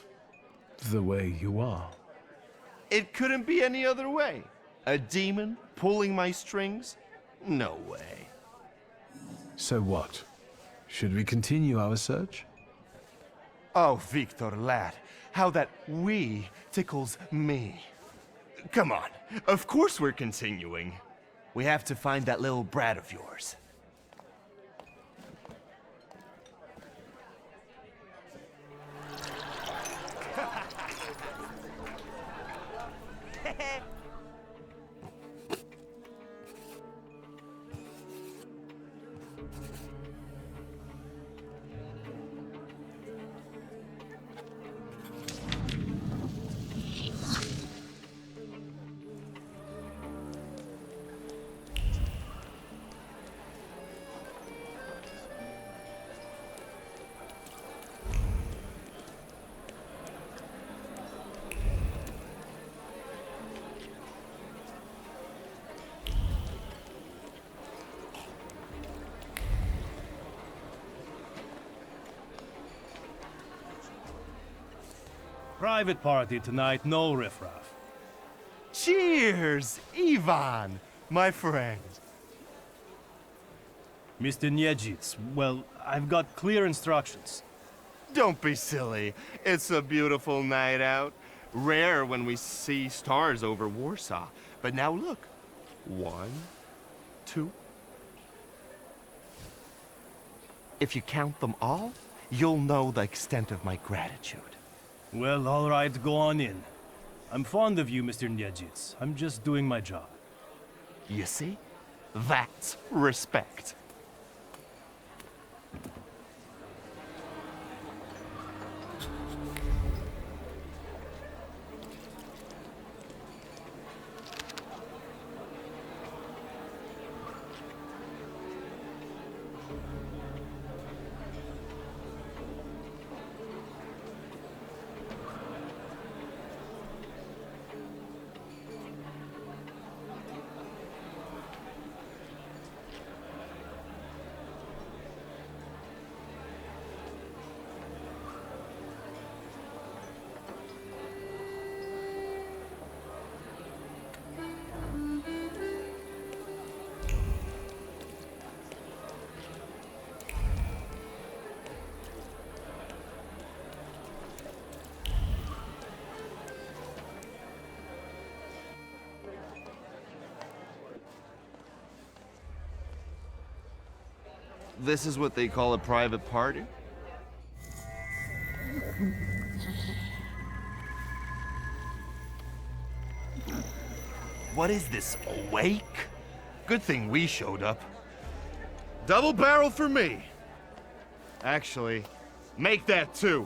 the way you are. It couldn't be any other way. A demon pulling my strings? No way. So what? Should we continue our search? Oh, Wiktor, lad, how that "we" tickles me. Come on, of course we're continuing. We have to find that little brat of yours. Private party tonight, no riffraff. Cheers, Ivan, my friend. Mr. Niedzic, well, I've got clear instructions. Don't be silly. It's a beautiful night out. Rare when we see stars over Warsaw. But now look. 1, 2. If you count them all, you'll know the extent of my gratitude. Well, all right, go on in. I'm fond of you, Mr. Niedzic. I'm just doing my job. You see? That's respect. This is what they call a private party? What is this, a wake? Good thing we showed up. Double barrel for me. Actually, make that 2.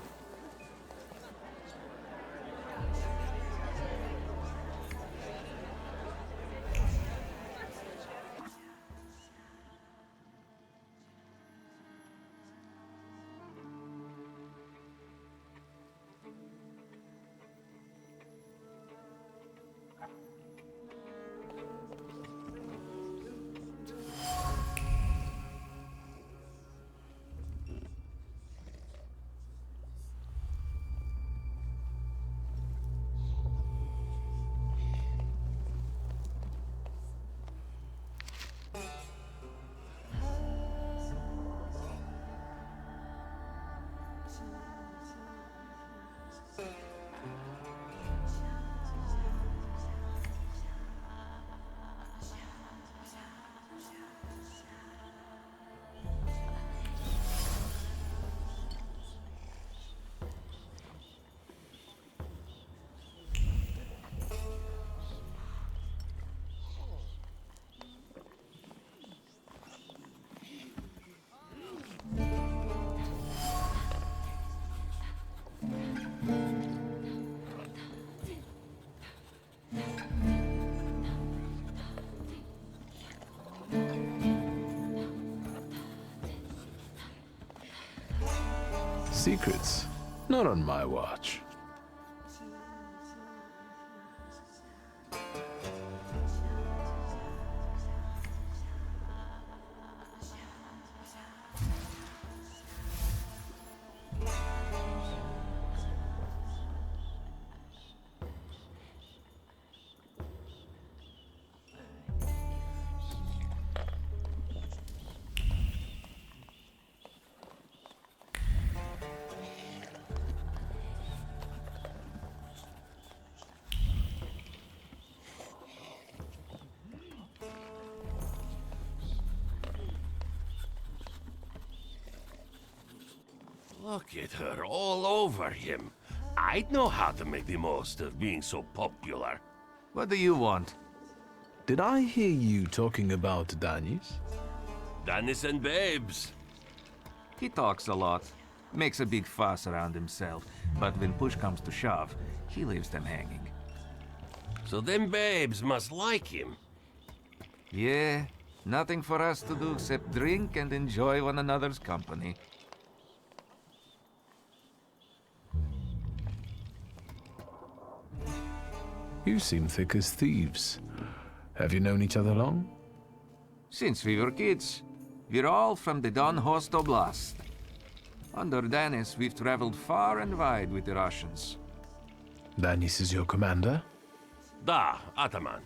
Secrets? Not on my watch. Look at her, all over him. I'd know how to make the most of being so popular. What do you want? Did I hear you talking about Danis? Danis and babes. He talks a lot, makes a big fuss around himself, but when push comes to shove, he leaves them hanging. So them babes must like him. Yeah, nothing for us to do except drink and enjoy one another's company. You seem thick as thieves. Have you known each other long? Since we were kids. We're all from the Don Host Oblast. Under Danis, we've traveled far and wide with the Russians. Danis is your commander? Da, Ataman.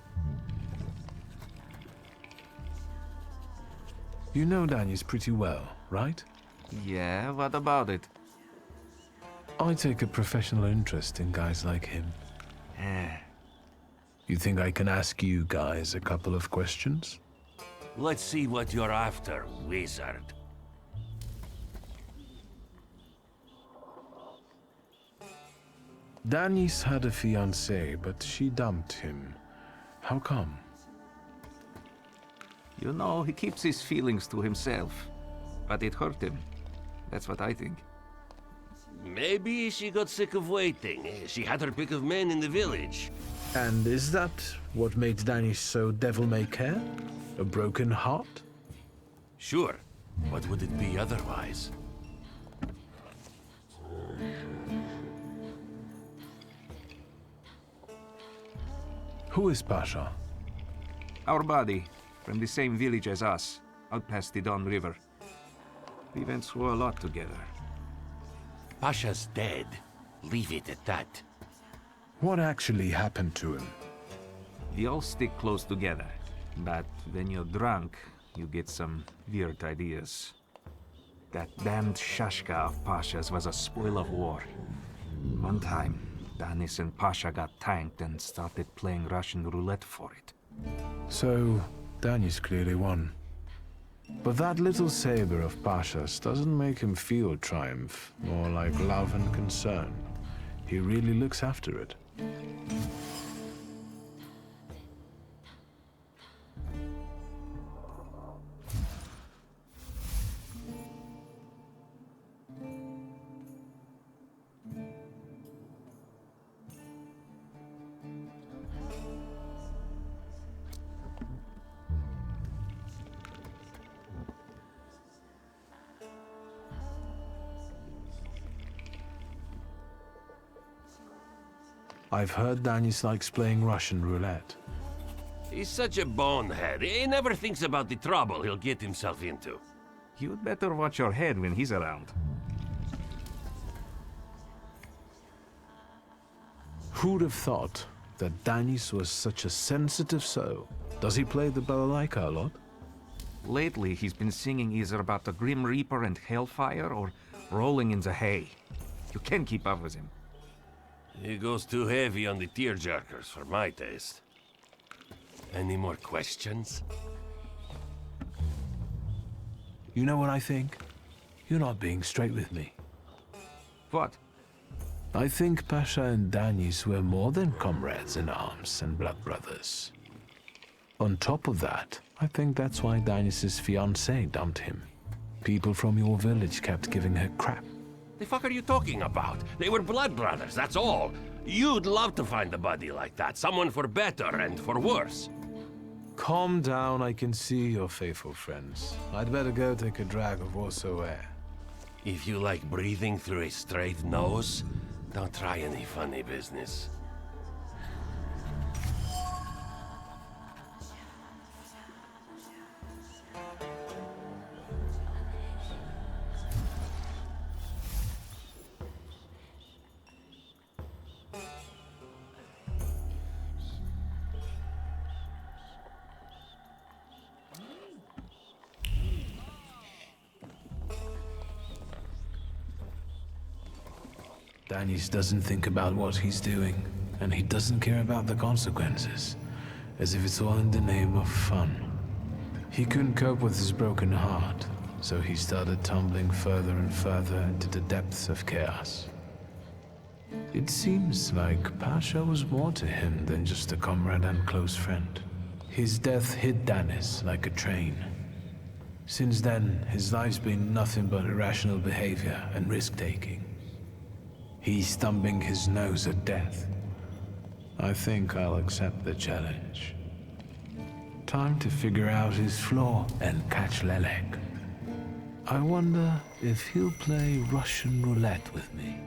You know Danis pretty well, right? Yeah, what about it? I take a professional interest in guys like him. You think I can ask you guys a couple of questions? Let's see what you're after, wizard. Danis had a fiancée, but she dumped him. How come? You know, he keeps his feelings to himself. But it hurt him. That's what I think. Maybe she got sick of waiting. She had her pick of men in the village. And is that what made Danis so devil-may-care? A broken heart? Sure. What would it be otherwise? Who is Pasha? Our buddy, from the same village as us, out past the Don River. We went through a lot together. Pasha's dead. Leave it at that. What actually happened to him? We all stick close together, but when you're drunk, you get some weird ideas. That damned Shashka of Pasha's was a spoil of war. One time, Danis and Pasha got tanked and started playing Russian roulette for it. So, Danis clearly won. But that little saber of Pasha's doesn't make him feel triumph, more like love and concern. He really looks after it. I've heard Danis likes playing Russian roulette. He's such a bonehead. He never thinks about the trouble he'll get himself into. You'd better watch your head when he's around. Who'd have thought that Danis was such a sensitive soul? Does he play the balalaika a lot? Lately, he's been singing either about the Grim Reaper and Hellfire, or rolling in the hay. You can't keep up with him. He goes too heavy on the tearjerkers for my taste. Any more questions? You know what I think? You're not being straight with me. What? I think Pasha and Danis were more than comrades in arms and blood brothers. On top of that, I think that's why Danis' fiancée dumped him. People from your village kept giving her crap. The fuck are you talking about? They were blood brothers, that's all. You'd love to find a buddy like that, someone for better and for worse. Calm down, I can see you're faithful friends. I'd better go take a drag of Warsaw air. If you like breathing through a straight nose, don't try any funny business. Danis doesn't think about what he's doing, and he doesn't care about the consequences, as if it's all in the name of fun. He couldn't cope with his broken heart, so he started tumbling further and further into the depths of chaos. It seems like Pasha was more to him than just a comrade and close friend. His death hit Danis like a train. Since then, his life's been nothing but irrational behavior and risk-taking. He's thumbing his nose at death. I think I'll accept the challenge. Time to figure out his flaw and catch Lelek. I wonder if he'll play Russian roulette with me.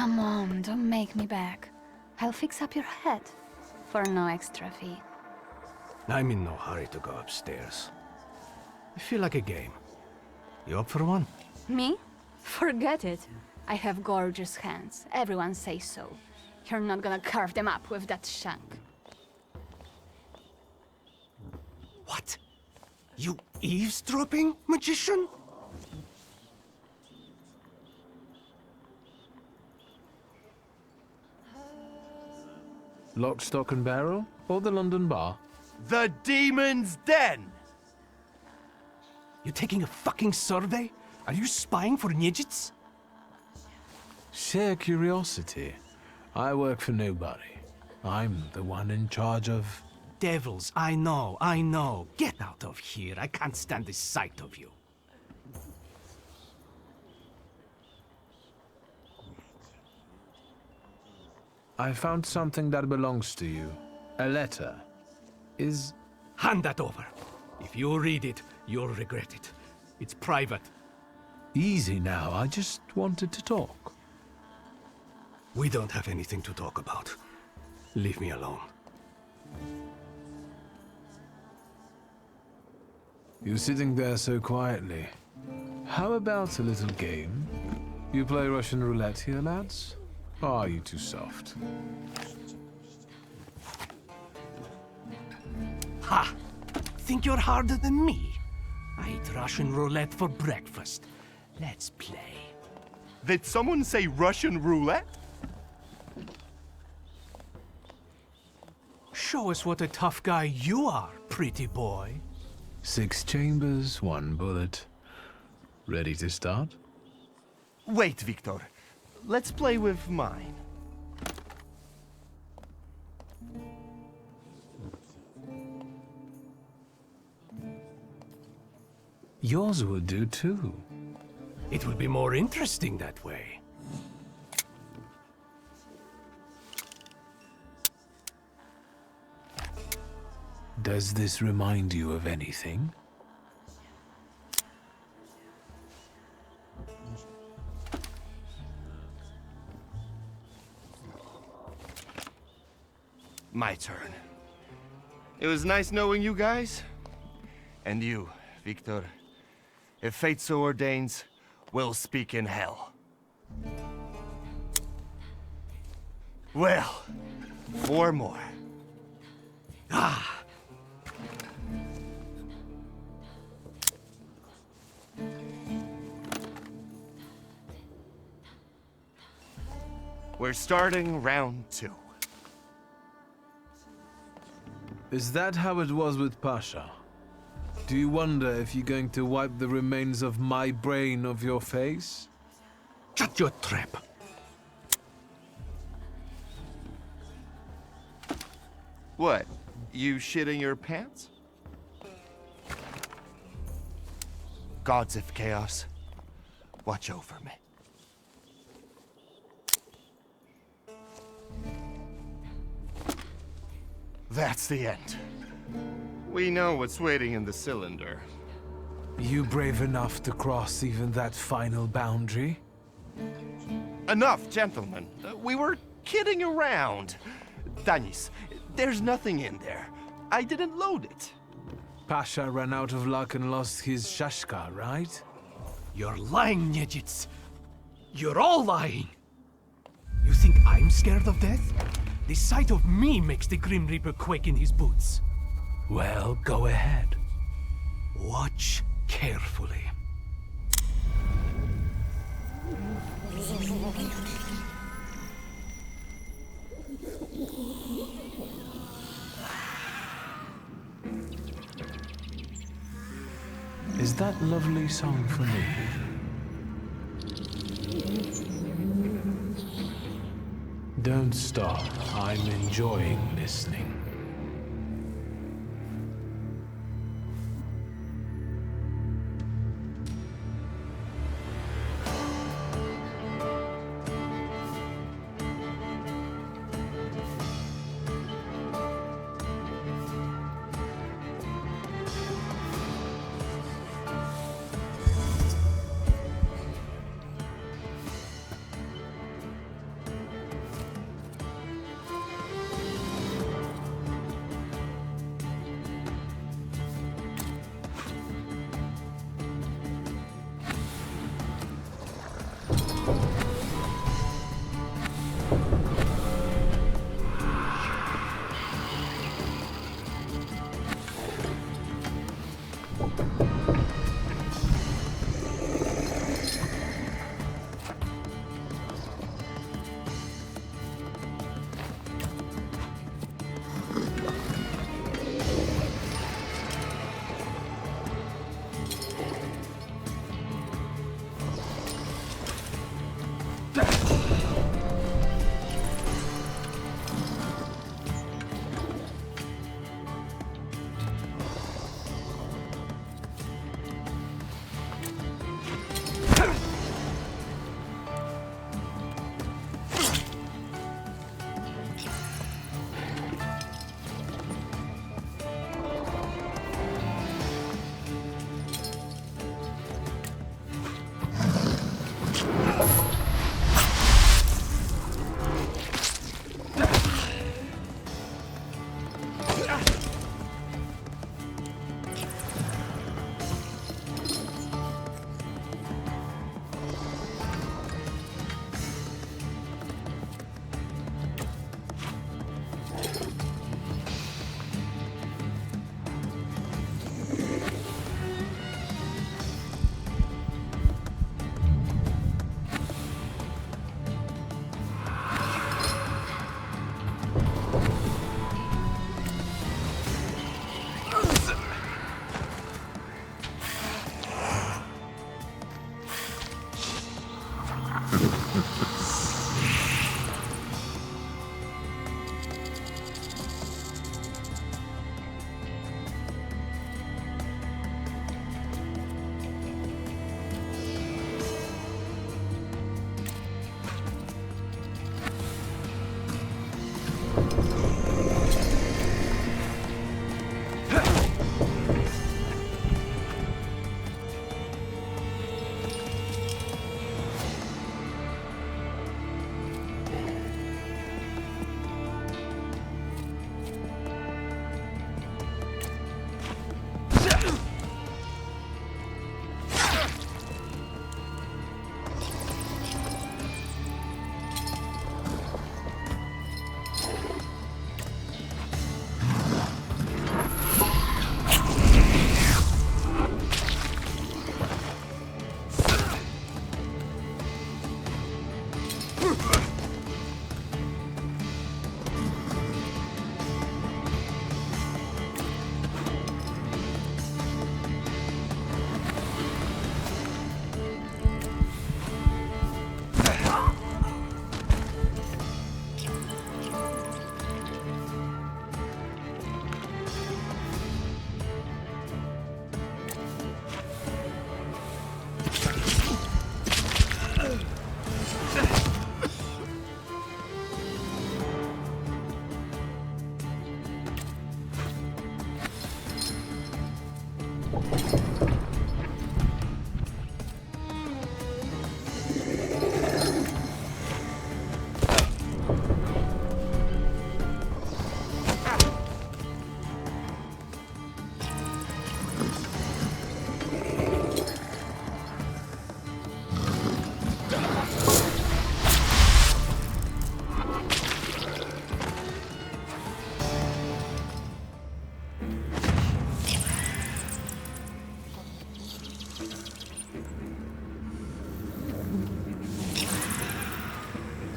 Come on, don't make me beg. I'll fix up your head for no extra fee. I'm in no hurry to go upstairs. I feel like a game. You up for one? Me? Forget it. I have gorgeous hands. Everyone says so. You're not gonna carve them up with that shank. What? You eavesdropping, magician? Lock, stock and barrel? Or the London bar? The Demon's Den! You taking a fucking survey? Are you spying for Nidgets? Sheer curiosity. I work for nobody. I'm the one in charge of... Devils, I know. Get out of here. I can't stand the sight of you. I found something that belongs to you. A letter. Hand that over. If you read it, you'll regret it. It's private. Easy now, I just wanted to talk. We don't have anything to talk about. Leave me alone. You're sitting there so quietly. How about a little game? You play Russian roulette here, lads? Or are you too soft? Ha! Think you're harder than me? I eat Russian roulette for breakfast. Let's play. Did someone say Russian roulette? Show us what a tough guy you are, pretty boy. 6 chambers, 1 bullet. Ready to start? Wait, Wiktor. Let's play with mine. Yours will do too. It will be more interesting that way. Does this remind you of anything? My turn. It was nice knowing you guys. And you, Wiktor. If fate so ordains, we'll speak in hell. Well, 4 more. Ah! We're starting round 2. Is that how it was with Pasha? Do you wonder if you're going to wipe the remains of my brain off your face? Shut your trap! What? You shitting your pants? Gods of Chaos, watch over me. That's the end. We know what's waiting in the cylinder. You brave enough to cross even that final boundary? Enough, gentlemen. We were kidding around. Danis, there's nothing in there. I didn't load it. Pasha ran out of luck and lost his shashka, right? You're lying, Nidgets. You're all lying. You think I'm scared of death? The sight of me makes the Grim Reaper quake in his boots. Well, go ahead. Watch carefully. Is that lovely song for me? Don't stop. I'm enjoying listening.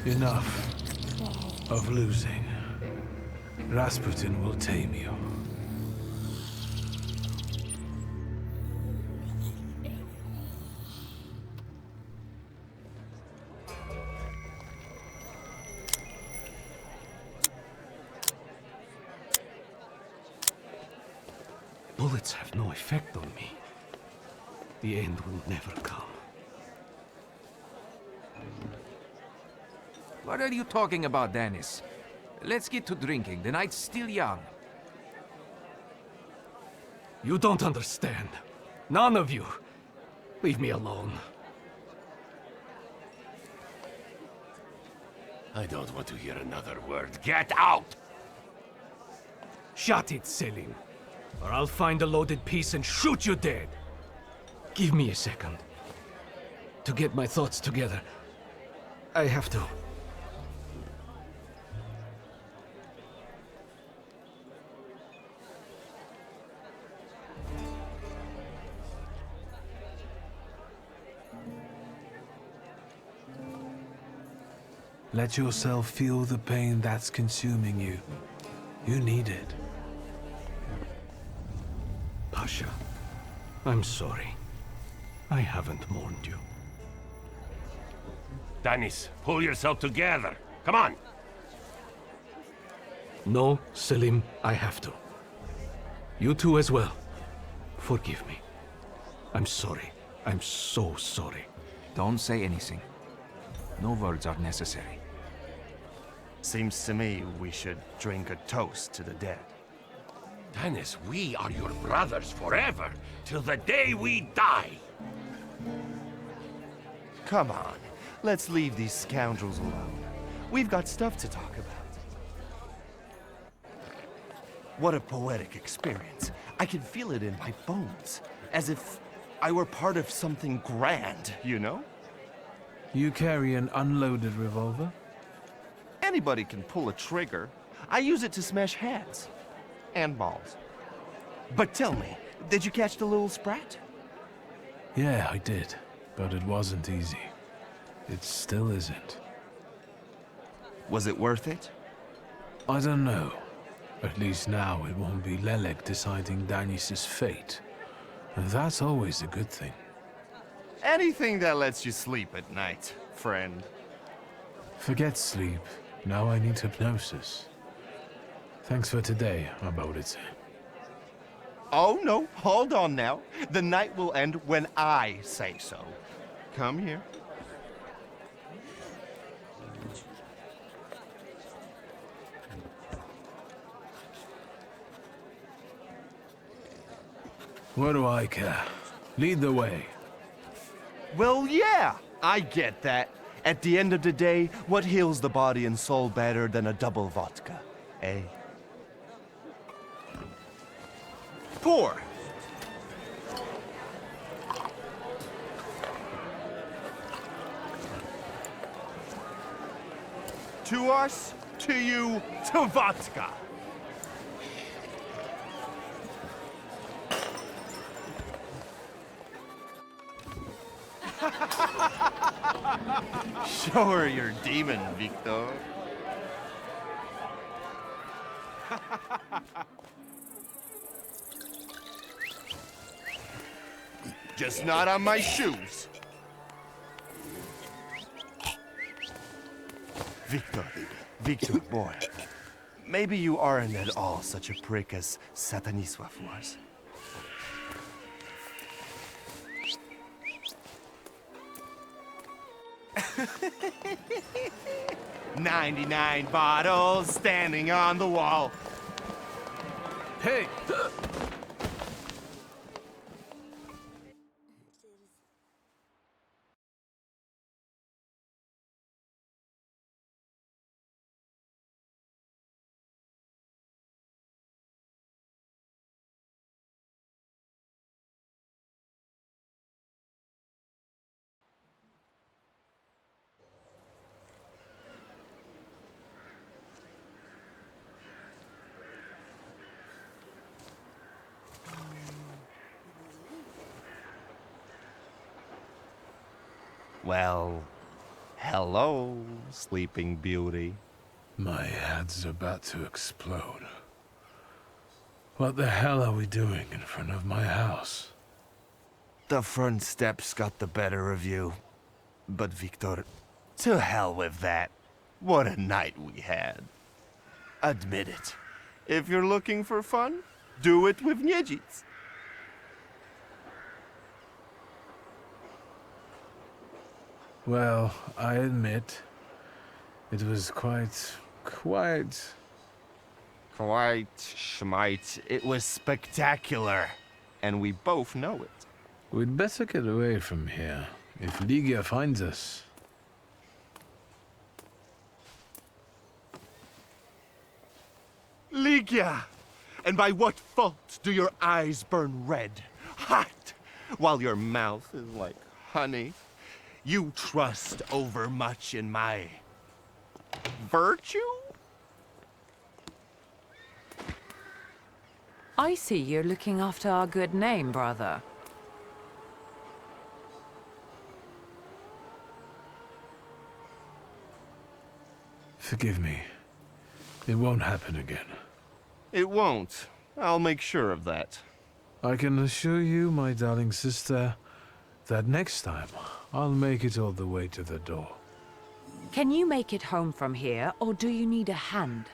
Enough of losing. Rasputin will tame you. Bullets have no effect on me. The end will never come. What are you talking about, Dennis? Let's get to drinking. The night's still young. You don't understand. None of you. Leave me alone. I don't want to hear another word. Get out! Shut it, Selim. Or I'll find a loaded piece and shoot you dead. Give me a second. To get my thoughts together. I have to. Let yourself feel the pain that's consuming you. You need it. Pasha, I'm sorry. I haven't mourned you. Dennis, pull yourself together. Come on! No, Selim, I have to. You too as well. Forgive me. I'm sorry. I'm so sorry. Don't say anything. No words are necessary. Seems to me we should drink a toast to the dead. Dennis, we are your brothers forever, till the day we die. Come on, let's leave these scoundrels alone. We've got stuff to talk about. What a poetic experience. I can feel it in my bones, as if I were part of something grand, you know? You carry an unloaded revolver? Anybody can pull a trigger. I use it to smash heads. And balls. But tell me, did you catch the little sprat? Yeah, I did. But it wasn't easy. It still isn't. Was it worth it? I don't know. At least now it won't be Lelek deciding Danis's fate. And that's always a good thing. Anything that lets you sleep at night, friend. Forget sleep. Now I need hypnosis. Thanks for today, Abodice. Oh no, hold on now. The night will end when I say so. Come here. What do I care? Lead the way. Well, yeah, I get that. At the end of the day, what heals the body and soul better than a double vodka, eh? Pour! To us, to you, to vodka! Show her your demon, Wiktor. Just not on my shoes. Wiktor, boy. Maybe you aren't at all such a prick as Satanisław was. 99 bottles standing on the wall. Hey! Well, hello, Sleeping Beauty. My head's about to explode. What the hell are we doing in front of my house? The front steps got the better of you. But Wiktor, to hell with that. What a night we had. Admit it. If you're looking for fun, do it with Niedzic. Well, I admit, it was quite... Schmite. It was spectacular. And we both know it. We'd better get away from here, if Ligia finds us. Ligia! And by what fault do your eyes burn red, hot, while your mouth is like honey? You trust overmuch in my... virtue? I see you're looking after our good name, brother. Forgive me. It won't happen again. It won't. I'll make sure of that. I can assure you, my darling sister, that next time, I'll make it all the way to the door. Can you make it home from here, or do you need a hand?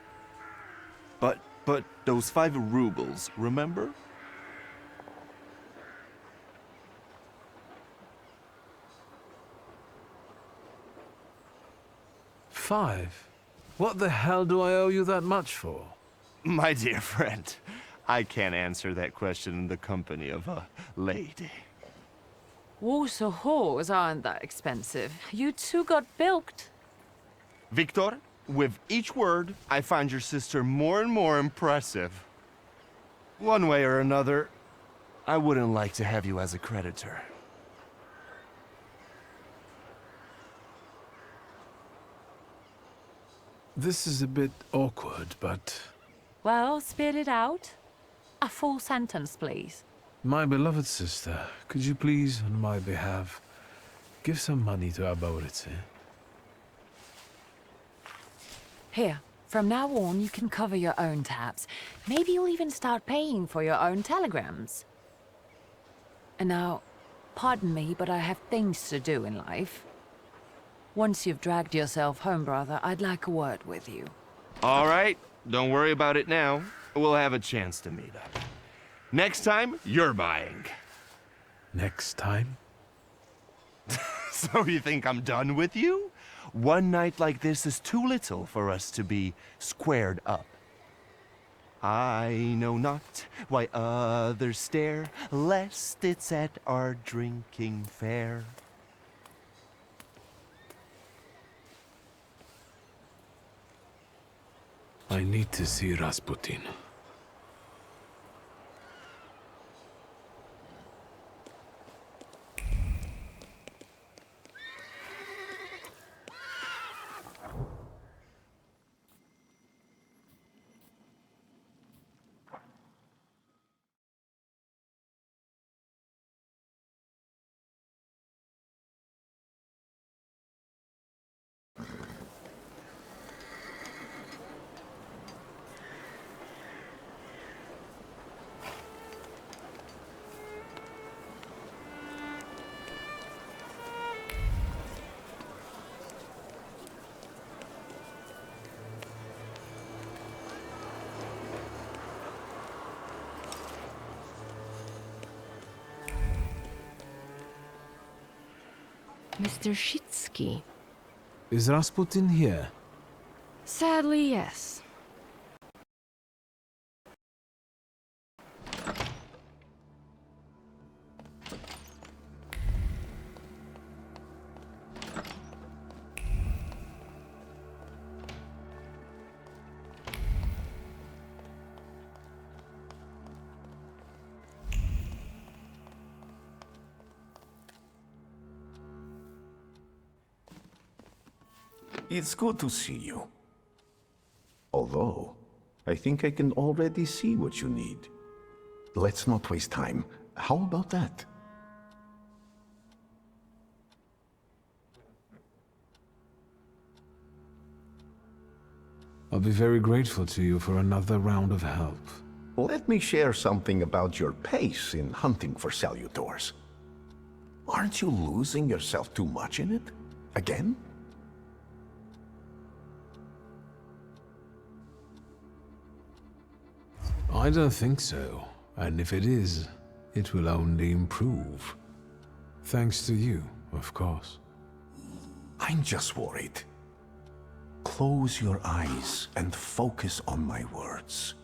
But those 5 rubles, remember? $5? What the hell do I owe you that much for? My dear friend, I can't answer that question in the company of a lady. Warsaw whores aren't that expensive. You two got bilked. Wiktor, with each word, I find your sister more and more impressive. One way or another, I wouldn't like to have you as a creditor. This is a bit awkward, but... Well, spit it out. A full sentence, please. My beloved sister, could you please, on my behalf, give some money to Aborice? Here, from now on, you can cover your own tabs. Maybe you'll even start paying for your own telegrams. And now, pardon me, but I have things to do in life. Once you've dragged yourself home, brother, I'd like a word with you. All right, don't worry about it now. We'll have a chance to meet up. Next time, you're buying. Next time? So you think I'm done with you? One night like this is too little for us to be squared up. I know not why others stare, lest it's at our drinking fair. I need to see Rasputin. Mr. Szulski. Is Rasputin here? Sadly, yes. It's good to see you. Although, I think I can already see what you need. Let's not waste time. How about that? I'll be very grateful to you for another round of help. Let me share something about your pace in hunting for salutors. Aren't you losing yourself too much in it? Again? I don't think so. And if it is, it will only improve. Thanks to you, of course. I'm just worried. Close your eyes and focus on my words.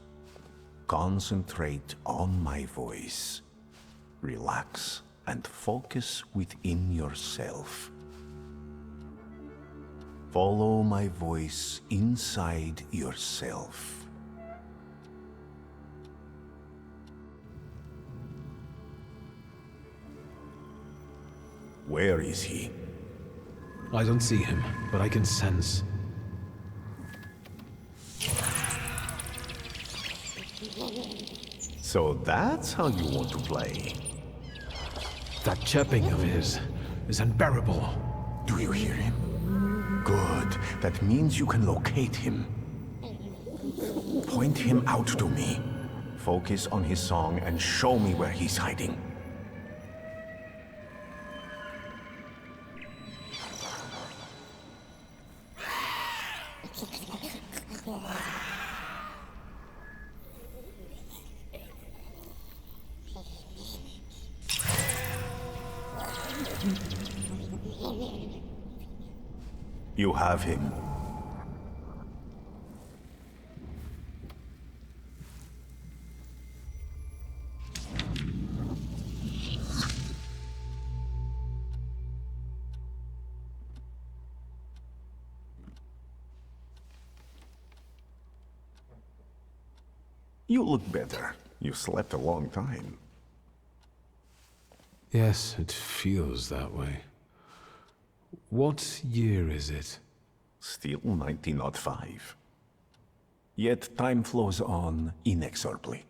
Concentrate on my voice. Relax and focus within yourself. Follow my voice inside yourself. Where is he? I don't see him, but I can sense. So that's how you want to play. That chirping of his is unbearable. Do you hear him? Good. That means you can locate him. Point him out to me. Focus on his song and show me where he's hiding. You have him. You look better. You slept a long time. Yes, it feels that way. What year is it? Still 1905. Yet time flows on inexorably.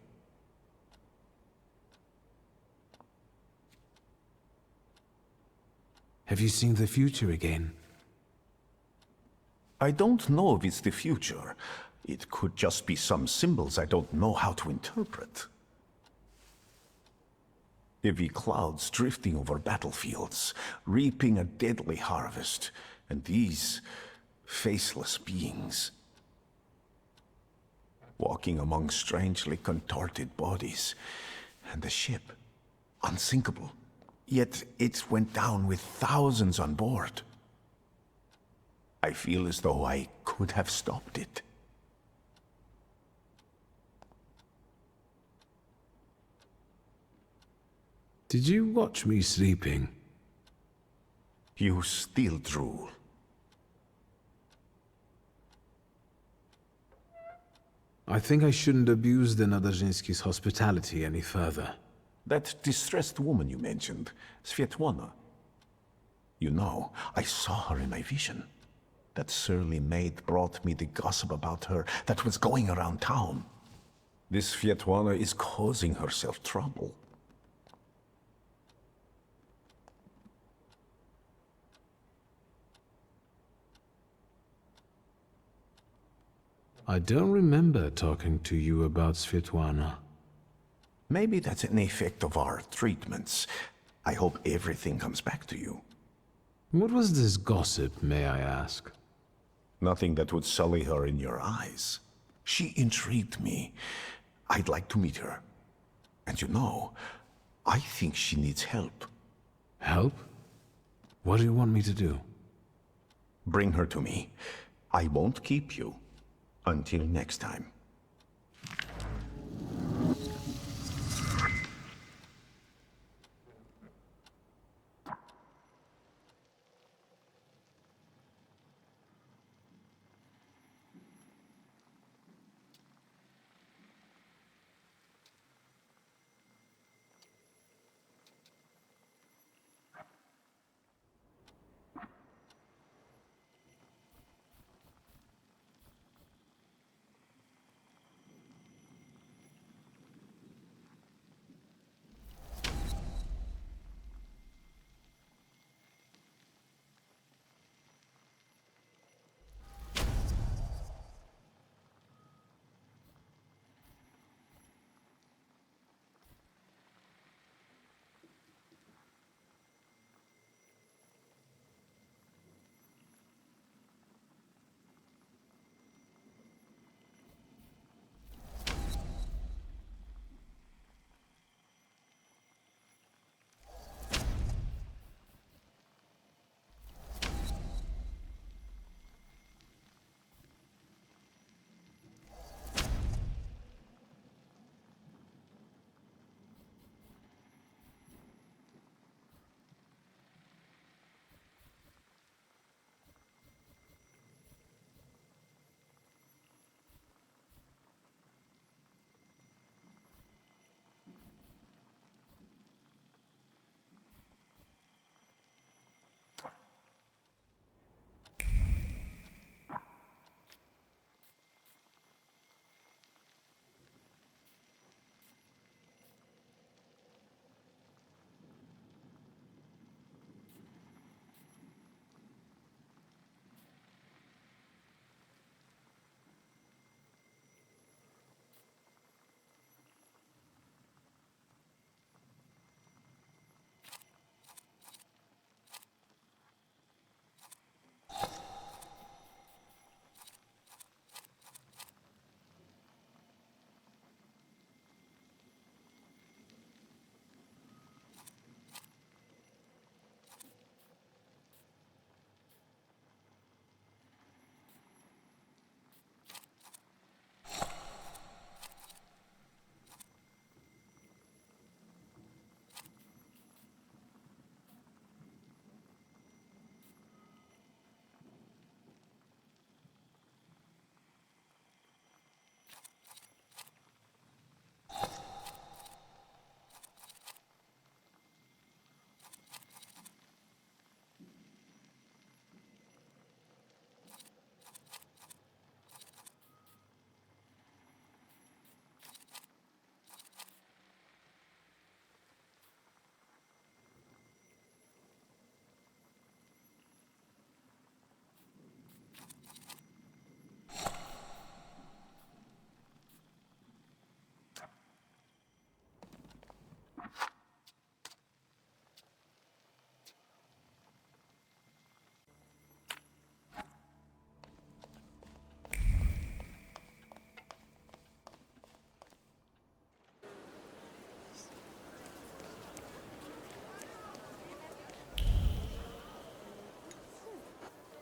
Have you seen the future again? I don't know if it's the future. It could just be some symbols I don't know how to interpret. Heavy clouds drifting over battlefields, reaping a deadly harvest, and these faceless beings walking among strangely contorted bodies, and the ship, unsinkable, yet it went down with thousands on board. I feel as though I could have stopped it. Did you watch me sleeping? You still drool. I think I shouldn't abuse the Nadezhinsky's hospitality any further. That distressed woman you mentioned, Svetlana. You know, I saw her in my vision. That surly maid brought me the gossip about her that was going around town. This Svetlana is causing herself trouble. I don't remember talking to you about Svetlana. Maybe that's an effect of our treatments. I hope everything comes back to you. What was this gossip, may I ask? Nothing that would sully her in your eyes. She intrigued me. I'd like to meet her. And you know, I think she needs help. Help? What do you want me to do? Bring her to me. I won't keep you. Until next time.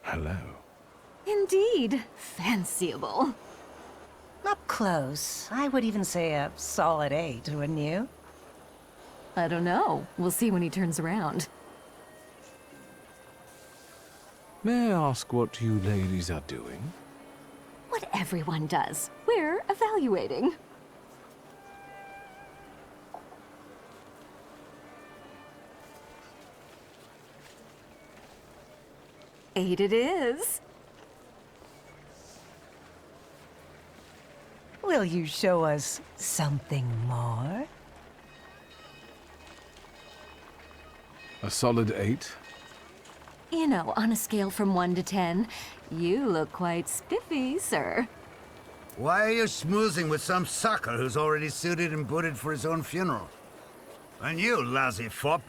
Hello. Indeed. Fanciable. Up close, I would even say a solid 8, wouldn't you? I don't know. We'll see when he turns around. May I ask what you ladies are doing? What everyone does. We're evaluating. Eight it is. Will you show us something more? A solid 8? You know, on a scale from 1 to 10, you look quite spiffy, sir. Why are you schmoozing with some sucker who's already suited and booted for his own funeral? And you, lousy fop,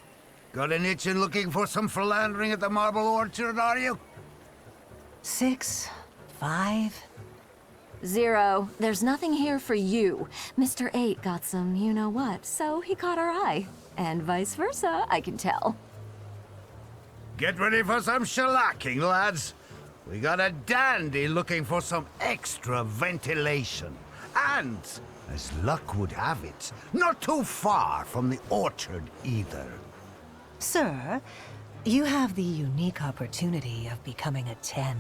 got an itch in looking for some philandering at the Marble Orchard, are you? 6, 5... 0. There's nothing here for you. Mr. 8 got some you-know-what, so he caught our eye. And vice versa, I can tell. Get ready for some shellacking, lads. We got a dandy looking for some extra ventilation. And, as luck would have it, not too far from the orchard either. Sir, you have the unique opportunity of becoming a 10.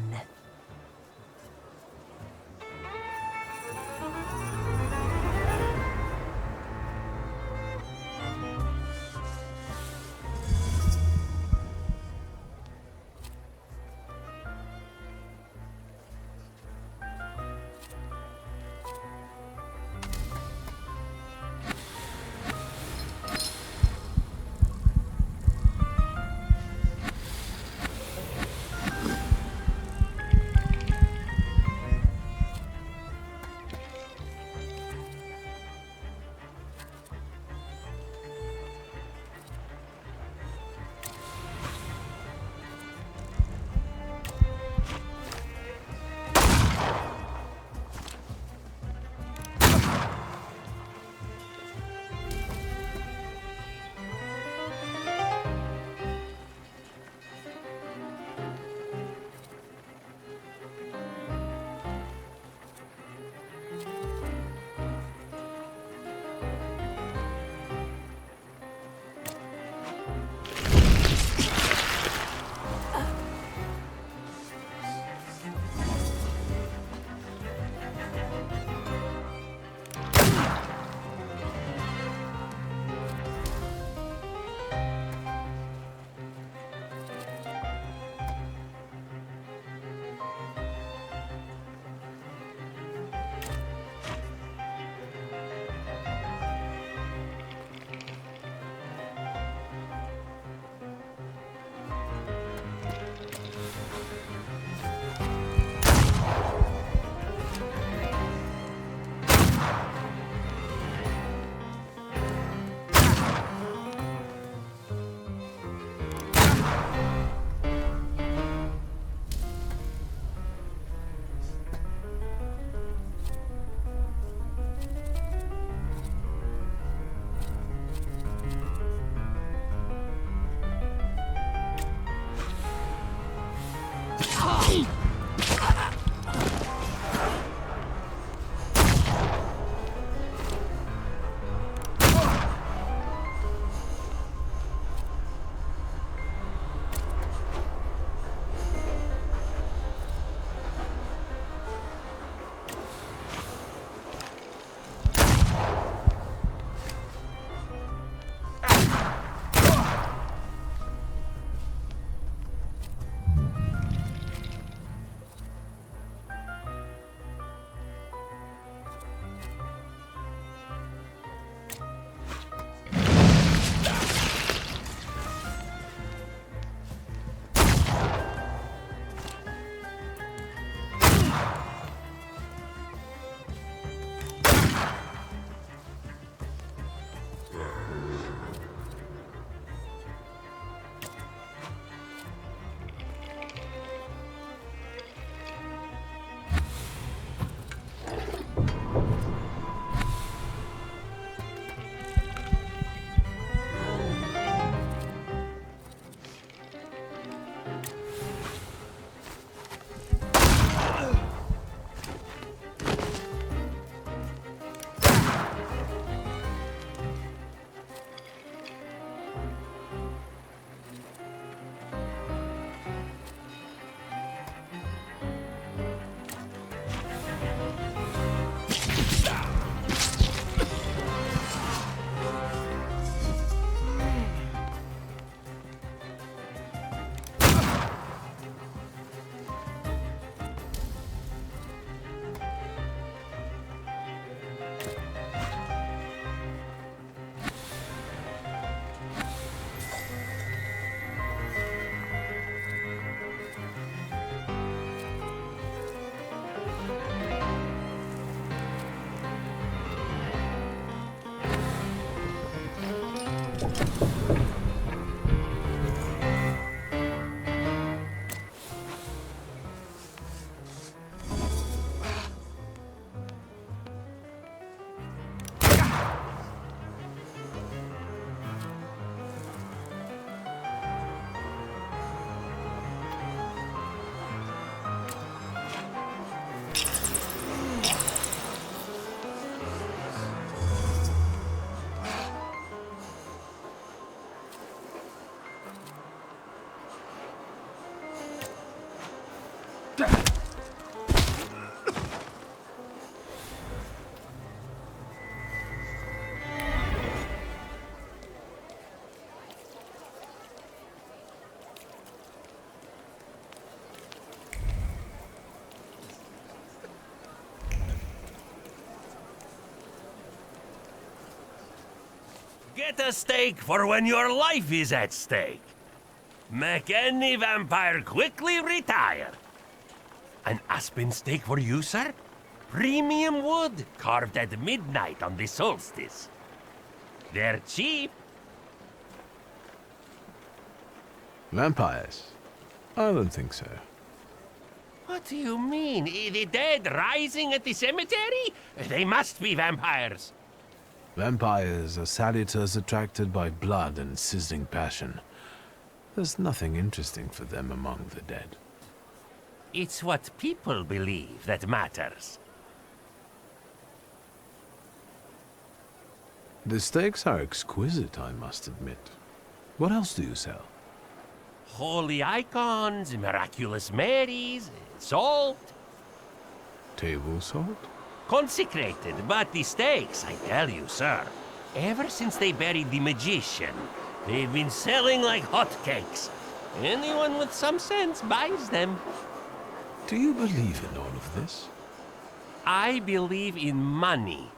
Get a steak for when your life is at stake. Make any vampire quickly retire. An aspen steak for you, sir? Premium wood, carved at midnight on the solstice. They're cheap. Vampires? I don't think so. What do you mean? The dead rising at the cemetery? They must be vampires. Vampires are salutors attracted by blood and sizzling passion. There's nothing interesting for them among the dead. It's what people believe that matters. The steaks are exquisite, I must admit. What else do you sell? Holy icons, miraculous Marys, salt. Table salt? Consecrated, but the steaks, I tell you, sir. Ever since they buried the magician, they've been selling like hotcakes. Anyone with some sense buys them. Do you believe in all of this? I believe in money.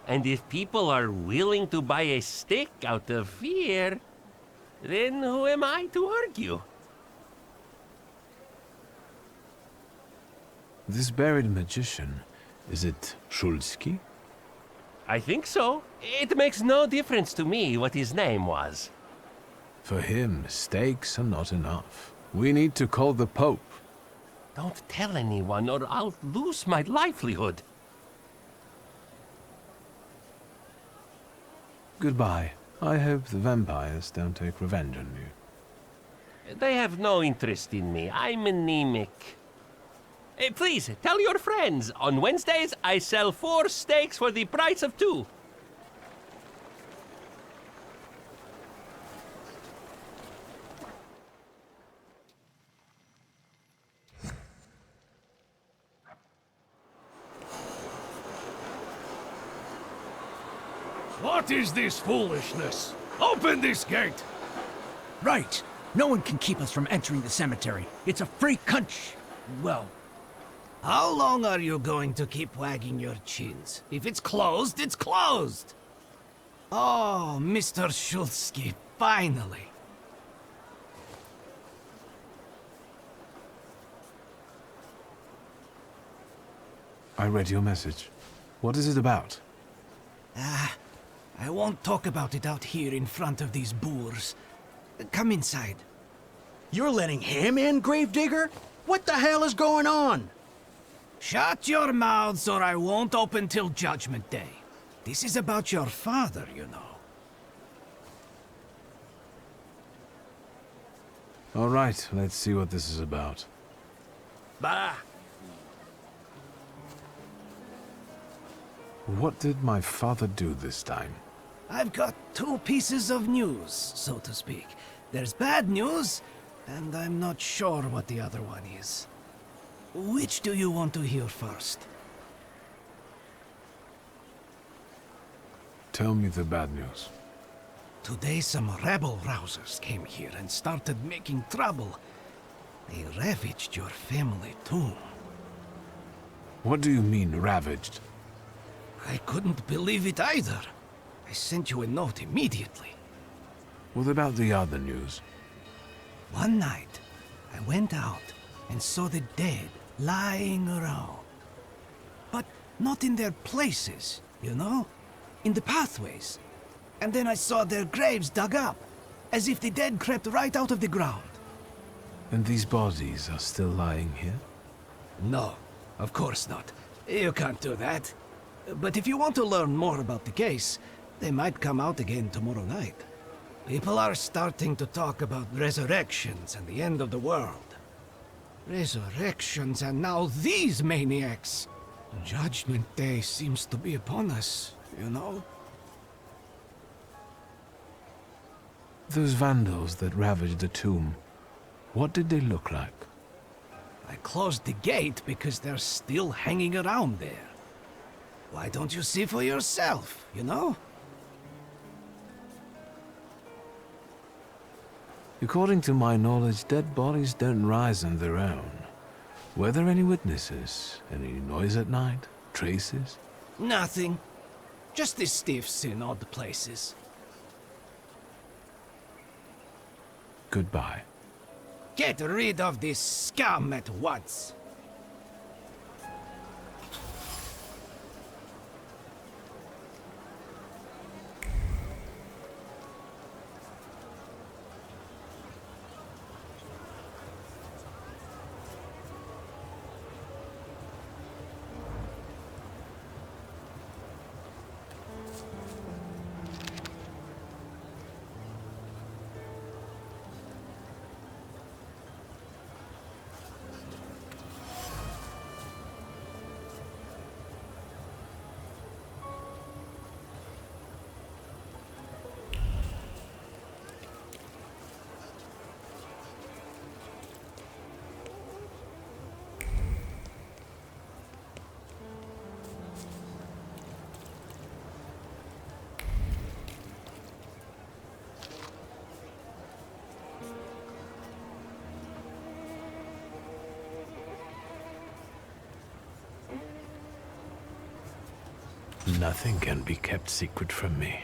And if people are willing to buy a stick out of fear, then who am I to argue? This buried magician, is it Szulski? I think so. It makes no difference to me what his name was. For him, steaks are not enough. We need to call the Pope. Don't tell anyone or I'll lose my livelihood. Goodbye. I hope the vampires don't take revenge on you. They have no interest in me. I'm anemic. Please, tell your friends. On Wednesdays, I sell 4 steaks for the price of 2. What is this foolishness? Open this gate! Right. No one can keep us from entering the cemetery. It's a free well... How long are you going to keep wagging your chins? If it's closed, it's closed! Oh, Mr. Szulski, finally. I read your message. What is it about? I won't talk about it out here in front of these boors. Come inside. You're letting him in, Gravedigger? What the hell is going on? Shut your mouths or I won't open till Judgment Day. This is about your father, you know. All right, let's see what this is about. Bah! What did my father do this time? I've got 2 pieces of news, so to speak. There's bad news, and I'm not sure what the other one is. Which do you want to hear first? Tell me the bad news. Today some rebel rousers came here and started making trouble. They ravaged your family tomb. What do you mean, ravaged? I couldn't believe it either. I sent you a note immediately. What about the other news? One night, I went out and saw the dead lying around. But not in their places, you know? In the pathways. And then I saw their graves dug up, as if the dead crept right out of the ground. And these bodies are still lying here? No, of course not. You can't do that. But if you want to learn more about the case, they might come out again tomorrow night. People are starting to talk about resurrections and the end of the world. Resurrections and now these maniacs! Judgment Day seems to be upon us, you know? Those vandals that ravaged the tomb, what did they look like? I closed the gate because they're still hanging around there. Why don't you see for yourself, you know? According to my knowledge, dead bodies don't rise on their own. Were there any witnesses? Any noise at night? Traces? Nothing. Just the stiffs in odd places. Goodbye. Get rid of this scum at once. Nothing can be kept secret from me.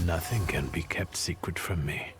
Nothing can be kept secret from me.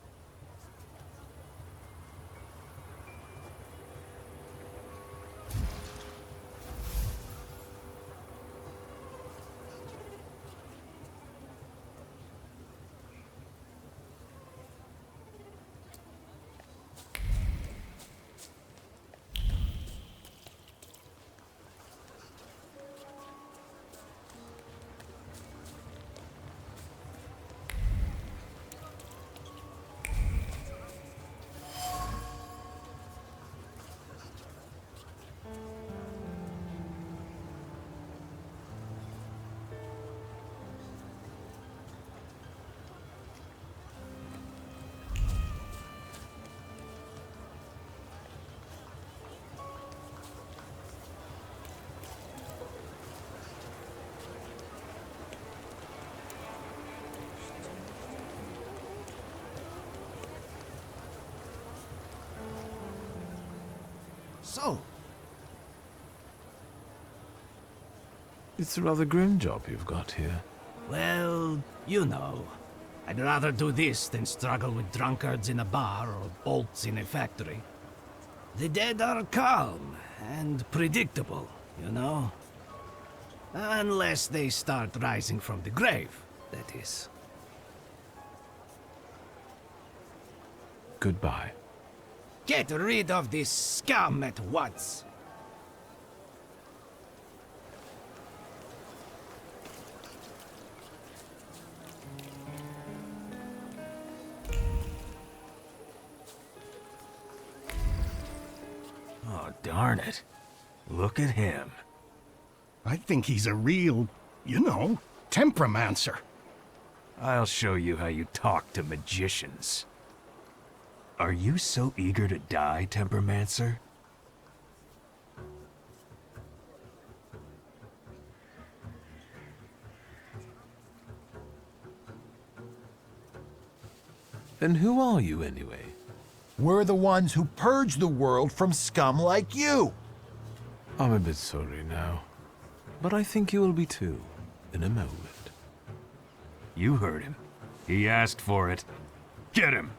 So? It's a rather grim job you've got here. Well, you know. I'd rather do this than struggle with drunkards in a bar or bolts in a factory. The dead are calm and predictable, you know? Unless they start rising from the grave, that is. Goodbye. Get rid of this scum at once. Darn it. Look at him. I think he's a real, you know, temperamencer. I'll show you how you talk to magicians. Are you so eager to die, Tempermancer? And who are you, anyway? We're the ones who purge the world from scum like you. I'm a bit sorry now. But I think you will be too, in a moment. You heard him. He asked for it. Get him!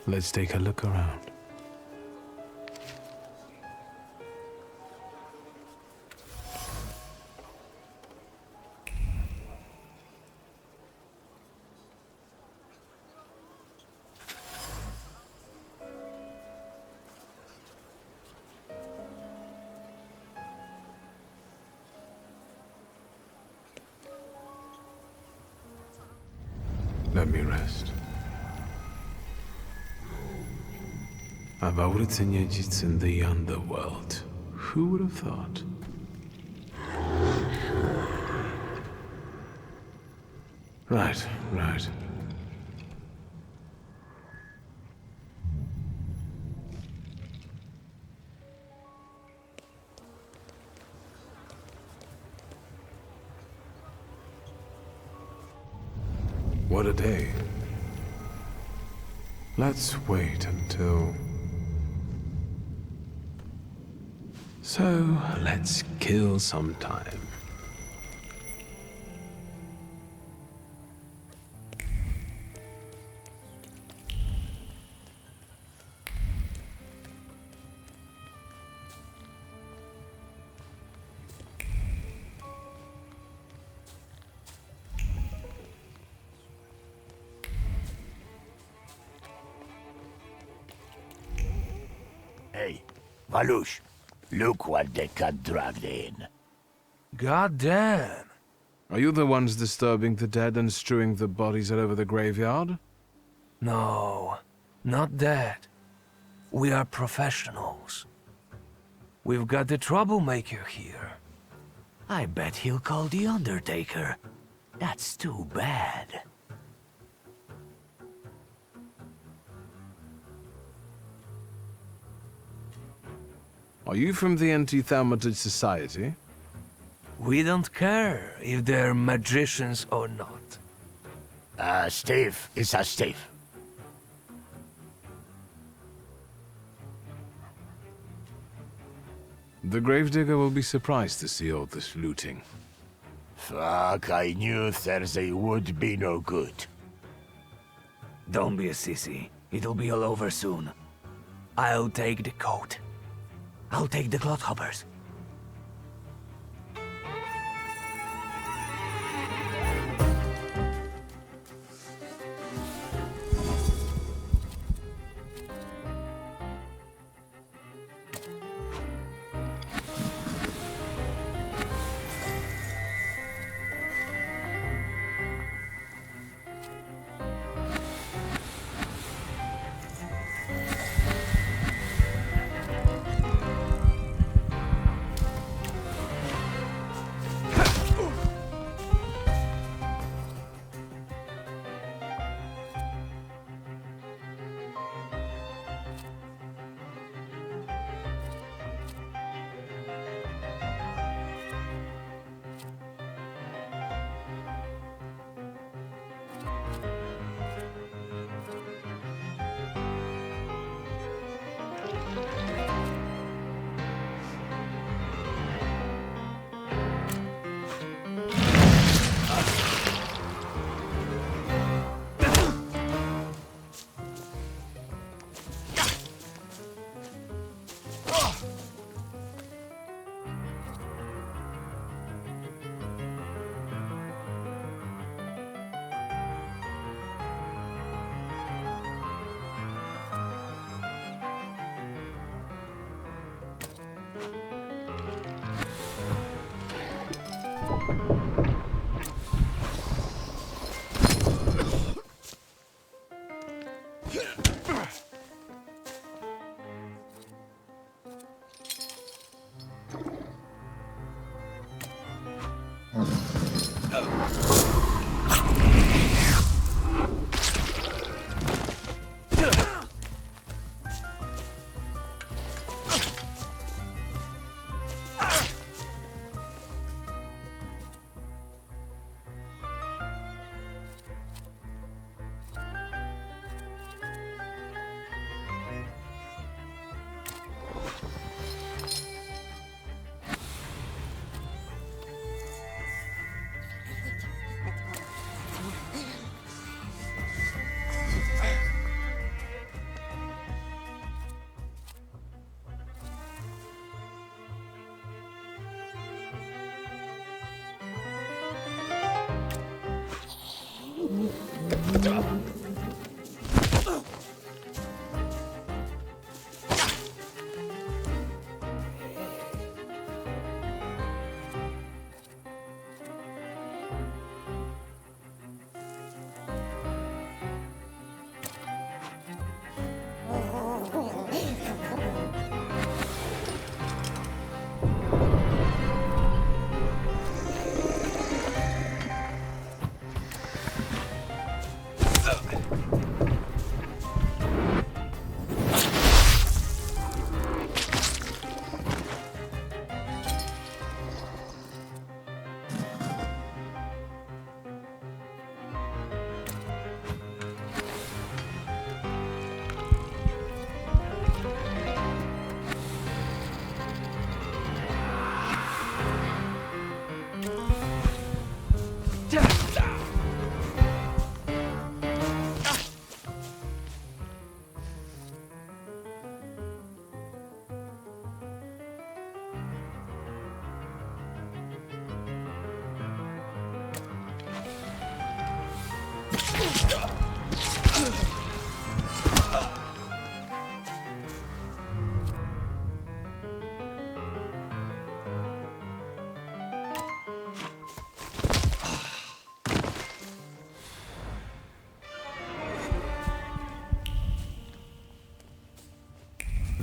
Let's take a look around. Let me rest. About it's in the underworld. Who would have thought? Right. What a day. Let's wait until... So, let's kill some time. Hey, Valush, look what the cat dragged in. God damn! Are you the ones disturbing the dead and strewing the bodies all over the graveyard? No, not that. We are professionals. We've got the troublemaker here. I bet he'll call the Undertaker. That's too bad. Are you from the Anti-Thaumaturge Society? We don't care if they're magicians or not. Steve, it's a Steve. The gravedigger will be surprised to see all this looting. Fuck, I knew Thursday would be no good. Don't be a sissy. It'll be all over soon. I'll take the coat. I'll take the clodhoppers.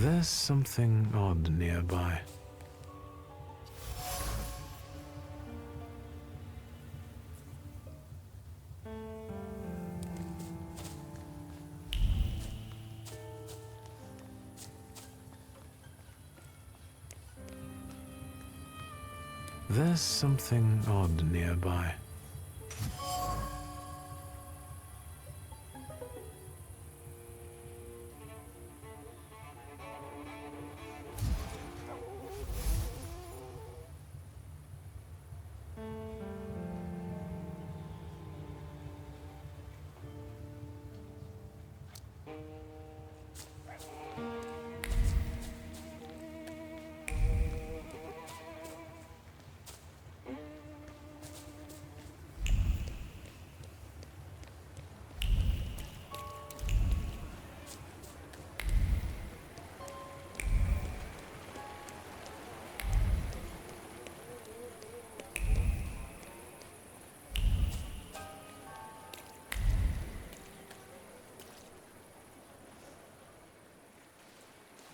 There's something odd nearby. There's something odd nearby.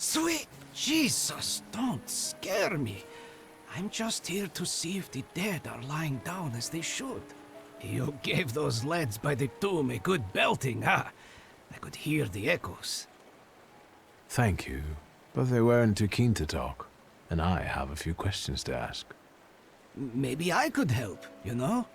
Sweet Jesus, don't scare me. I'm just here to see if the dead are lying down as they should. You gave those lads by the tomb a good belting, huh? I could hear the echoes. Thank you, but they weren't too keen to talk, and I have a few questions to ask. Maybe I could help, you know?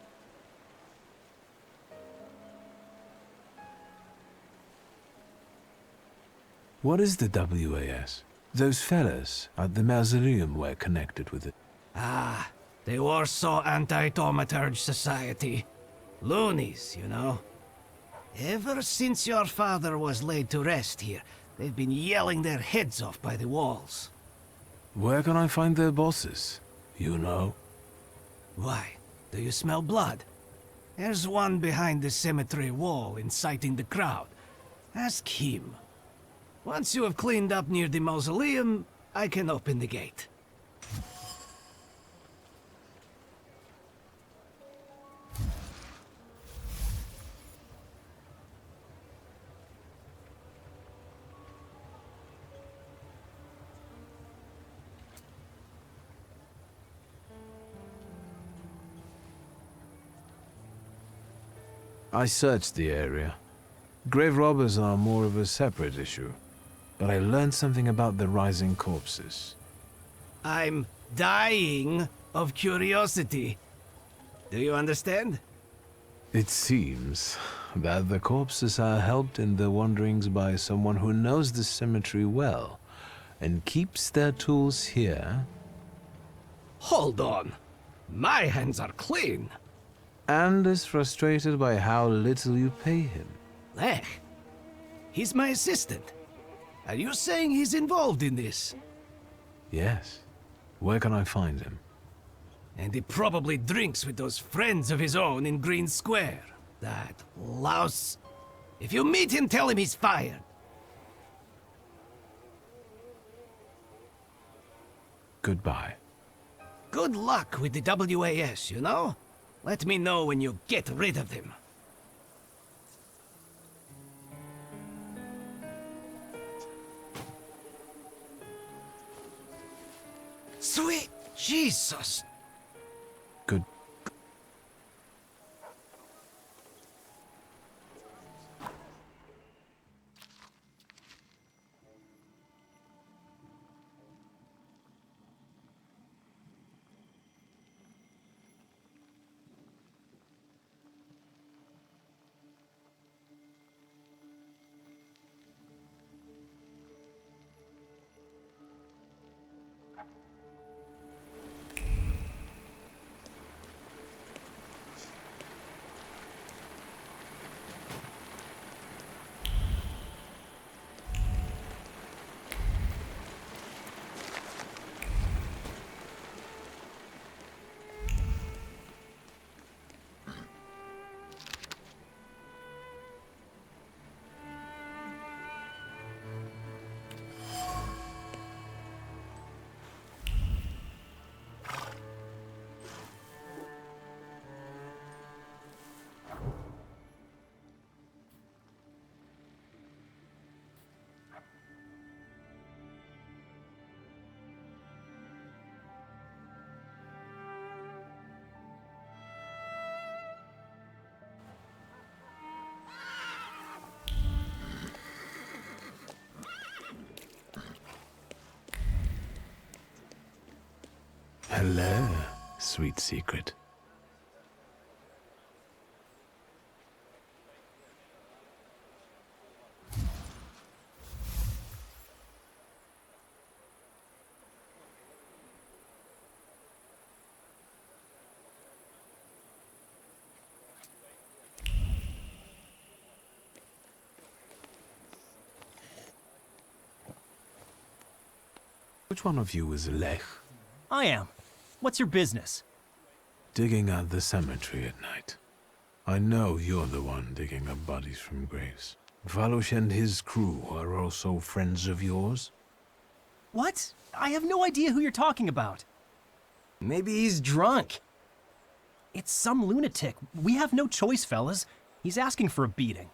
What is the WAS? Those fellas at the mausoleum were connected with it. Ah, the Warsaw Anti-Thaumaturge Society. Loonies, you know. Ever since your father was laid to rest here, they've been yelling their heads off by the walls. Where can I find their bosses? You know? Why? Do you smell blood? There's one behind the cemetery wall inciting the crowd. Ask him. Once you have cleaned up near the mausoleum, I can open the gate. I searched the area. Grave robbers are more of a separate issue, but I learned something about the rising corpses. I'm dying of curiosity. Do you understand? It seems that the corpses are helped in their wanderings by someone who knows the cemetery well and keeps their tools here. Hold on. My hands are clean. And is frustrated by how little you pay him. Lech? He's my assistant. Are you saying he's involved in this? Yes. Where can I find him? And he probably drinks with those friends of his own in Green Square. That louse. If you meet him, tell him he's fired. Goodbye. Good luck with the WAS, you know? Let me know when you get rid of them. Sweet Jesus! Good. Hello, sweet secret. Which one of you is Lech? I am. What's your business? Digging out the cemetery at night. I know you're the one digging up bodies from graves. Valush and his crew are also friends of yours? What? I have no idea who you're talking about. Maybe he's drunk. It's some lunatic. We have no choice, fellas. He's asking for a beating.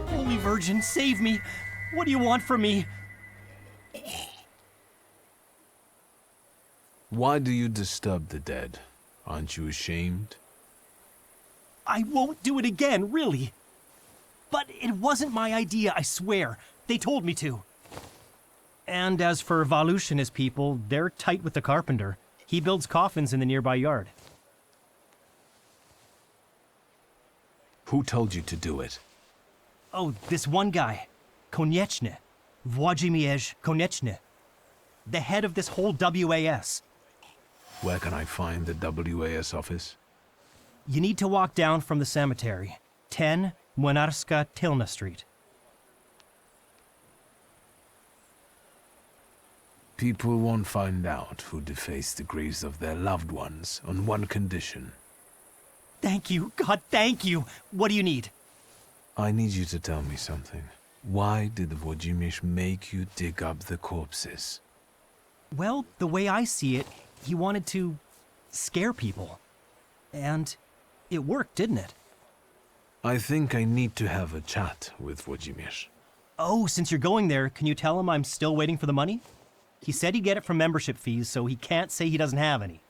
Holy Virgin, save me! What do you want from me? Why do you disturb the dead? Aren't you ashamed? I won't do it again, really. But it wasn't my idea, I swear. They told me to. And as for Valush and his people, they're tight with the carpenter. He builds coffins in the nearby yard. Who told you to do it? Oh, this one guy. Konieczny. Władimierz Konieczny, the head of this whole WAS. Where can I find the WAS office? You need to walk down from the cemetery. 10 Młynarska Tylna Street. People won't find out who defaced the graves of their loved ones on one condition. Thank you, God, thank you. What do you need? I need you to tell me something. Why did Włodzimierz make you dig up the corpses? Well, the way I see it, he wanted to scare people. And it worked, didn't it? I think I need to have a chat with Włodzimierz. Oh, since you're going there, can you tell him I'm still waiting for the money? He said he'd get it from membership fees, so he can't say he doesn't have any.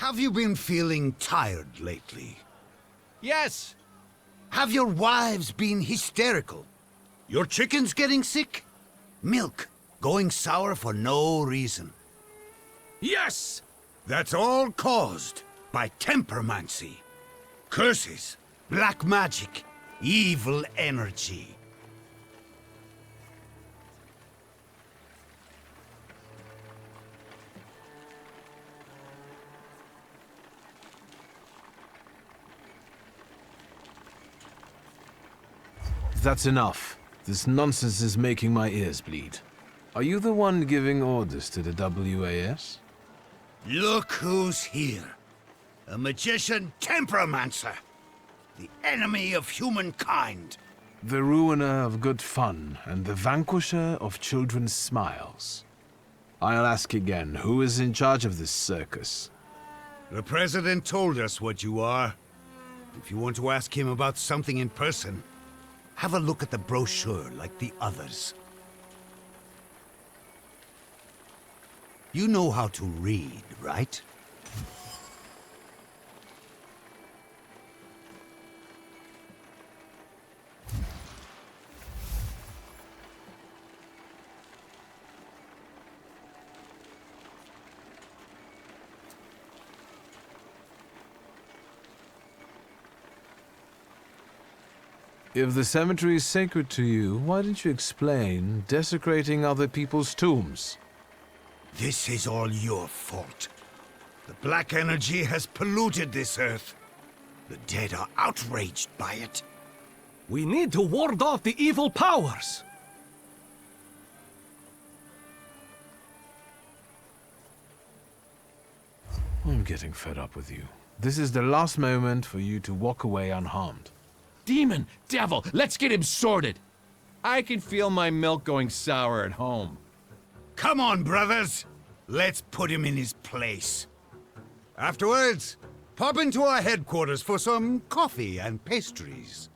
Have you been feeling tired lately? Yes. Have your wives been hysterical? Your chickens getting sick? Milk going sour for no reason? Yes! That's all caused by tempermancy. Curses, black magic, evil energy. That's enough. This nonsense is making my ears bleed. Are you the one giving orders to the WAS? Look who's here. A magician temperomancer. The enemy of humankind. The ruiner of good fun and the vanquisher of children's smiles. I'll ask again, who is in charge of this circus? The President told us what you are. If you want to ask him about something in person, have a look at the brochure like the others. You know how to read, right? If the cemetery is sacred to you, why didn't you explain desecrating other people's tombs? This is all your fault. The black energy has polluted this earth. The dead are outraged by it. We need to ward off the evil powers. I'm getting fed up with you. This is the last moment for you to walk away unharmed. Demon, devil, let's get him sorted. I can feel my milk going sour at home. Come on, brothers. Let's put him in his place. Afterwards, pop into our headquarters for some coffee and pastries.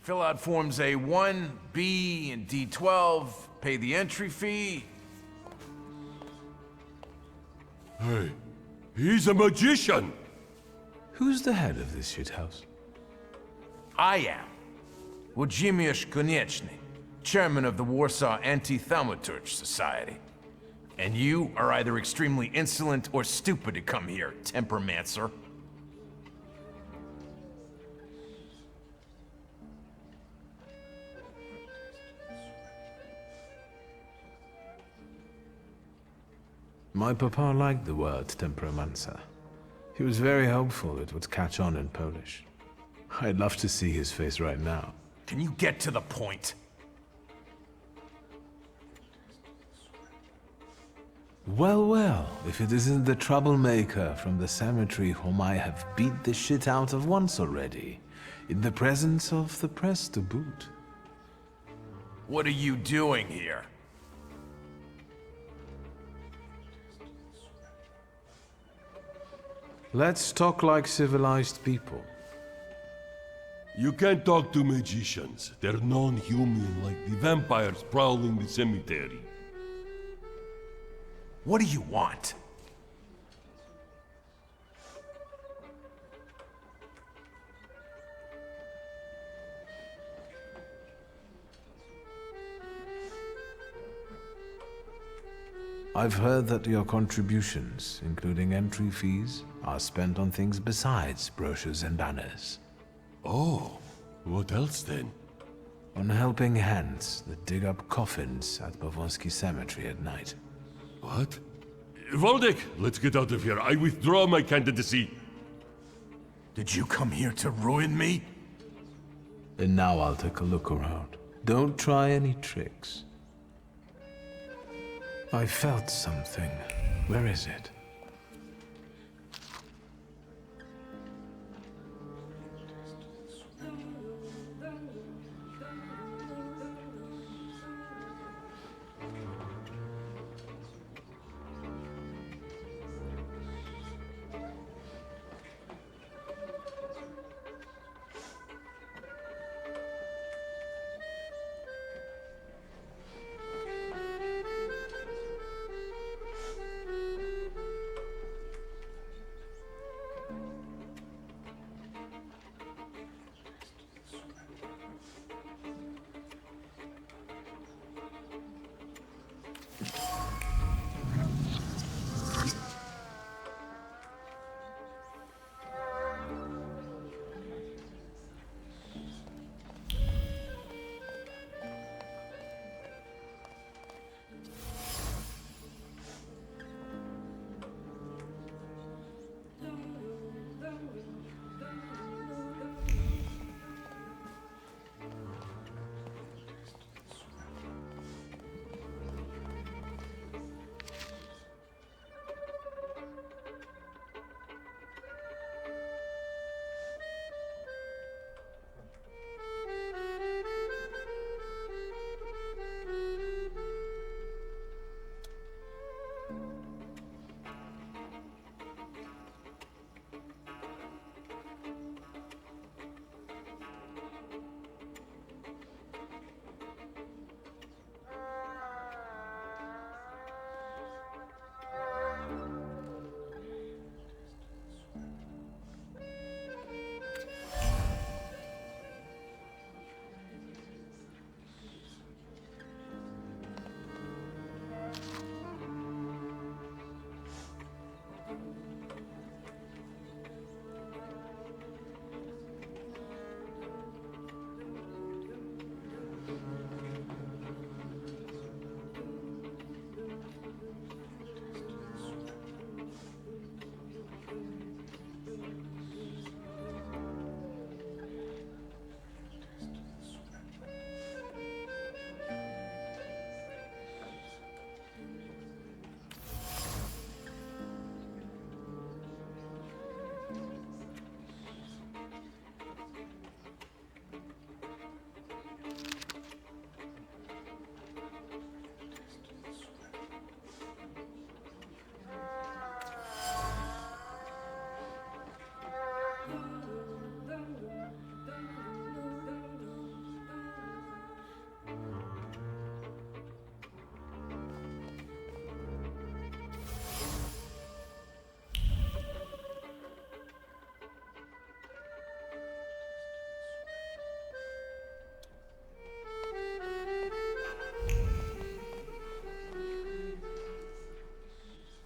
Fill out forms A1, B, and D12, pay the entry fee. Hey, he's a magician! Who's the head of this shithouse? I am. Włodzimierz Konieczny, chairman of the Warsaw Anti-Thaumaturge Society. And you are either extremely insolent or stupid to come here, tempermancer. My papa liked the word temperamencer. He was very hopeful it would catch on in Polish. I'd love to see his face right now. Can you get to the point? Well, well, if it isn't the troublemaker from the cemetery whom I have beat the shit out of once already, in the presence of the press to boot. What are you doing here? Let's talk like civilized people. You can't talk to magicians. They're non-human, like the vampires prowling the cemetery. What do you want? I've heard that your contributions, including entry fees, are spent on things besides brochures and banners. Oh, what else then? On helping hands that dig up coffins at Pavonsky Cemetery at night. What? Waldek, let's get out of here. I withdraw my candidacy. Did you come here to ruin me? And now I'll take a look around. Don't try any tricks. I felt something. Where is it?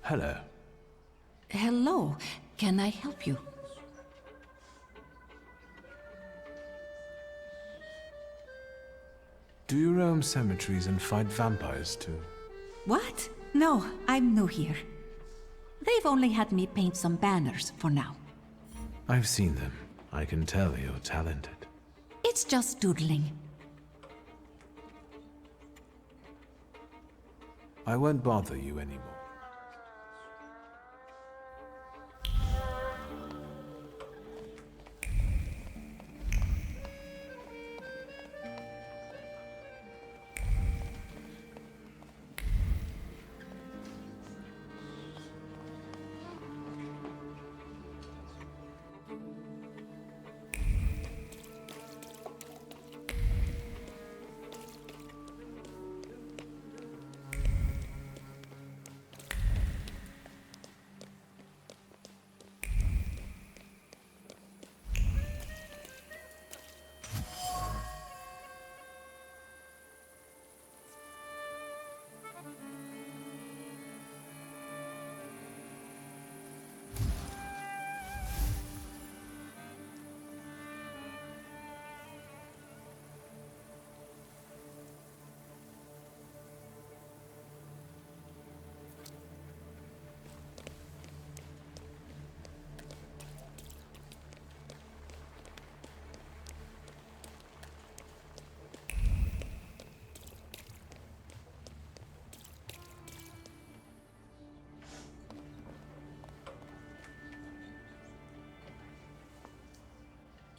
Hello. Hello. Can I help you? Do you roam cemeteries and fight vampires too? What? No, I'm new here. They've only had me paint some banners for now. I've seen them. I can tell you're talented. It's just doodling. I won't bother you anymore.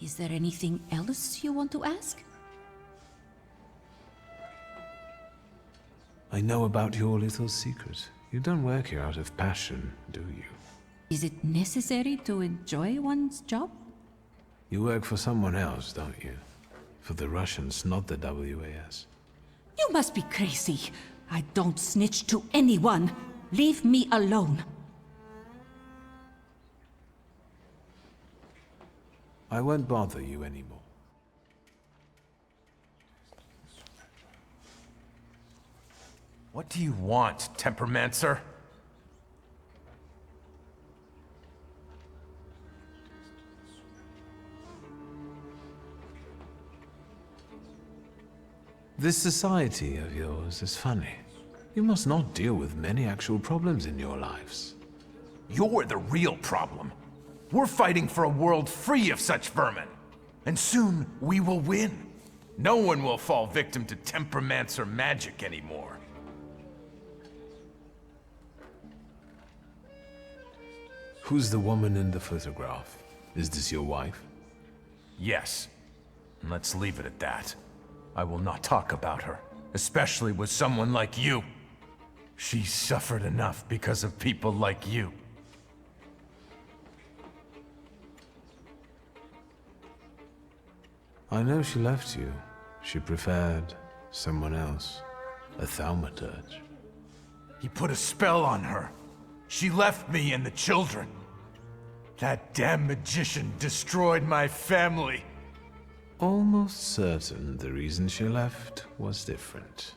Is there anything else you want to ask? I know about your little secret. You don't work here out of passion, do you? Is it necessary to enjoy one's job? You work for someone else, don't you? For the Russians, not the WAS. You must be crazy. I don't snitch to anyone. Leave me alone. I won't bother you anymore. What do you want, Tempermancer? This society of yours is funny. You must not deal with many actual problems in your lives. You're the real problem. We're fighting for a world free of such vermin. And soon, we will win. No one will fall victim to Tempermancer magic anymore. Who's the woman in the photograph? Is this your wife? Yes. And let's leave it at that. I will not talk about her, especially with someone like you. She suffered enough because of people like you. I know she left you. She preferred someone else. A Thaumaturge. He put a spell on her. She left me and the children. That damn magician destroyed my family. Almost certain the reason she left was different.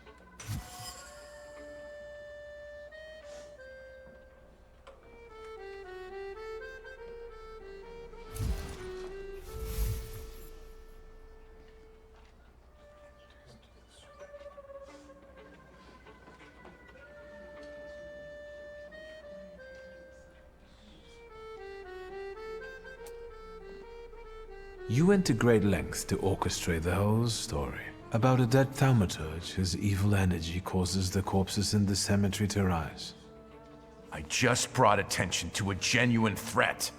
You went to great lengths to orchestrate the whole story. About a dead Thaumaturge whose evil energy causes the corpses in the cemetery to rise. I just brought attention to a genuine threat.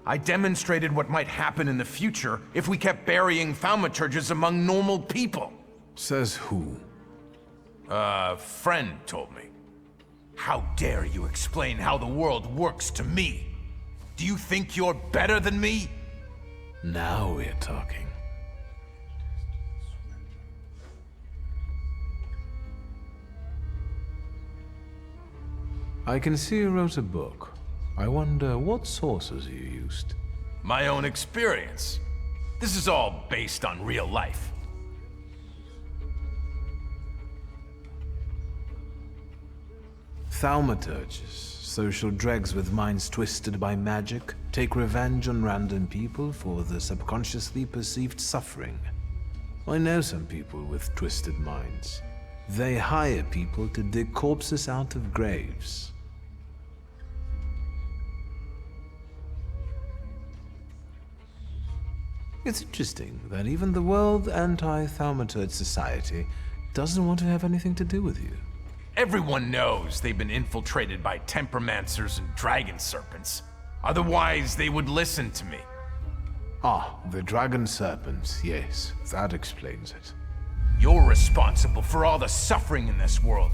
I demonstrated what might happen in the future if we kept burying Thaumaturges among normal people. Says who? A friend told me. How dare you explain how the world works to me? Do you think you're better than me? Now we're talking. I can see you wrote a book. I wonder what sources you used. My own experience. This is all based on real life. Thaumaturges, social dregs with minds twisted by magic, take revenge on random people for the subconsciously perceived suffering. I know some people with twisted minds. They hire people to dig corpses out of graves. It's interesting that even the World Anti-Thaumaturge Society doesn't want to have anything to do with you. Everyone knows they've been infiltrated by temperamancers and dragon serpents. Otherwise, they would listen to me. Ah, the dragon serpents, yes, that explains it. You're responsible for all the suffering in this world.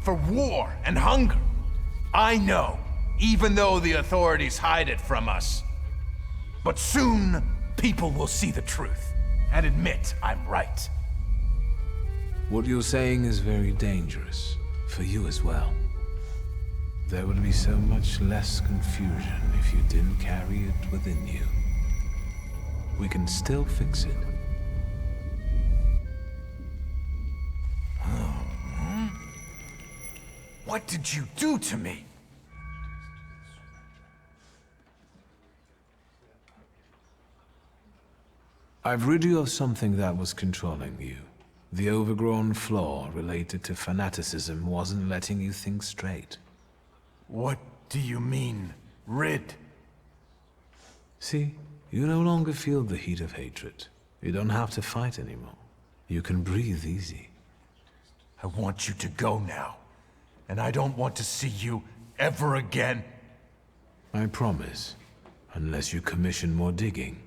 For war and hunger. I know, even though the authorities hide it from us. But soon, people will see the truth and admit I'm right. What you're saying is very dangerous, for you as well. There would be so much less confusion if you didn't carry it within you. We can still fix it. What did you do to me? I've rid you of something that was controlling you. The overgrown flaw related to fanaticism wasn't letting you think straight. What do you mean, rid? See, you no longer feel the heat of hatred. You don't have to fight anymore. You can breathe easy. I want you to go now. And I don't want to see you ever again. I promise. Unless you commission more digging.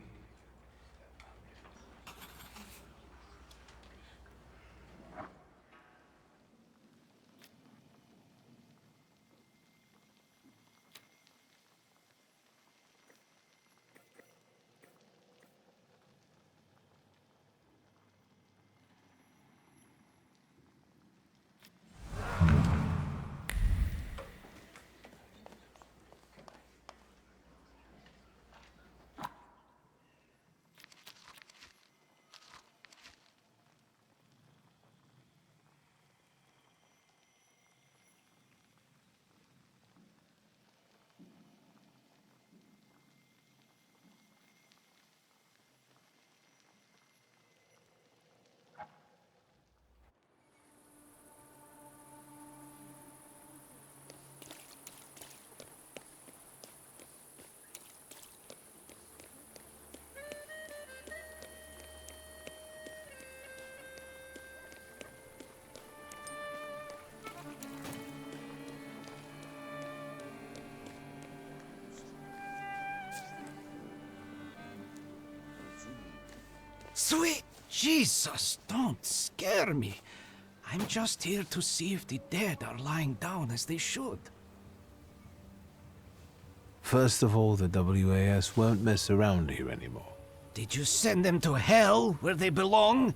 Sweet Jesus, don't scare me. I'm just here to see if the dead are lying down as they should. First of all, the WAS won't mess around here anymore. Did you send them to hell, where they belong?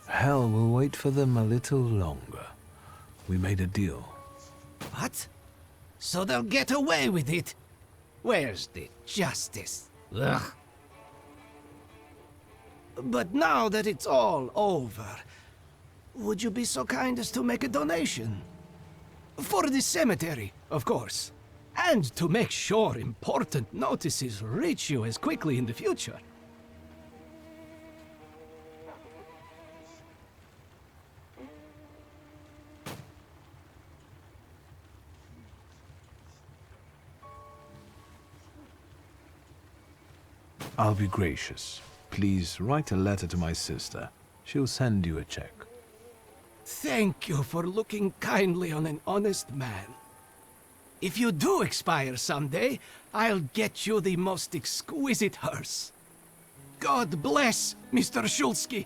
Hell will wait for them a little longer. We made a deal. What? So they'll get away with it? Where's the justice? Ugh. But now that it's all over, would you be so kind as to make a donation? For the cemetery, of course. And to make sure important notices reach you as quickly in the future. I'll be gracious. Please write a letter to my sister. She'll send you a check. Thank you for looking kindly on an honest man. If you do expire someday, I'll get you the most exquisite hearse. God bless Mr. Szulski.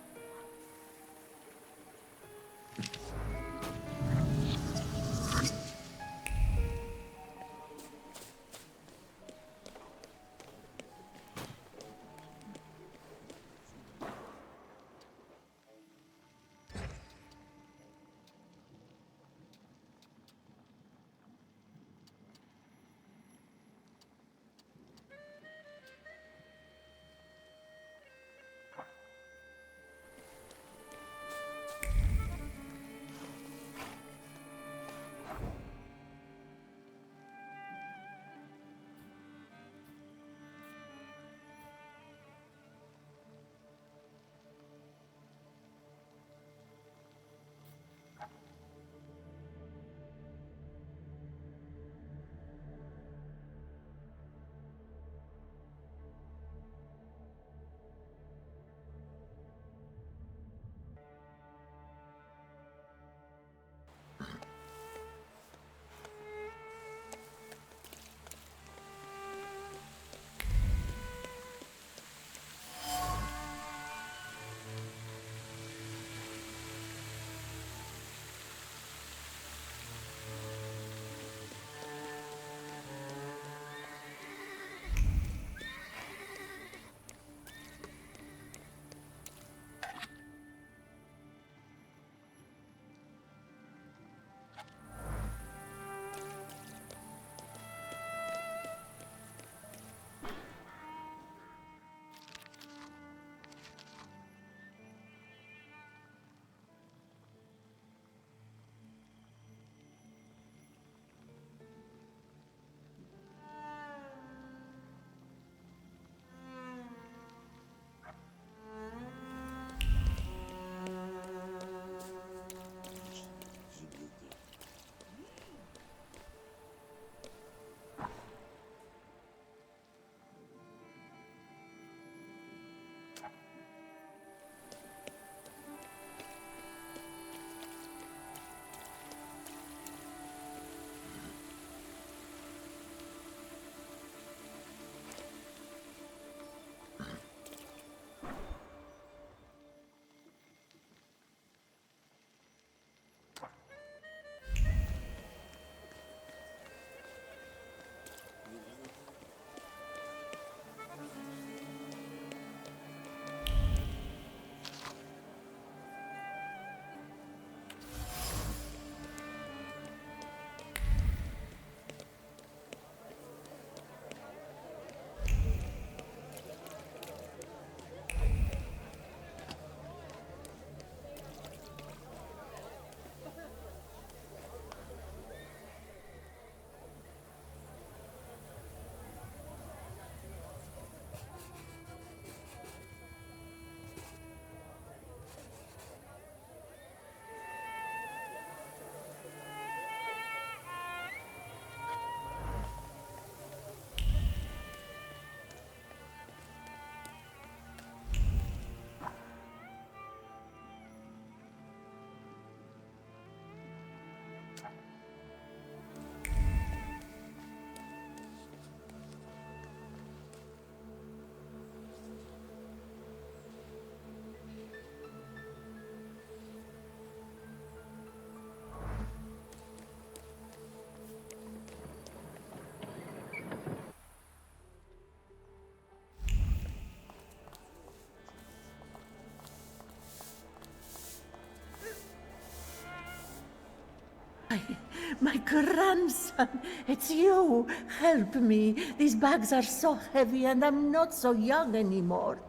My grandson, it's you. Help me. These bags are so heavy and I'm not so young anymore.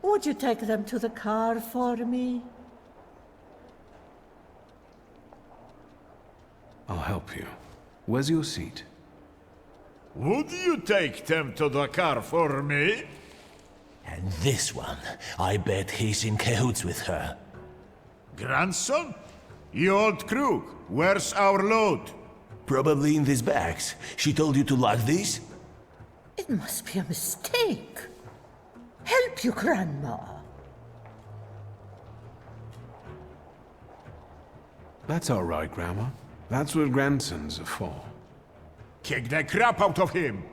Would you take them to the car for me? I'll help you. Where's your seat? Would you take them to the car for me? And this one, I bet he's in cahoots with her. Grandson? You old crook, where's our load? Probably in these bags. She told you to lock these? It must be a mistake. Help you, Grandma. That's all right, Grandma. That's what grandsons are for. Kick the crap out of him!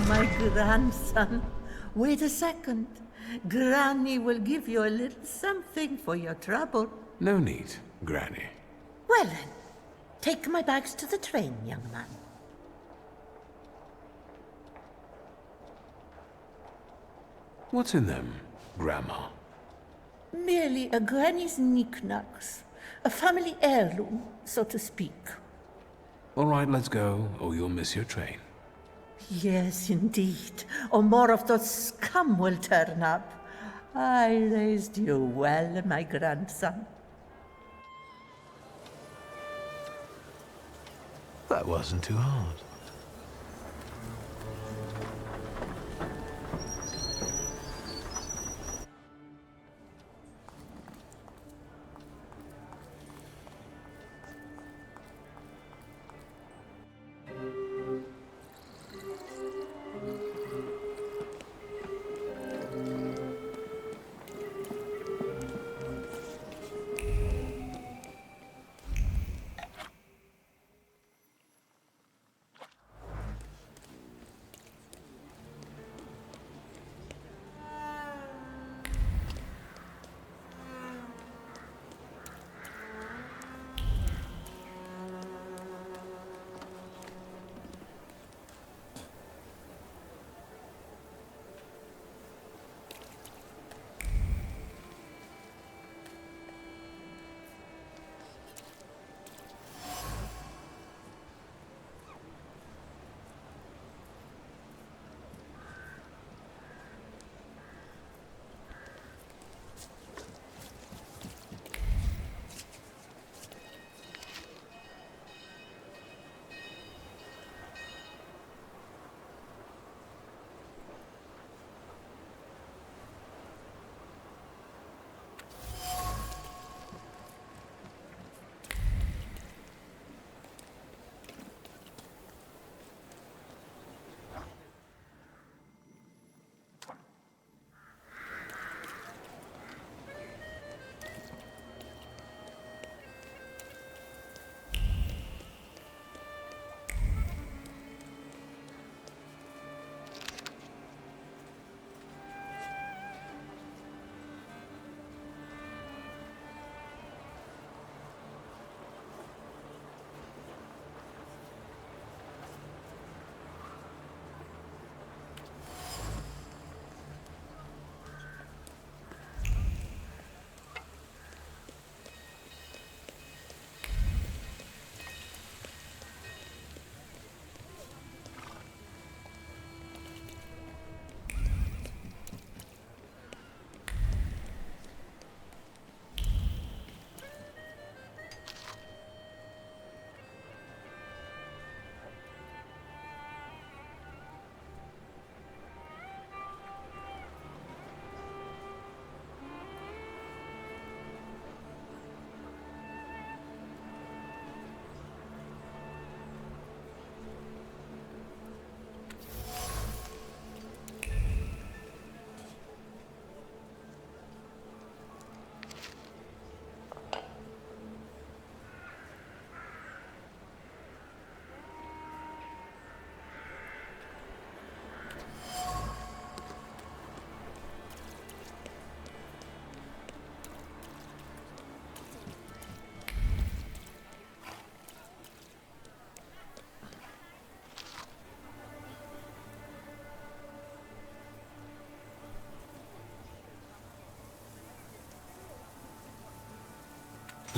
My grandson. Wait a second. Granny will give you a little something for your trouble. No need, Granny. Well then, take my bags to the train, young man. What's in them, Grandma? Merely a granny's knickknacks. A family heirloom, so to speak. All right, let's go, or you'll miss your train. Yes, indeed. Or more of those scum will turn up. I raised you well, my grandson. That wasn't too hard.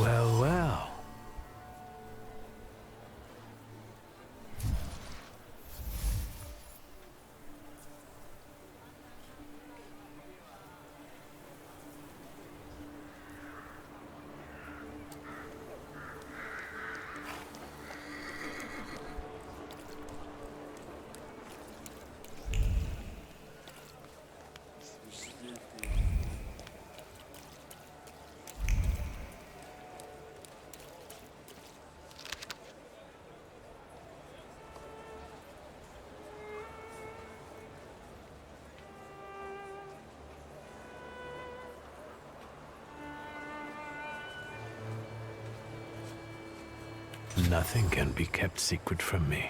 Well, well. Nothing can be kept secret from me.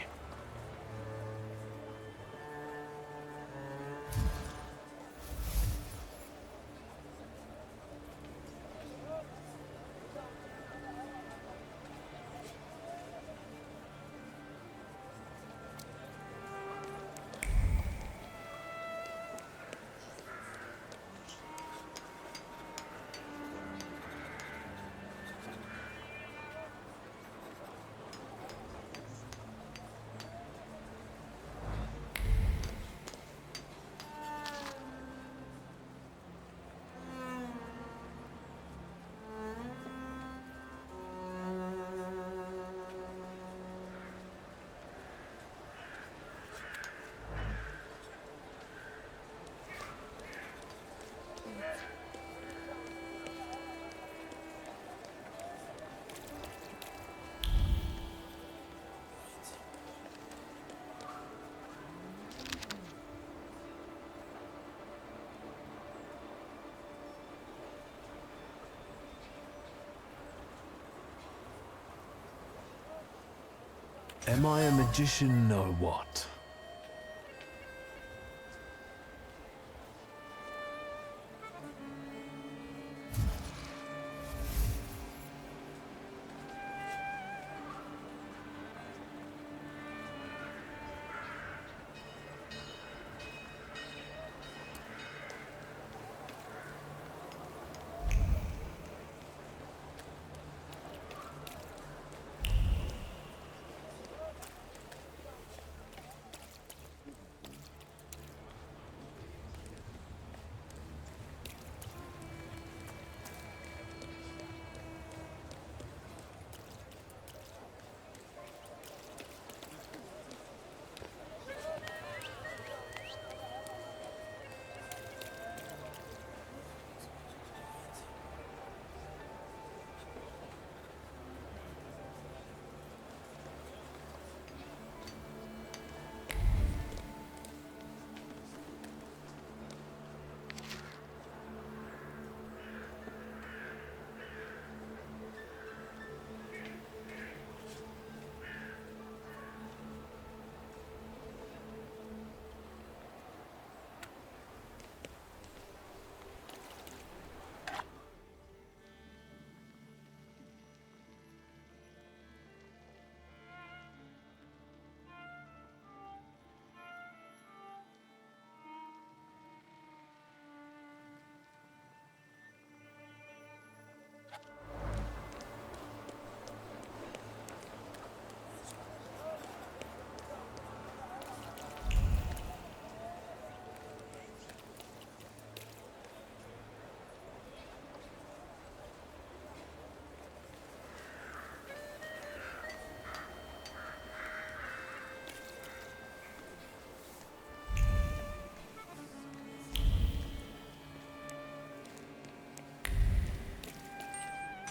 Am I a magician or what?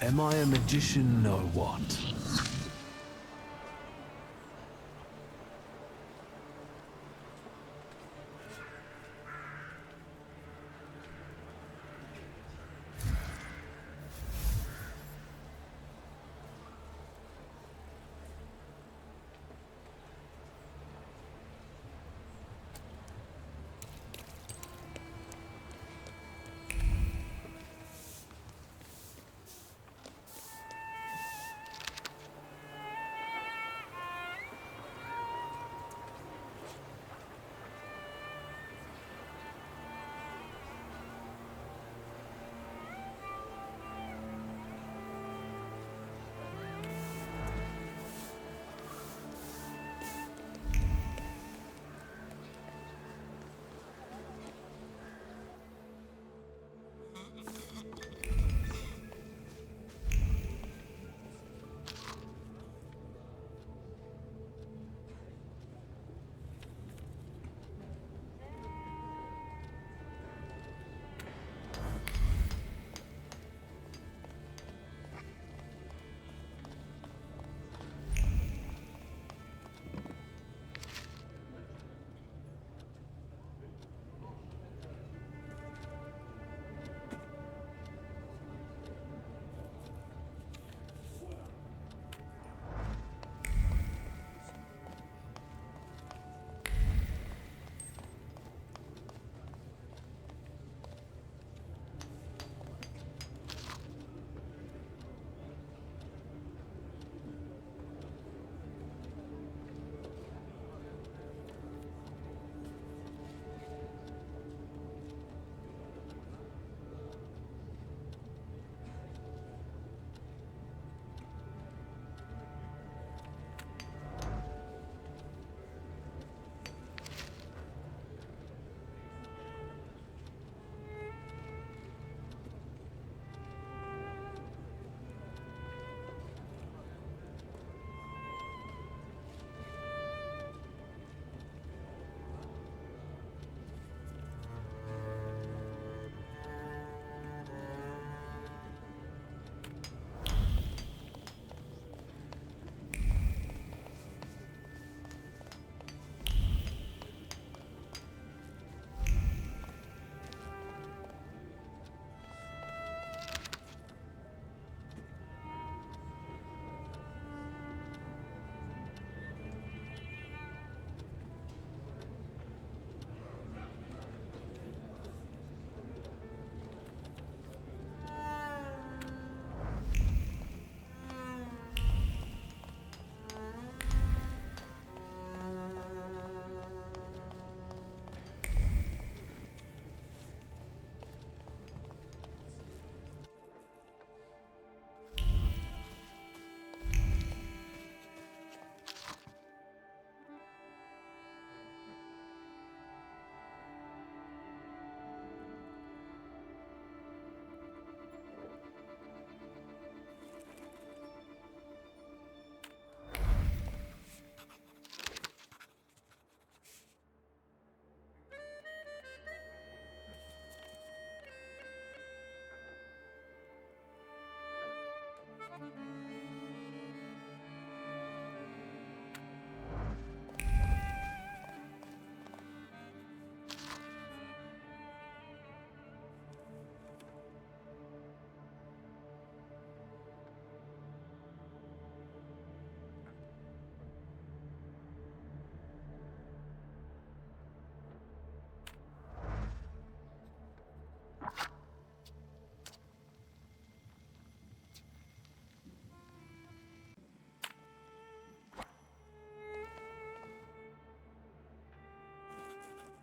Am I a magician or what?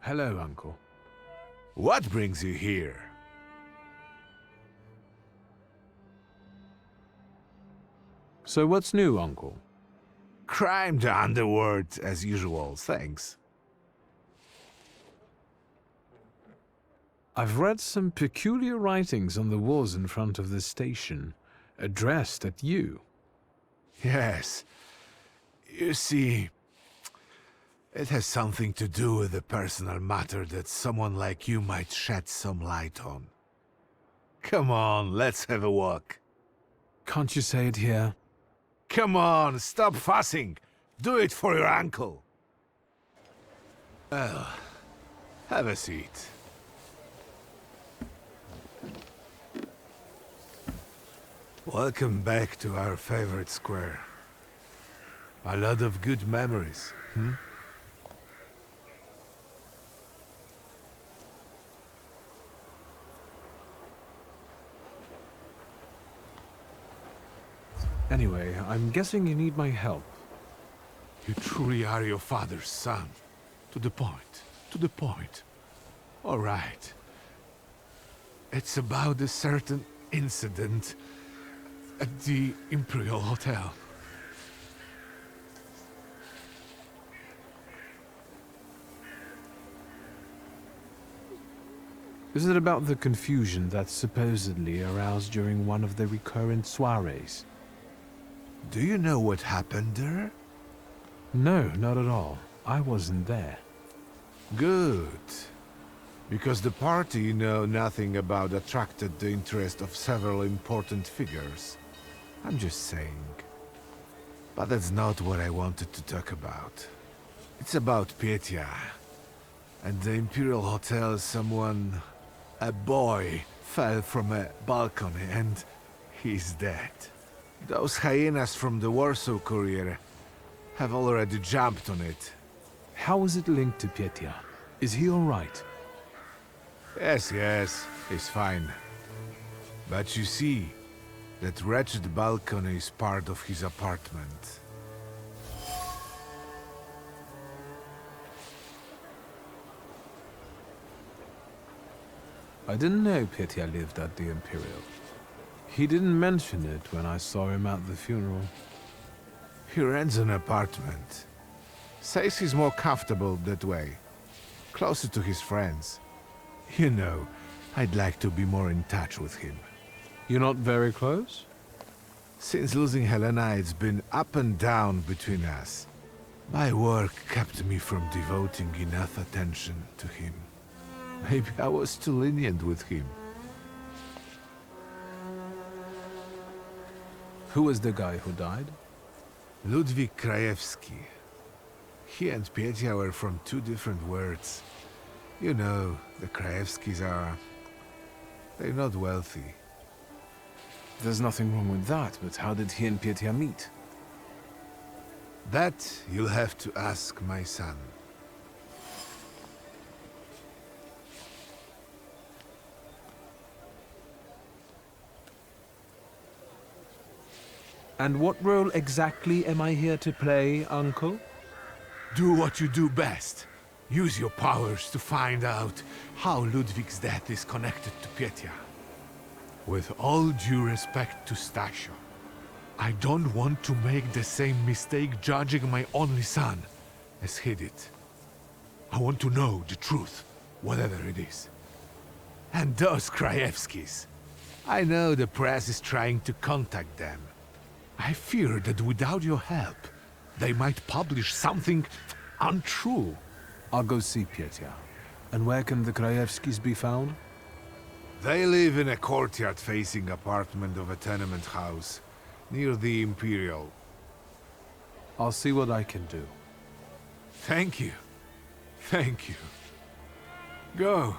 Hello, Uncle. What brings you here? So what's new, Uncle? Crime the underworld, as usual, thanks. I've read some peculiar writings on the walls in front of the station, addressed at you. Yes. You see, it has something to do with a personal matter that someone like you might shed some light on. Come on, let's have a walk. Can't you say it here? Come on, stop fussing. Do it for your uncle. Well, have a seat. Welcome back to our favorite square. A lot of good memories, hmm? Anyway, I'm guessing you need my help. You truly are your father's son. To the point. To the point. All right. It's about a certain incident at the Imperial Hotel. Is it about the confusion that supposedly aroused during one of the recurrent soirees? Do you know what happened there? No, not at all. I wasn't there. Good. Because the party you know nothing about attracted the interest of several important figures. I'm just saying. But that's not what I wanted to talk about. It's about Petya. At the Imperial Hotel, a boy, fell from a balcony and he's dead. Those hyenas from the Warsaw Courier have already jumped on it. How is it linked to Petya? Is he all right? Yes, he's fine. But you see, that wretched balcony is part of his apartment. I didn't know Petya lived at the Imperial. He didn't mention it when I saw him at the funeral. He rents an apartment. Says he's more comfortable that way. Closer to his friends. You know, I'd like to be more in touch with him. You're not very close? Since losing Helena, it's been up and down between us. My work kept me from devoting enough attention to him. Maybe I was too lenient with him. Who was the guy who died? Ludwik Krajewski. He and Petya were from two different worlds. You know, the Krajewskis they're not wealthy. There's nothing wrong with that, but how did he and Petya meet? That you'll have to ask my son. And what role exactly am I here to play, Uncle? Do what you do best. Use your powers to find out how Ludwig's death is connected to Petya. With all due respect to Stasio, I don't want to make the same mistake judging my only son as he did. I want to know the truth, whatever it is. And those Krajewskis, I know the press is trying to contact them. I fear that without your help, they might publish something untrue. I'll go see Petya. And where can the Krajewskis be found? They live in a courtyard-facing apartment of a tenement house, near the Imperial. I'll see what I can do. Thank you. Thank you. Go.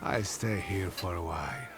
I'll stay here for a while.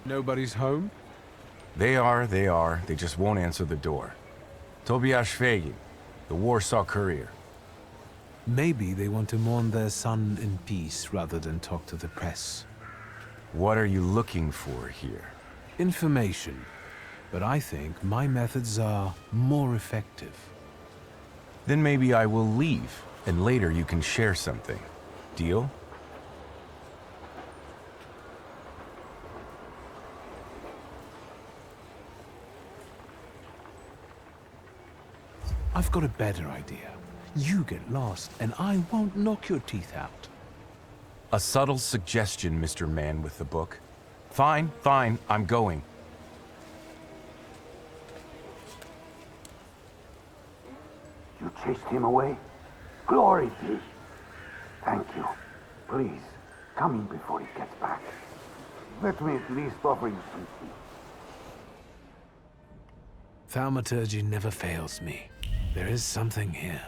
Nobody's home? They are. They just won't answer the door. Tobias Fagin, the Warsaw Courier. Maybe they want to mourn their son in peace rather than talk to the press. What are you looking for here? Information. But I think my methods are more effective. Then maybe I will leave, and later you can share something. Deal? I've got a better idea. You get lost, and I won't knock your teeth out. A subtle suggestion, Mr. Man with the book. Fine, I'm going. You chased him away? Glory be! Thank you. Please, come in before he gets back. Let me at least offer you some tea. Thaumaturge never fails me. There is something here.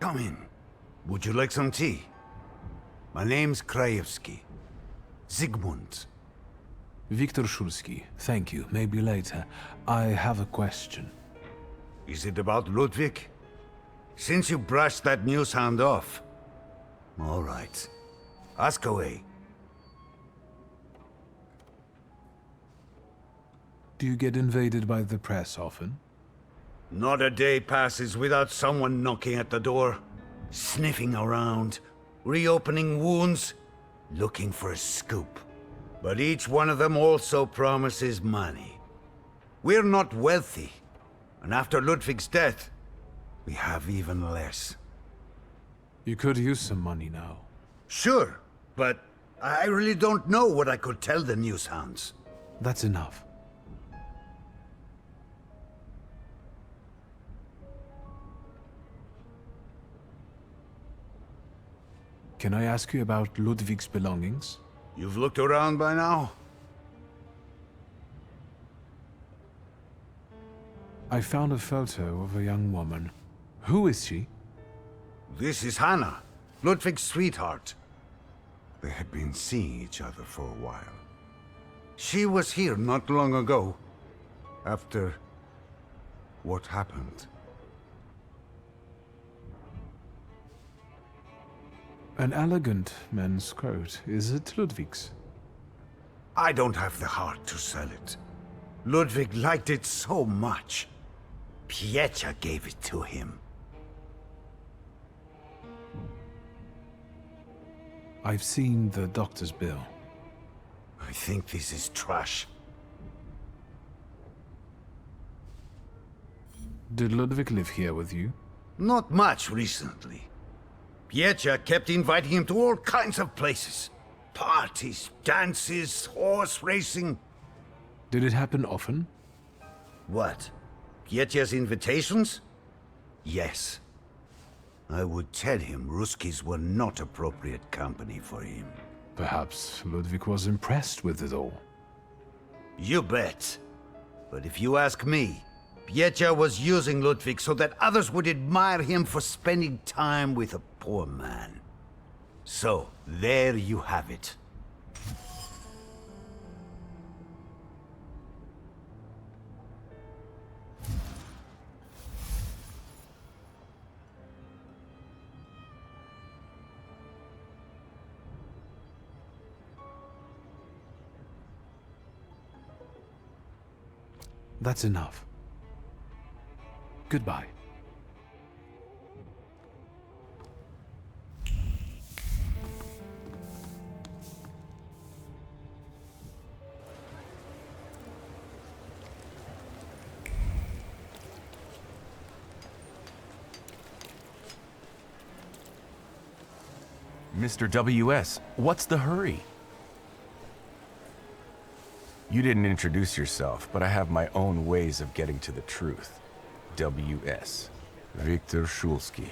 Come in. Would you like some tea? My name's Krajewski. Zygmunt. Wiktor Szulski. Thank you. Maybe later. I have a question. Is it about Ludwig? Since you brushed that news hound off. All right. Ask away. Do you get invaded by the press often? Not a day passes without someone knocking at the door, sniffing around, reopening wounds, looking for a scoop. But each one of them also promises money. We're not wealthy, and after Ludwig's death, we have even less. You could use some money now. Sure, but I really don't know what I could tell the news hounds. That's enough. Can I ask you about Ludwig's belongings? You've looked around by now? I found a photo of a young woman. Who is she? This is Hannah, Ludwig's sweetheart. They had been seeing each other for a while. She was here not long ago, after what happened. An elegant men's coat. Is it Ludwig's? I don't have the heart to sell it. Ludwig liked it so much. Piecia gave it to him. I've seen the doctor's bill. I think this is trash. Did Ludwig live here with you? Not much recently. Piecia kept inviting him to all kinds of places. Parties, dances, horse racing. Did it happen often? What? Piecia's invitations? Yes. I would tell him Ruskies were not appropriate company for him. Perhaps Ludwig was impressed with it all. You bet. But if you ask me, Piecia was using Ludwig so that others would admire him for spending time with a poor man. So, there you have it. That's enough. Goodbye. Mr. W.S., what's the hurry? You didn't introduce yourself, but I have my own ways of getting to the truth. W.S. Wiktor Szulski.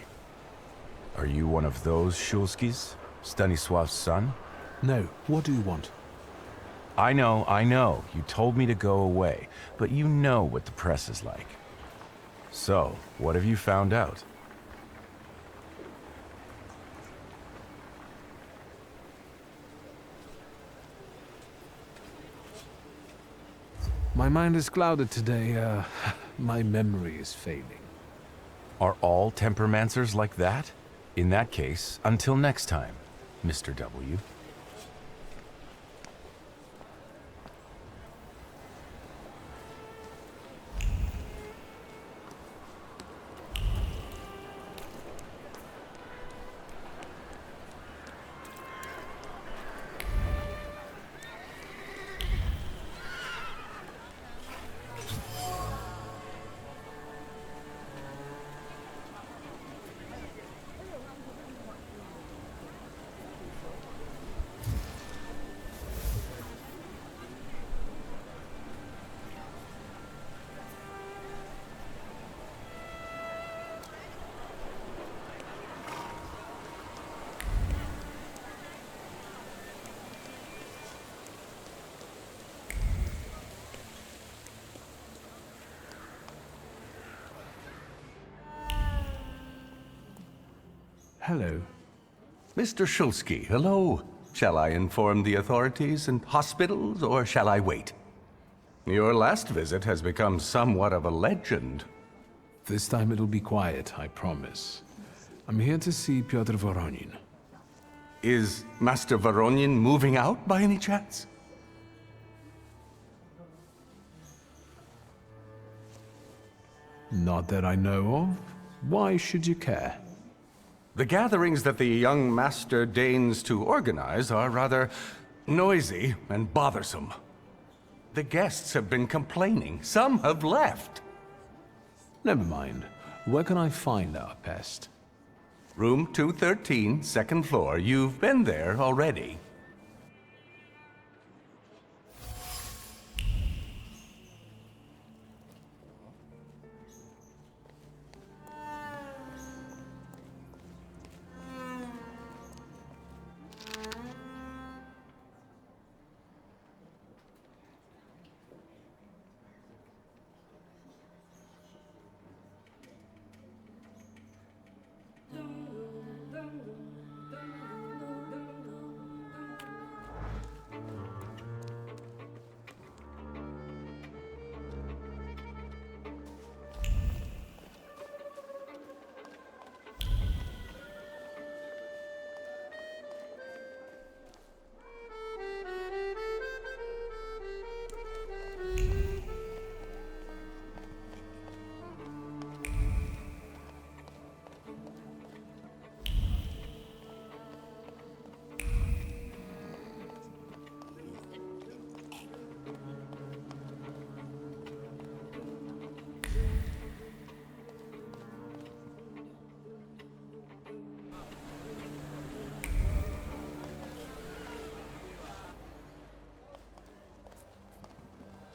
Are you one of those Szulskis? Stanisław's son? No. What do you want? I know. You told me to go away, but you know what the press is like. So, what have you found out? My mind is clouded today. My memory is failing. Are all temperamancers like that? In that case, until next time, Mr. W. Hello. Mr. Szulski, hello. Shall I inform the authorities and hospitals, or shall I wait? Your last visit has become somewhat of a legend. This time it'll be quiet, I promise. I'm here to see Pyotr Voronin. Is Master Voronin moving out by any chance? Not that I know of. Why should you care? The gatherings that the young master deigns to organize are rather noisy and bothersome. The guests have been complaining. Some have left. Never mind. Where can I find our pest? Room 213, second floor. You've been there already.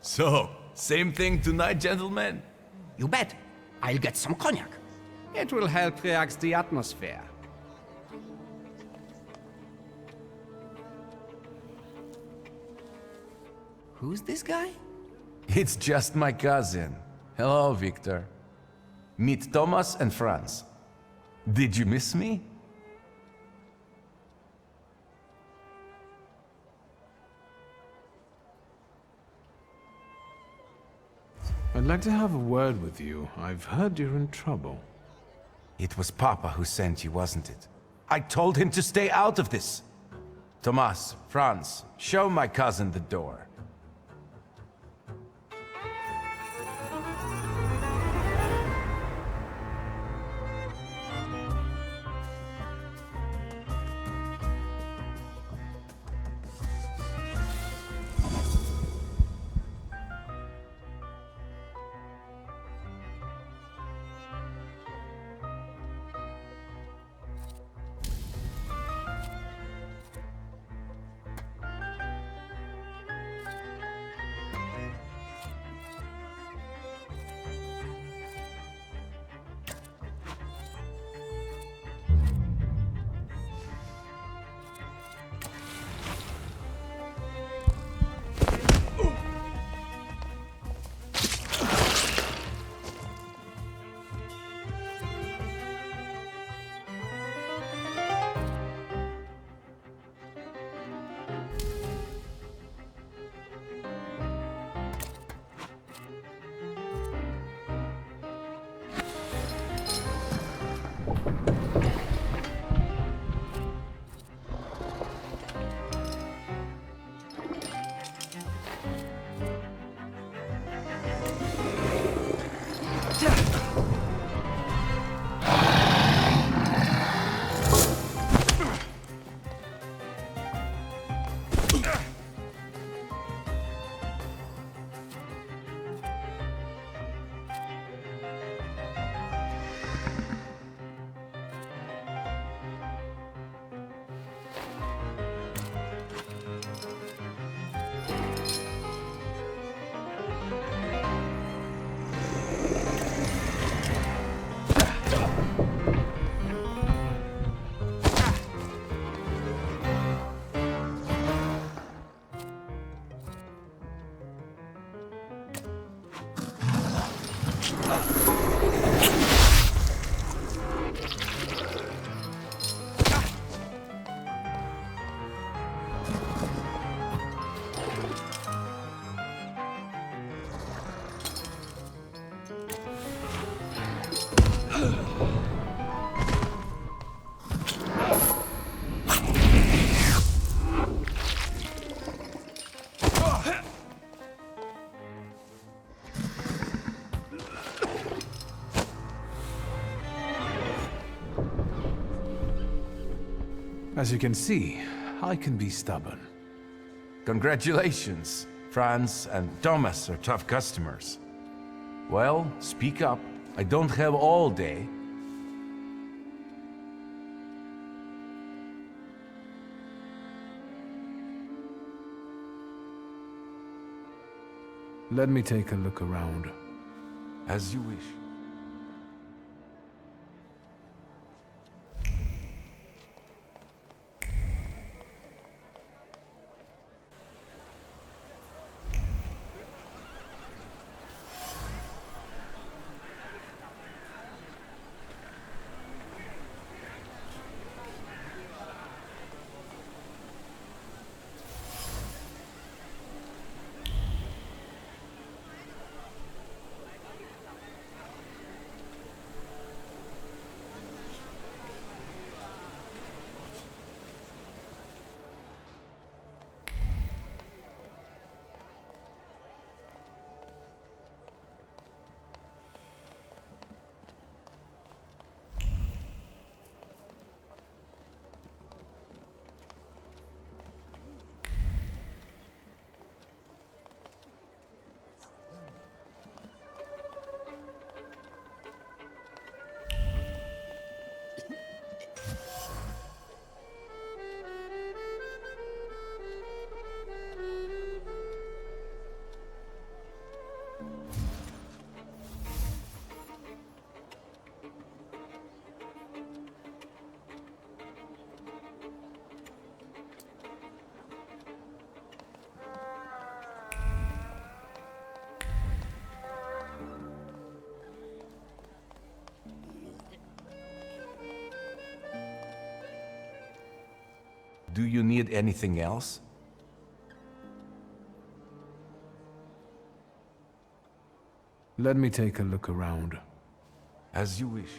So, same thing tonight, gentlemen? You bet. I'll get some cognac. It will help relax the atmosphere. Who's this guy? It's just my cousin. Hello, Victor. Meet Thomas and Franz. Did you miss me? I'd like to have a word with you. I've heard you're in trouble. It was Papa who sent you, wasn't it? I told him to stay out of this. Tomas, Franz, show my cousin the door. As you can see, I can be stubborn. Congratulations. Franz and Thomas are tough customers. Well, speak up. I don't have all day. Let me take a look around. As you wish. Do you need anything else? Let me take a look around. As you wish.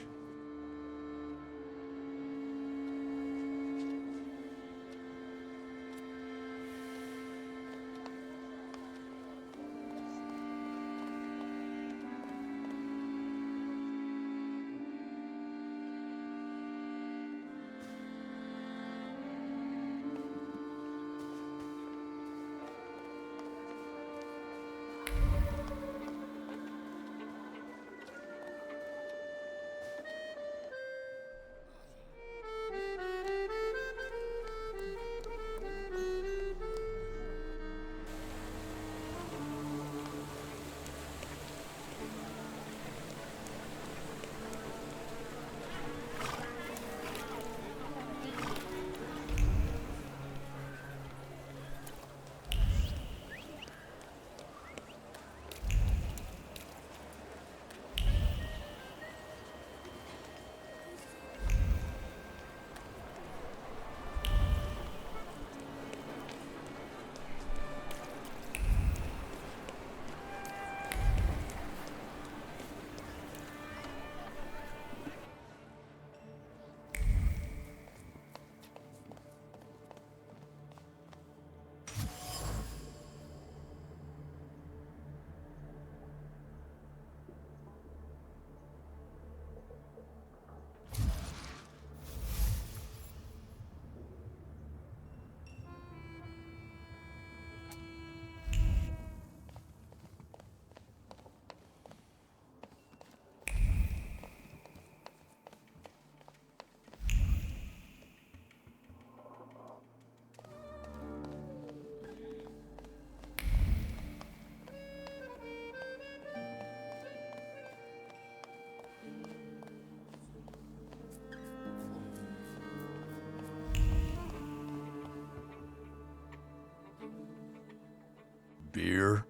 Beer?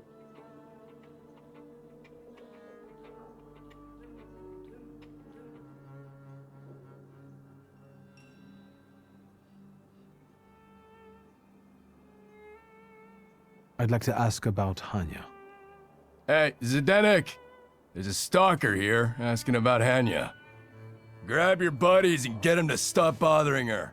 I'd like to ask about Hanya. Hey, Zdenek! There's a stalker here asking about Hanya. Grab your buddies and get them to stop bothering her.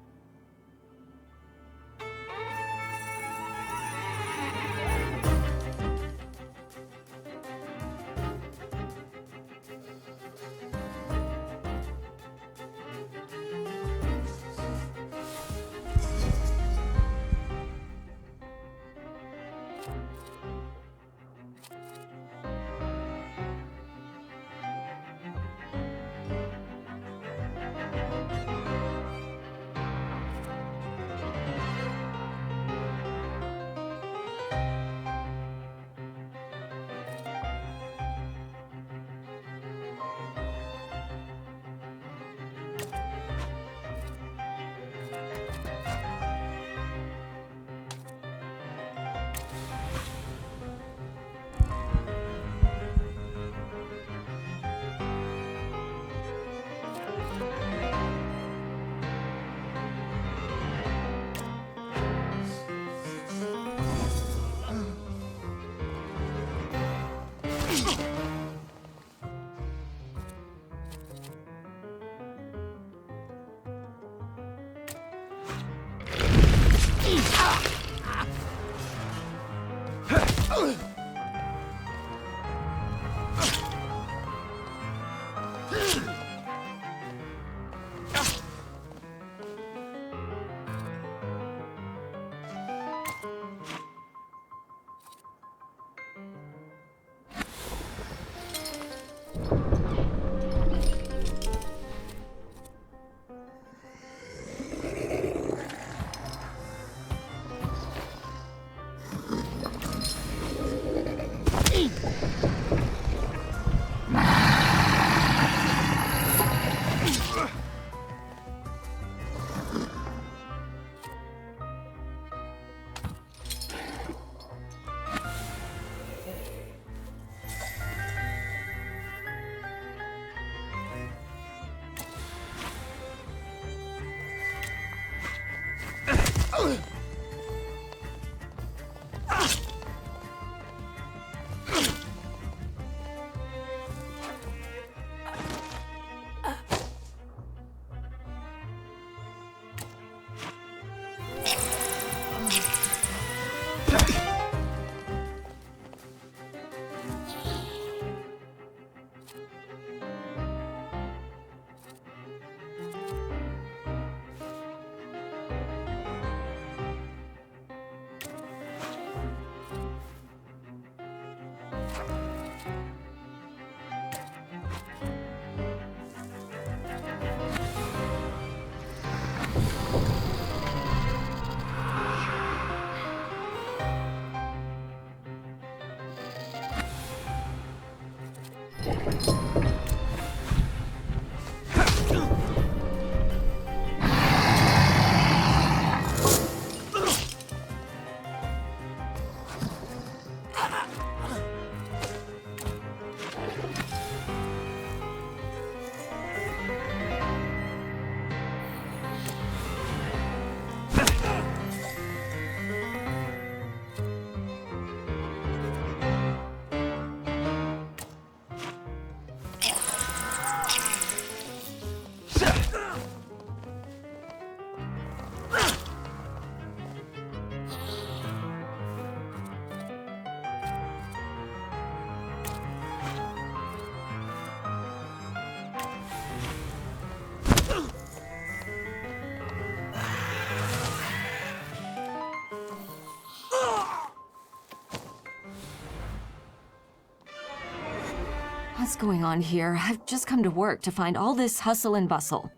What's going on here? I've just come to work to find all this hustle and bustle.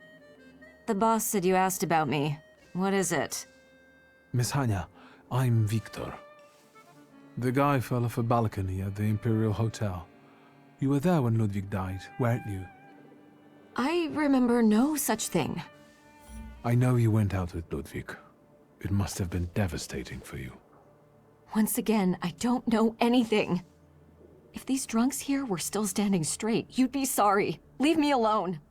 The boss said you asked about me. What is it? Miss Hanya, I'm Wiktor. The guy fell off a balcony at the Imperial Hotel. You were there when Ludwig died, weren't you? I remember no such thing. I know you went out with Ludwig. It must have been devastating for you. Once again, I don't know anything. If these drunks here were still standing straight, you'd be sorry. Leave me alone.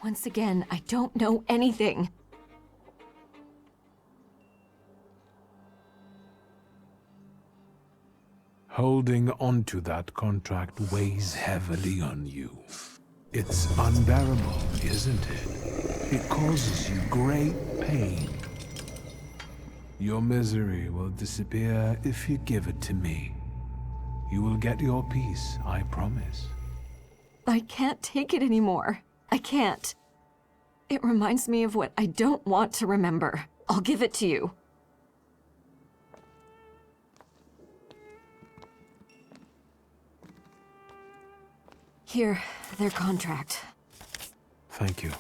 Once again, I don't know anything. Holding onto that contract weighs heavily on you. It's unbearable, isn't it? It causes you great pain. Your misery will disappear if you give it to me. You will get your peace, I promise. I can't take it anymore. I can't. It reminds me of what I don't want to remember. I'll give it to you. Here, their contract. Thank you.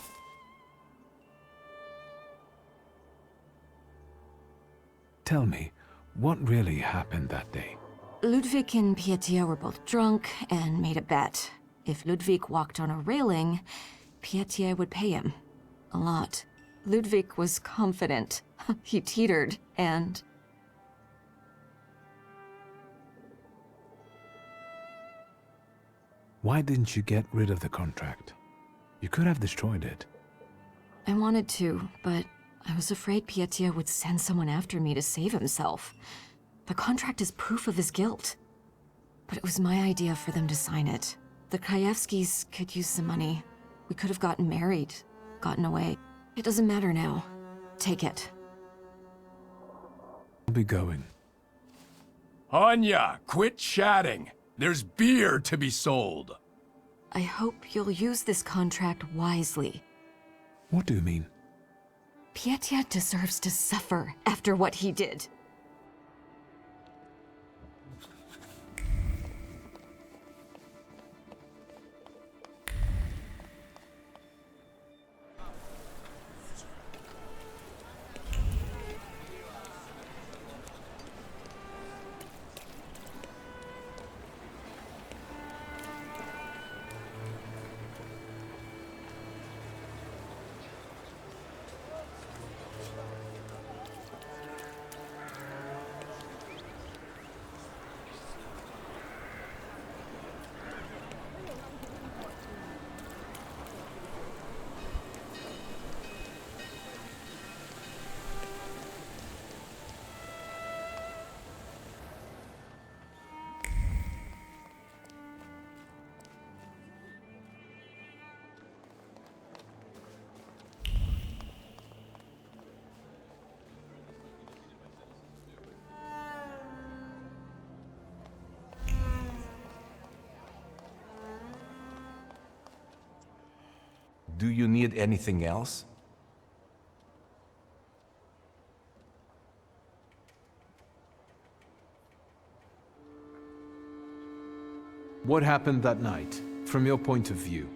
Tell me, what really happened that day? Ludwig and Pietia were both drunk and made a bet. If Ludwig walked on a railing, Pietia would pay him. A lot. Ludwig was confident. He teetered, and... Why didn't you get rid of the contract? You could have destroyed it. I wanted to, but I was afraid Pietia would send someone after me to save himself. The contract is proof of his guilt. But it was my idea for them to sign it. The Krajewskis could use some money. We could have gotten married, gotten away. It doesn't matter now. Take it. I'll be going. Anya, quit chatting. There's beer to be sold. I hope you'll use this contract wisely. What do you mean? Pietia deserves to suffer after what he did. Do you need anything else? What happened that night, from your point of view?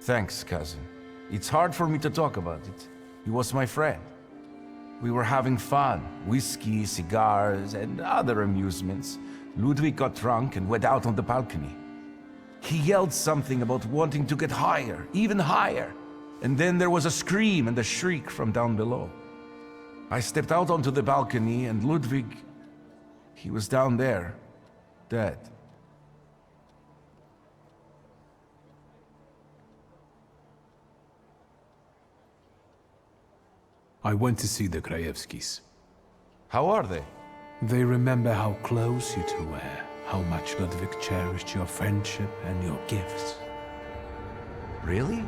Thanks, cousin. It's hard for me to talk about it. He was my friend. We were having fun. Whiskey, cigars, and other amusements. Ludwig got drunk and went out on the balcony. He yelled something about wanting to get higher, even higher. And then there was a scream and a shriek from down below. I stepped out onto the balcony and Ludwig, he was down there, dead. I went to see the Krajewskis. How are they? They remember how close you two were, how much Ludwig cherished your friendship and your gifts. Really?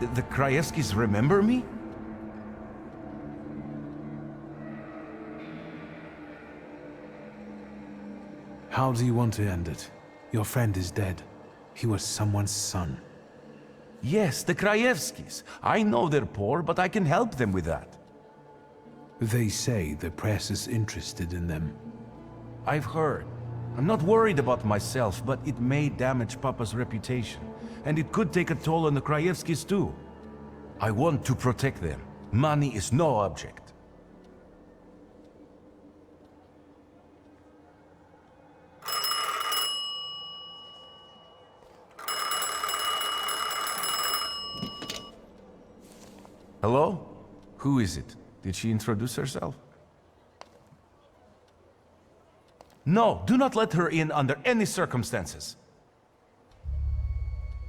The Krajewskis remember me? How do you want to end it? Your friend is dead. He was someone's son. Yes, the Krajewskis. I know they're poor, but I can help them with that. They say the press is interested in them. I've heard. I'm not worried about myself, but it may damage Papa's reputation. And it could take a toll on the Krajewskis too. I want to protect them. Money is no object. Hello? Who is it? Did she introduce herself? No, do not let her in under any circumstances.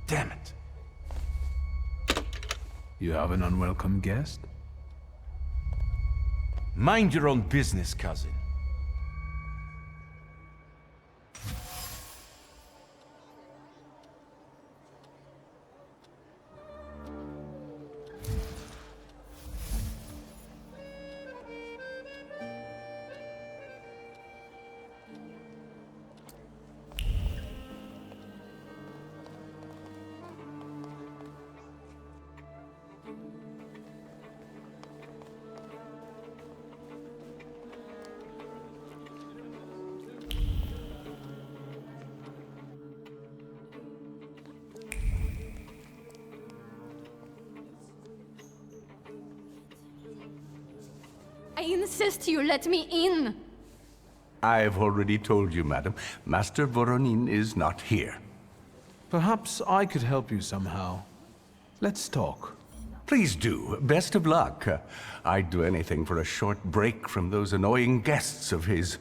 Damn it. You have an unwelcome guest? Mind your own business, cousin. I insist you let me in! I've already told you, madam. Master Voronin is not here. Perhaps I could help you somehow. Let's talk. Please do. Best of luck. I'd do anything for a short break from those annoying guests of his.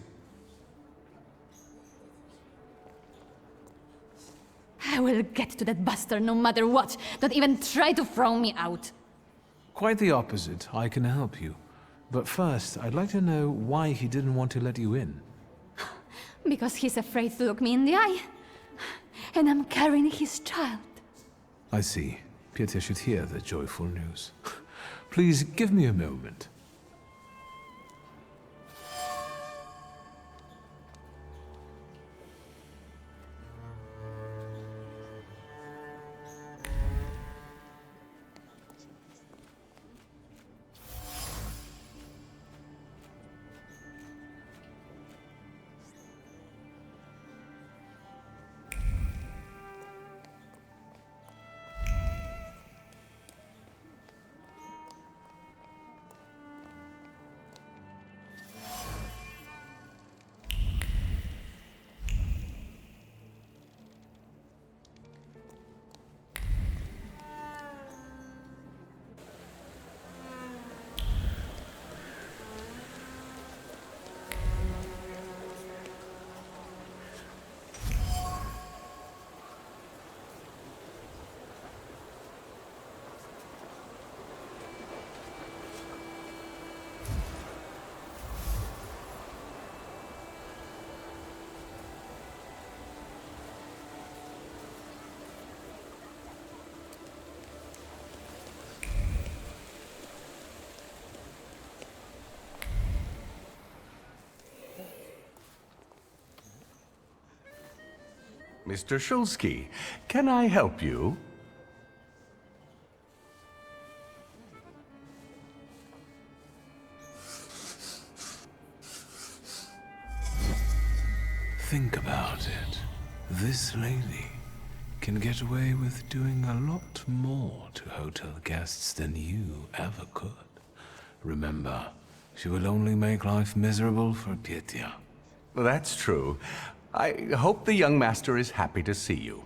I will get to that bastard no matter what. Don't even try to throw me out. Quite the opposite. I can help you. But first, I'd like to know why he didn't want to let you in. Because he's afraid to look me in the eye. And I'm carrying his child. I see. Peter should hear the joyful news. Please give me a moment. Mr. Szulski, can I help you? Think about it. This lady can get away with doing a lot more to hotel guests than you ever could. Remember, she will only make life miserable for Pietia. Well, that's true. I hope the young master is happy to see you.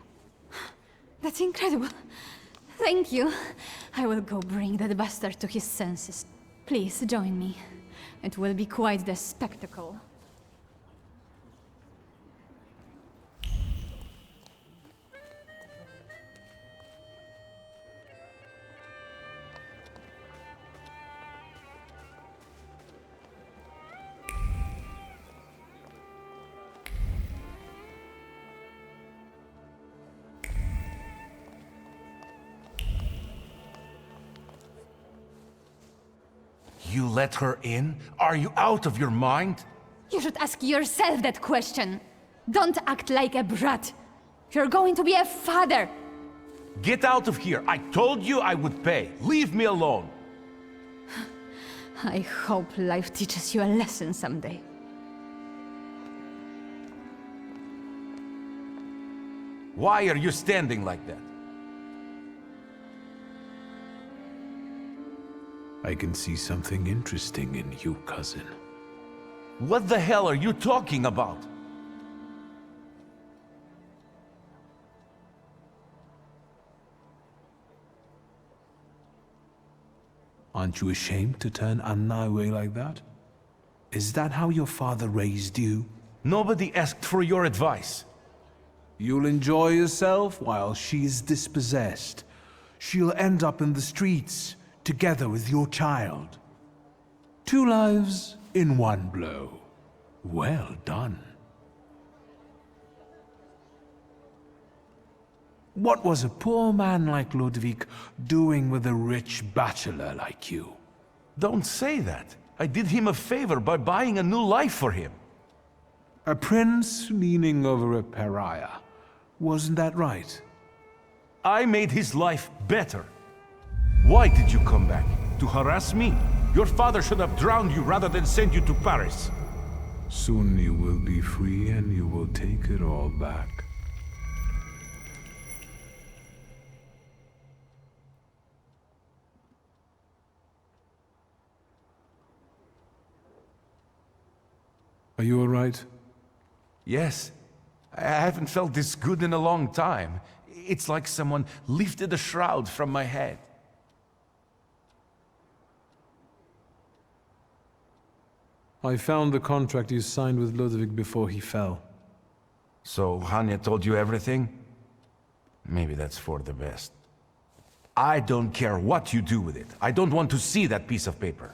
That's incredible. Thank you. I will go bring that bastard to his senses. Please join me. It will be quite the spectacle. You let her in? Are you out of your mind? You should ask yourself that question. Don't act like a brat. You're going to be a father. Get out of here. I told you I would pay. Leave me alone. I hope life teaches you a lesson someday. Why are you standing like that? I can see something interesting in you, cousin. What the hell are you talking about? Aren't you ashamed to turn Anna away like that? Is that how your father raised you? Nobody asked for your advice. You'll enjoy yourself while she's dispossessed. she'll end up in the streets, together with your child. 2 lives in 1 blow. Well done. What was a poor man like Ludwig doing with a rich bachelor like you? Don't say that. I did him a favor by buying a new life for him. A prince leaning over a pariah. Wasn't that right? I made his life better. Why did you come back? To harass me? Your father should have drowned you rather than send you to Paris. Soon you will be free and you will take it all back. Are you all right? Yes. I haven't felt this good in a long time. It's like someone lifted a shroud from my head. I found the contract you signed with Ludwig before he fell. So Hanya told you everything? Maybe that's for the best. I don't care what you do with it. I don't want to see that piece of paper.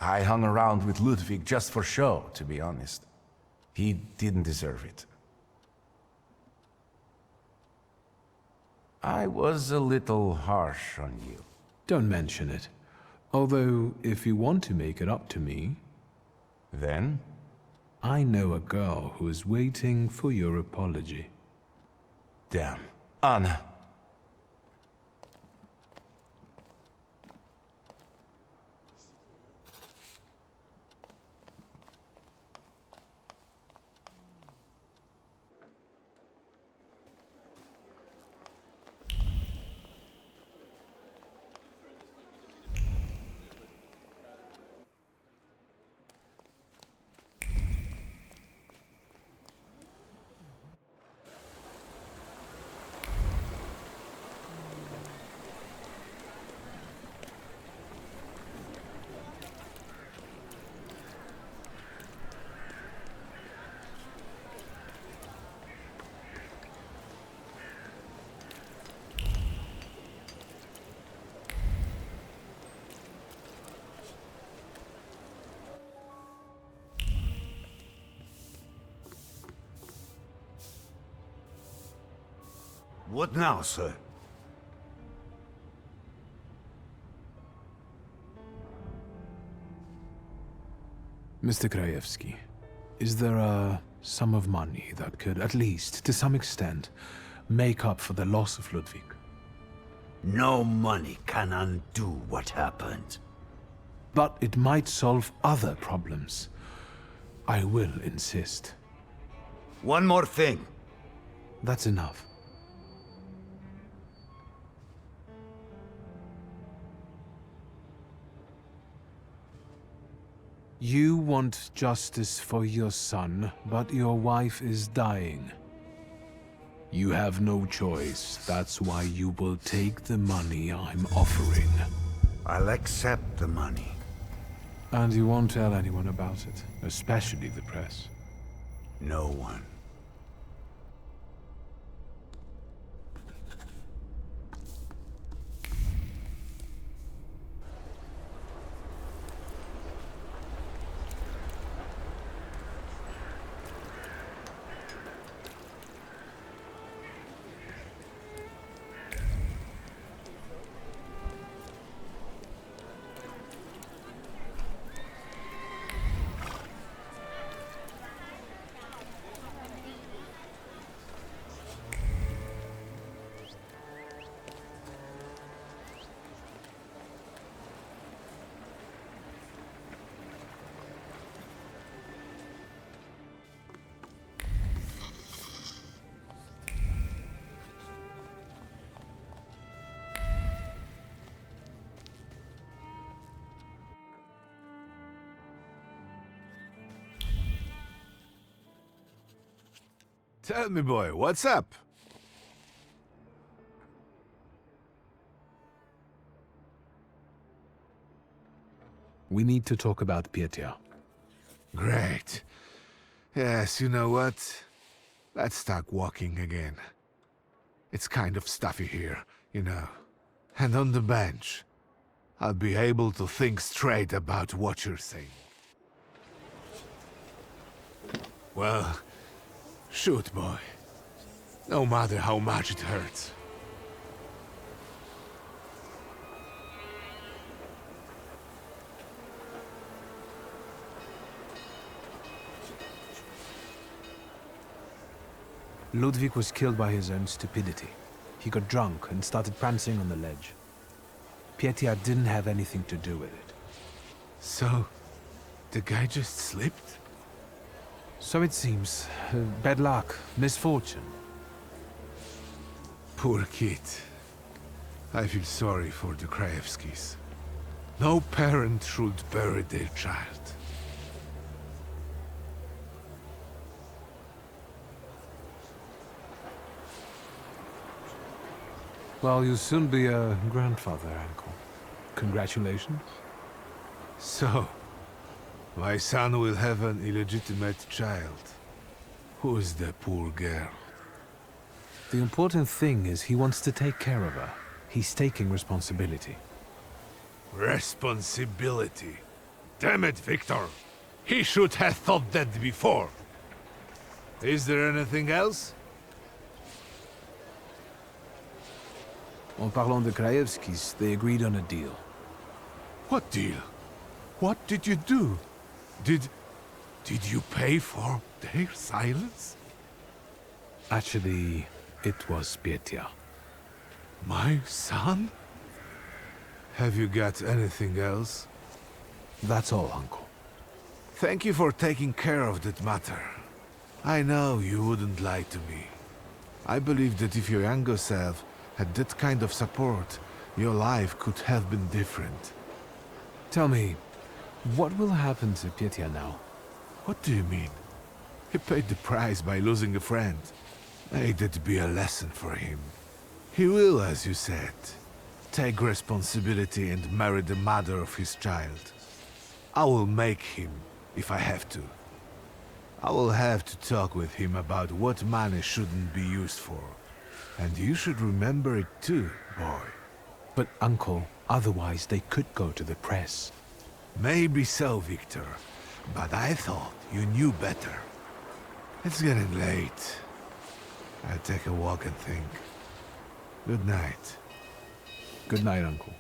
I hung around with Ludwig just for show, to be honest. He didn't deserve it. I was a little harsh on you. Don't mention it. Although, if you want to make it up to me... Then? I know a girl who is waiting for your apology. Damn. Anna. What now, sir? Mr. Krajewski, is there a sum of money that could, at least, to some extent, make up for the loss of Ludwig? No money can undo what happened. But it might solve other problems. I will insist. One more thing. That's enough. You want justice for your son, but your wife is dying. You have no choice. That's why you will take the money I'm offering. I'll accept the money. And you won't tell anyone about it, especially the press. No one. Tell me, boy, what's up? We need to talk about Petya. Great. Yes, you know what? Let's start walking again. It's kind of stuffy here, you know. And on the bench, I'll be able to think straight about what you're saying. Well, shoot, boy. No matter how much it hurts. Ludwig was killed by his own stupidity. He got drunk and started prancing on the ledge. Pietia didn't have anything to do with it. So, the guy just slipped? So it seems. Bad luck, misfortune. Poor kid. I feel sorry for the Krajewskis. No parent should bury their child. Well, you'll soon be a grandfather, Uncle. Congratulations. So, my son will have an illegitimate child. Who is the poor girl? The important thing is he wants to take care of her. He's taking responsibility. Responsibility? Damn it, Wiktor! He should have thought that before. Is there anything else? En parlant de Krajewskis, they agreed on a deal. What deal? What did you do? Did you pay for their silence? Actually, it was Pietia. My son? Have you got anything else? That's all, Uncle. Thank you for taking care of that matter. I know you wouldn't lie to me. I believe that if your younger self had that kind of support, your life could have been different. Tell me, what will happen to Pietia now? What do you mean? He paid the price by losing a friend. May that be a lesson for him. He will, as you said, take responsibility and marry the mother of his child. I will make him, if I have to. I will have to talk with him about what money shouldn't be used for. And you should remember it too, boy. But Uncle, otherwise they could go to the press. Maybe so, Wiktor. But I thought you knew better. It's getting late. I'll take a walk and think. Good night. Good night, Uncle.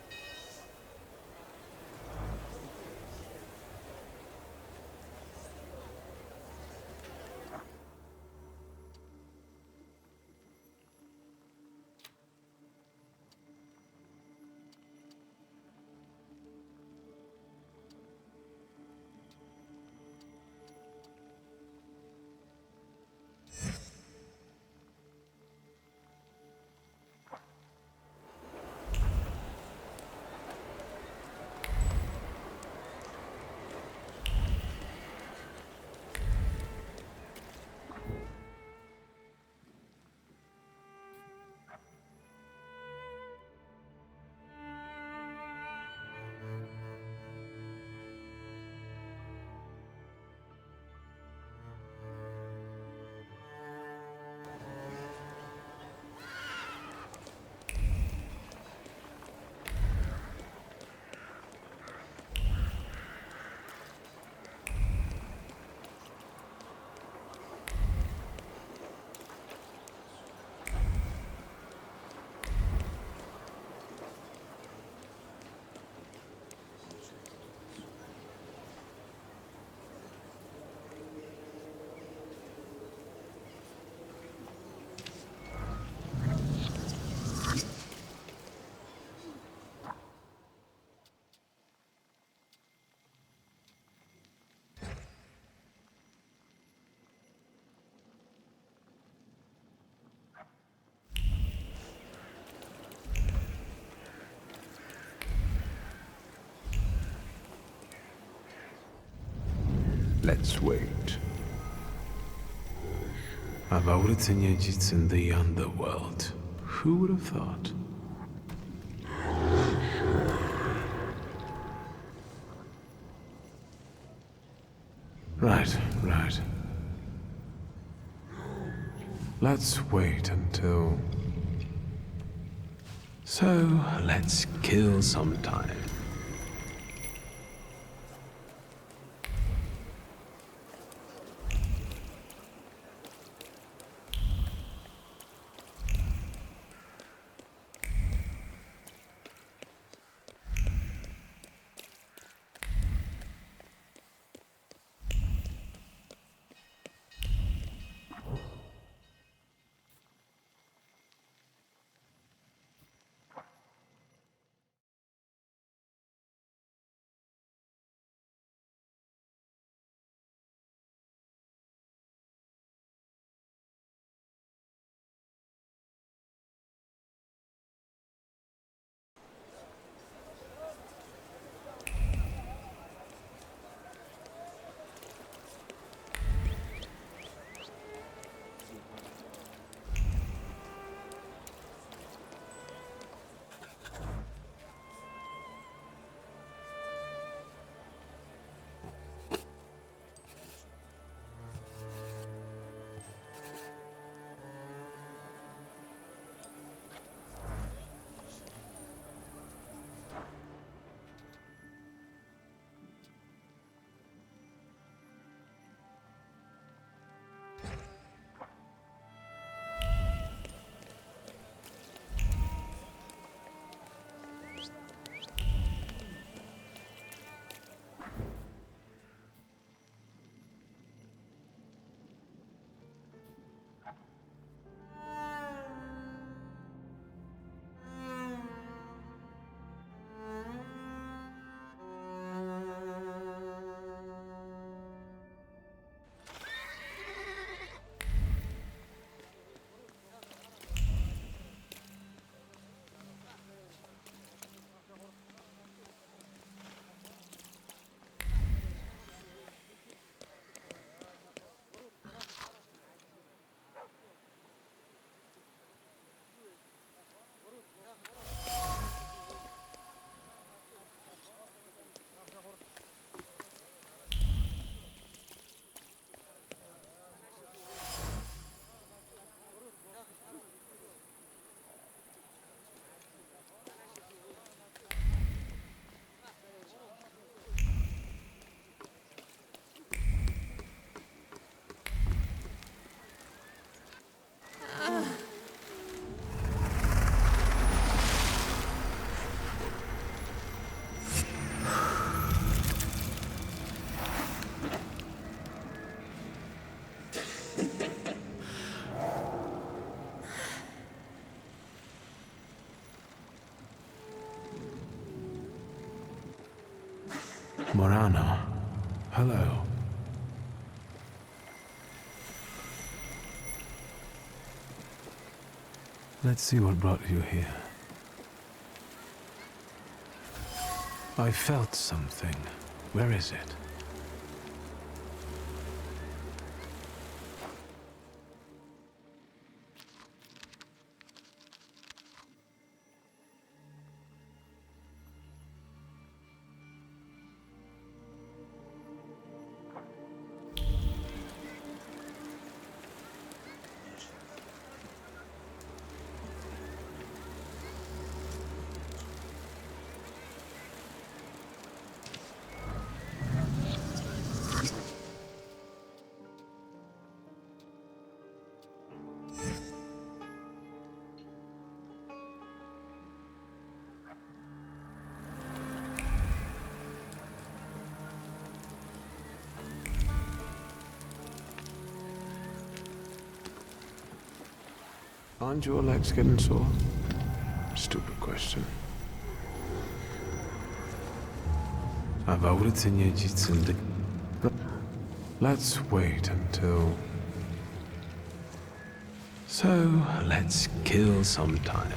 Let's wait. About Niedzits in the underworld. Who would have thought? Right. Let's wait until... So, let's kill some time. Morano. Hello. Let's see what brought you here. I felt something. Where is it? Aren't your legs getting sore? Stupid question. Let's wait until... So, let's kill some time.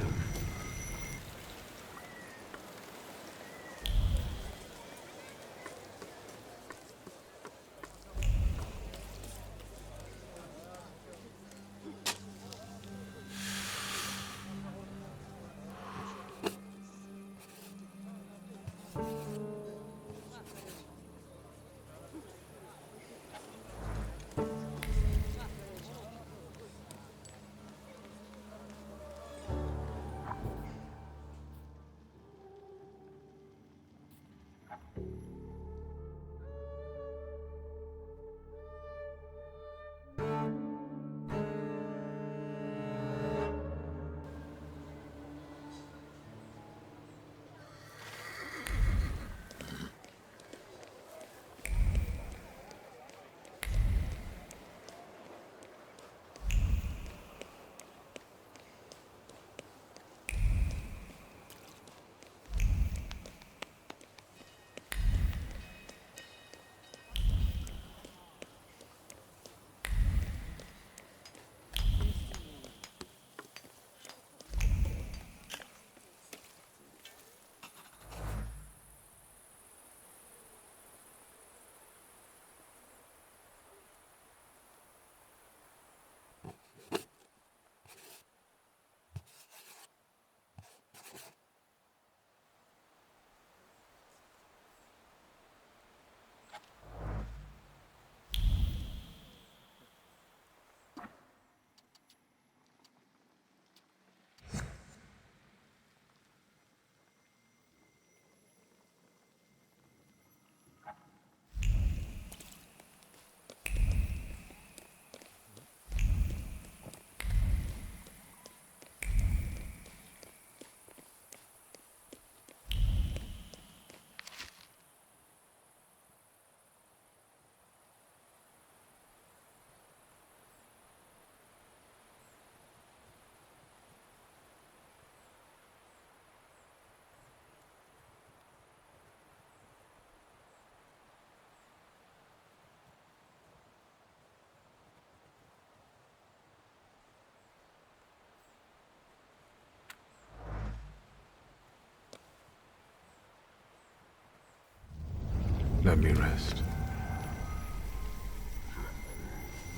Let me rest.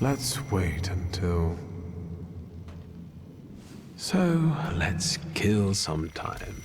Let's wait until... So, let's kill some time.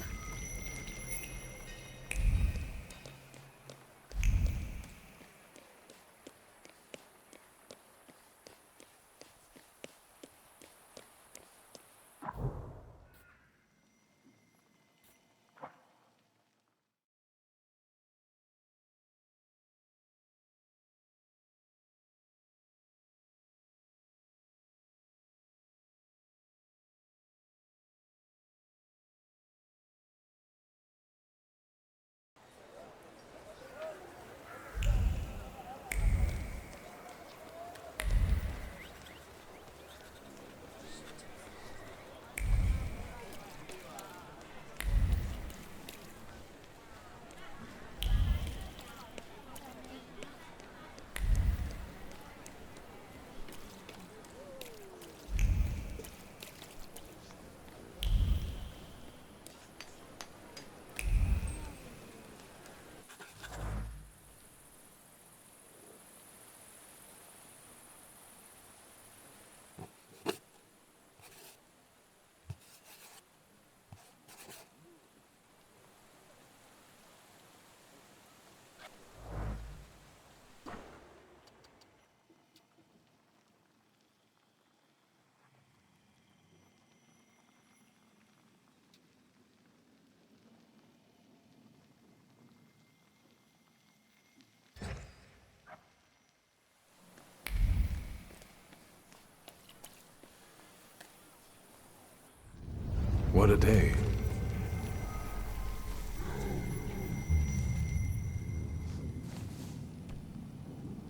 What a day.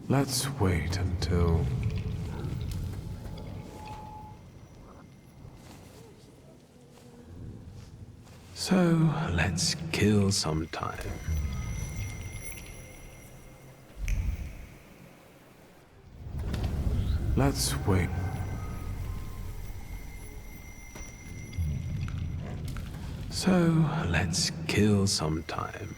Let's wait until... So, let's kill some time. Let's wait. So, let's kill some time.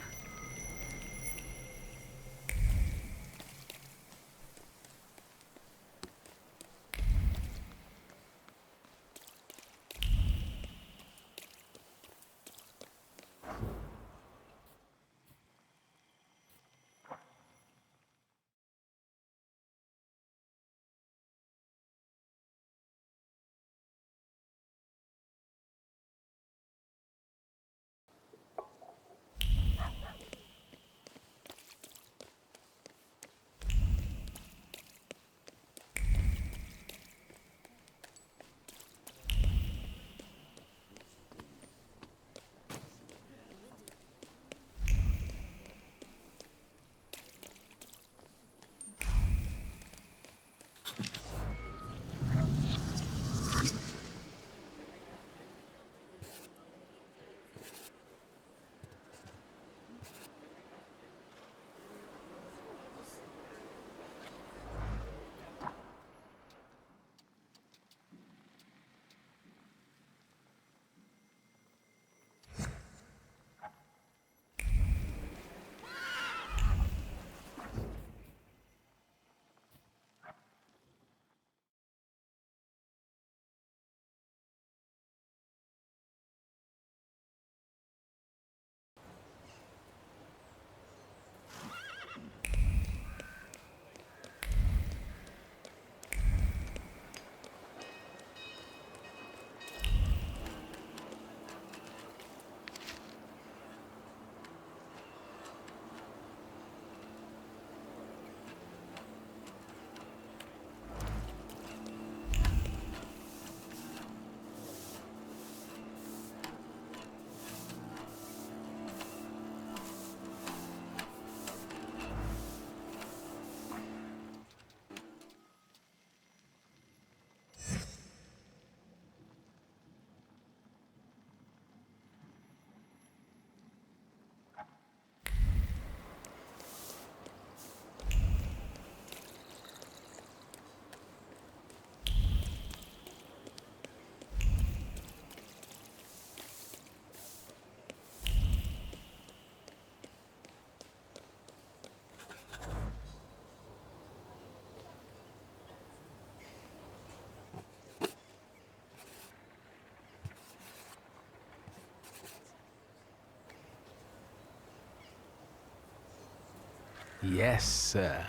Yes, sir.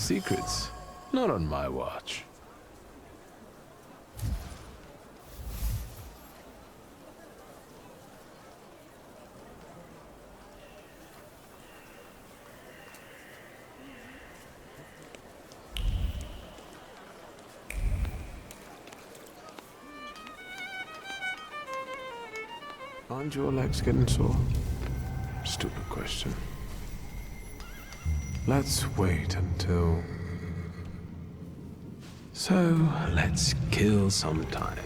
Secrets? Not on my watch. Aren't your legs getting sore? Stupid question. Let's wait until... So, let's kill some time.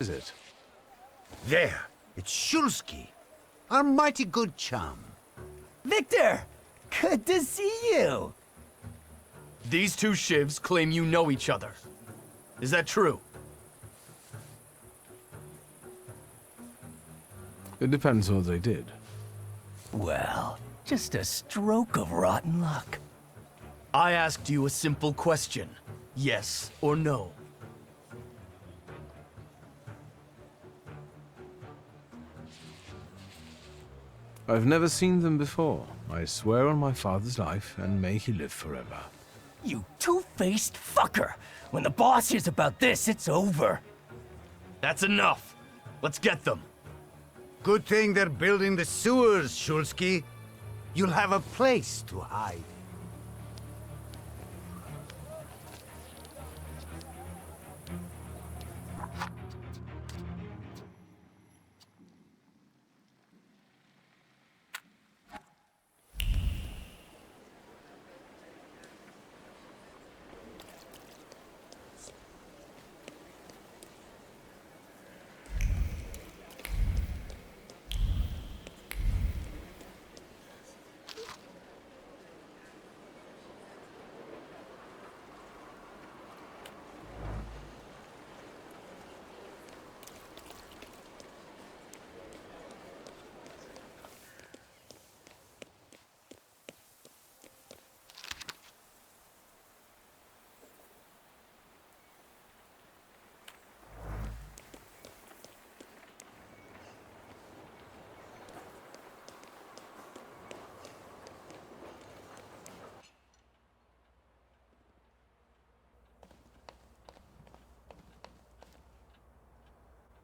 Is it? There, it's Szulski, our mighty good chum. Wiktor! Good to see you! These two shivs claim you know each other. Is that true? It depends what they did. Well, just a stroke of rotten luck. I asked you a simple question. Yes or no? I've never seen them before. I swear on my father's life, and may he live forever. You two-faced fucker! When the boss hears about this, it's over. That's enough. Let's get them. Good thing they're building the sewers, Szulski. You'll have a place to hide.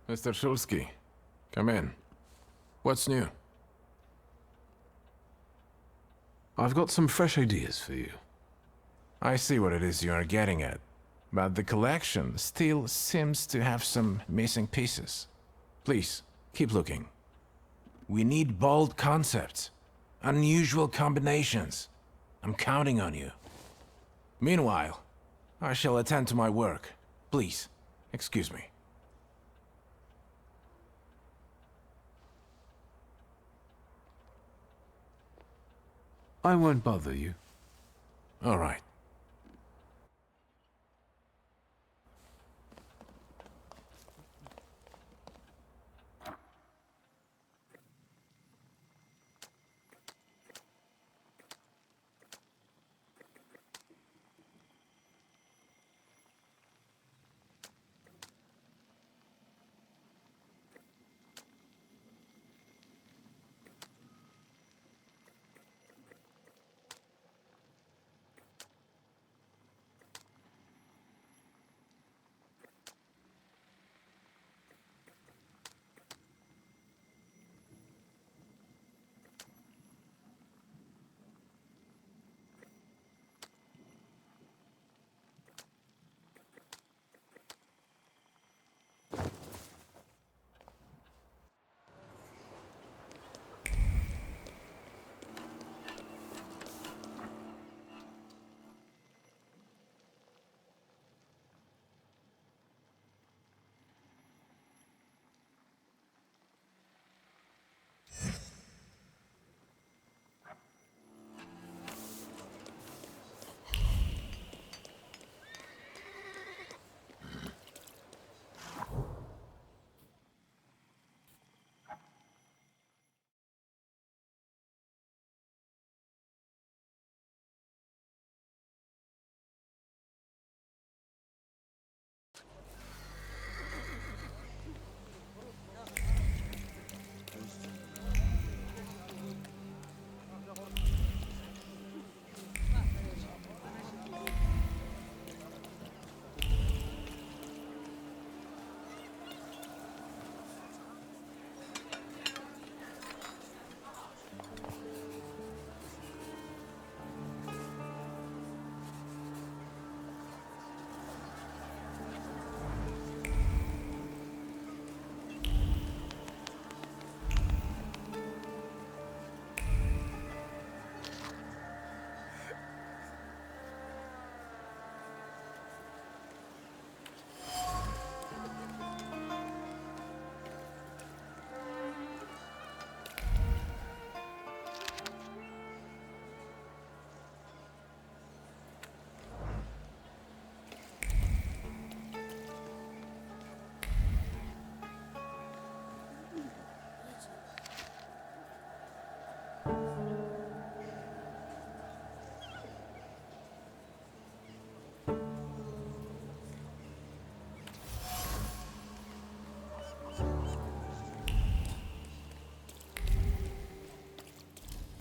Mr. Szulski, come in. What's new? I've got some fresh ideas for you. I see what it is you are getting at, but the collection still seems to have some missing pieces. Please, keep looking. We need bold concepts, unusual combinations. I'm counting on you. Meanwhile, I shall attend to my work. Please, excuse me. I won't bother you. All right.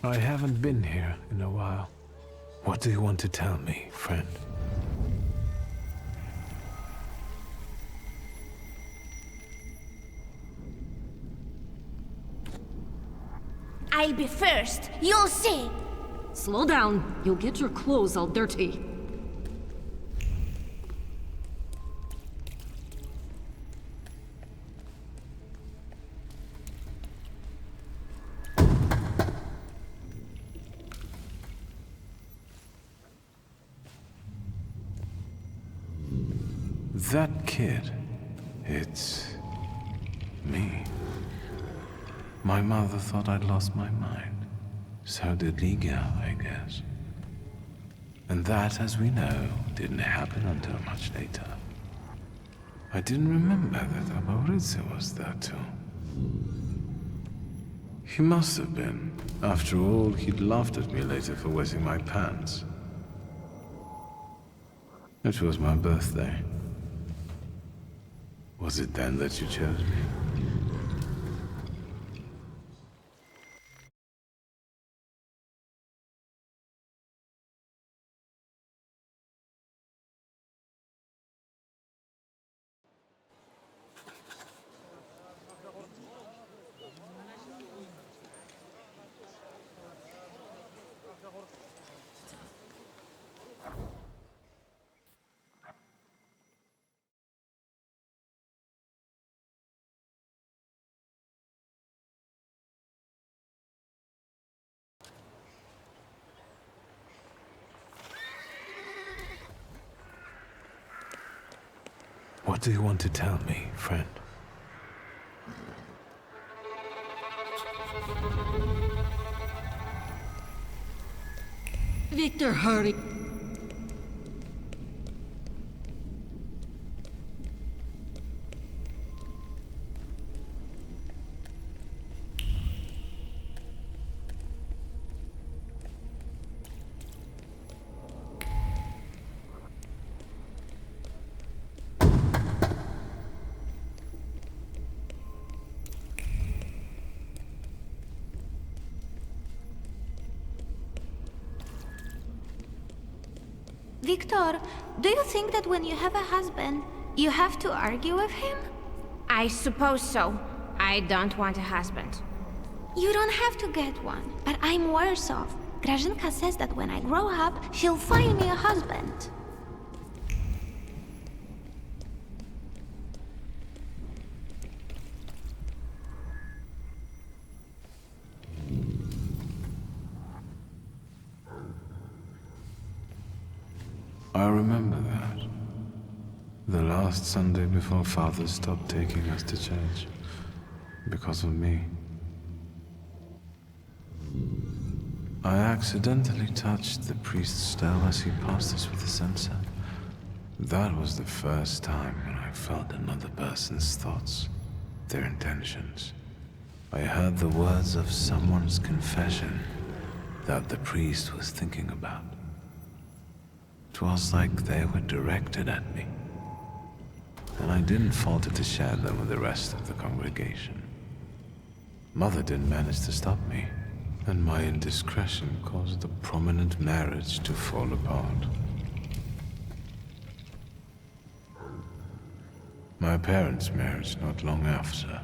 I haven't been here in a while. What do you want to tell me, friend? I'll be first. You'll see. Slow down. You'll get your clothes all dirty. That kid, it's me. My mother thought I'd lost my mind. So did Liga, I guess. And that, as we know, didn't happen until much later. I didn't remember that Amoritza was there too. He must have been. After all, he'd laughed at me later for wetting my pants. It was my birthday. Was it then that you chose me? What do you want to tell me, friend? Wiktor, hurry. Wiktor, do you think that when you have a husband, you have to argue with him? I suppose so. I don't want a husband. You don't have to get one, but I'm worse off. Grażynka says that when I grow up, she'll find me a husband. I remember that. The last Sunday before Father stopped taking us to church. Because of me. I accidentally touched the priest's stele as he passed us with the censer. That was the first time when I felt another person's thoughts, their intentions. I heard the words of someone's confession that the priest was thinking about. It was like they were directed at me. And I didn't falter to share them with the rest of the congregation. Mother didn't manage to stop me, and my indiscretion caused a prominent marriage to fall apart. My parents' marriage not long after.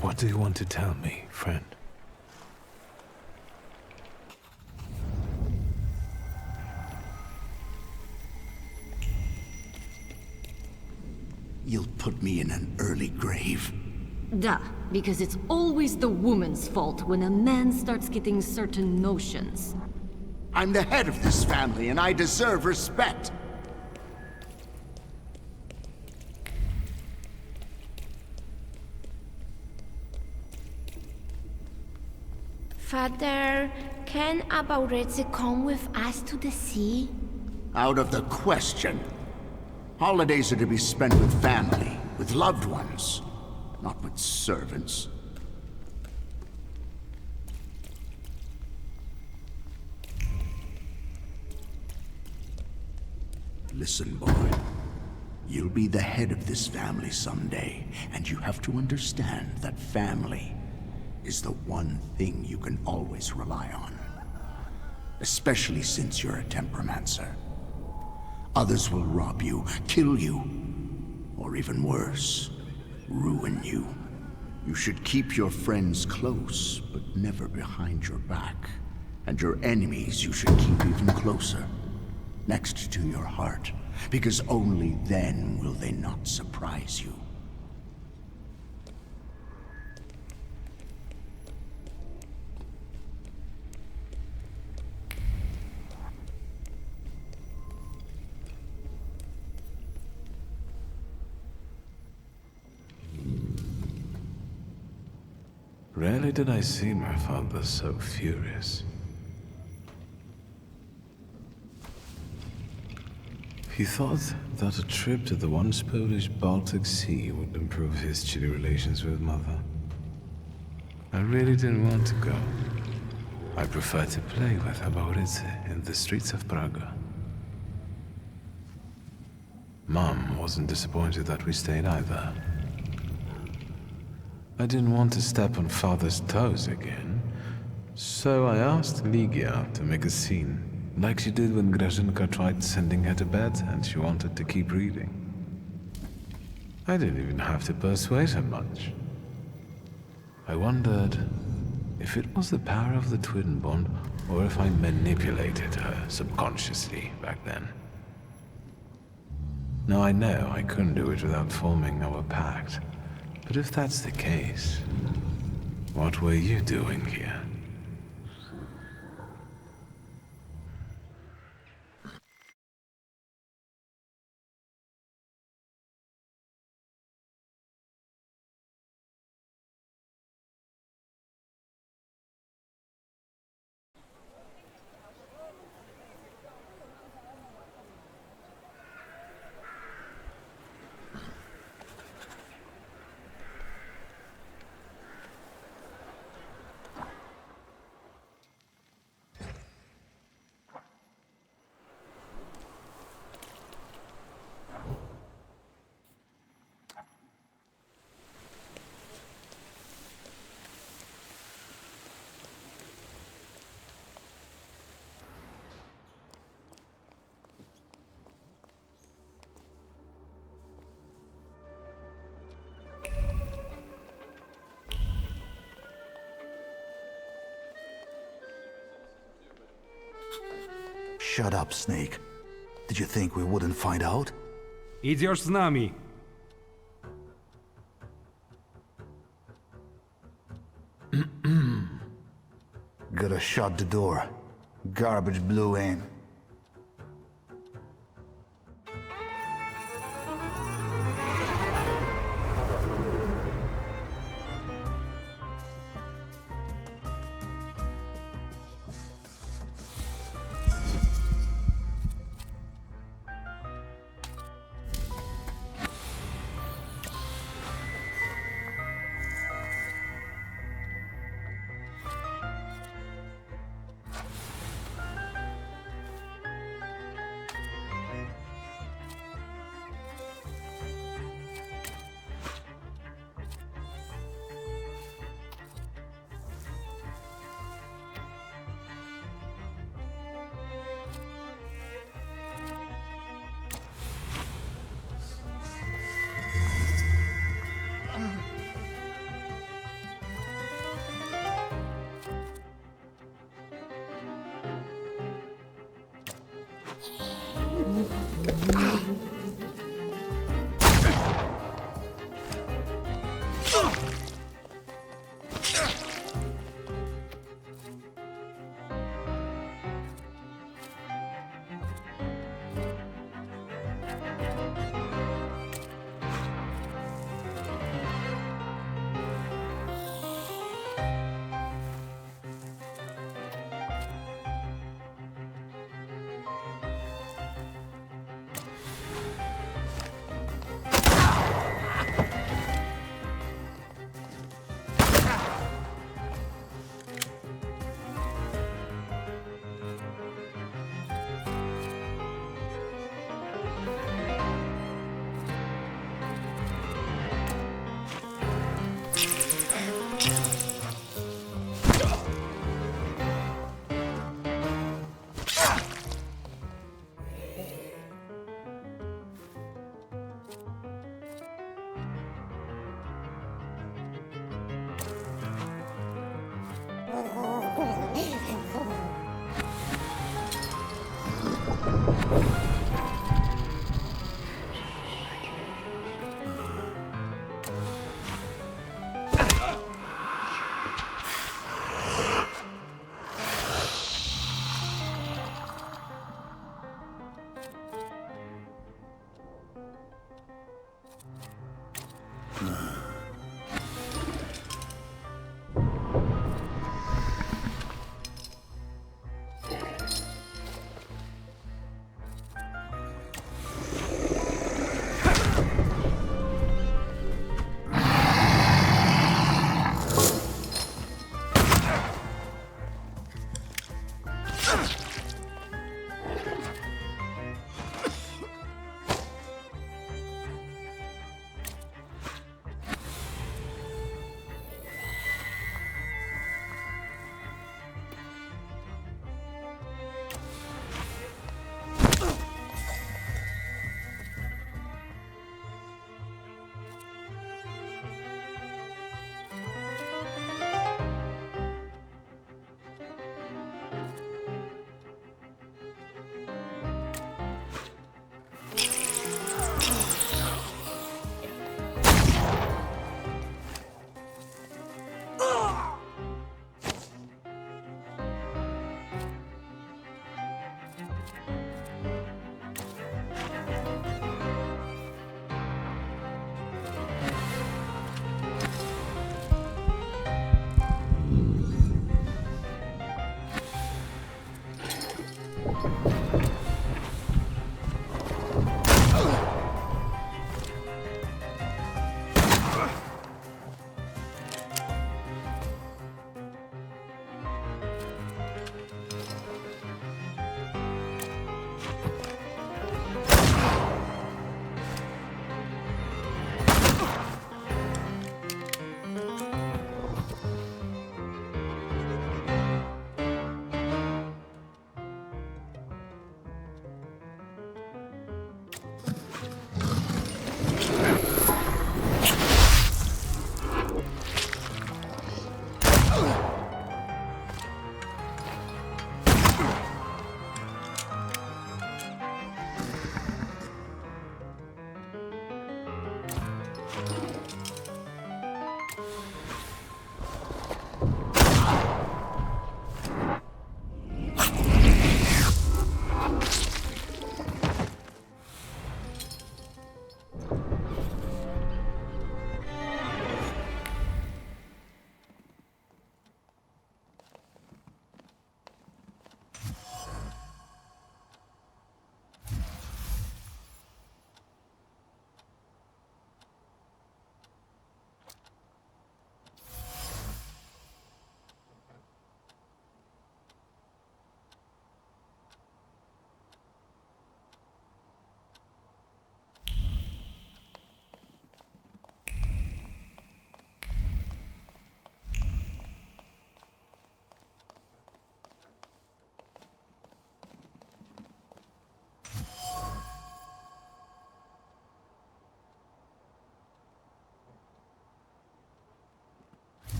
What do you want to tell me, friend? You'll put me in an early grave. Duh, because it's always the woman's fault when a man starts getting certain notions. I'm the head of this family, and I deserve respect. Father, can Abaurycy come with us to the sea? Out of the question. Holidays are to be spent with family, with loved ones, not with servants. Listen, boy. You'll be the head of this family someday, and you have to understand that family is the one thing you can always rely on. Especially since you're a temperomancer. Others will rob you, kill you, or even worse, ruin you. You should keep your friends close, but never behind your back. And your enemies you should keep even closer, next to your heart, because only then will they not surprise you. Rarely did I see my father so furious. He thought that a trip to the once Polish Baltic Sea would improve his chilly relations with Mother. I really didn't want to go. I preferred to play with Abaurycy in the streets of Praga. Mom wasn't disappointed that we stayed either. I didn't want to step on Father's toes again, so I asked Ligia to make a scene, like she did when Grażynka tried sending her to bed and she wanted to keep reading. I didn't even have to persuade her much. I wondered if it was the power of the twin bond or if I manipulated her subconsciously back then. Now I know I couldn't do it without forming our pact, but if that's the case, what were you doing here? Shut up, Snake. Did you think we wouldn't find out? Идешь с нами. Gotta shut the door. Garbage blew in.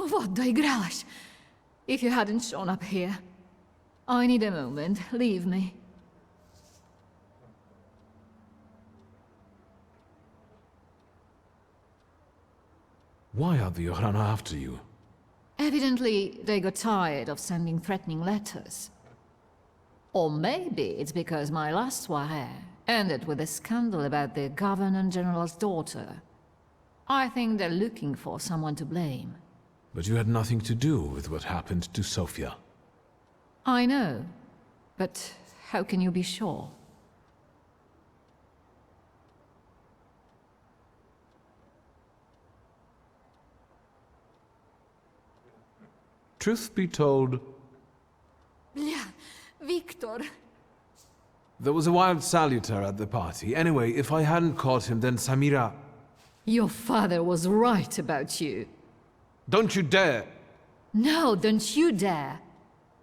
What doigrałaś? If you hadn't shown up here. I need a moment. Leave me. Why are the Yohana after you? Evidently, they got tired of sending threatening letters. Or maybe it's because my last soirée ended with a scandal about the Governor-General's daughter. I think they're looking for someone to blame. But you had nothing to do with what happened to Sofia. I know, but how can you be sure? Truth be told, Yeah, Wiktor. there was a wild saluter at the party. Anyway, if I hadn't caught him, then Samira... Your father was right about you. Don't you dare! No, don't you dare.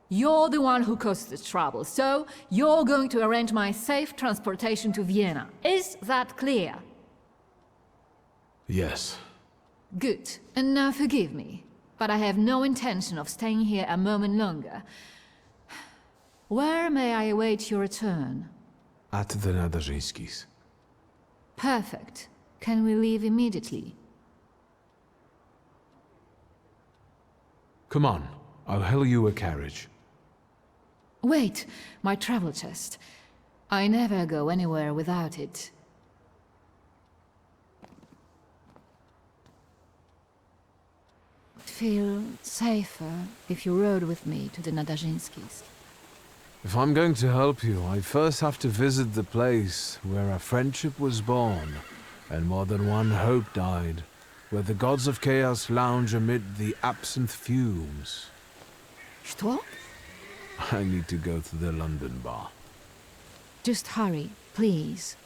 You're the one who caused the trouble, so you're going to arrange my safe transportation to Vienna. Is that clear? Yes. Good. And now forgive me, but I have no intention of staying here a moment longer. Where may I await your return? At the Nadarzyńskis. Perfect. Can we leave immediately? Come on, I'll hail you a carriage. Wait, my travel chest. I never go anywhere without it. Feel safer if you rode with me to the Nadarzyńskis. If I'm going to help you, I first have to visit the place where a friendship was born, and more than one hope died, where the gods of chaos lounge amid the absinthe fumes. Что? I need to go to the London bar. Just hurry, please.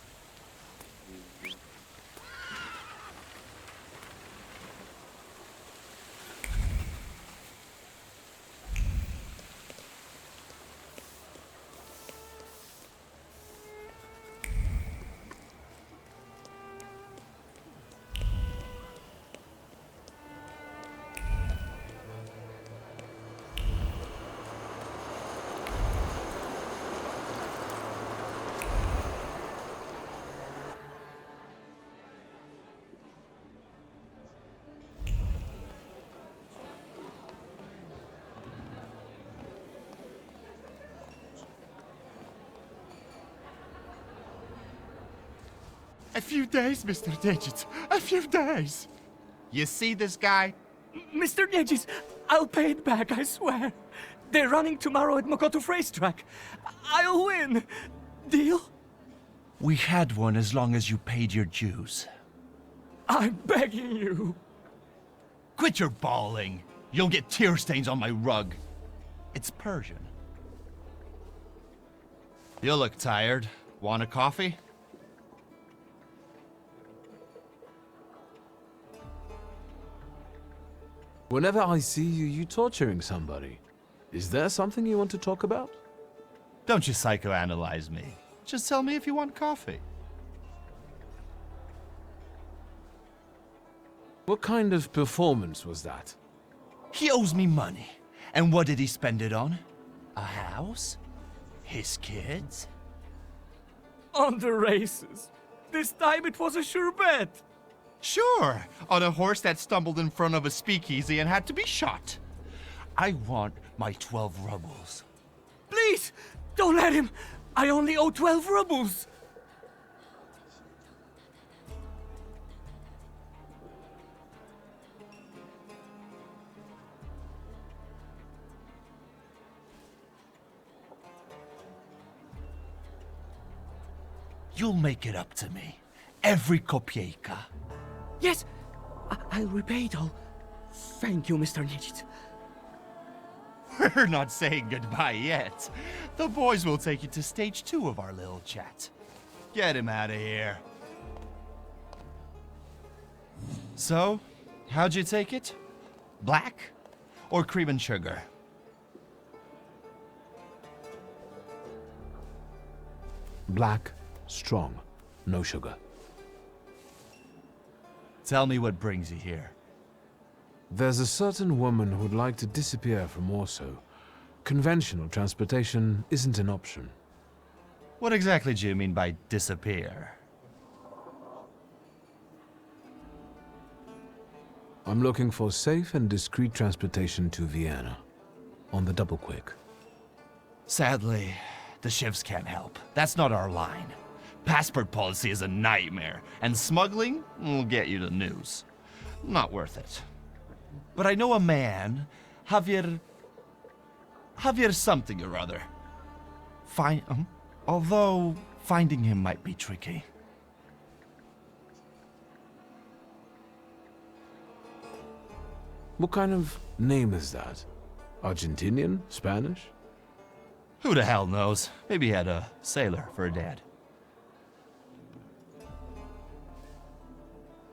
A few days, Mr. Digits. A few days. You see this guy? Mr. Nedges, I'll pay it back, I swear. They're running tomorrow at Mokotów racetrack. I'll win. Deal? We had one as long as you paid your dues. I'm begging you. Quit your bawling. You'll get tear stains on my rug. It's Persian. You look tired. Want a coffee? Whenever I see you torturing somebody. Is there something you want to talk about? Don't you psychoanalyze me. Just tell me if you want coffee. What kind of performance was that? He owes me money. And what did he spend it on? A house? His kids? On the races. This time it was a sure bet. Sure, on a horse that stumbled in front of a speakeasy and had to be shot. I want my 12 rubles. Please, don't let him. I only owe 12 rubles. You'll make it up to me. Every kopieka. Yes, I'll repay it all. Thank you, Mr. Nedges. We're not saying goodbye yet. The boys will take you to stage 2 of our little chat. Get him out of here. So, how'd you take it? Black or cream and sugar? Black, strong, no sugar. Tell me what brings you here. There's a certain woman who would like to disappear from Warsaw. Conventional transportation isn't an option. What exactly do you mean by disappear? I'm looking for safe and discreet transportation to Vienna. On the double quick. Sadly, the shifts can't help. That's not our line. Passport policy is a nightmare, and smuggling will get you the news. Not worth it. But I know a man, Javier something or other. Although finding him might be tricky. What kind of name is that? Argentinian? Spanish? Who the hell knows? Maybe he had a sailor for a dad.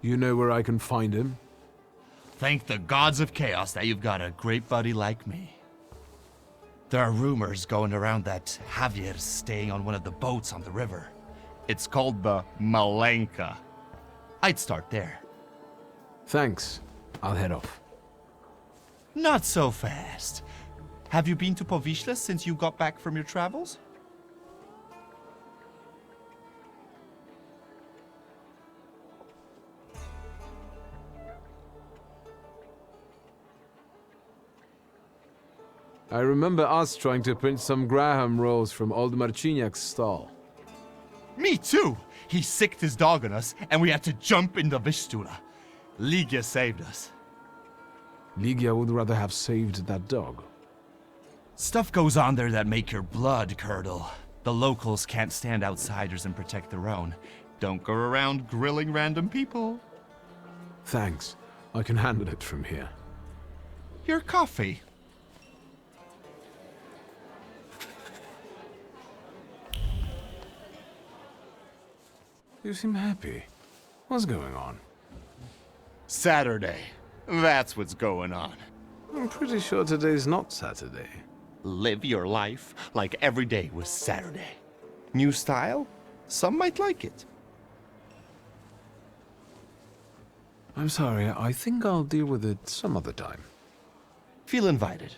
You know where I can find him? Thank the gods of chaos that you've got a great buddy like me. There are rumors going around that Javier's staying on one of the boats on the river. It's called the Malenka. I'd start there. Thanks. I'll head off. Not so fast. Have you been to Povishla since you got back from your travels? I remember us trying to print some Graham rolls from old Marciniak's stall. Me too! He sicked his dog on us, and we had to jump in the Vistula. Ligia saved us. Ligia would rather have saved that dog. Stuff goes on there that make your blood curdle. The locals can't stand outsiders and protect their own. Don't go around grilling random people. Thanks. I can handle it from here. Your coffee. You seem happy. What's going on? Saturday. That's what's going on. I'm pretty sure today's not Saturday. Live your life like every day was Saturday. New style? Some might like it. I'm sorry, I think I'll deal with it some other time. Feel invited.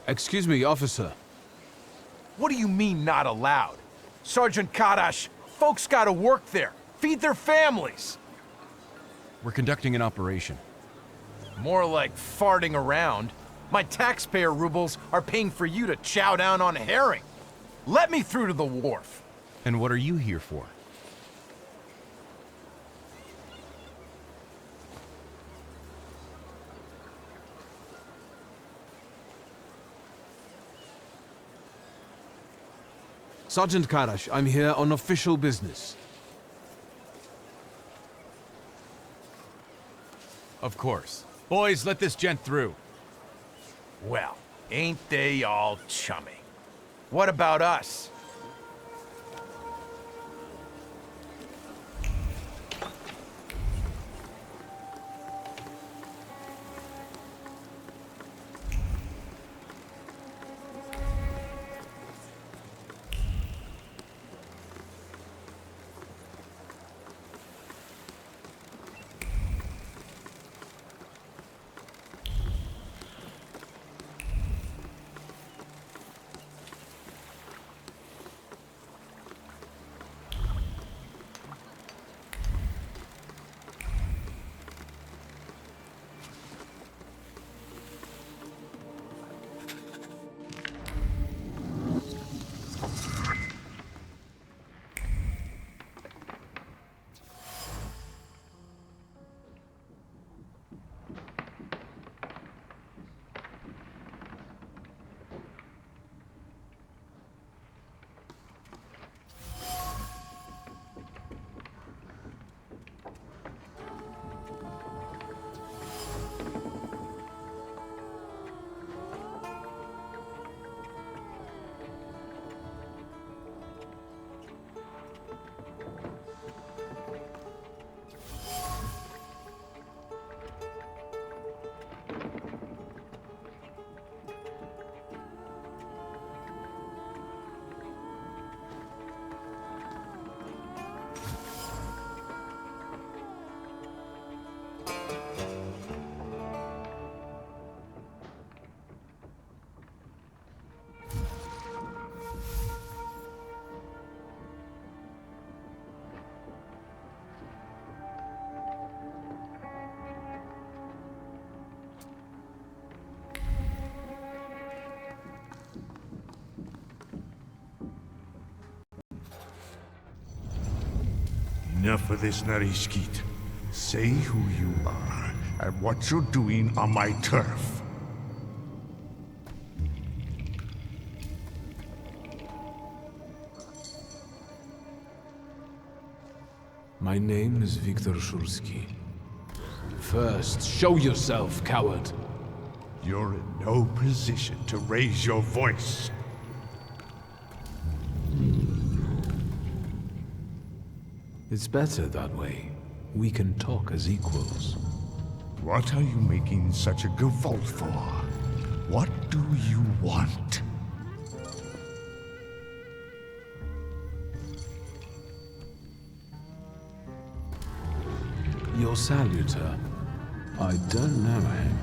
Excuse me, officer. What do you mean, not allowed? Sergeant Kadash, folks gotta work there. Feed their families. We're conducting an operation. More like farting around. My taxpayer rubles are paying for you to chow down on herring. Let me through to the wharf. And what are you here for? Sergeant Karash, I'm here on official business. Of course. Boys, let this gent through. Well, ain't they all chummy? What about us? Enough of this, Narishkit. Say who you are and what you're doing on my turf. My name is Wiktor Szulski. First, show yourself, coward. You're in no position to raise your voice. It's better that way. We can talk as equals. What are you making such a gavolt for? What do you want? Your salutor. I don't know him.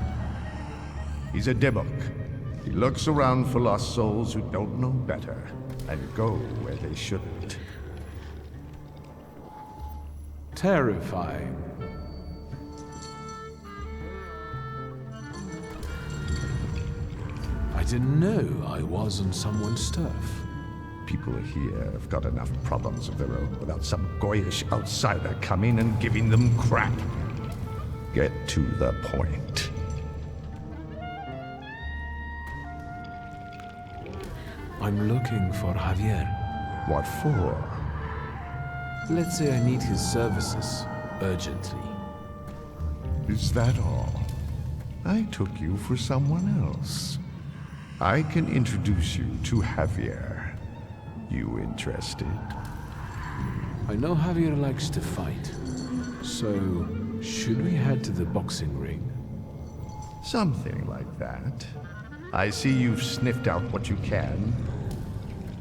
He's a debok. He looks around for lost souls who don't know better, and go where they shouldn't. Terrifying. I didn't know I was on someone's turf. People here have got enough problems of their own without some goyish outsider coming and giving them crap. Get to the point. I'm looking for Javier. What for? Let's say I need his services urgently. Is that all? I took you for someone else. I can introduce you to Javier. You interested? I know Javier likes to fight. So, should we head to the boxing ring? Something like that. I see you've sniffed out what you can.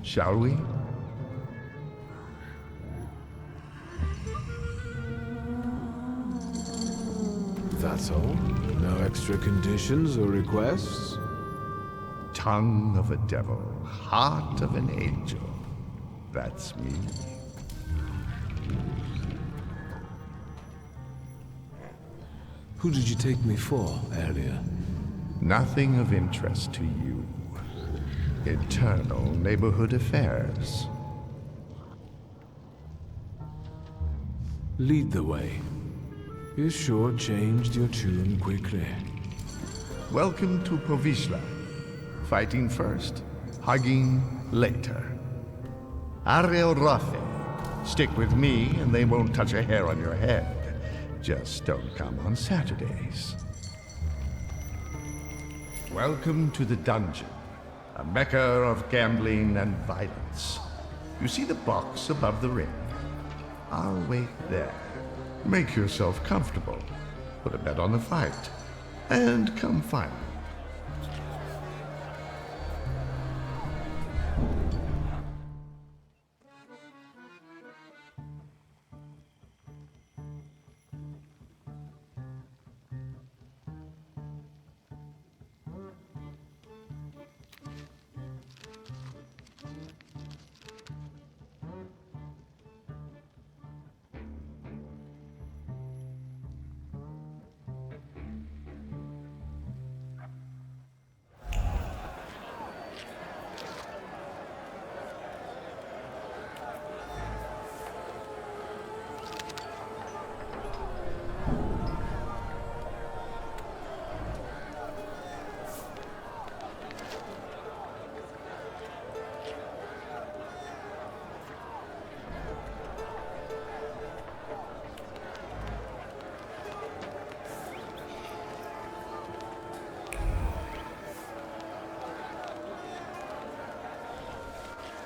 Shall we? That's all? No extra conditions or requests? Tongue of a devil, heart of an angel. That's me. Who did you take me for earlier? Nothing of interest to you. Internal neighborhood affairs. Lead the way. You sure changed your tune quickly. Welcome to Povishla. Fighting first, hugging later. Ariel Rothe. Stick with me and they won't touch a hair on your head. Just don't come on Saturdays. Welcome to the dungeon, a mecca of gambling and violence. You see the box above the ring? I'll wait there. Make yourself comfortable. Put a bet on the fight. And come find me.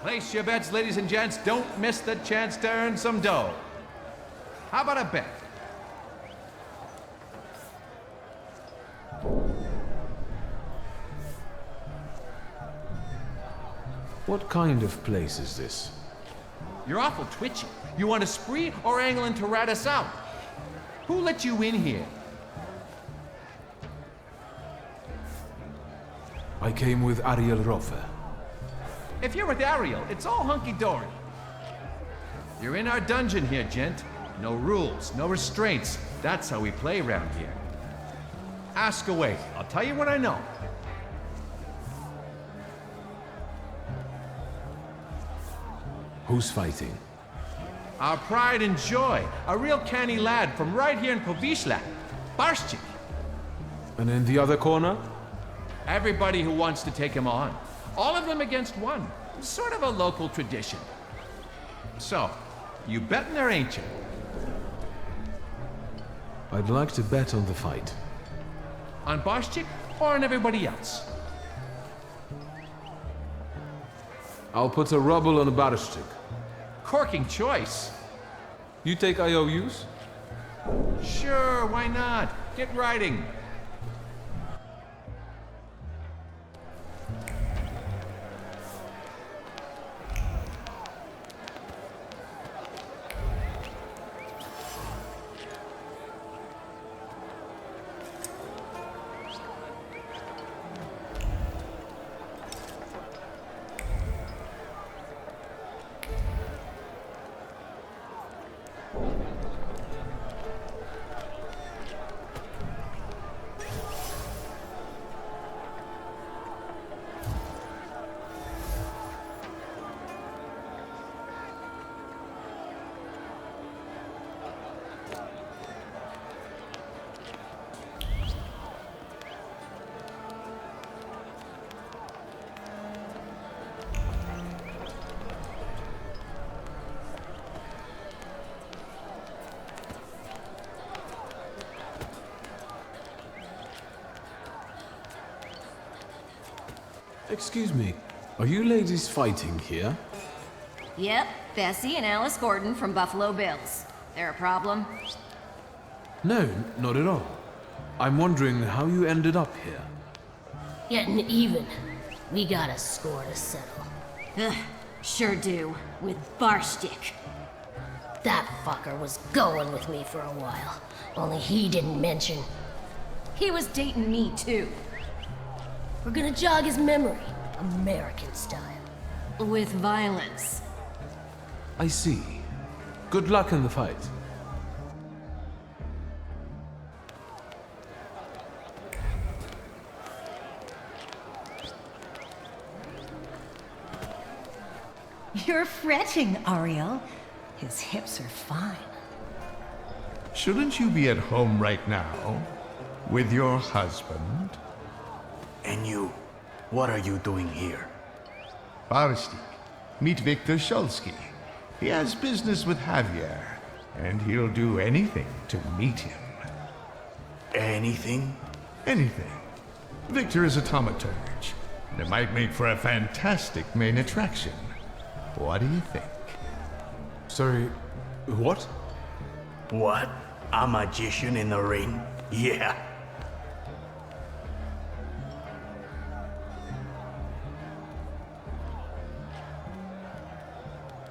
Place your bets, ladies and gents. Don't miss the chance to earn some dough. How about a bet? What kind of place is this? You're awful twitchy. You want a spree or angling to rat us out? Who let you in here? I came with Ariel Rothe. If you're with Ariel, it's all hunky-dory. You're in our dungeon here, gent. No rules, no restraints. That's how we play around here. Ask away. I'll tell you what I know. Who's fighting? Our pride and joy. A real canny lad from right here in Povishla. Barshchik. And in the other corner? Everybody who wants to take him on. All of them against one. Sort of a local tradition. So, you betting there, ain't you? I'd like to bet on the fight. On Barshchik or on everybody else? I'll put a ruble on a Barishchik. Corking choice. You take IOUs? Sure, why not? Get writing. Excuse me, are you ladies fighting here? Yep, Bessie and Alice Gordon from Buffalo Bills. There a problem? No, not at all. I'm wondering how you ended up here. Getting even. We got a score to settle. Ugh, sure do. With Barshchik. That fucker was going with me for a while. Only he didn't mention. He was dating me, too. We're gonna jog his memory, American style. With violence. I see. Good luck in the fight. You're fretting, Ariel. His hips are fine. Shouldn't you be at home right now? With your husband? And you, what are you doing here? Barstik, meet Wiktor Szulski. He has business with Javier, and he'll do anything to meet him. Anything? Anything. Wiktor is a Thaumaturge, and it might make for a fantastic main attraction. What do you think? Sorry, what? What? A magician in the ring? Yeah.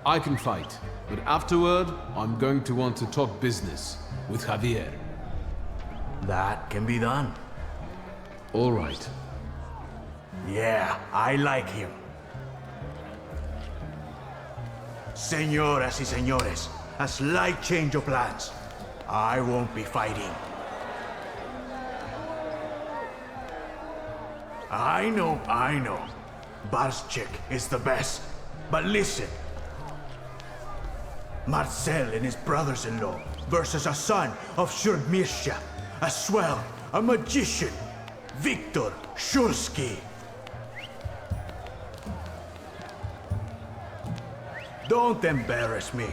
I can fight, but afterward, I'm going to want to talk business with Javier. That can be done. All right. Yeah, I like him. Señoras y señores, a slight change of plans. I won't be fighting. I know. Barshchik is the best. But listen. Marcel and his brothers-in-law versus a son of Shurmirsha, a swell, a magician, Wiktor Szulski. Don't embarrass me.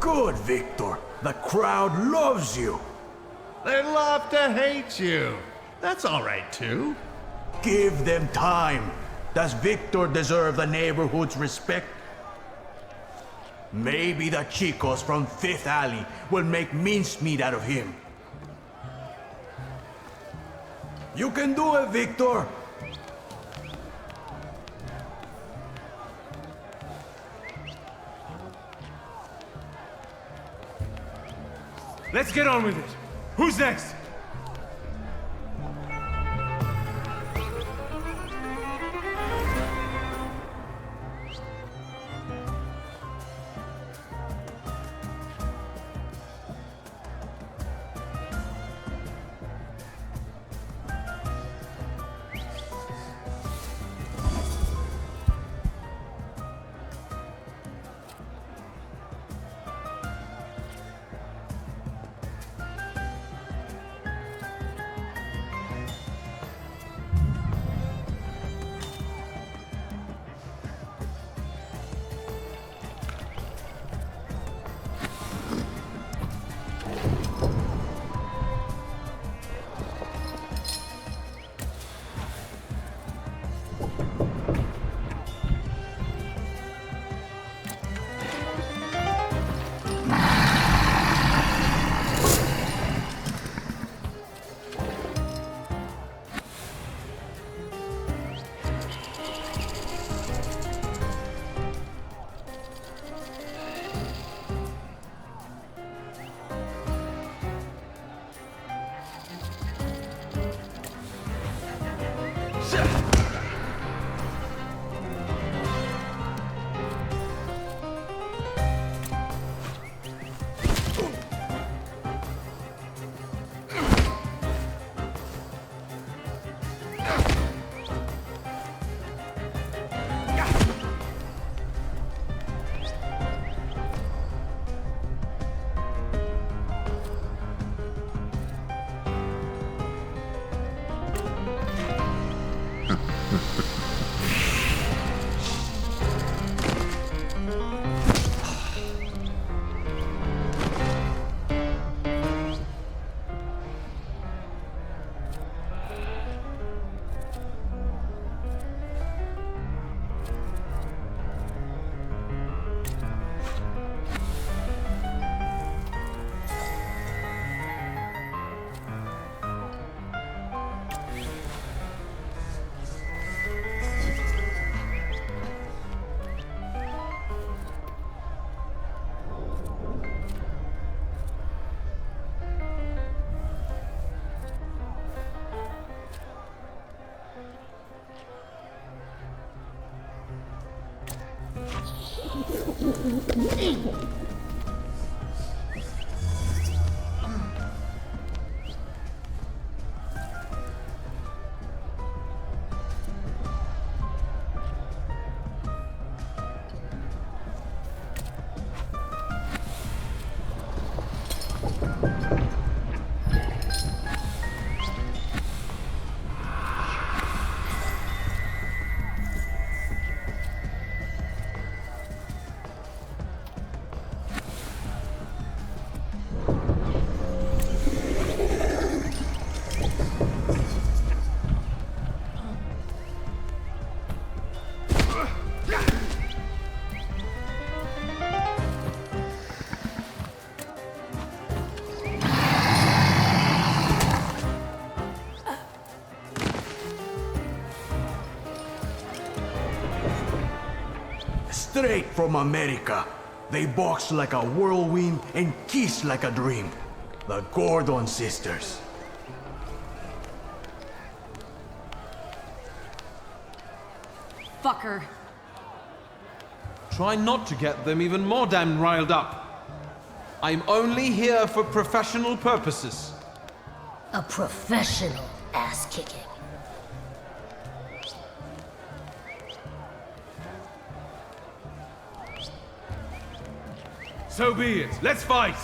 Good, Wiktor. The crowd loves you. They love to hate you. That's all right, too. Give them time. Does Wiktor deserve the neighborhood's respect? Maybe the chicos from Fifth Alley will make mincemeat out of him. You can do it, Wiktor. Let's get on with it. Who's next? Straight from America. They box like a whirlwind and kiss like a dream. The Gordon sisters. Fucker. Try not to get them even more damn riled up. I'm only here for professional purposes. A professional ass-kicking. So be it. Let's fight!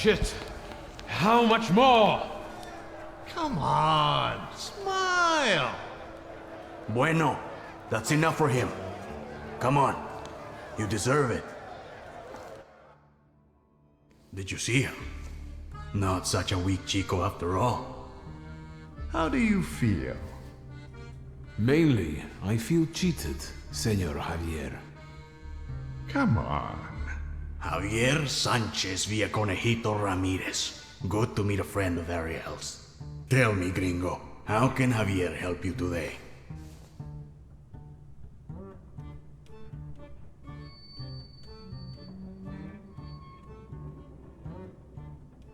Shit! How much more? Come on, smile. Bueno, that's enough for him. Come on, you deserve it. Did you see him? Not such a weak chico after all. How do you feel? Mainly, I feel cheated, Senor Javier. Come on. Javier Sanchez Villaconejito Ramirez. Good to meet a friend of Ariel's. Tell me, gringo, how can Javier help you today?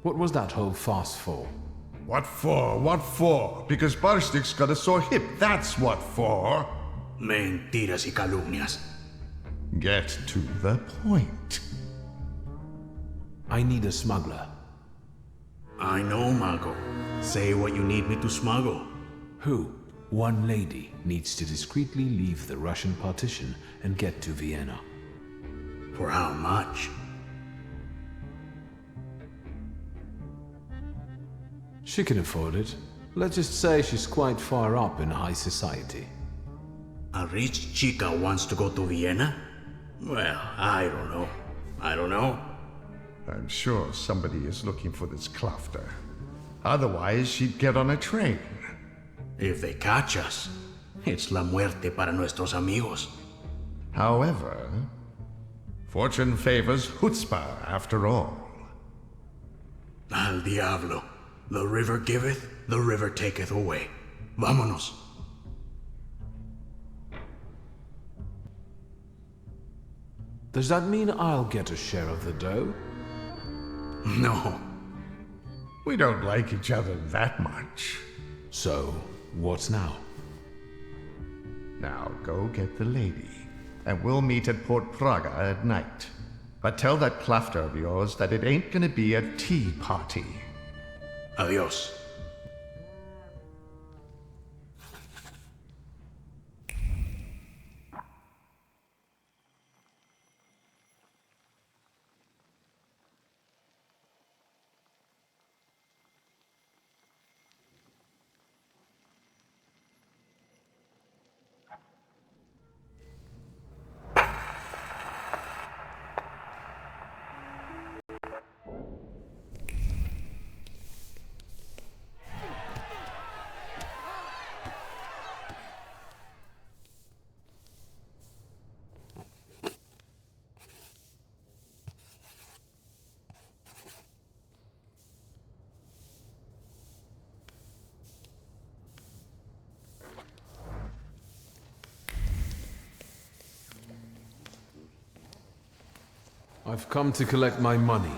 What was that whole farce for? What for? What for? Because Barstik's got a sore hip, that's what for. Mentiras y calumnias. Get to the point. I need a smuggler. I know, Mago. Say what you need me to smuggle. Who? One lady needs to discreetly leave the Russian partition and get to Vienna. For how much? She can afford it. Let's just say she's quite far up in high society. A rich chica wants to go to Vienna? Well, I don't know. I don't know. I'm sure somebody is looking for this Klafter. Otherwise, she'd get on a train. If they catch us, it's la muerte para nuestros amigos. However, fortune favors chutzpah after all. Al diablo. The river giveth, the river taketh away. Vámonos. Does that mean I'll get a share of the dough? No. We don't like each other that much. So, what's now? Now go get the lady, and we'll meet at Port Praga at night. But tell that Klafter of yours that it ain't gonna be a tea party. Adios. I've come to collect my money.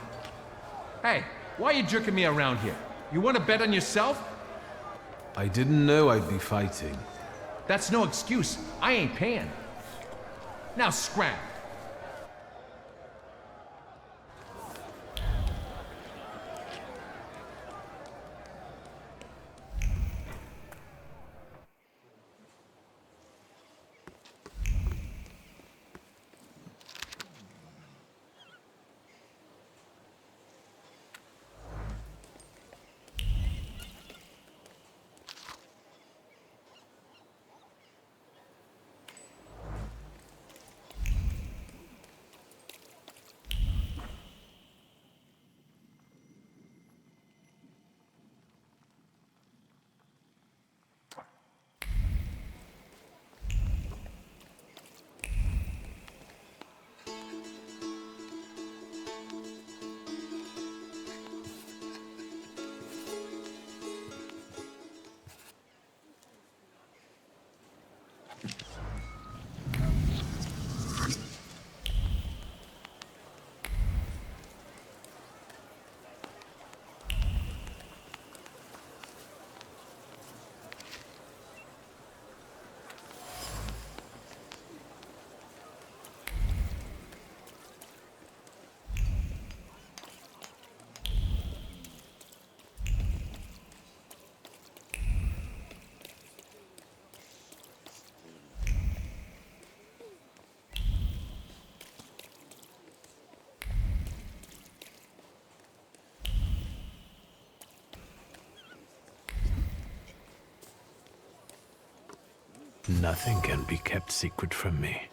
Hey, why are you jerking me around here? You want to bet on yourself? I didn't know I'd be fighting. That's no excuse. I ain't paying. Now scram. Nothing can be kept secret from me.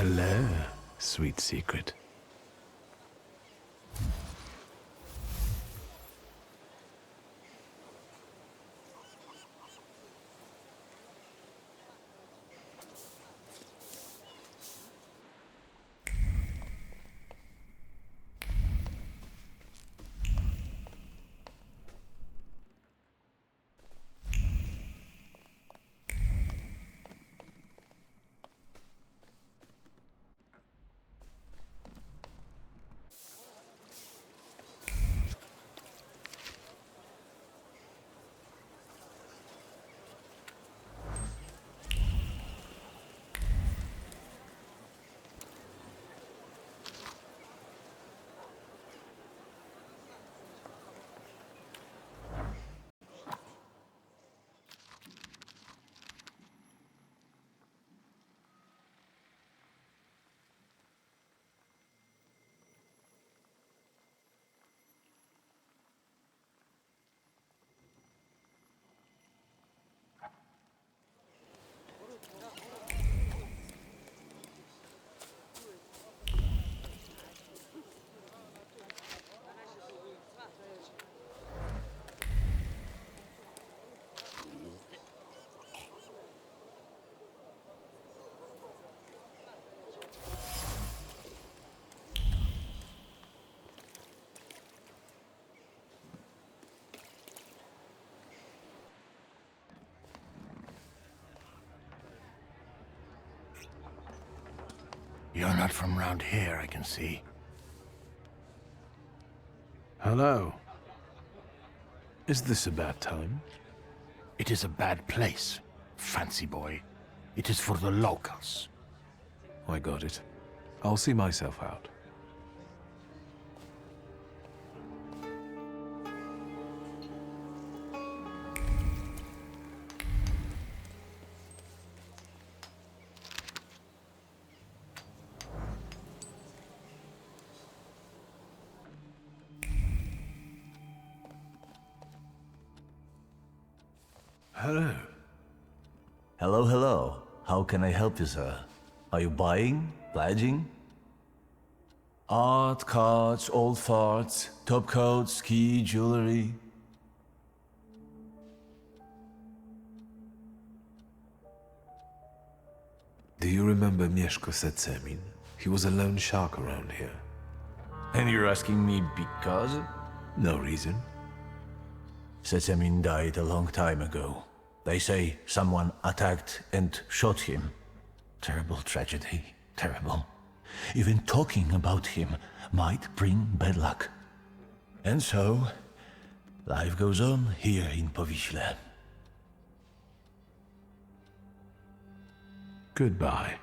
Hello, sweet secret. You're not from round here, I can see. Hello. Is this a bad time? It is a bad place, fancy boy. It is for the locals. I got it. I'll see myself out. Hello. Hello, hello. How can I help you, sir? Are you buying? Pledging? Art, cards, old farts, top coats, ski, jewelry. Do you remember Mieszko Setsemin? He was a lone shark around here. And you're asking me because? No reason. Setsemin died a long time ago. They say someone attacked and shot him. Terrible tragedy. Terrible. Even talking about him might bring bad luck. And so, life goes on here in Powiśle. Goodbye.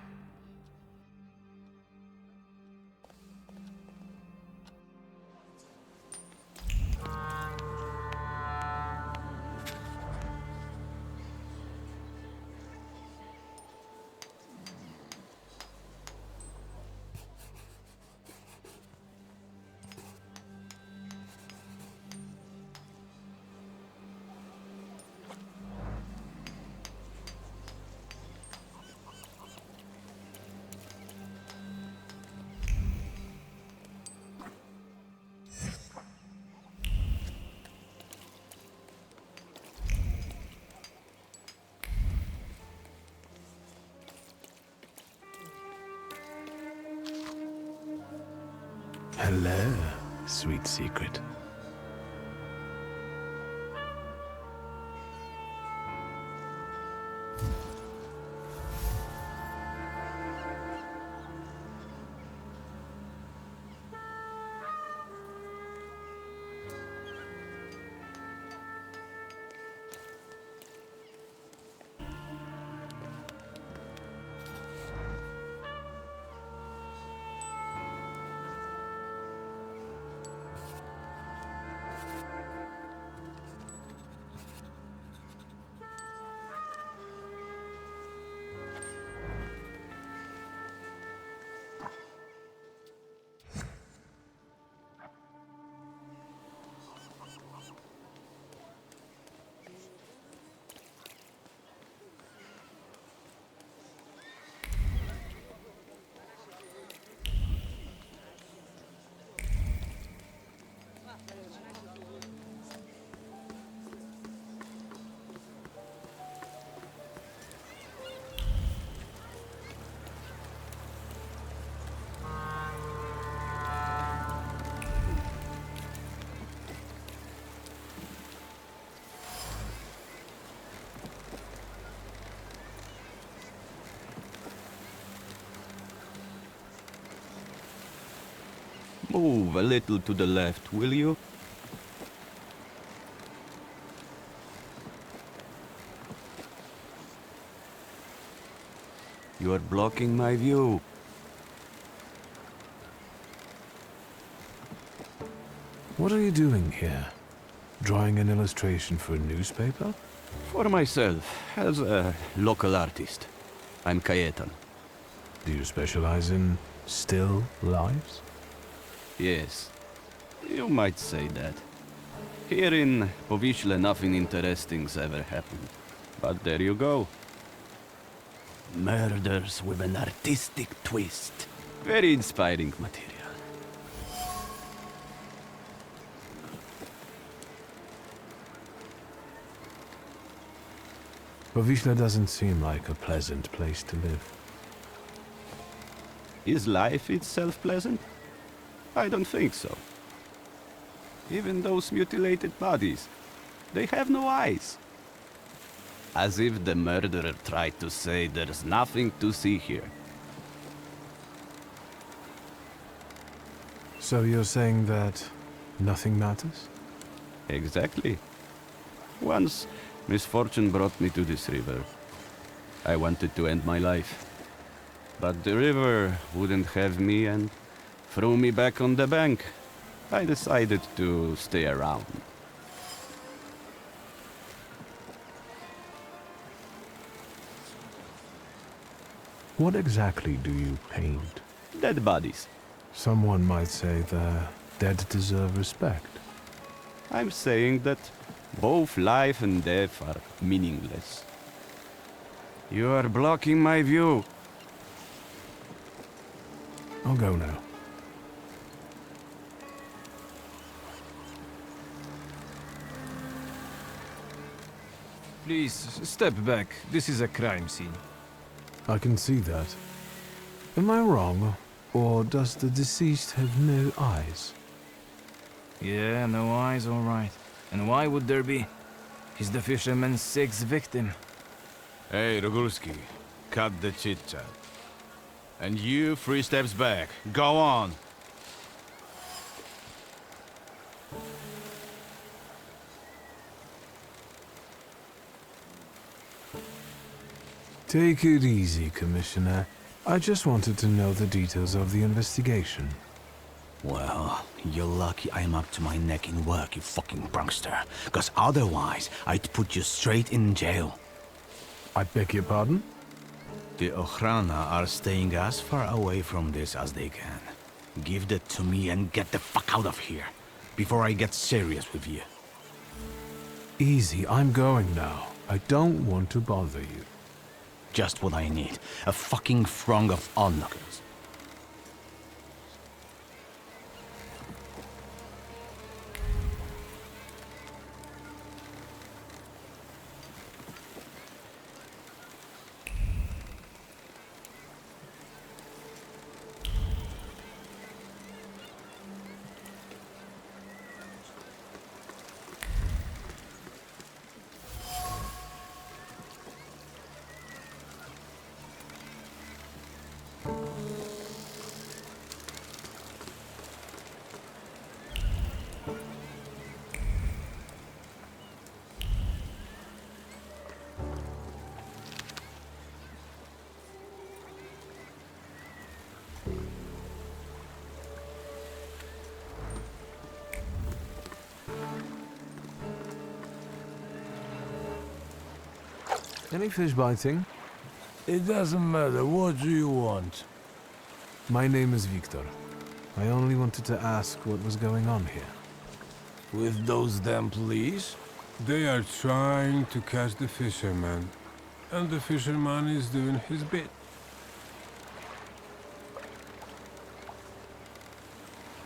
Hello, sweet secret. Move a little to the left, will you? You are blocking my view. What are you doing here? Drawing an illustration for a newspaper? For myself, as a local artist. I'm Cayetan. Do you specialize in still lives? Yes, you might say that. Here in Powiśle nothing interesting's ever happened. But there you go. Murders with an artistic twist. Very inspiring material. Powiśle doesn't seem like a pleasant place to live. Is life itself pleasant? I don't think so. Even those mutilated bodies, they have no eyes. As if the murderer tried to say there's nothing to see here. So you're saying that nothing matters? Exactly. Once, misfortune brought me to this river. I wanted to end my life. But the river wouldn't have me and threw me back on the bank. I decided to stay around. What exactly do you paint? Dead bodies. Someone might say the dead deserve respect. I'm saying that both life and death are meaningless. You are blocking my view. I'll go now. Please, step back. This is a crime scene. I can see that. Am I wrong, or does the deceased have no eyes? Yeah, no eyes, all right. And why would there be? He's the fisherman's sixth victim. Hey, Rogulski, cut the chit-chat. And you, 3 steps back. Go on! Take it easy, Commissioner. I just wanted to know the details of the investigation. Well, you're lucky I'm up to my neck in work, you fucking prankster. Because otherwise, I'd put you straight in jail. I beg your pardon? The Ochrana are staying as far away from this as they can. Give that to me and get the fuck out of here, before I get serious with you. Easy, I'm going now. I don't want to bother you. Just what I need. A fucking throng of onlookers. Any fish biting? It doesn't matter. What do you want? My name is Wiktor. I only wanted to ask what was going on here. With those damn police? They are trying to catch the fisherman, and the fisherman is doing his bit.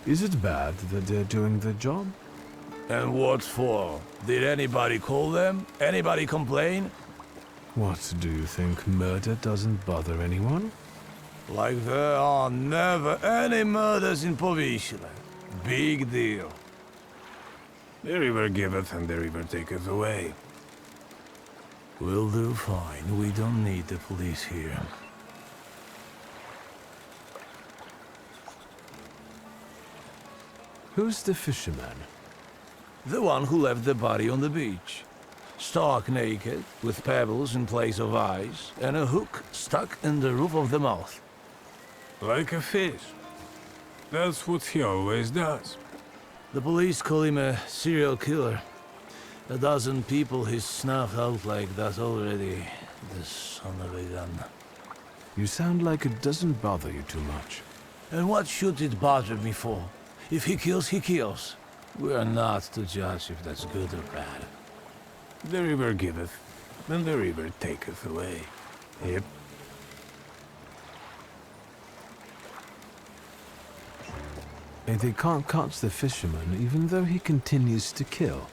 Is it bad that they're doing their job? And what for? Did anybody call them? Anybody complain? What, do you think murder doesn't bother anyone? Like there are never any murders in Powiśle. Big deal. The river giveth and the river taketh away. We'll do fine. We don't need the police here. Who's the fisherman? The one who left the body on the beach. Stark naked, with pebbles in place of eyes, and a hook stuck in the roof of the mouth. Like a fish. That's what he always does. The police call him a serial killer. A dozen people he's snuffed out like that already. The son of a gun. You sound like it doesn't bother you too much. And what should it bother me for? If he kills, he kills. We are not to judge if that's good or bad. The river giveth, and the river taketh away. Yep. And they can't catch the fisherman even though he continues to kill.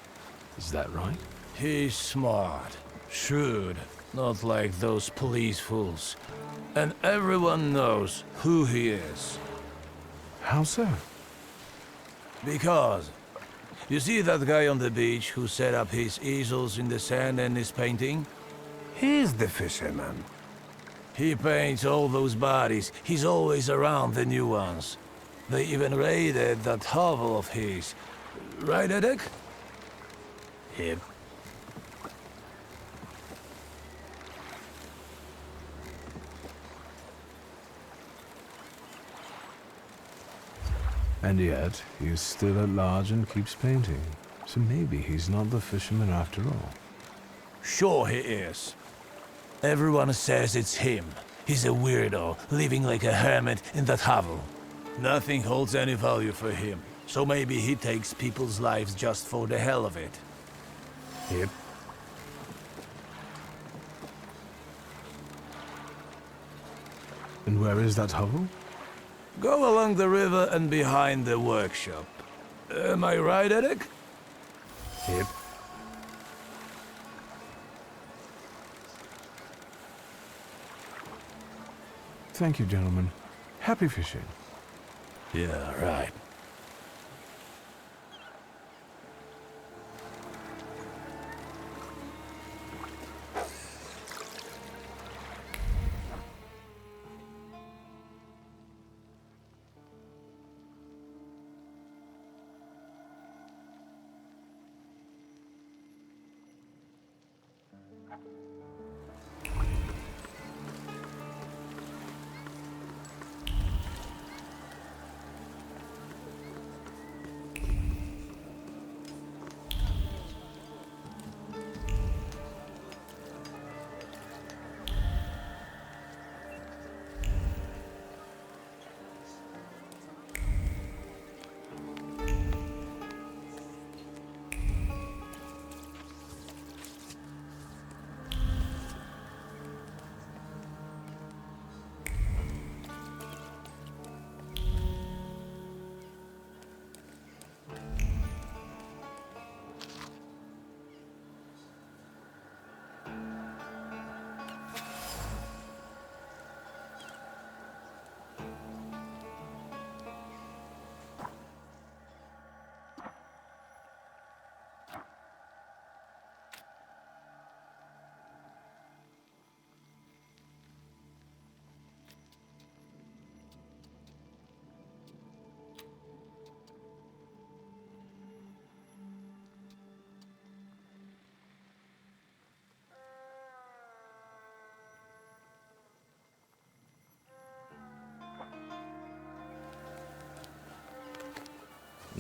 Is that right? He's smart, shrewd, not like those police fools. And everyone knows who he is. How so? Because, you see that guy on the beach who set up his easels in the sand and is painting? He's the fisherman. He paints all those bodies. He's always around the new ones. They even raided that hovel of his. Right, Edek? Yep. And yet, he's still at large and keeps painting. So maybe he's not the fisherman after all. Sure he is. Everyone says it's him. He's a weirdo, living like a hermit in that hovel. Nothing holds any value for him, so maybe he takes people's lives just for the hell of it. Yep. And where is that hovel? Go along the river and behind the workshop. Am I right, Edek? Yep. Thank you, gentlemen. Happy fishing. Yeah, right.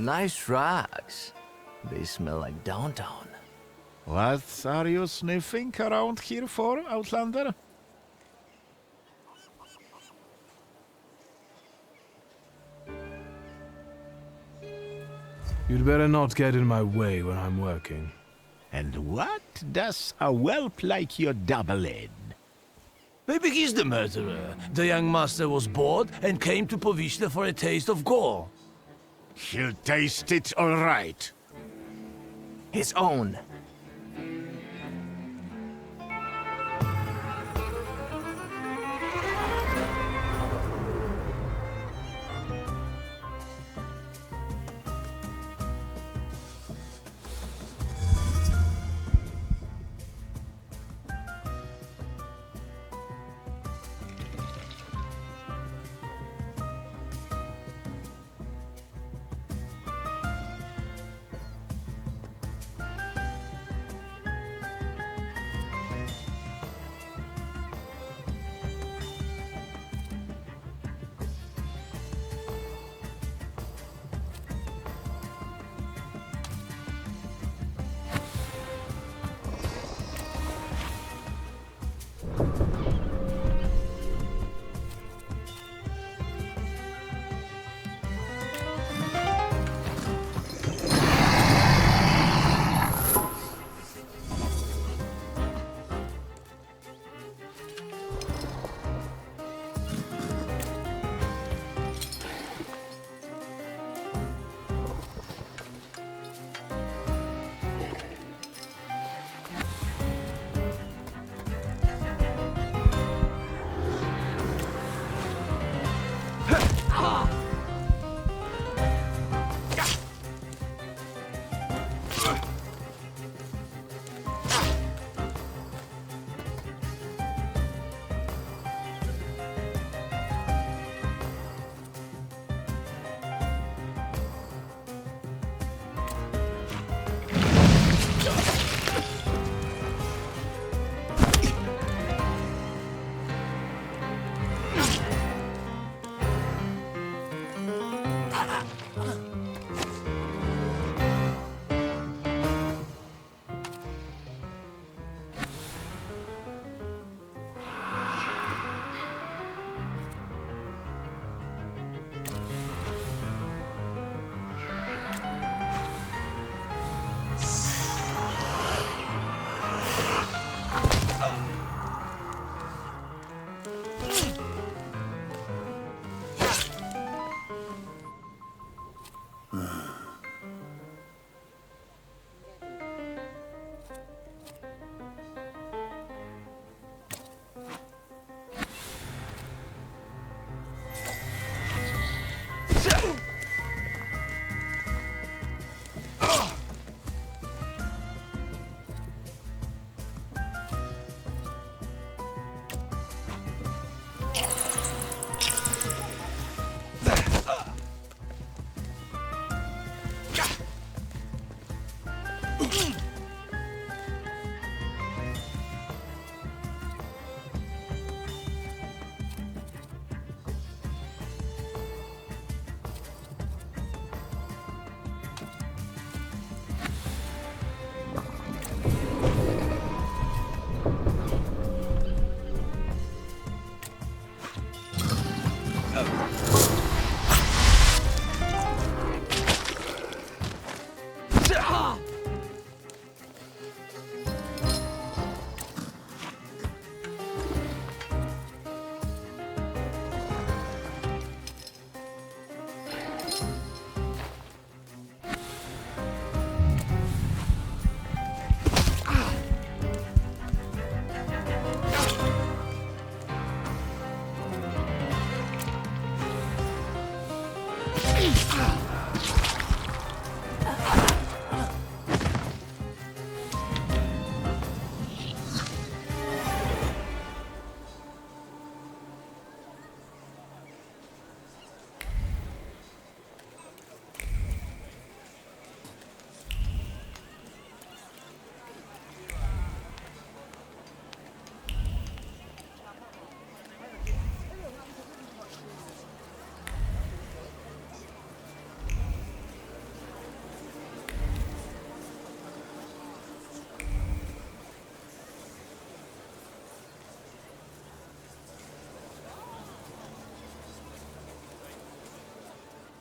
Nice rocks. They smell like downtown. What are you sniffing around here for, Outlander? You'd better not get in my way when I'm working. And what does a whelp like you dabble in? Maybe he's the murderer. The young master was bored and came to Powierzchnia for a taste of gore. He'll taste it all right. His own.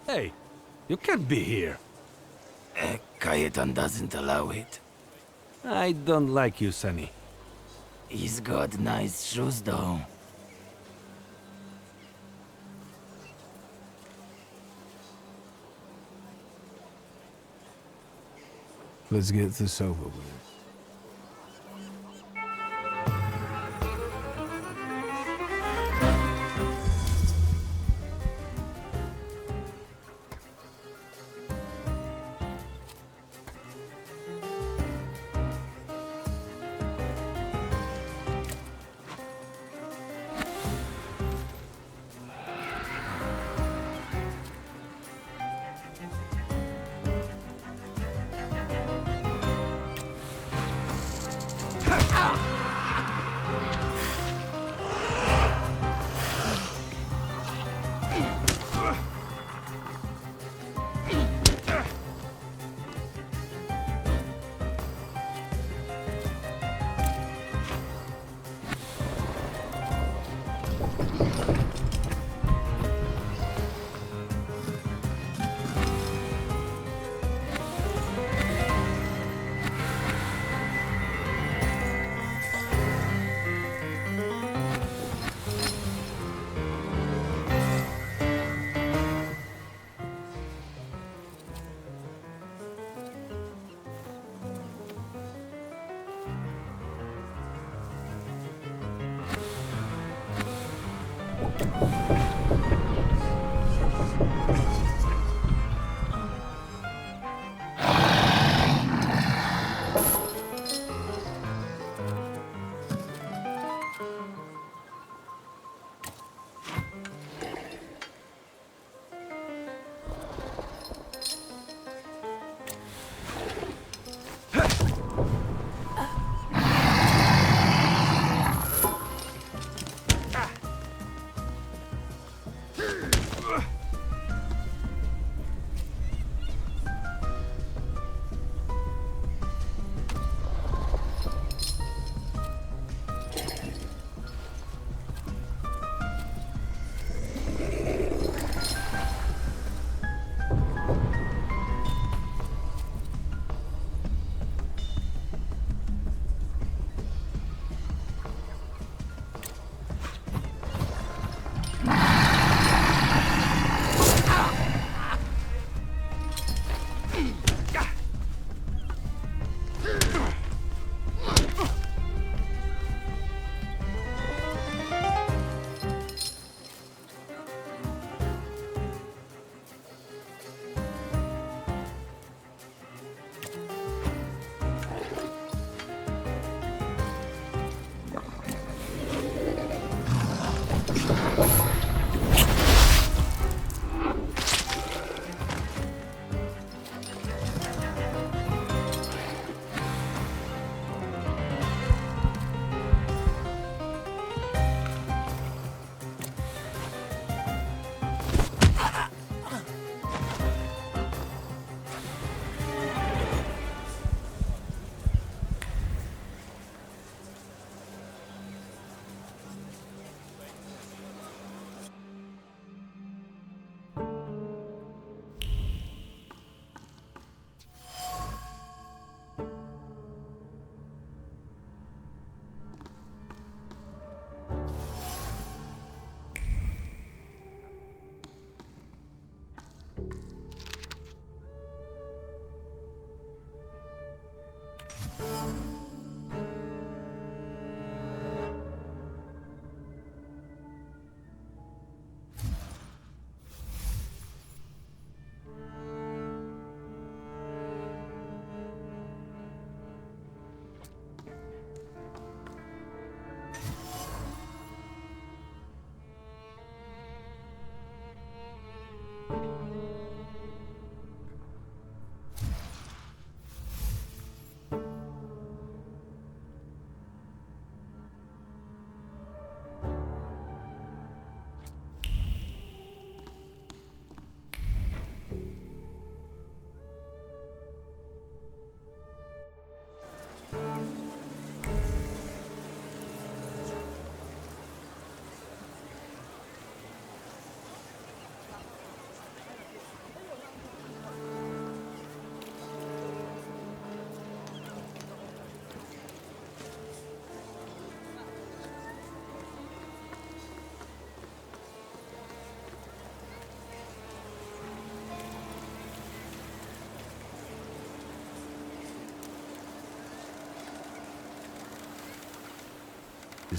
Hey, you can't be here. Cayetan doesn't allow it. I don't like you, Sonny. He's got nice shoes, though. Let's get this over with.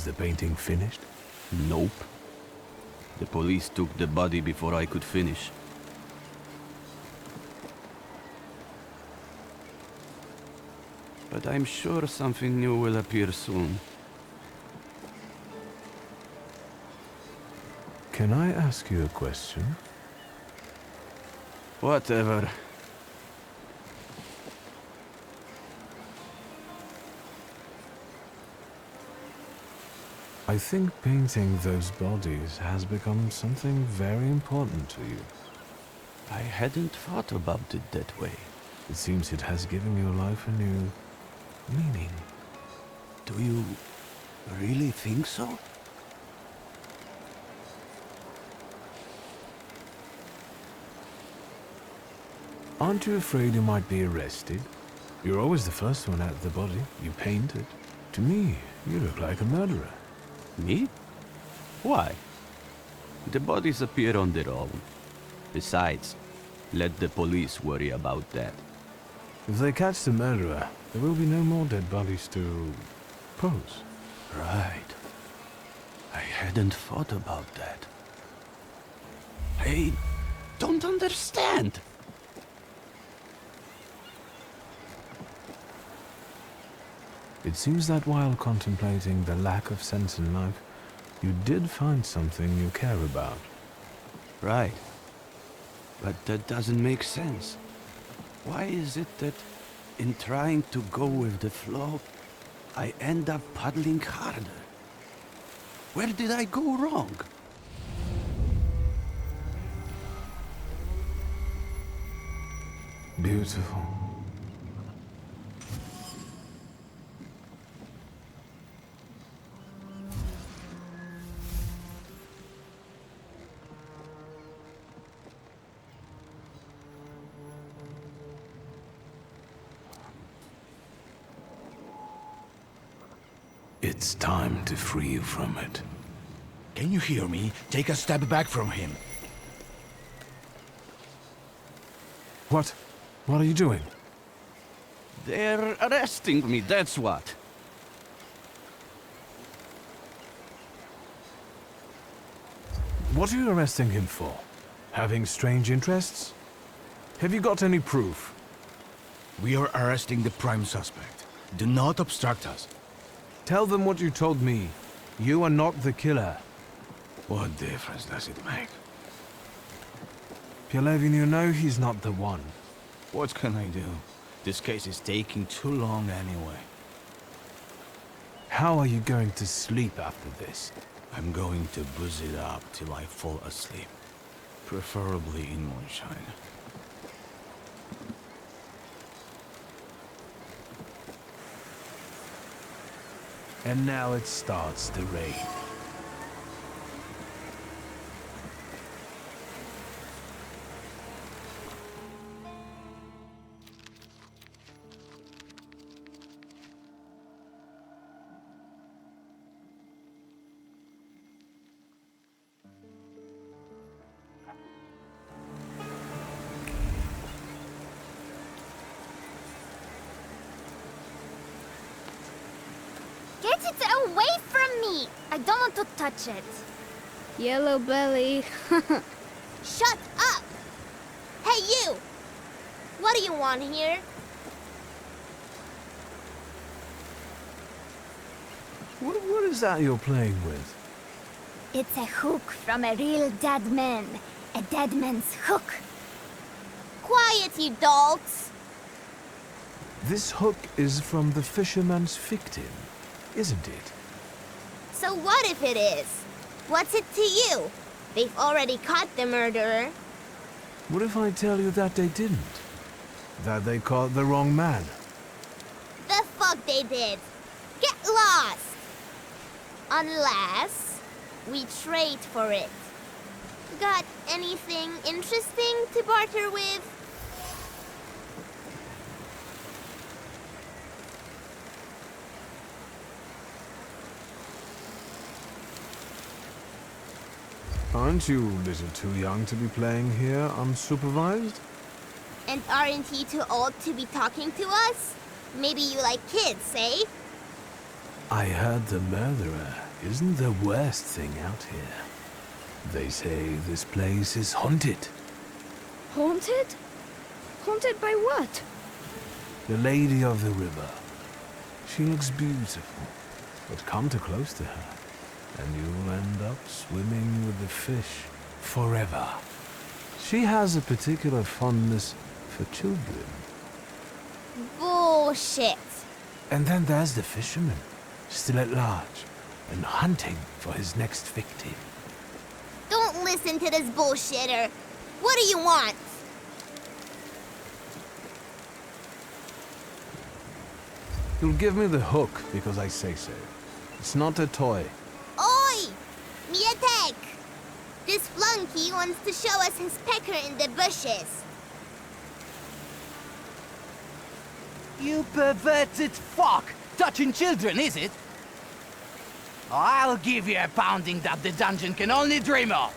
Is the painting finished? Nope. The police took the body before I could finish. But I'm sure something new will appear soon. Can I ask you a question? Whatever. I think painting those bodies has become something very important to you. I hadn't thought about it that way. It seems it has given your life a new meaning. Do you really think so? Aren't you afraid you might be arrested? You're always the first one at the body. You painted. To me, you look like a murderer. Me? Why? The bodies appear on their own. Besides, let the police worry about that. If they catch the murderer, there will be no more dead bodies to pose. Right. I hadn't thought about that. I don't understand. It seems that while contemplating the lack of sense in life, you did find something you care about. Right. But that doesn't make sense. Why is it that in trying to go with the flow, I end up paddling harder? Where did I go wrong? Beautiful. It's time to free you from it. Can you hear me? Take a step back from him. What? What are you doing? They're arresting me, that's what. What are you arresting him for? Having strange interests? Have you got any proof? We are arresting the prime suspect. Do not obstruct us. Tell them what you told me. You are not the killer. What difference does it make? Pielevin, you know he's not the one. What can I do? This case is taking too long anyway. How are you going to sleep after this? I'm going to booze it up till I fall asleep. Preferably in moonshine. And now it starts the raid. Get it away from me! I don't want to touch it. Yellow belly. Shut up! Hey, you! What do you want here? What is that you're playing with? It's a hook from a real dead man. A dead man's hook. Quiet, you dogs! This hook is from the fisherman's victim, isn't it? So what if it is? What's it to you? They've already caught the murderer. What if I tell you that they didn't? That they caught the wrong man? The fuck they did? Get lost! Unless we trade for it. Got anything interesting to barter with? Aren't you a little too young to be playing here unsupervised? And aren't you too old to be talking to us? Maybe you like kids, eh? I heard the murderer isn't the worst thing out here. They say this place is haunted. Haunted? Haunted by what? The Lady of the River. She looks beautiful, but come too close to her, and you'll end up swimming with the fish forever. She has a particular fondness for children. Bullshit. And then there's the fisherman, still at large, and hunting for his next victim. Don't listen to this bullshitter. What do you want? You'll give me the hook because I say so. It's not a toy. Oi! Mietek! This flunky wants to show us his pecker in the bushes. You perverted fuck! Touching children, is it? I'll give you a pounding that the dungeon can only dream of!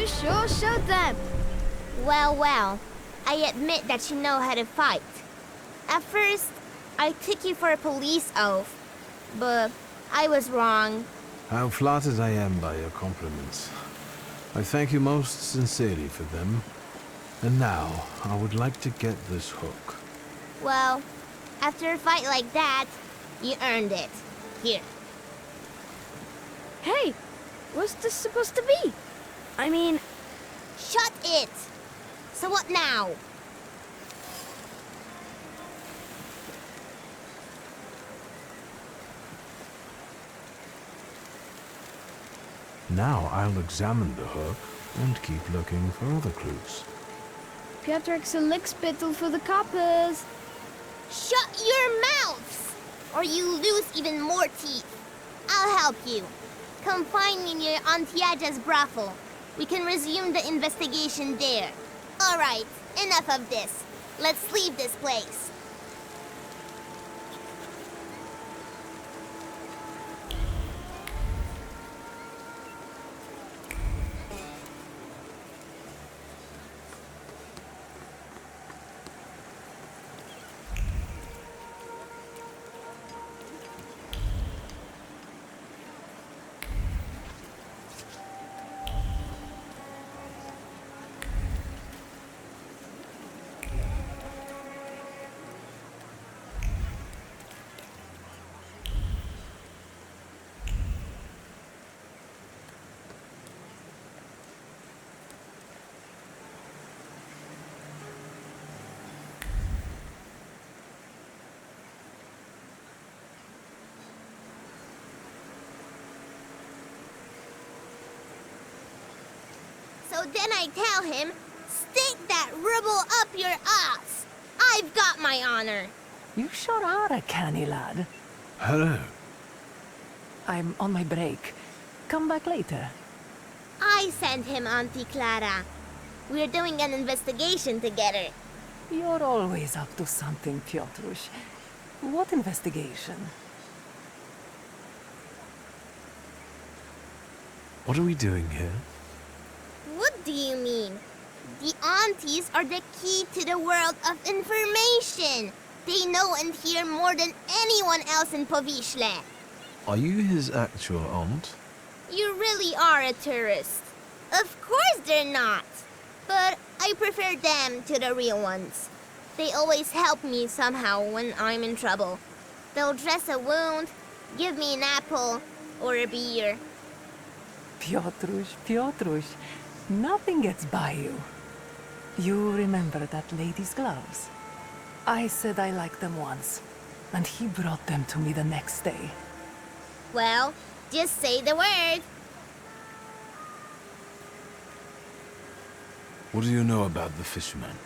You sure showed them. Well, well. I admit that you know how to fight. At first, I took you for a police oaf, but I was wrong. How flattered I am by your compliments. I thank you most sincerely for them. And now, I would like to get this hook. Well, after a fight like that, you earned it. Here. Hey, what's this supposed to be? I mean... Shut it! So what now? Now I'll examine the hook and keep looking for other clues. Piotr's a lick spittle for the coppers. Shut your mouths! Or you lose even more teeth. I'll help you. Come find me near Antiaja's brothel. We can resume the investigation there. All right, enough of this. Let's leave this place. So then I tell him, stick that rubble up your ass. I've got my honor. You sure are a canny lad. Hello. I'm on my break. Come back later. I sent him, Auntie Clara. We're doing an investigation together. You're always up to something, Piotruś. What investigation? What are we doing here? What do you mean? The aunties are the key to the world of information. They know and hear more than anyone else in Powiśle. Are you his actual aunt? You really are a tourist. Of course they're not. But I prefer them to the real ones. They always help me somehow when I'm in trouble. They'll dress a wound, give me an apple, or a beer. Piotruś, nothing gets by you. You remember that lady's gloves? I said I liked them once, and he brought them to me the next day. Well, just say the word. What do you know about the fisherman?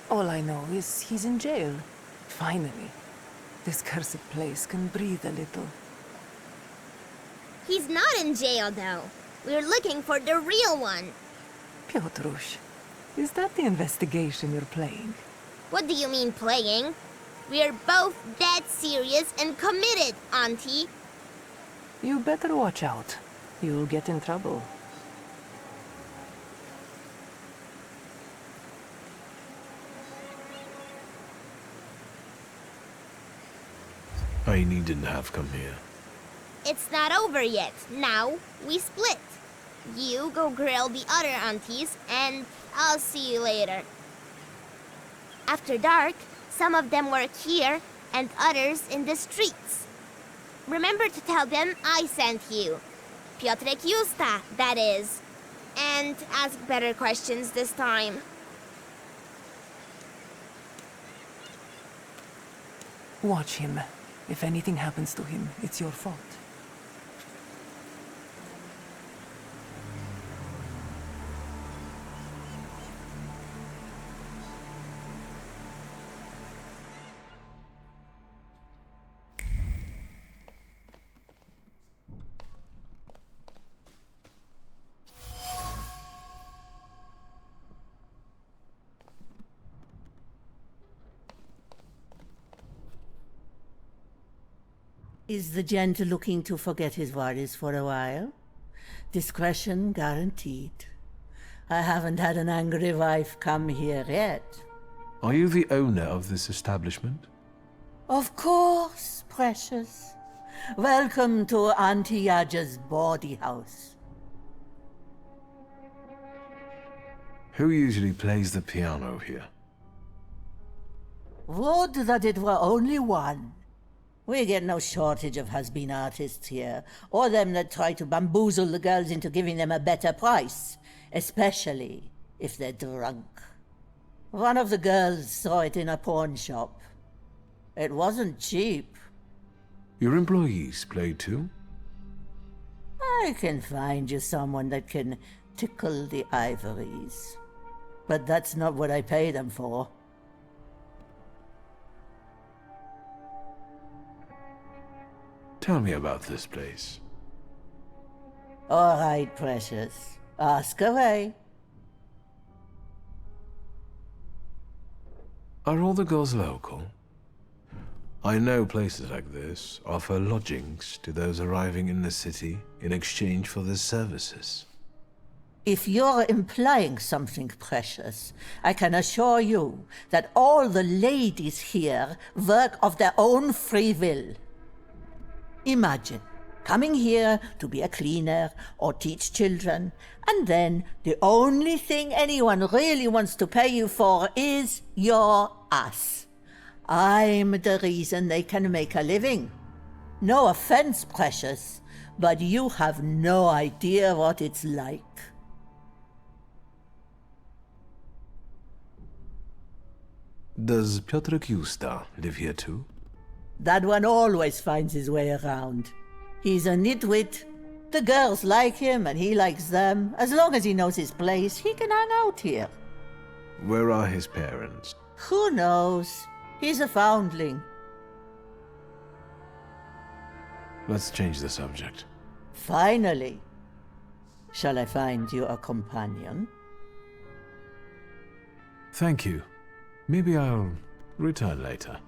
All I know is he's in jail. Finally. This cursed place can breathe a little. He's not in jail, though. We're looking for the real one. Piotruś, is that the investigation you're playing? What do you mean, playing? We're both dead serious and committed, Auntie. You better watch out. You'll get in trouble. I needn't have come here. It's not over yet. Now, we split. You go grill the other aunties, and I'll see you later. After dark, some of them work here, and others in the streets. Remember to tell them I sent you. Piotrek Justa, that is. And ask better questions this time. Watch him. If anything happens to him, it's your fault. Is the gent looking to forget his worries for a while? Discretion guaranteed. I haven't had an angry wife come here yet. Are you the owner of this establishment? Of course, precious. Welcome to Auntie Yaja's bawdy house. Who usually plays the piano here? Would that it were only one. We get no shortage of has-been artists here, or them that try to bamboozle the girls into giving them a better price, especially if they're drunk. One of the girls saw it in a pawn shop. It wasn't cheap. Your employees play too? I can find you someone that can tickle the ivories. But that's not what I pay them for. Tell me about this place. All right, precious. Ask away. Are all the girls local? I know places like this offer lodgings to those arriving in the city in exchange for their services. If you're implying something, precious, I can assure you that all the ladies here work of their own free will. Imagine coming here to be a cleaner or teach children, and then the only thing anyone really wants to pay you for is your ass. I'm the reason they can make a living. No offense, precious, but you have no idea what it's like. Does Piotr Justa live here too? That one always finds his way around. He's a nitwit. The girls like him and he likes them. As long as he knows his place, he can hang out here. Where are his parents? Who knows? He's a foundling. Let's change the subject. Finally. Shall I find you a companion? Thank you. Maybe I'll return later.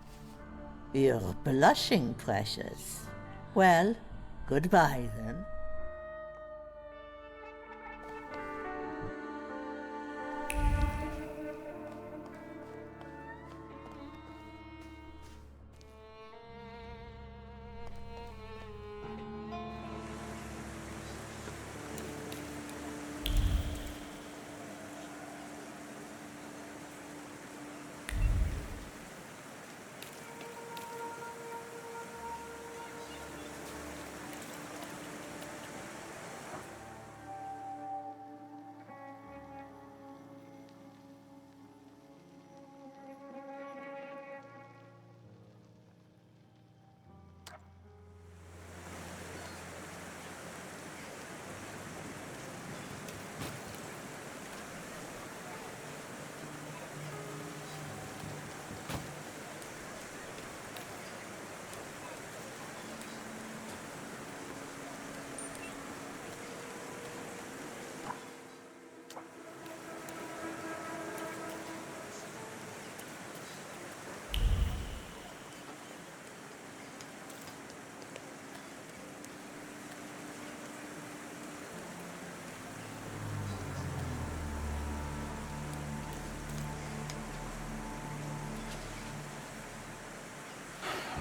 You're blushing, precious. Well, goodbye then.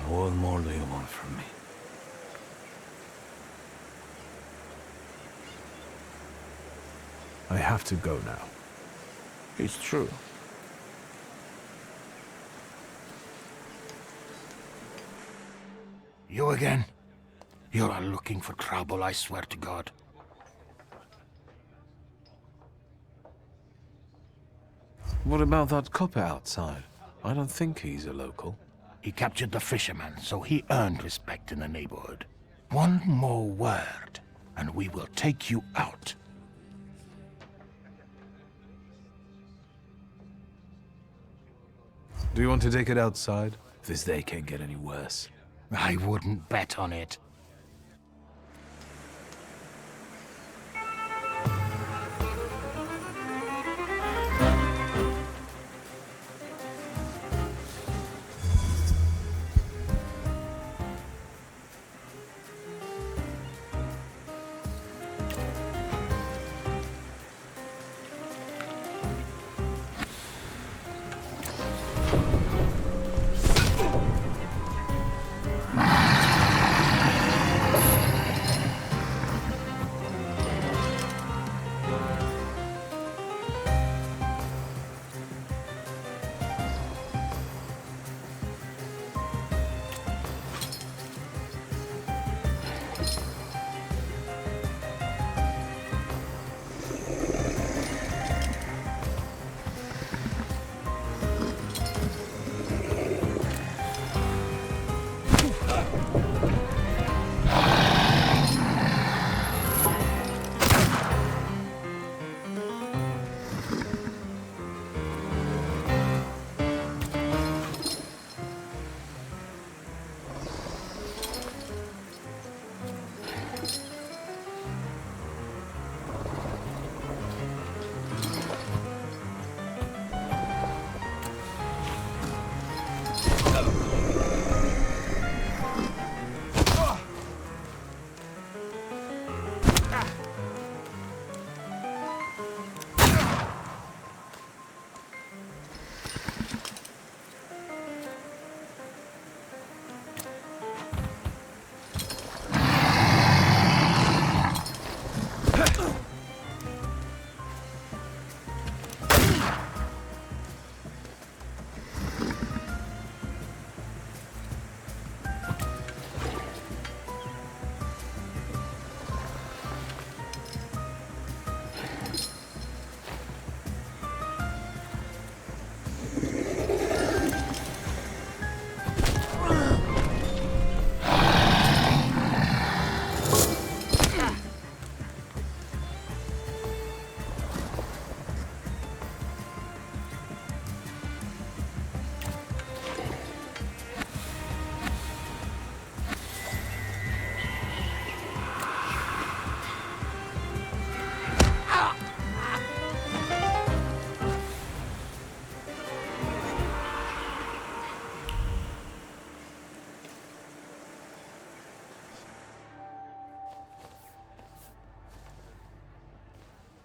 What more do you want from me? I have to go now. It's true. You again? You are looking for trouble, I swear to God. What about that copper outside? I don't think he's a local. He captured the fisherman, so he earned respect in the neighborhood. One more word, and we will take you out. Do you want to take it outside? This day can't get any worse. I wouldn't bet on it.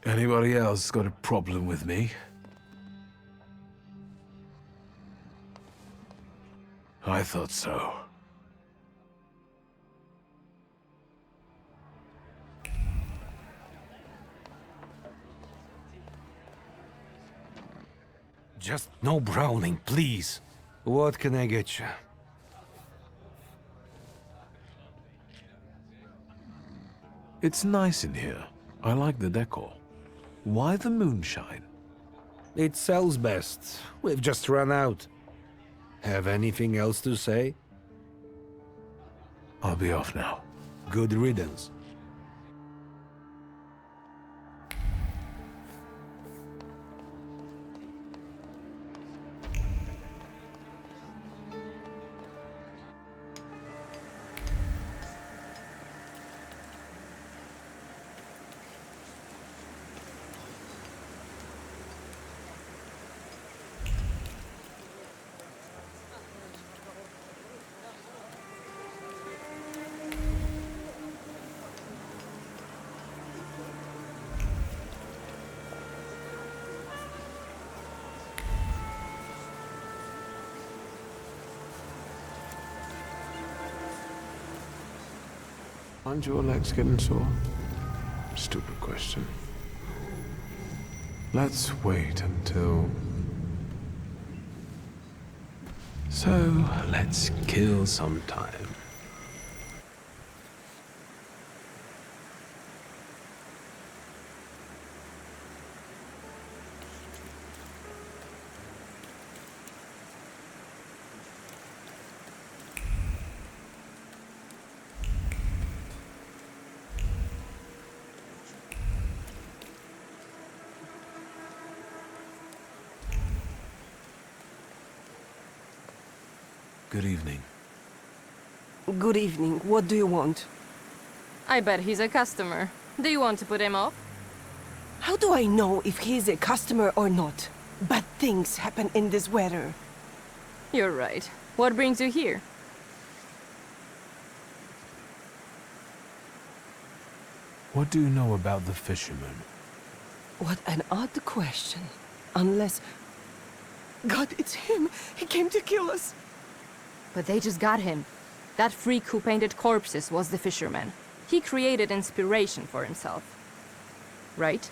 Anybody else got a problem with me? I thought so. Just no brawling, please. What can I get you? It's nice in here. I like the decor. Why the moonshine? It sells best. We've just run out. Have anything else to say? I'll be off now. Good riddance. Aren't your legs getting sore? Stupid question. Let's wait until... So, let's kill some time. Good evening. Good evening. What do you want? I bet he's a customer. Do you want to put him off? How do I know if he's a customer or not? Bad things happen in this weather. You're right. What brings you here? What do you know about the fisherman? What an odd question. Unless... God, it's him! He came to kill us! But they just got him. That freak who painted corpses was the fisherman. He created inspiration for himself. Right?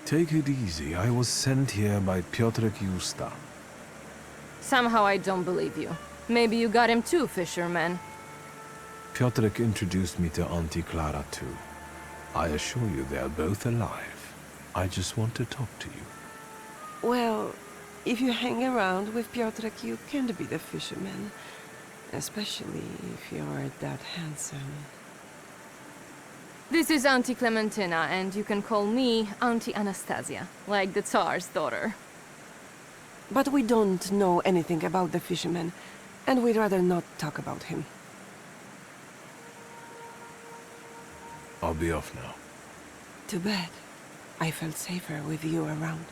Take it easy. I was sent here by Piotrek Justa. Somehow I don't believe you. Maybe you got him too, fisherman. Piotrek introduced me to Auntie Clara too. I assure you they are both alive. I just want to talk to you. Well, if you hang around with Piotrek, you can't be the fisherman. Especially if you're that handsome. This is Auntie Clementina, and you can call me Auntie Anastasia, like the Tsar's daughter. But we don't know anything about the fisherman, and we'd rather not talk about him. I'll be off now. Too bad. I felt safer with you around.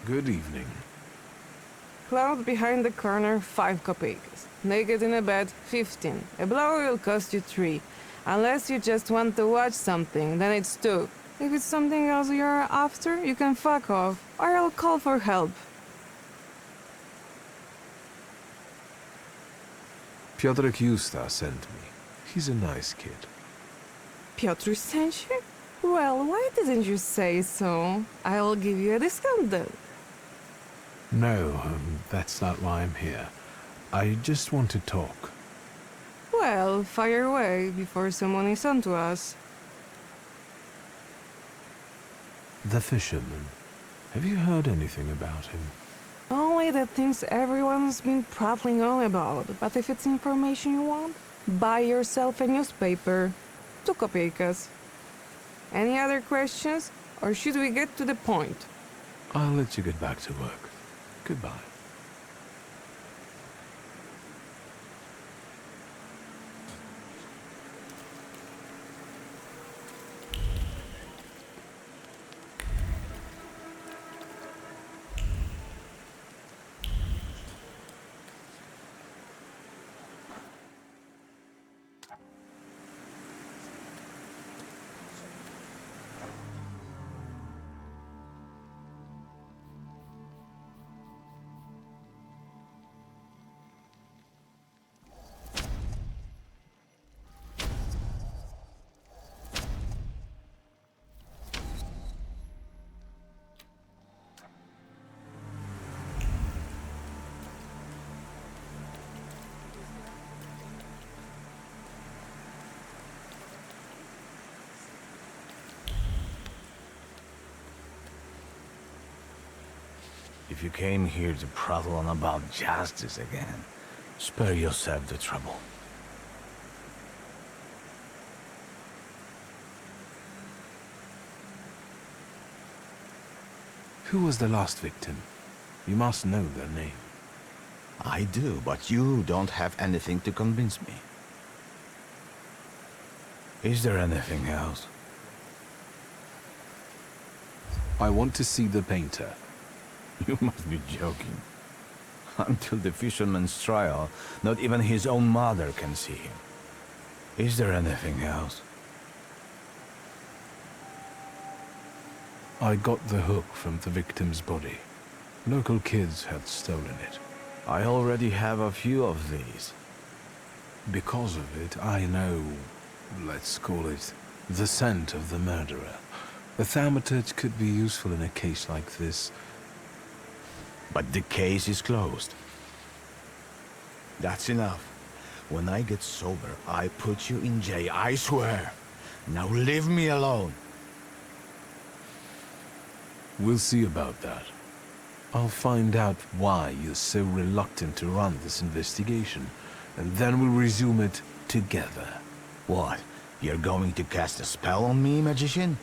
Good evening. Cloud behind the corner, 5 kopecks. Naked in a bed, 15. A blower will cost you 3. Unless you just want to watch something, then it's 2. If it's something else you're after, you can fuck off, or I'll call for help. Piotrek Justa sent me. He's a nice kid. Piotr sent you? Well, why didn't you say so? I'll give you a discount though. No, that's not why I'm here. I just want to talk. Well, fire away before someone is onto us. The fisherman. Have you heard anything about him? Only the things everyone's been prattling on about. But if it's information you want, buy yourself a newspaper. 2 kopeckas. Any other questions? Or should we get to the point? I'll let you get back to work. Goodbye. If you came here to prattle on about justice again, spare yourself the trouble. Who was the last victim? You must know their name. I do, but you don't have anything to convince me. Is there anything else? I want to see the painter. You must be joking. Until the fisherman's trial, not even his own mother can see him. Is there anything else? I got the hook from the victim's body. Local kids had stolen it. I already have a few of these. Because of it, I know, let's call it, the scent of the murderer. The Thaumaturge could be useful in a case like this. But the case is closed. That's enough. When I get sober, I put you in jail, I swear. Now leave me alone. We'll see about that. I'll find out why you're so reluctant to run this investigation, and then we'll resume it together. What? You're going to cast a spell on me, magician?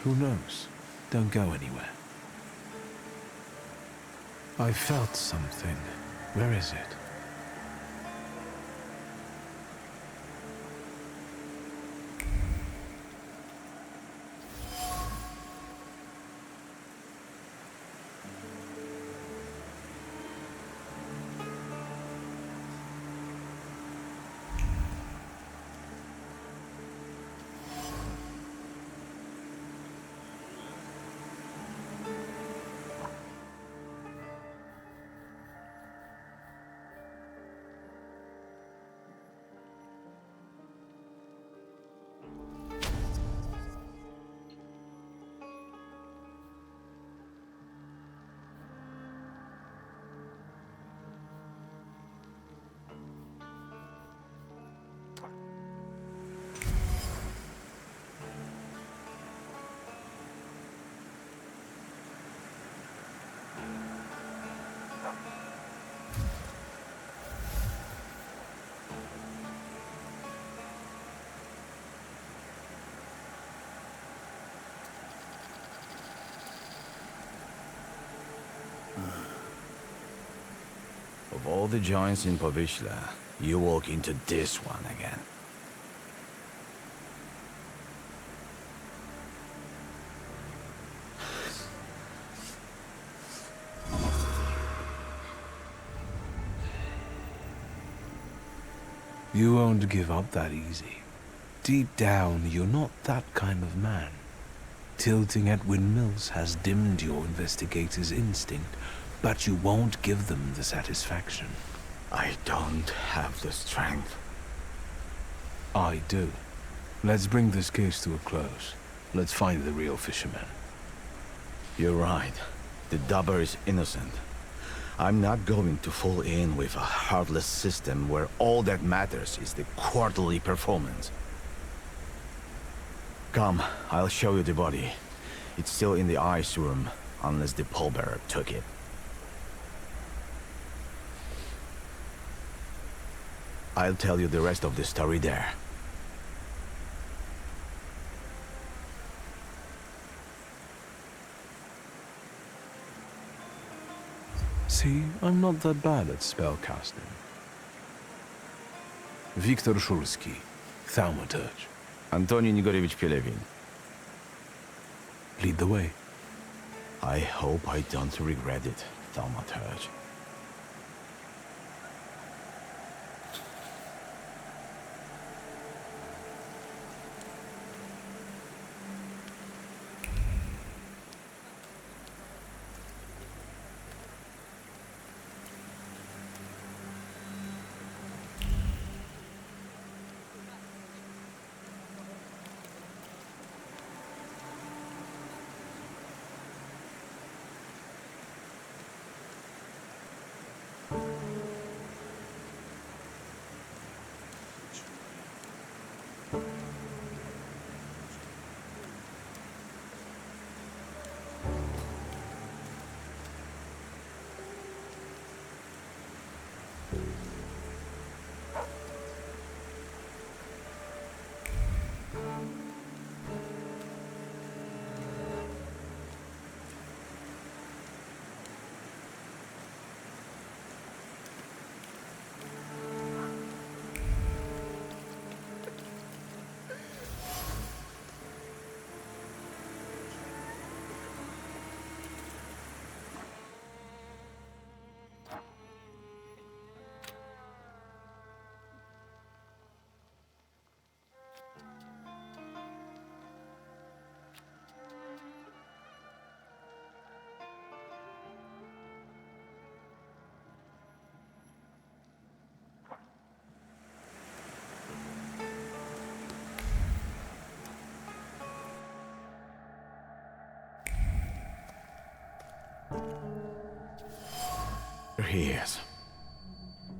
Who knows? Don't go anywhere. I felt something. Where is it? Of all the joints in Povishla, you walk into this one again. You won't give up that easy. Deep down, you're not that kind of man. Tilting at windmills has dimmed your investigator's instinct, but you won't give them the satisfaction. I don't have the strength. I do. Let's bring this case to a close. Let's find the real fisherman. You're right. The dubber is innocent. I'm not going to fall in with a heartless system where all that matters is the quarterly performance. Come, I'll show you the body. It's still in the ice room, unless the pallbearer took it. I'll tell you the rest of the story there. See, I'm not that bad at spellcasting. Wiktor Szulski, Thaumaturge. Antoni Igorevich Pelevin. Lead the way. I hope I don't regret it, Thaumaturge. Here he is.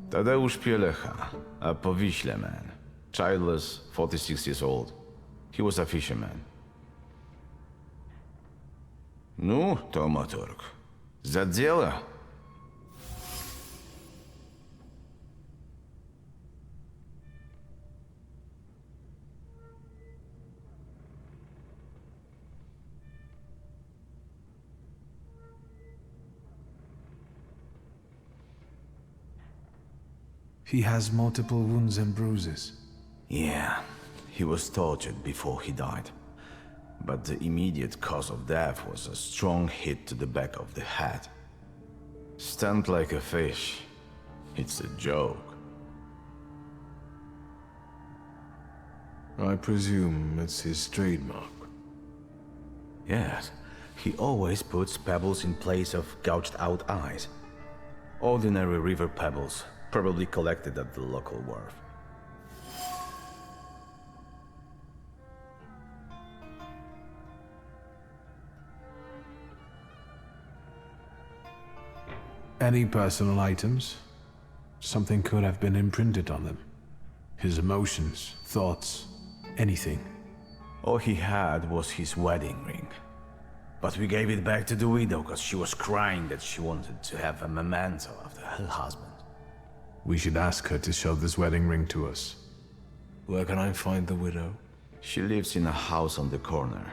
Tadeusz Pielecha, a Powiśle man. Childless, 46 years old. He was a fisherman. Ну, Thaumaturge, за дело. He has multiple wounds and bruises. Yeah, he was tortured before he died. But the immediate cause of death was a strong hit to the back of the head. Stunned like a fish. It's a joke. I presume it's his trademark. Yes, he always puts pebbles in place of gouged out eyes. Ordinary river pebbles, probably collected at the local wharf. Any personal items? Something could have been imprinted on them. His emotions, thoughts, anything. All he had was his wedding ring. But we gave it back to the widow because she was crying that she wanted to have a memento of her husband. We should ask her to show this wedding ring to us. Where can I find the widow? She lives in a house on the corner,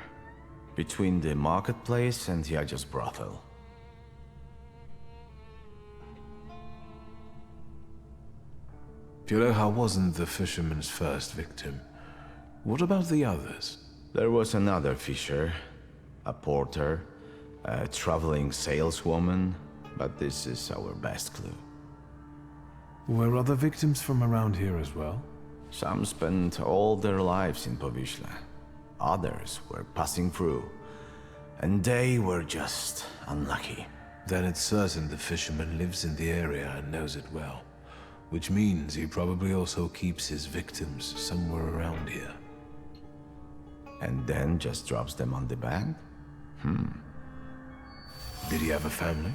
between the marketplace and Yaja's brothel. Pielecha wasn't the fisherman's first victim. What about the others? There was another fisher, a porter, a traveling saleswoman, but this is our best clue. Were other victims from around here as well? Some spent all their lives in Powiśle. Others were passing through, and they were just unlucky. Then it's certain the fisherman lives in the area and knows it well. Which means he probably also keeps his victims somewhere around here. And then just drops them on the bed? Did he have a family?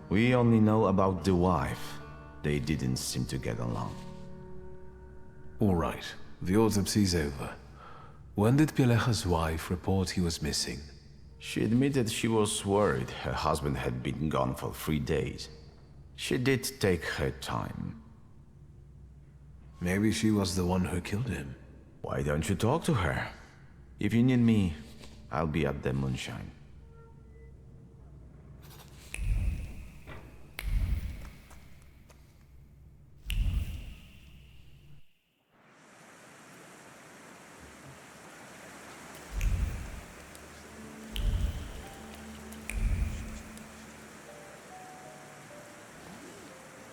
We only know about the wife. They didn't seem to get along. All right. The autopsy's over. When did Pielecha's wife report he was missing? She admitted she was worried her husband had been gone for 3 days. She did take her time. Maybe she was the one who killed him. Why don't you talk to her? If you need me, I'll be at the moonshine.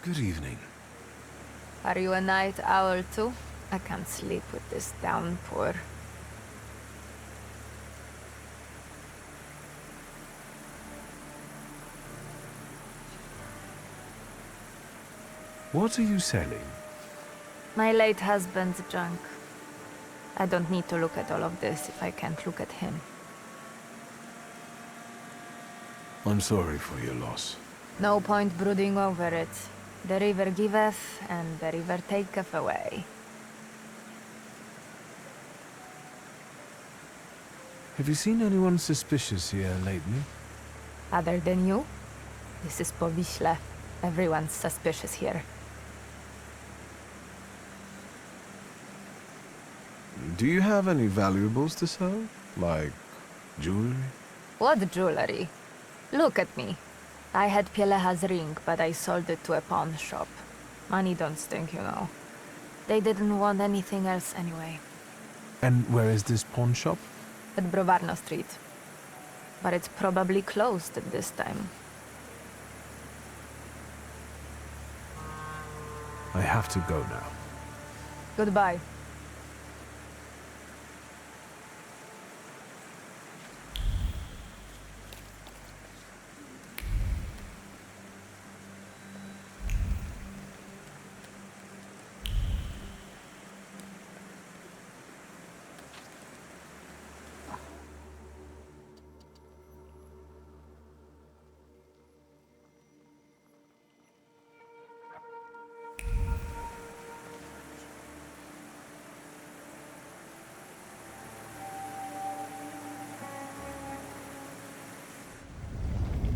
Good evening. Are you a night owl too? I can't sleep with this downpour. What are you selling? My late husband's junk. I don't need to look at all of this if I can't look at him. I'm sorry for your loss. No point brooding over it. The river giveth, and the river taketh away. Have you seen anyone suspicious here lately? Other than you? This is Powiśle. Everyone's suspicious here. Do you have any valuables to sell? Like jewelry? What jewelry? Look at me. I had Pieleha's ring, but I sold it to a pawn shop. Money don't stink, you know. They didn't want anything else anyway. And where is this pawn shop? At Browarno Street. But it's probably closed at this time. I have to go now. Goodbye.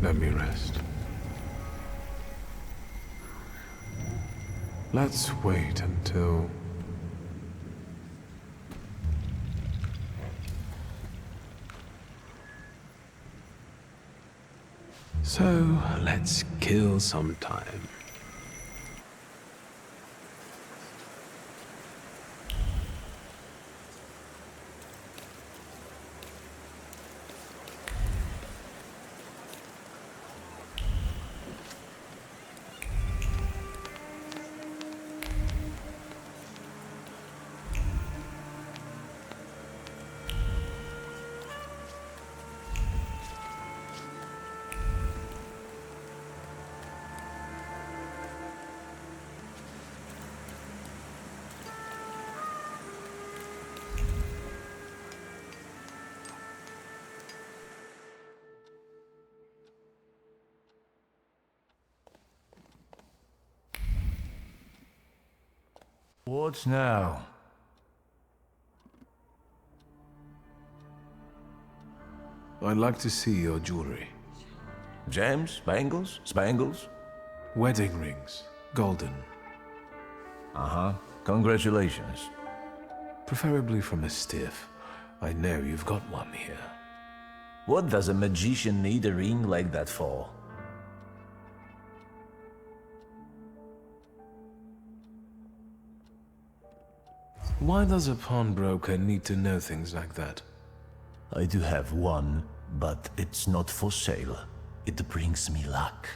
Let me rest. Let's wait until... So, let's kill some time. What now? I'd like to see your jewelry. Gems? Bangles? Spangles? Wedding rings. Golden. Uh-huh. Congratulations. Preferably from a stiff. I know you've got one here. What does a magician need a ring like that for? Why does a pawnbroker need to know things like that? I do have one, but it's not for sale. It brings me luck.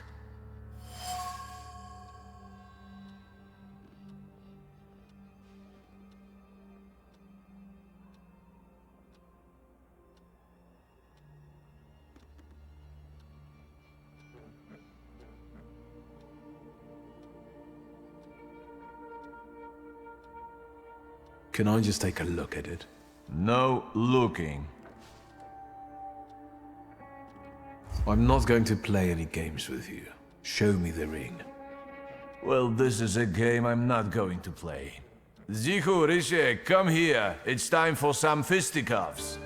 Can I just take a look at it? No looking. I'm not going to play any games with you. Show me the ring. Well, this is a game I'm not going to play. Zichu, Rysiek, come here. It's time for some fisticuffs.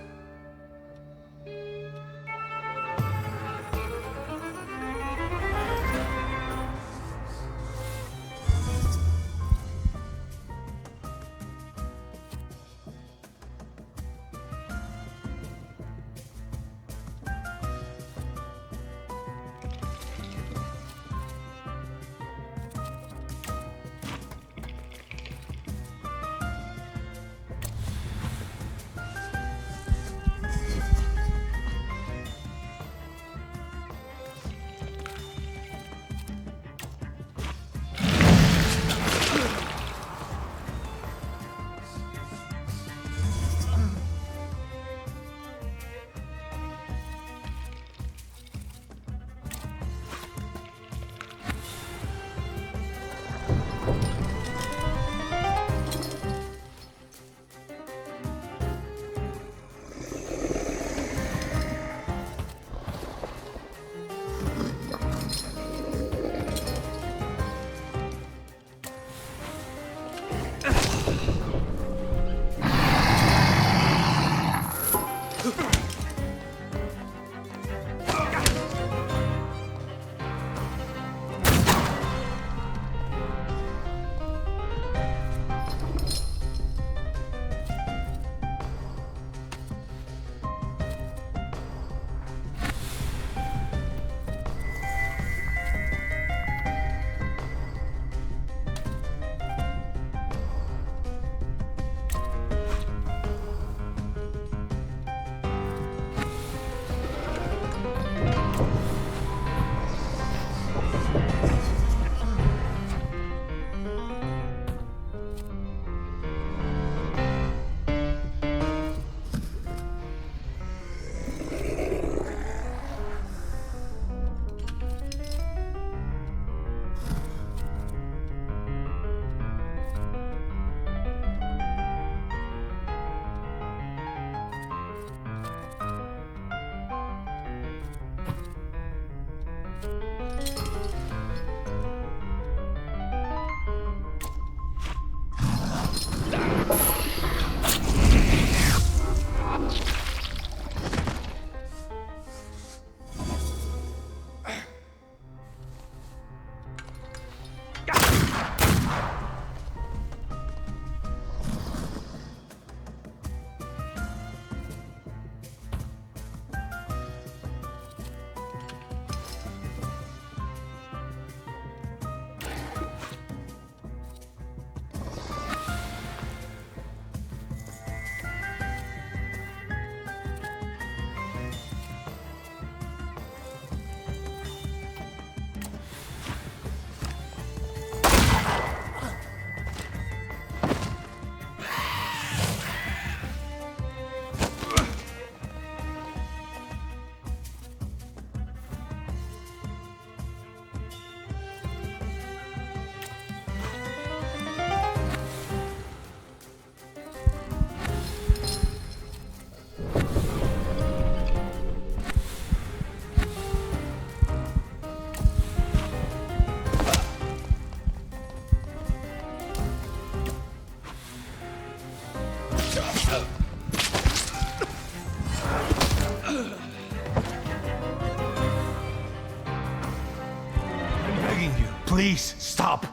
Please, stop!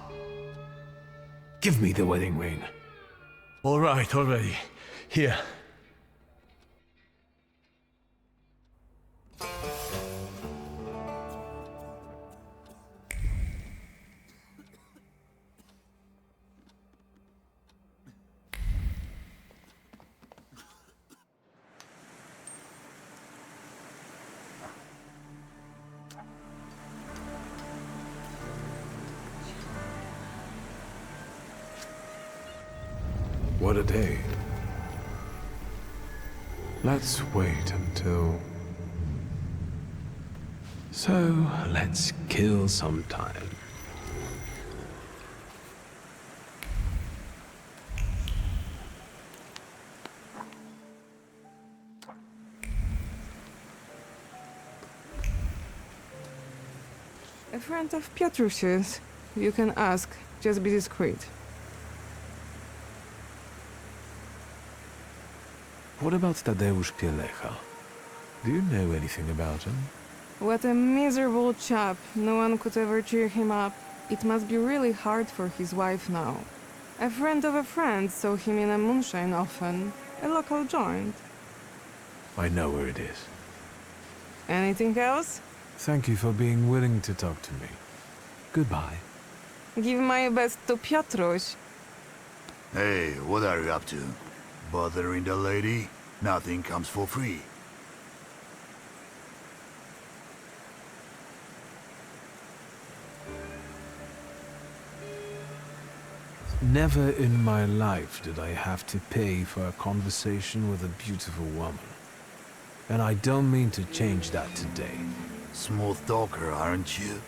Give me the wedding ring. All right, already. Here. What a day. Let's wait until... So, let's kill some time. A friend of Piotrusi's. You can ask. Just be discreet. What about Tadeusz Pielecha? Do you know anything about him? What a miserable chap. No one could ever cheer him up. It must be really hard for his wife now. A friend of a friend saw him in a moonshine often. A local joint. I know where it is. Anything else? Thank you for being willing to talk to me. Goodbye. Give my best to Piotruś. Hey, what are you up to? Bothering the lady? Nothing comes for free. Never in my life did I have to pay for a conversation with a beautiful woman. And I don't mean to change that today. Smooth talker, aren't you?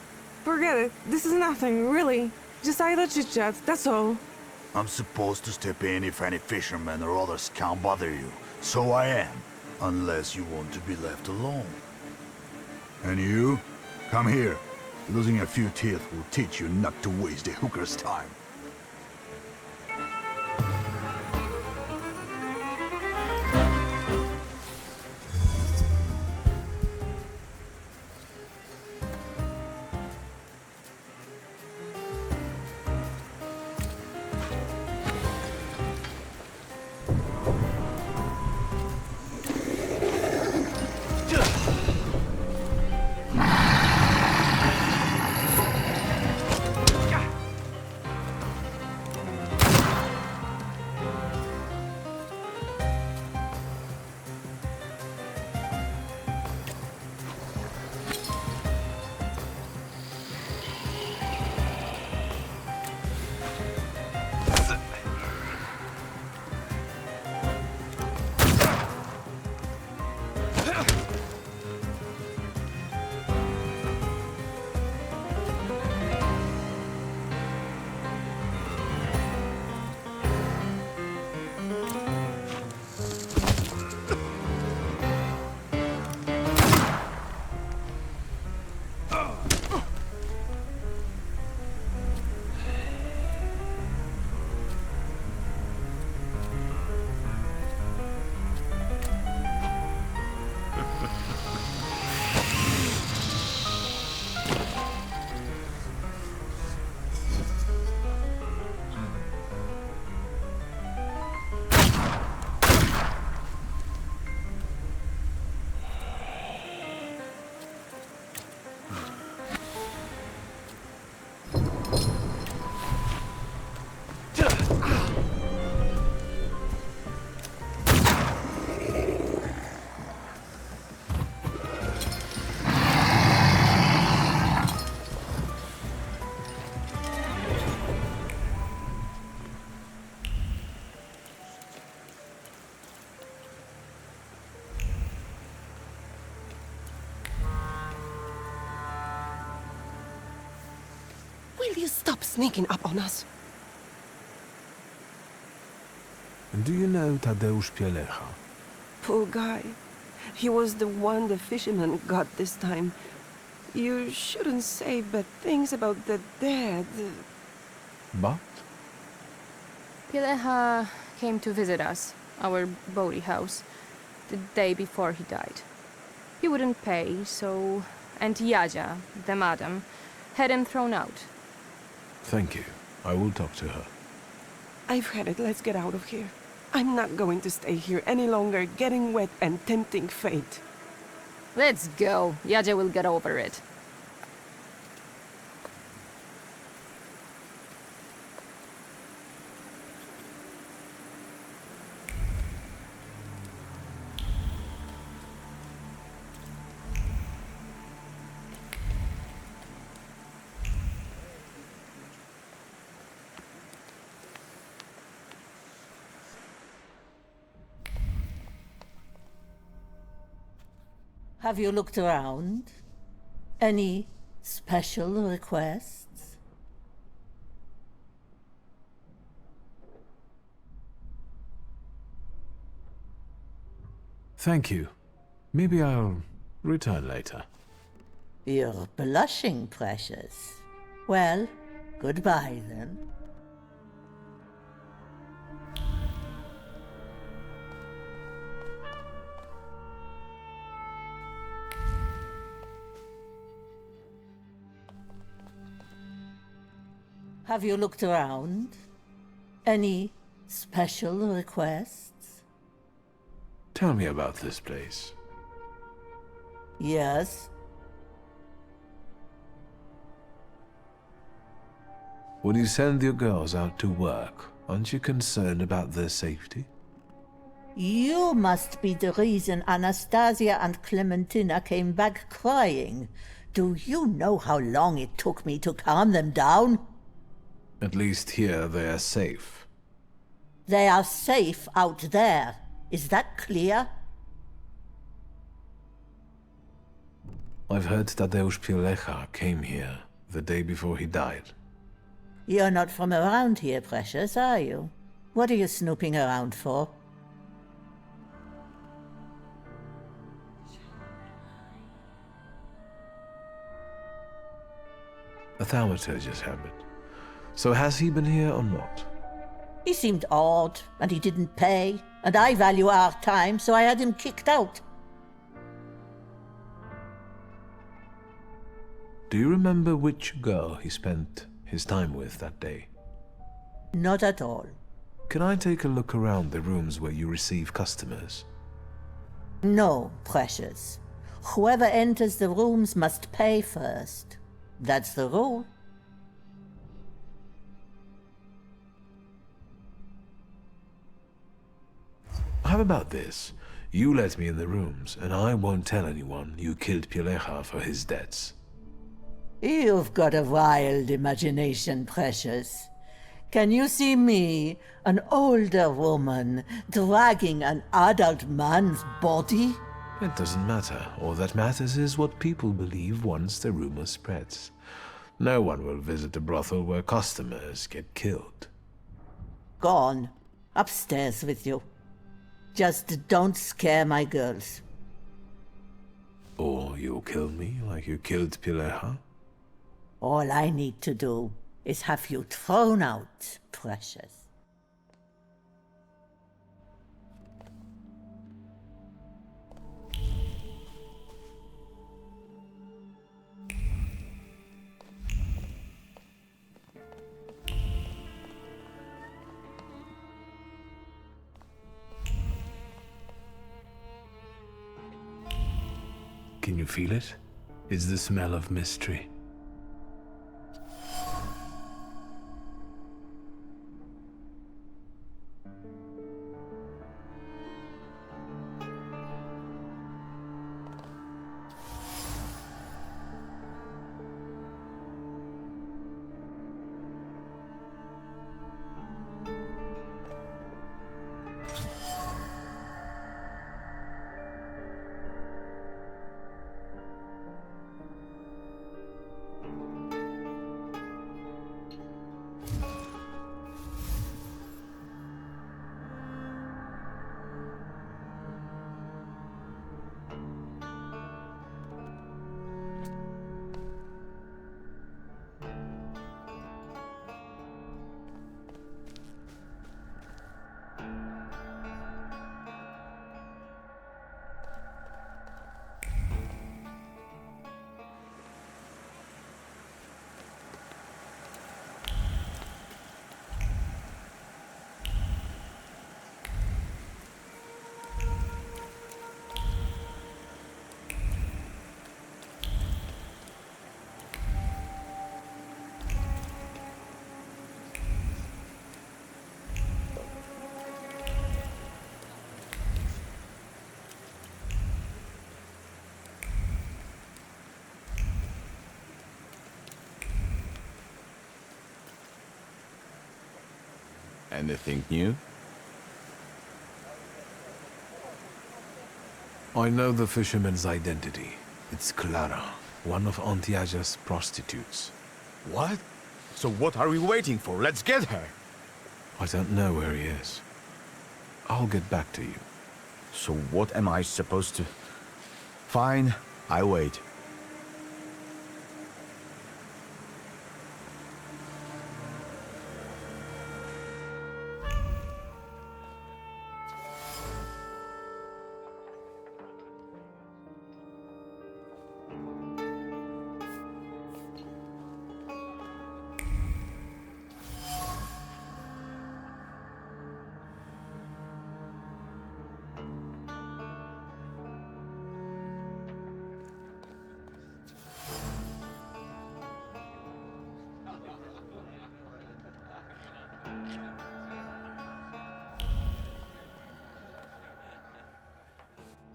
Forget it. This is nothing, really. Just idle chit-chat, that's all. I'm supposed to step in if any fishermen or others can't bother you. So I am. Unless you want to be left alone. And you? Come here. Losing a few teeth will teach you not to waste a hooker's time. Will you stop sneaking up on us? Do you know Tadeusz Pielecha? Poor guy. He was the one the fisherman got this time. You shouldn't say bad things about the dead. But? Pielecha came to visit us, our boaty house, the day before he died. He wouldn't pay, so... And Jadzia, the madam, had him thrown out. Thank you. I will talk to her. I've had it. Let's get out of here. I'm not going to stay here any longer, getting wet and tempting fate. Let's go. Yaja will get over it. Have you looked around? Any special requests? Thank you. Maybe I'll return later. You're blushing, precious. Well, goodbye then. Have you looked around? Any special requests? Tell me about this place. Yes? When you send your girls out to work, aren't you concerned about their safety? You must be the reason Anastasia and Clementina came back crying. Do you know how long it took me to calm them down? At least here they are safe. They are safe out there. Is that clear? I've heard Tadeusz Pielecha came here the day before he died. You're not from around here, precious, are you? What are you snooping around for? A Thaumaturge's habit. So has he been here or not? He seemed odd, and he didn't pay, and I value our time, so I had him kicked out. Do you remember which girl he spent his time with that day? Not at all. Can I take a look around the rooms where you receive customers? No, precious. Whoever enters the rooms must pay first. That's the rule. How about this? You let me in the rooms, and I won't tell anyone you killed Pielecha for his debts. You've got a wild imagination, precious. Can you see me, an older woman, dragging an adult man's body? It doesn't matter. All that matters is what people believe once the rumor spreads. No one will visit a brothel where customers get killed. Gone. Upstairs with you. Just don't scare my girls. Or you'll kill me like you killed Pielecha? All I need to do is have you thrown out, precious. Can you feel it? It's the smell of mystery. Anything new? I know the fisherman's identity. It's Clara, one of Antiaja's prostitutes. What? So what are we waiting for? Let's get her! I don't know where he is. I'll get back to you. So what am I supposed to... Fine, I wait.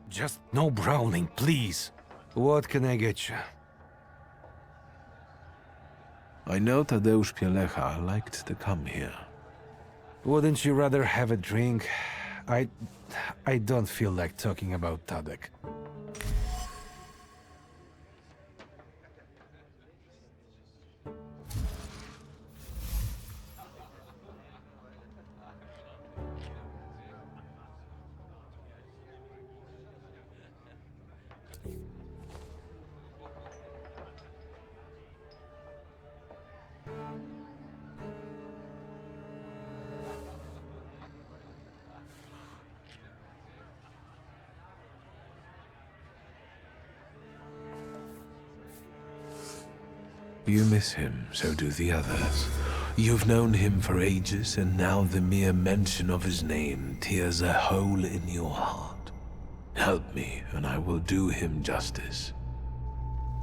Just no browning, please. What can I get you? I know Tadeusz Pielecha liked to come here. Wouldn't you rather have a drink? I don't feel like talking about Tadek. You miss him, so do the others. You've known him for ages, and now the mere mention of his name tears a hole in your heart. Help me, and I will do him justice.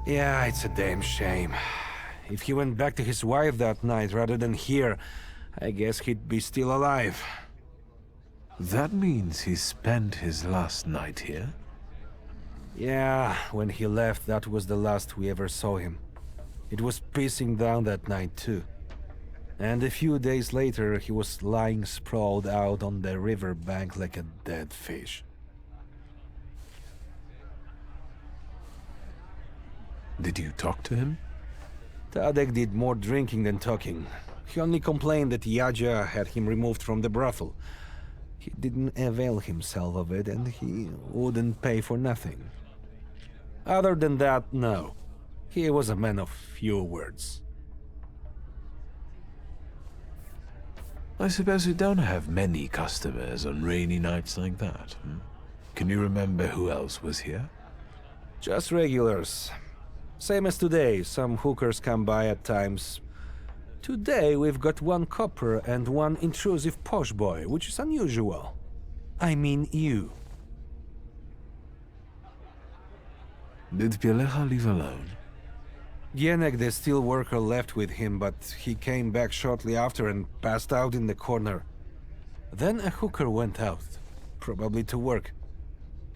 Yeah, it's a damn shame. If he went back to his wife that night rather than here, I guess he'd be still alive. That means he spent his last night here? Yeah, when he left, that was the last we ever saw him. It was pissing down that night too. And a few days later, he was lying sprawled out on the river bank like a dead fish. Did you talk to him? Tadek did more drinking than talking. He only complained that Yadzia had him removed from the brothel. He didn't avail himself of it, and he wouldn't pay for nothing. Other than that, no. He was a man of few words. I suppose you don't have many customers on rainy nights like that. Can you remember who else was here? Just regulars. Same as today, some hookers come by at times. Today we've got one copper and one intrusive posh boy, which is unusual. I mean you. Did Pielecha leave alone? Jenek, the steel worker, left with him, but he came back shortly after and passed out in the corner. Then a hooker went out, probably to work.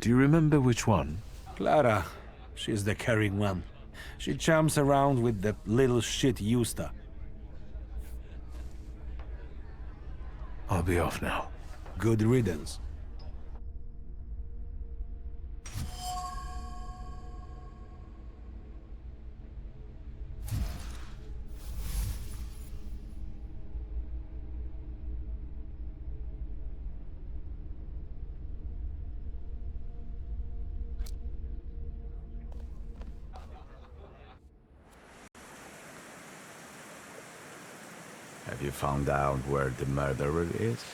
Do you remember which one? Clara. She's the caring one. She chums around with that little shit Justa. I'll be off now. Good riddance. Have you found out where the murderer is?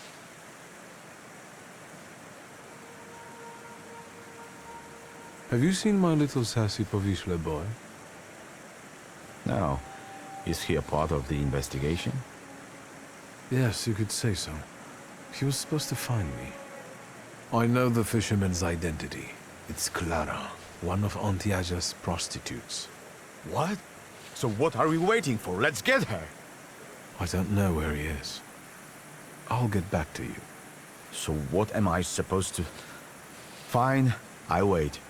Have you seen my little sassy Powiśle boy? No. Is he a part of the investigation? Yes, you could say so. He was supposed to find me. I know the fisherman's identity. It's Clara, one of Antiaja's prostitutes. What? So what are we waiting for? Let's get her! I don't know where he is. I'll get back to you. So what am I supposed to... Fine, I wait.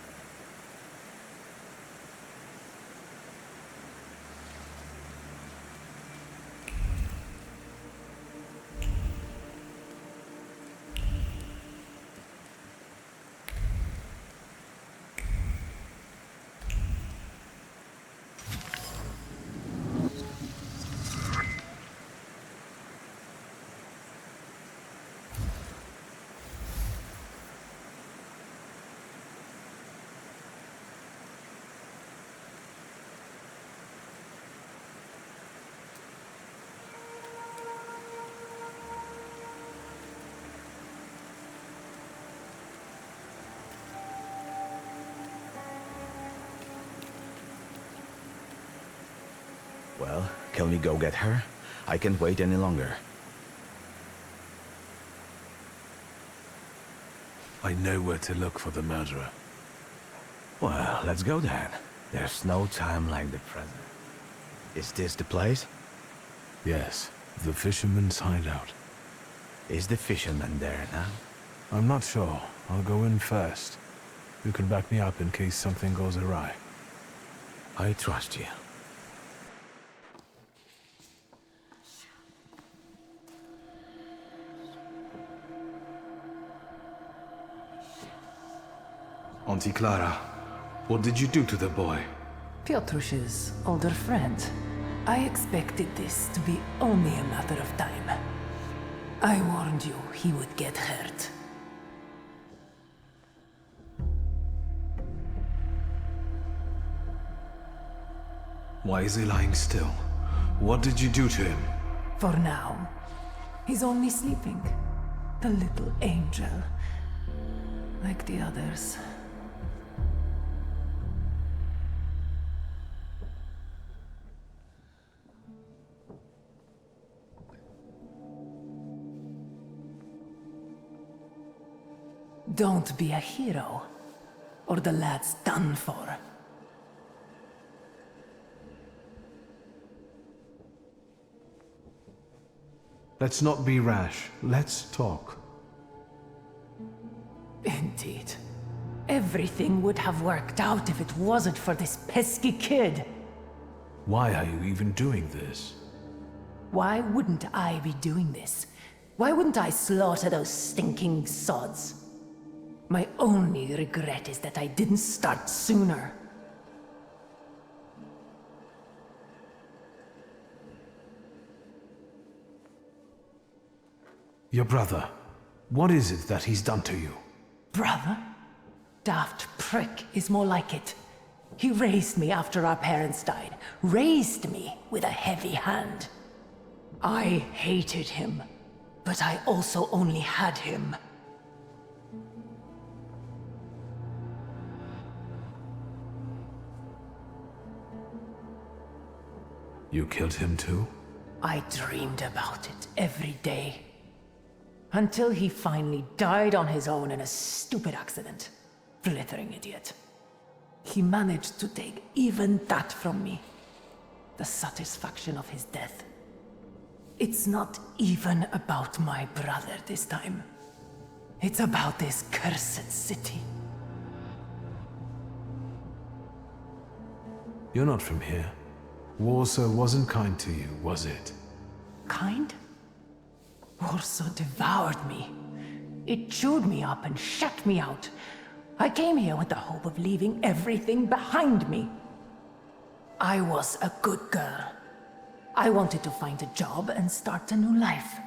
Well, can we go get her? I can't wait any longer. I know where to look for the murderer. Well, let's go then. There's no time like the present. Is this the place? Yes, the fisherman's hideout. Is the fisherman there now? I'm not sure. I'll go in first. You can back me up in case something goes awry. I trust you. Auntie Clara, what did you do to the boy? Piotrus's older friend. I expected this to be only a matter of time. I warned you he would get hurt. Why is he lying still? What did you do to him? For now, he's only sleeping. The little angel. Like the others. Don't be a hero, or the lad's done for. Let's not be rash. Let's talk. Indeed. Everything would have worked out if it wasn't for this pesky kid. Why are you even doing this? Why wouldn't I be doing this? Why wouldn't I slaughter those stinking sods? My only regret is that I didn't start sooner. Your brother. What is it that he's done to you? Brother? Daft prick is more like it. He raised me after our parents died. Raised me with a heavy hand. I hated him, but I also only had him. You killed him too? I dreamed about it every day. Until he finally died on his own in a stupid accident. Blithering idiot. He managed to take even that from me. The satisfaction of his death. It's not even about my brother this time. It's about this cursed city. You're not from here. Warsaw wasn't kind to you, was it? Kind? Warsaw devoured me. It chewed me up and shut me out. I came here with the hope of leaving everything behind me. I was a good girl. I wanted to find a job and start a new life.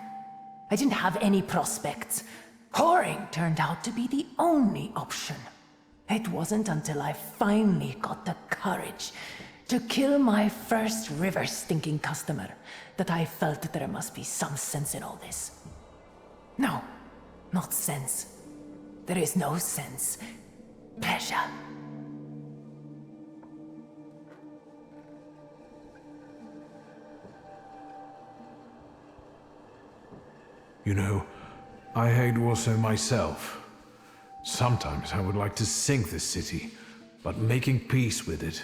I didn't have any prospects. Whoring turned out to be the only option. It wasn't until I finally got the courage to kill my first river-stinking customer that I felt that there must be some sense in all this. No, not sense. There is no sense. Pleasure. You know, I hate Warsaw myself. Sometimes I would like to sink this city, but making peace with it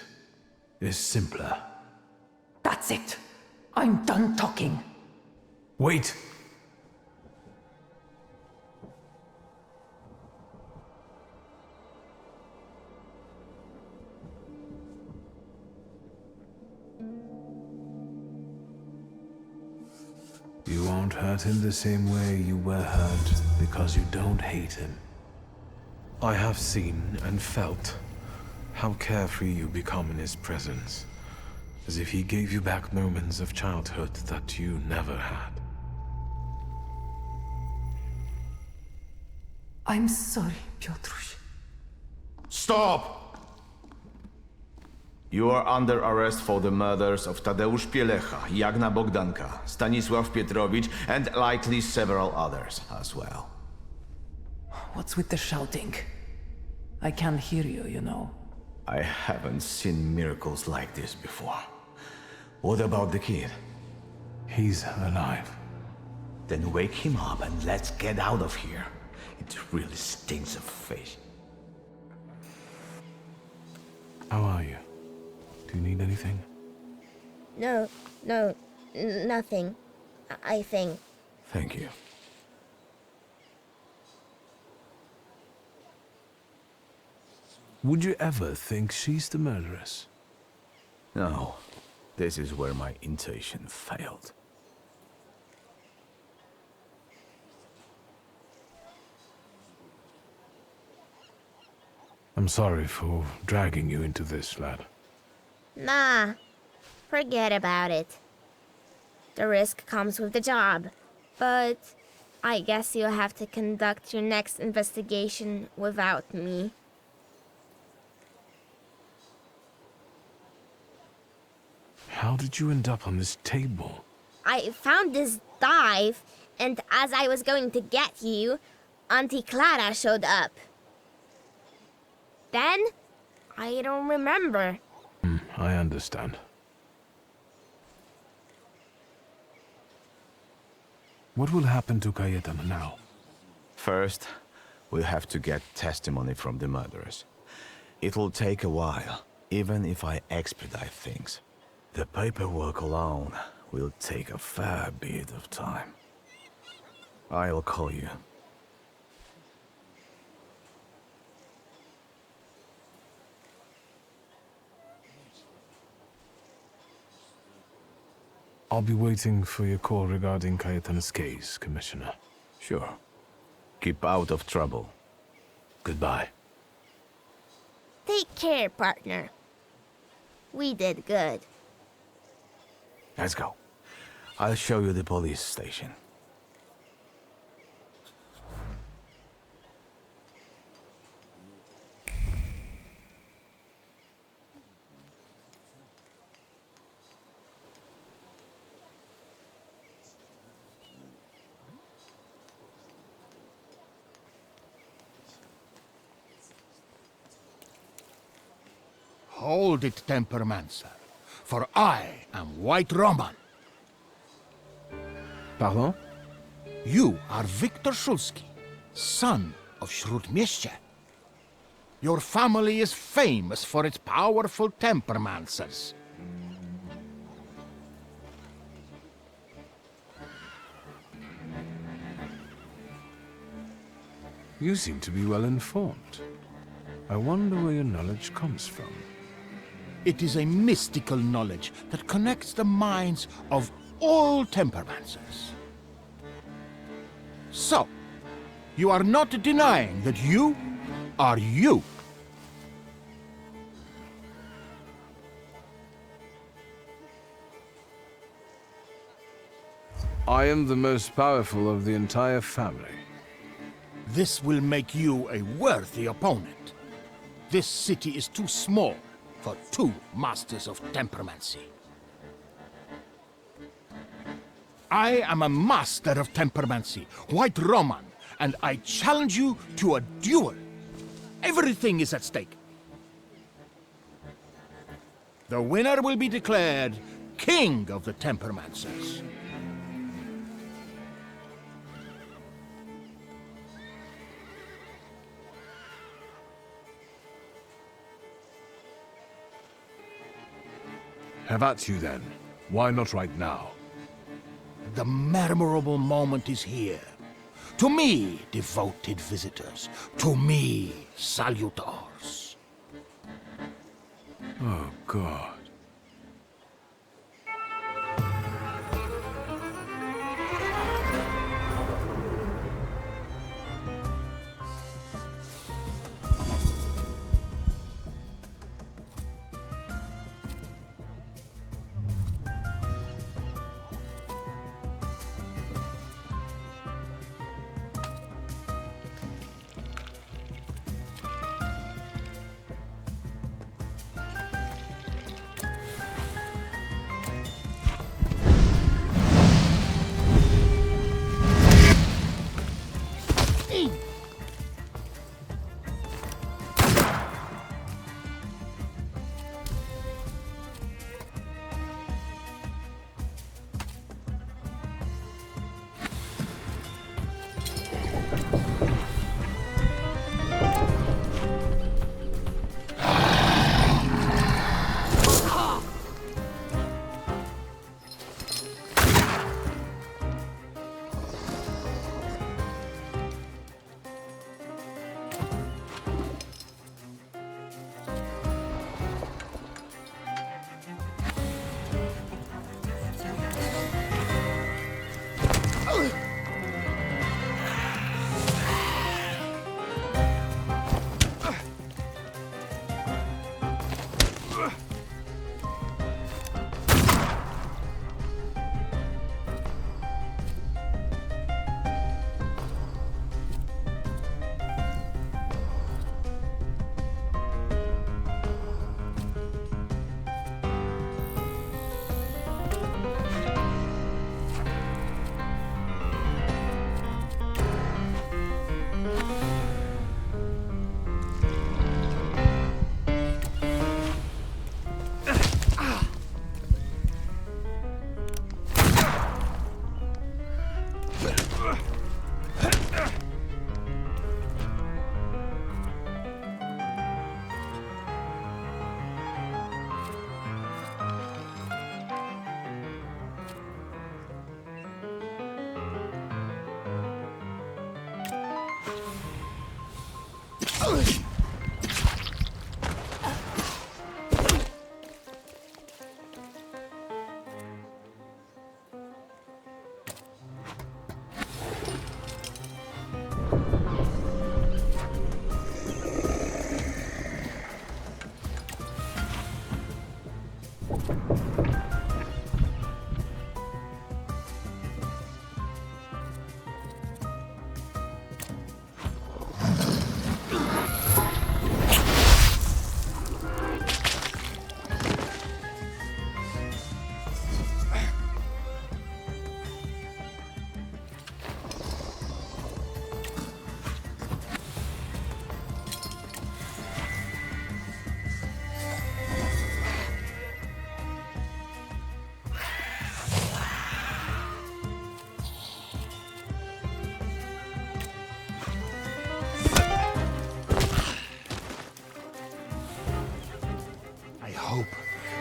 is simpler. That's it. I'm done talking. Wait! You won't hurt him the same way you were hurt because you don't hate him. I have seen and felt how carefree you become in his presence, as if he gave you back moments of childhood that you never had. I'm sorry, Piotruś. Stop! You are under arrest for the murders of Tadeusz Pielecha, Jagna Bogdanka, Stanisław Pietrowicz, and likely several others as well. What's with the shouting? I can't hear you, you know. I haven't seen miracles like this before. What about the kid? He's alive. Then wake him up and let's get out of here. It really stinks of fish. How are you? Do you need anything? No, nothing. I think. Thank you. Would you ever think she's the murderess? No. This is where my intuition failed. I'm sorry for dragging you into this, lad. Nah, forget about it. The risk comes with the job, but I guess you'll have to conduct your next investigation without me. How did you end up on this table? I found this dive, and as I was going to get you, Auntie Clara showed up. Then, I don't remember. I understand. What will happen to Cayetana now? First, we'll have to get testimony from the murderers. It'll take a while, even if I expedite things. The paperwork alone will take a fair bit of time. I'll call you. I'll be waiting for your call regarding Cayetana's case, Commissioner. Sure. Keep out of trouble. Goodbye. Take care, partner. We did good. Let's go. I'll show you the police station. Hold it, Tempermancer, for I am White Roman. Pardon? You are Wiktor Szulski, son of Śródmieście. Your family is famous for its powerful Tempermancers. You seem to be well informed. I wonder where your knowledge comes from. It is a mystical knowledge that connects the minds of all Tempermancers. So, you are not denying that you are you. I am the most powerful of the entire family. This will make you a worthy opponent. This city is too small for two masters of temperamency. I am a master of temperamency, White Roman, and I challenge you to a duel. Everything is at stake. The winner will be declared King of the Temperamancers. Have at you then. Why not right now? The memorable moment is here. To me, devoted visitors. To me, salutors. Oh, God.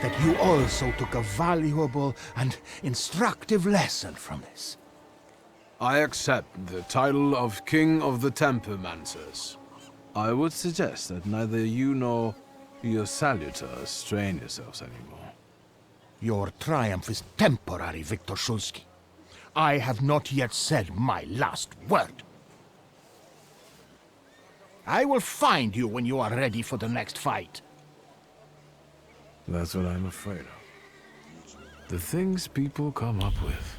That you also took a valuable and instructive lesson from this. I accept the title of King of the Tempermancers. I would suggest that neither you nor your salutors strain yourselves anymore. Your triumph is temporary, Wiktor Szulski. I have not yet said my last word. I will find you when you are ready for the next fight. That's what I'm afraid of. The things people come up with.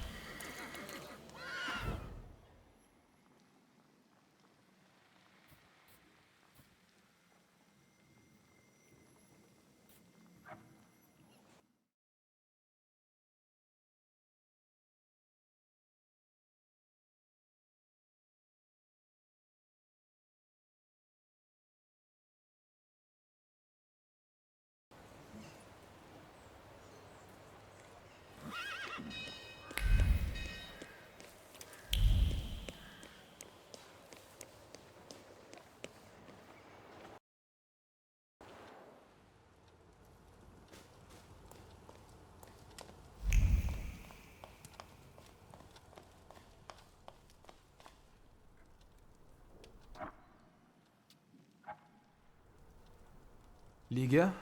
Ligia?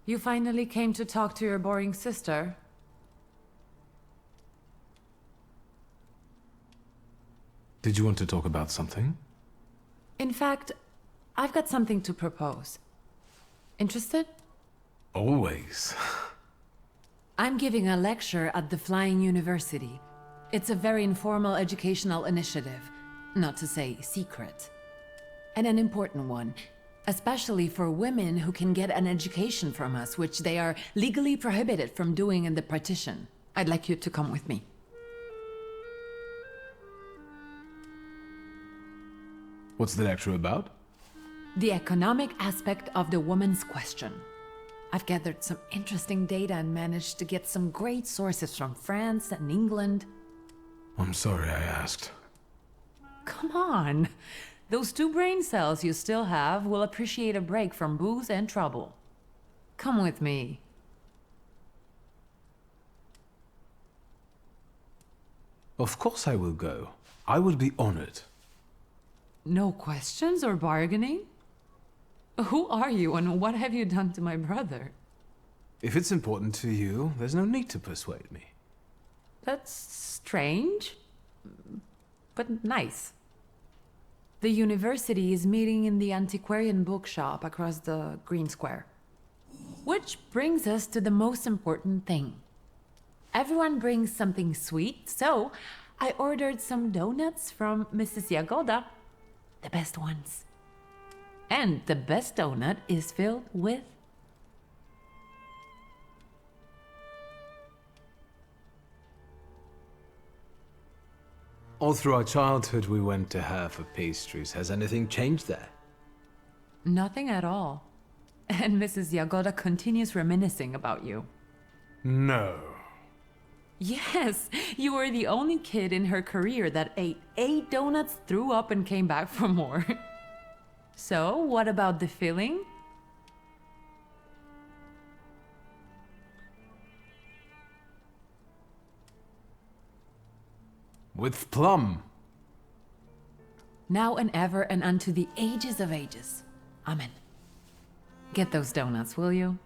You finally came to talk to your boring sister? Did you want to talk about something? In fact, I've got something to propose. Interested? Always. I'm giving a lecture at the Flying University. It's a very informal educational initiative, not to say secret. And an important one, especially for women who can get an education from us, which they are legally prohibited from doing in the partition. I'd like you to come with me. What's the lecture about? The economic aspect of the woman's question. I've gathered some interesting data and managed to get some great sources from France and England. I'm sorry I asked. Come on. Those 2 brain cells you still have will appreciate a break from booze and trouble. Come with me. Of course I will go. I would be honored. No questions or bargaining? Who are you and what have you done to my brother? If it's important to you, there's no need to persuade me. That's strange, but nice. The university is meeting in the antiquarian bookshop across the Green Square. Which brings us to the most important thing. Everyone brings something sweet, so I ordered some donuts from Mrs. Jagoda. The best ones. And the best donut is filled with... All through our childhood, we went to her for pastries. Has anything changed there? Nothing at all. And Mrs. Jagoda continues reminiscing about you. No. Yes, you were the only kid in her career that ate 8 donuts, threw up, and came back for more. So, what about the filling? With plum. Now and ever and unto the ages of ages. Amen. Get those donuts, will you?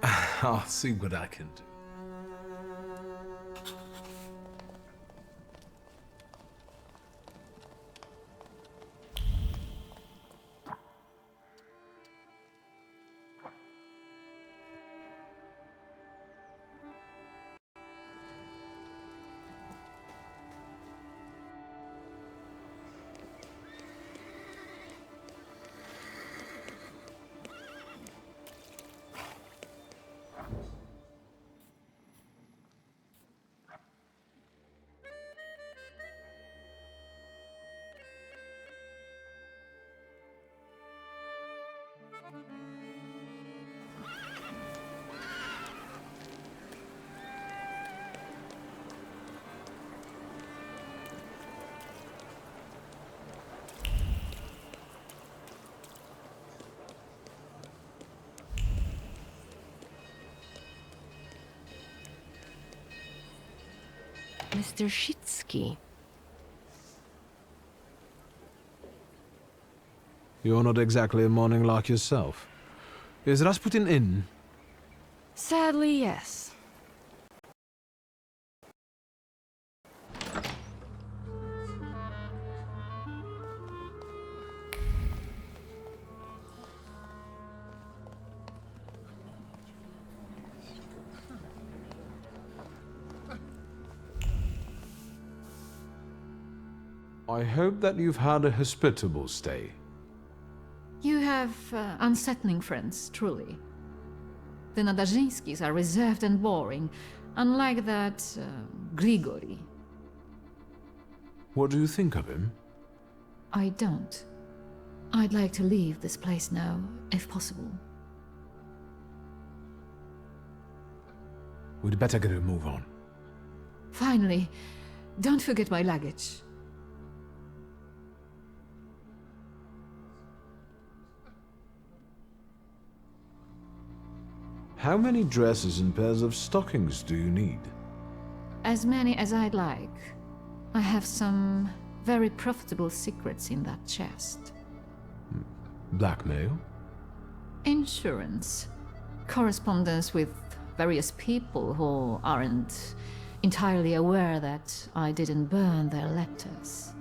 I'll see what I can do. Mr. Szulski. You're not exactly a morning lark yourself. Is Rasputin in? Sadly, yes. I hope that you've had a hospitable stay. You have unsettling friends, truly. The Nadarzyńskis are reserved and boring, unlike that Grigory. What do you think of him? I don't. I'd like to leave this place now, if possible. We'd better get a move on. Finally, don't forget my luggage. How many dresses and pairs of stockings do you need? As many as I'd like. I have some very profitable secrets in that chest. Blackmail? Insurance. Correspondence with various people who aren't entirely aware that I didn't burn their letters.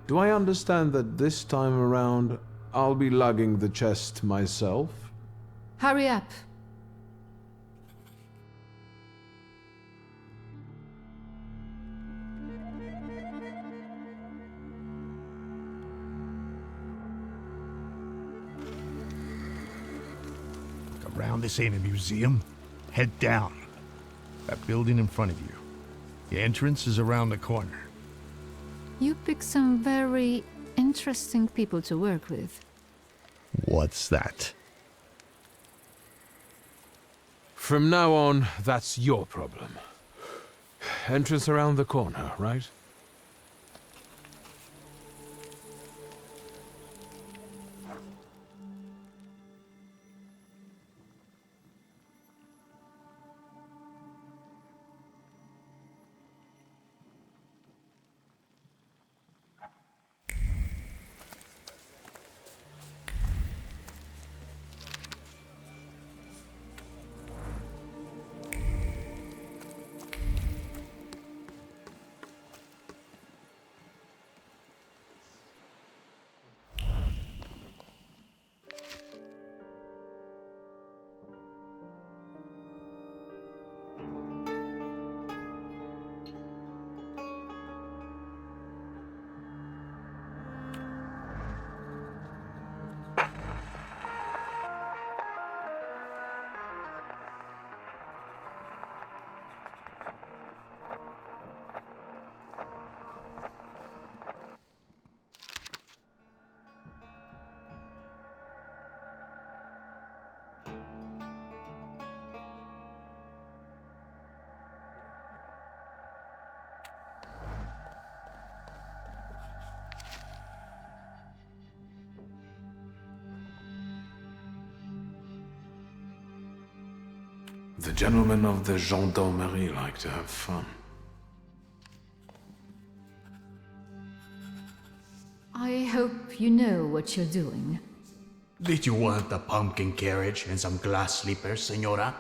Do I understand that this time around I'll be lugging the chest myself? Hurry up. Around this ain't a museum. Head down. That building in front of you. The entrance is around the corner. You pick some very interesting people to work with. What's that? From now on, that's your problem. Entrance around the corner, right? The gentlemen of the gendarmerie like to have fun. I hope you know what you're doing. Did you want a pumpkin carriage and some glass slippers, senora?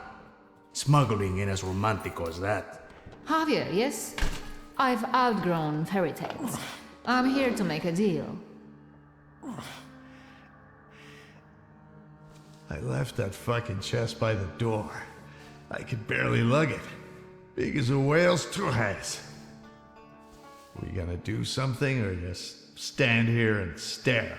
Smuggling ain't as romantic as that. Javier, yes? I've outgrown fairy tales. I'm here to make a deal. I left that fucking chest by the door. I could barely lug it. Big as a whale's has. We gonna do something or just stand here and stare?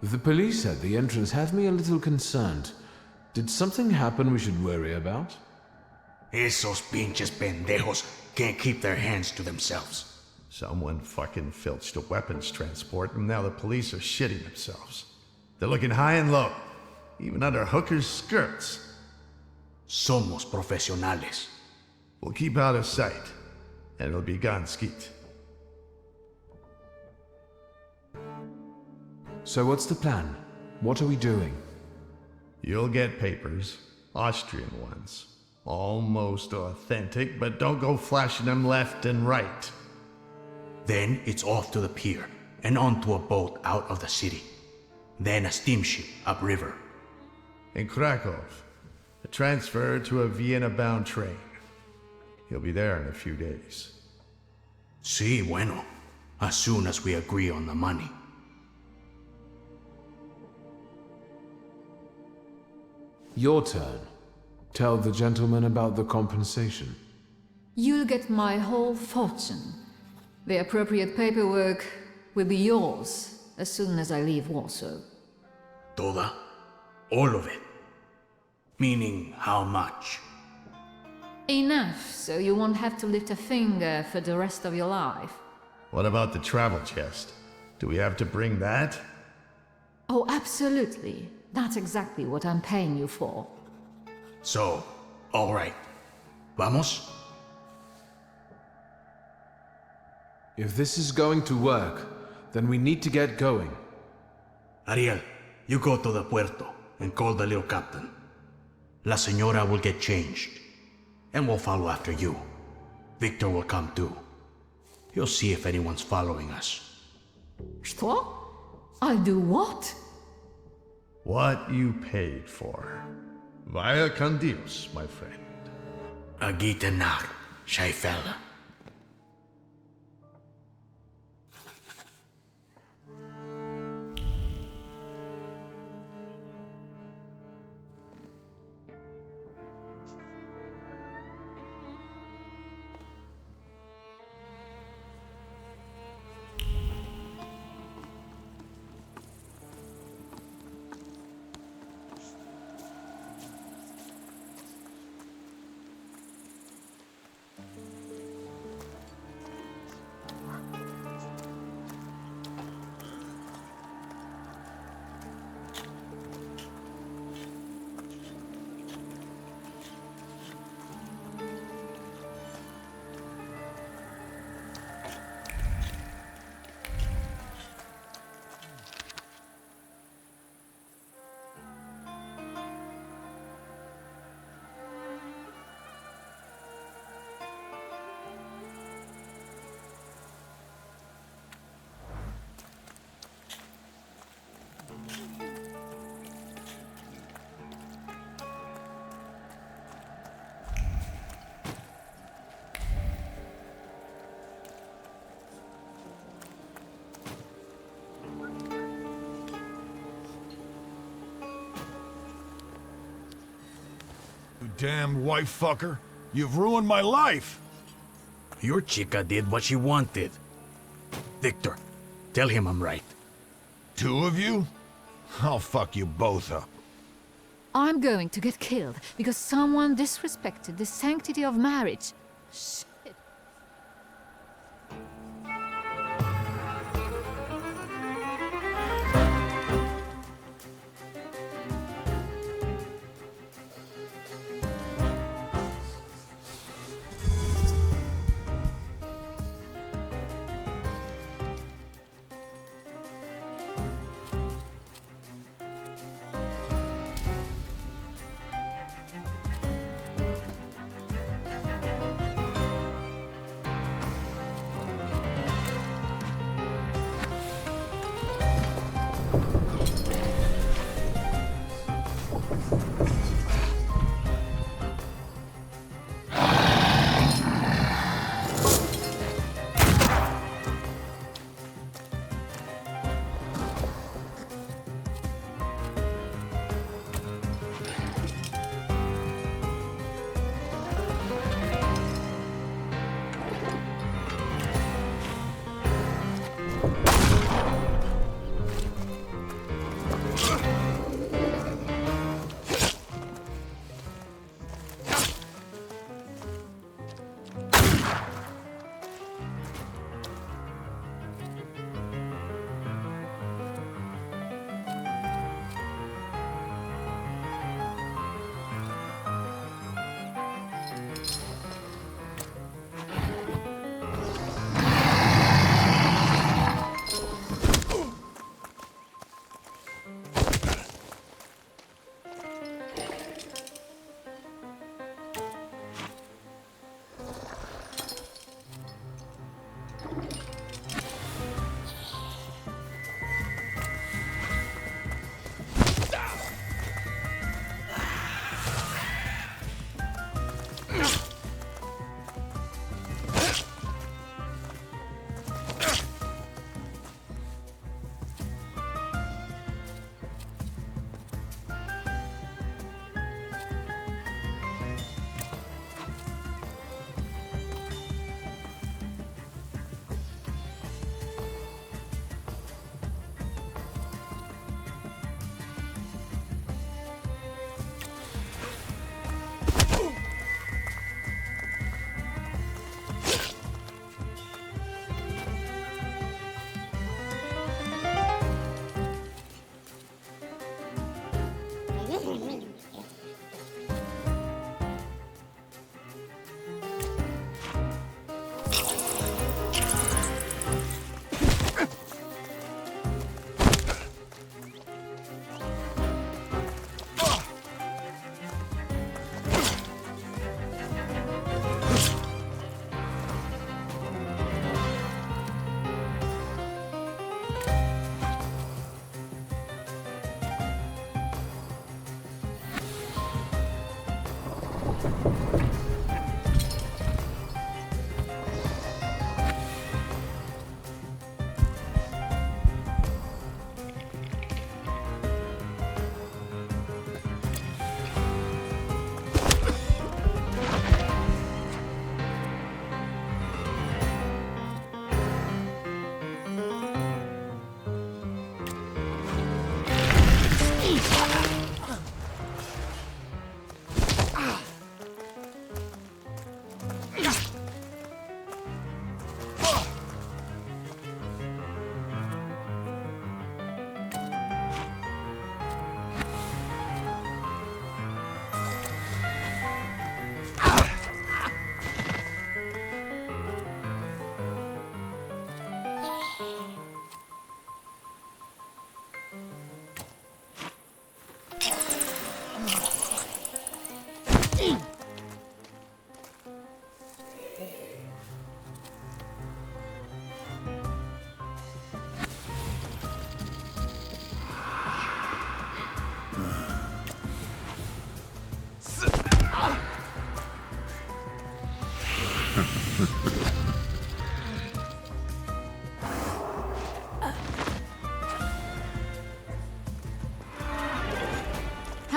The police at the entrance have me a little concerned. Did something happen we should worry about? Esos pinches pendejos can't keep their hands to themselves. Someone fucking filched a weapons transport and now the police are shitting themselves. They're looking high and low, even under hookers' skirts. Somos profesionales. We'll keep out of sight, and it'll be gone skeet. So what's the plan? What are we doing? You'll get papers, Austrian ones. Almost authentic, but don't go flashing them left and right. Then it's off to the pier and onto a boat out of the city. Then a steamship upriver. In Krakow, a transfer to a Vienna-bound train. He'll be there in a few days. Sí, bueno. As soon as we agree on the money. Your turn. Tell the gentleman about the compensation. You'll get my whole fortune. The appropriate paperwork will be yours as soon as I leave Warsaw. Toda? All of it? Meaning how much? Enough, so you won't have to lift a finger for the rest of your life. What about the travel chest? Do we have to bring that? Oh, absolutely. That's exactly what I'm paying you for. So, all right. Vamos? If this is going to work, then we need to get going. Ariel, you go to the puerto and call the little captain. La Señora will get changed, and we'll follow after you. Victor will come too. He'll see if anyone's following us. Что? I'll do what? What you paid for. Vaya con Dios, my friend. A gute Nacht, Scheifele. You damned wife fucker. You've ruined my life. Your chica did what she wanted. Victor, tell him I'm right. Two of you? I'll fuck you both up. I'm going to get killed because someone disrespected the sanctity of marriage. Shit.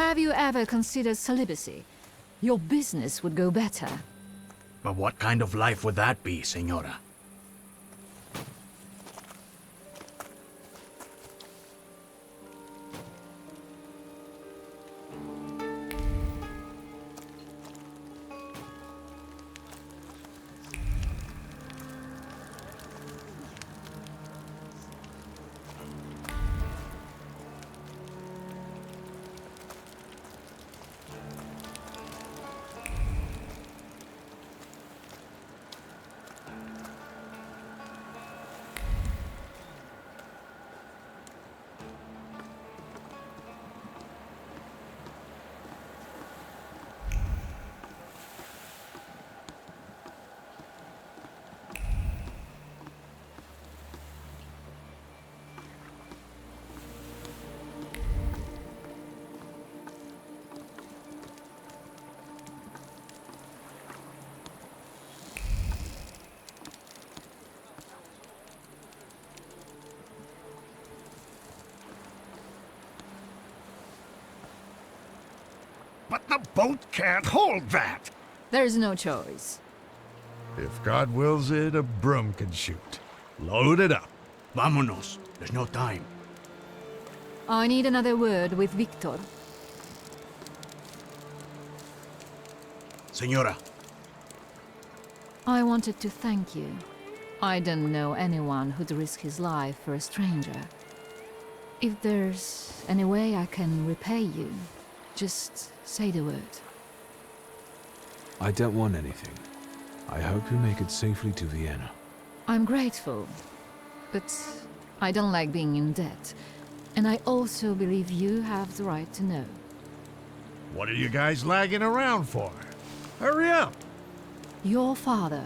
Have you ever considered celibacy? Your business would go better. But what kind of life would that be, Senora? But the boat can't hold that! There's no choice. If God wills it, a broom can shoot. Load it up. Vámonos. There's no time. I need another word with Wiktor. Senora. I wanted to thank you. I don't know anyone who'd risk his life for a stranger. If there's any way I can repay you, just say the word. I don't want anything. I hope you make it safely to Vienna. I'm grateful, but I don't like being in debt. And I also believe you have the right to know. What are you guys lagging around for? Hurry up! Your father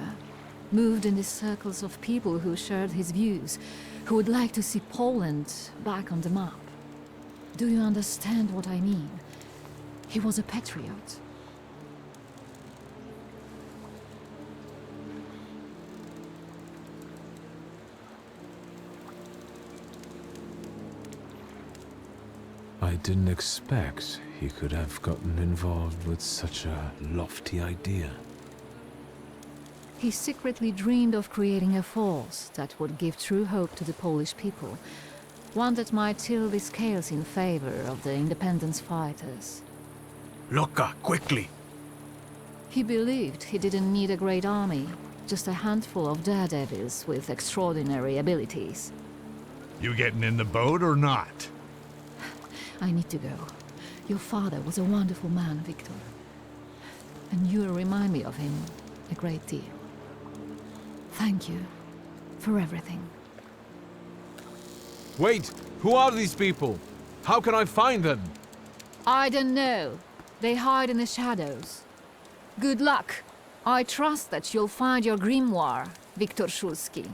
moved in the circles of people who shared his views, who would like to see Poland back on the map. Do you understand what I mean? He was a patriot. I didn't expect he could have gotten involved with such a lofty idea. He secretly dreamed of creating a force that would give true hope to the Polish people, one that might tilt the scales in favor of the independence fighters. Loca, quickly! He believed he didn't need a great army, just a handful of daredevils with extraordinary abilities. You getting in the boat or not? I need to go. Your father was a wonderful man, Wiktor. And you remind me of him a great deal. Thank you for everything. Wait! Who are these people? How can I find them? I don't know. They hide in the shadows. Good luck. I trust that you'll find your grimoire, Wiktor Szulski.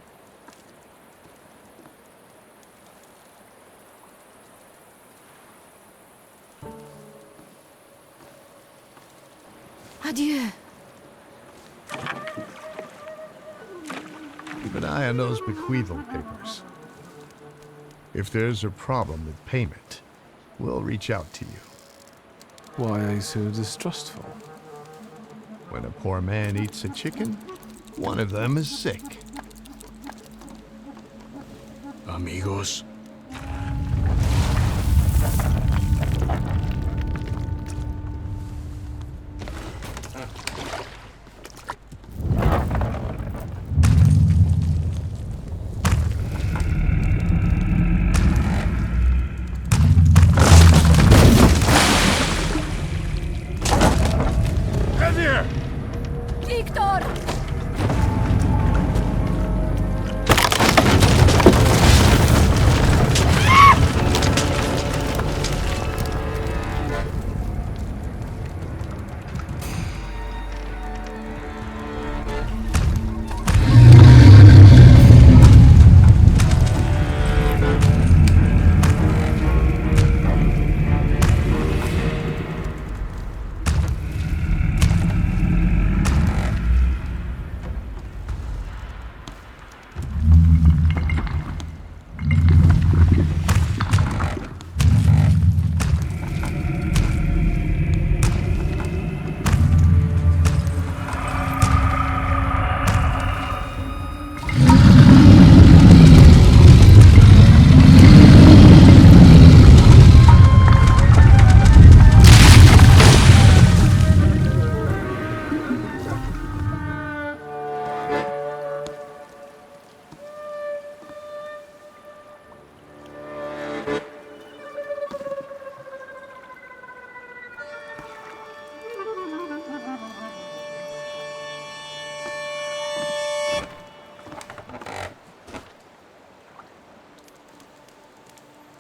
Adieu. Keep an eye on those bequeathal papers. If there's a problem with payment, we'll reach out to you. Why are you so distrustful? When a poor man eats a chicken, one of them is sick. Amigos.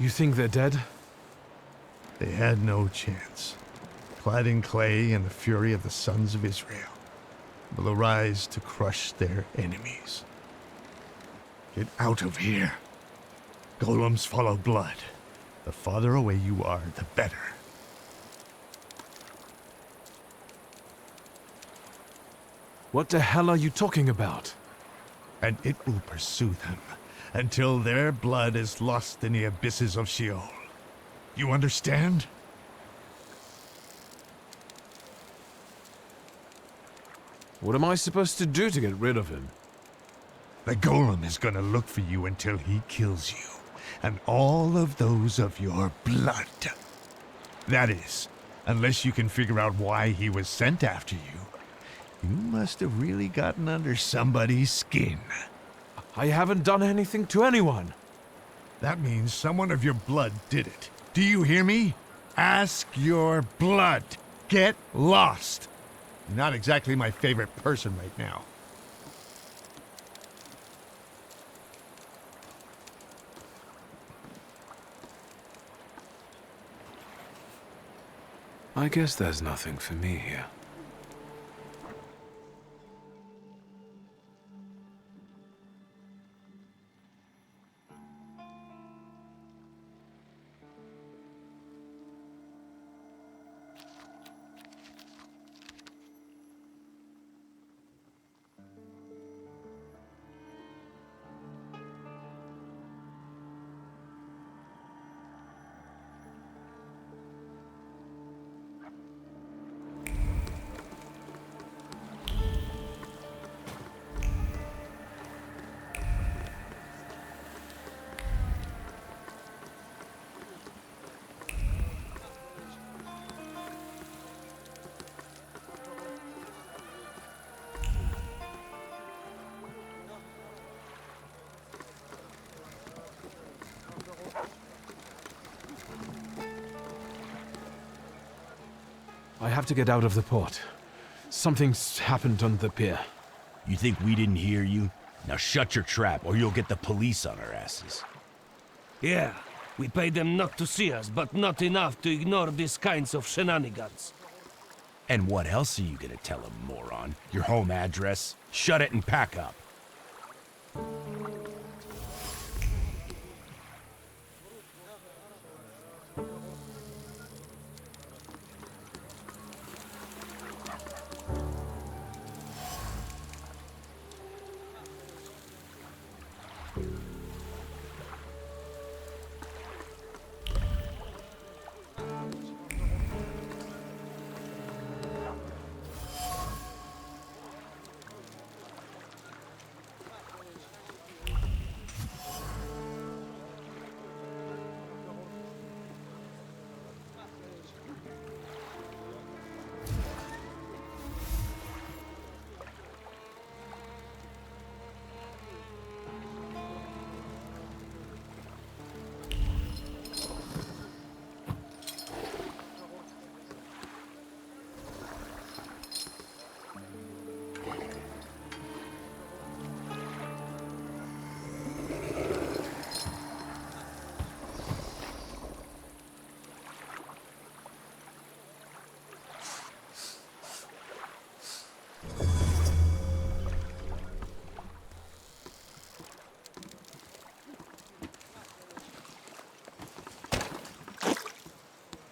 You think they're dead? They had no chance. Clad in clay and the fury of the sons of Israel will arise to crush their enemies. Get out of here. Golems follow blood. The farther away you are, the better. What the hell are you talking about? And it will pursue them until their blood is lost in the abysses of Sheol. You understand? What am I supposed to do to get rid of him? The golem is gonna look for you until he kills you, and all of those of your blood. That is, unless you can figure out why he was sent after you. You must have really gotten under somebody's skin. I haven't done anything to anyone. That means someone of your blood did it. Do you hear me? Ask your blood. Get lost. You're not exactly my favorite person right now. I guess there's nothing for me here. I have to get out of the port. Something's happened on the pier. You think we didn't hear you? Now shut your trap, or you'll get the police on our asses. Yeah, we paid them not to see us, but not enough to ignore these kinds of shenanigans. And what else are you gonna tell them, moron? Your home address? Shut it and pack up.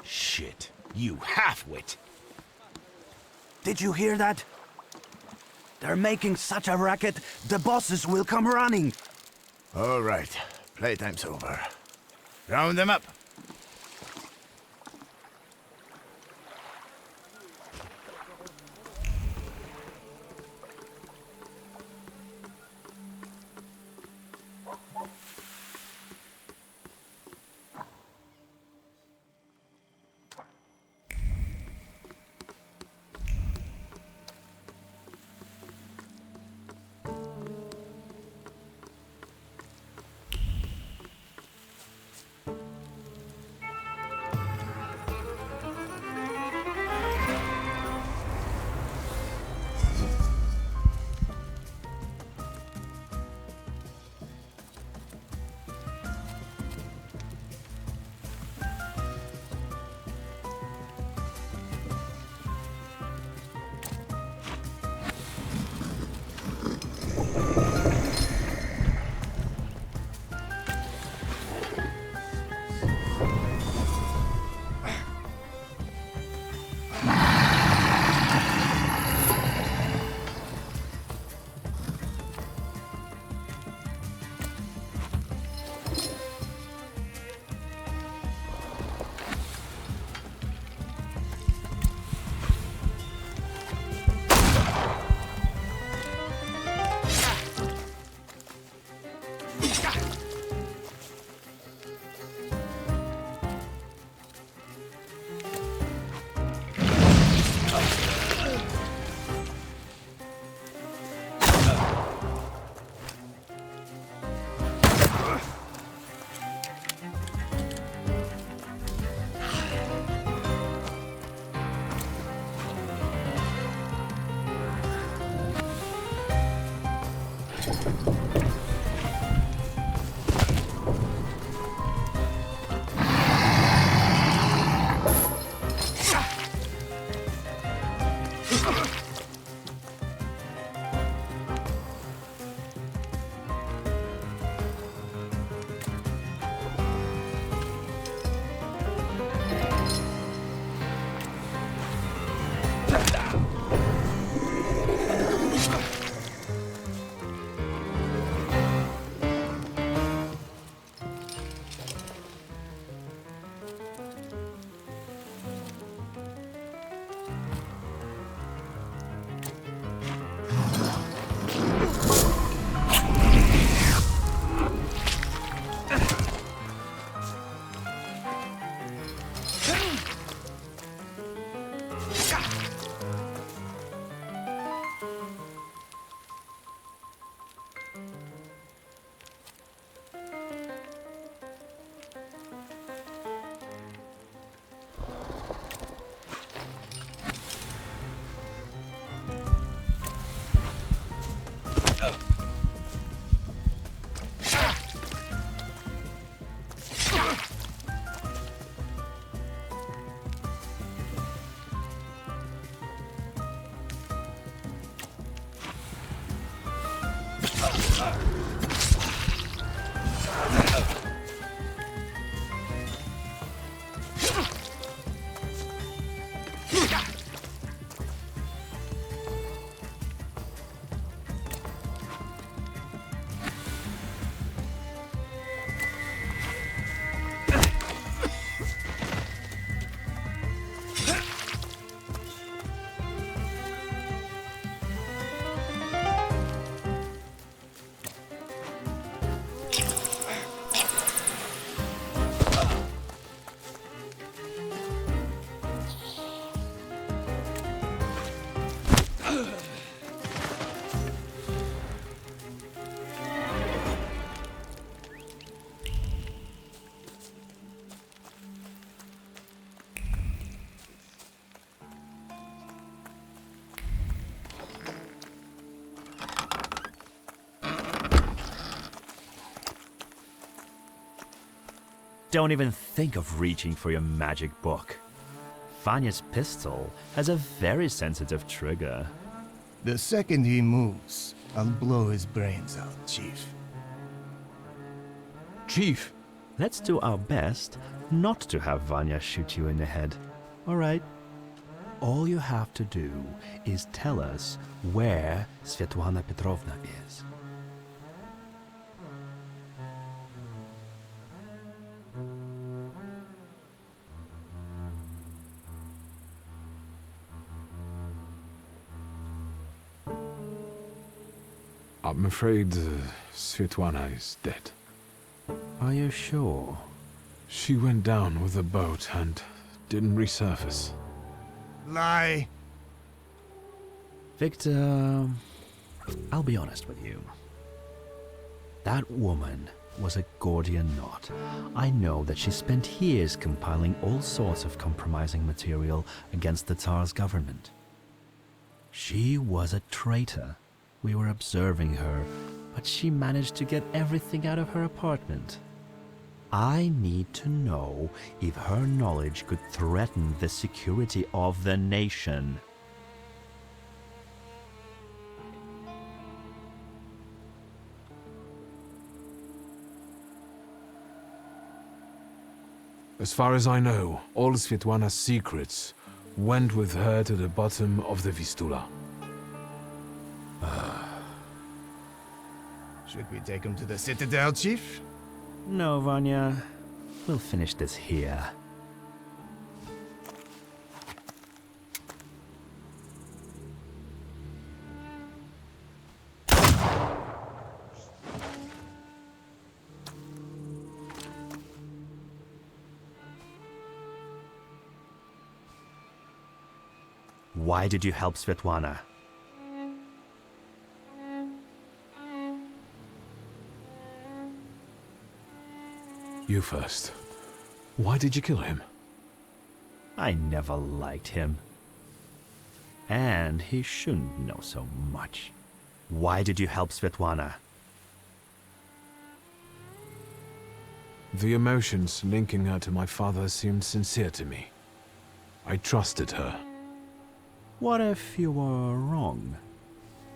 Shit, you half-wit. Did you hear that? They're making such a racket, the bosses will come running. All right, playtime's over. Round them up. Don't even think of reaching for your magic book. Vanya's pistol has a very sensitive trigger. The second he moves, I'll blow his brains out, Chief. Chief! Let's do our best not to have Vanya shoot you in the head. Alright? All you have to do is tell us where Svetlana Petrovna is. I'm afraid Svetlana is dead. Are you sure? She went down with the boat and didn't resurface. Lie! Victor, I'll be honest with you. That woman was a Gordian knot. I know that she spent years compiling all sorts of compromising material against the Tsar's government. She was a traitor. We were observing her, but she managed to get everything out of her apartment. I need to know if her knowledge could threaten the security of the nation. As far as I know, all Svetlana's secrets went with her to the bottom of the Vistula. Should we take him to the Citadel, Chief? No, Vanya. We'll finish this here. Why did you help Svetlana? You first. Why did you kill him? I never liked him. And he shouldn't know so much. Why did you help Svetlana? The emotions linking her to my father seemed sincere to me. I trusted her. What if you were wrong?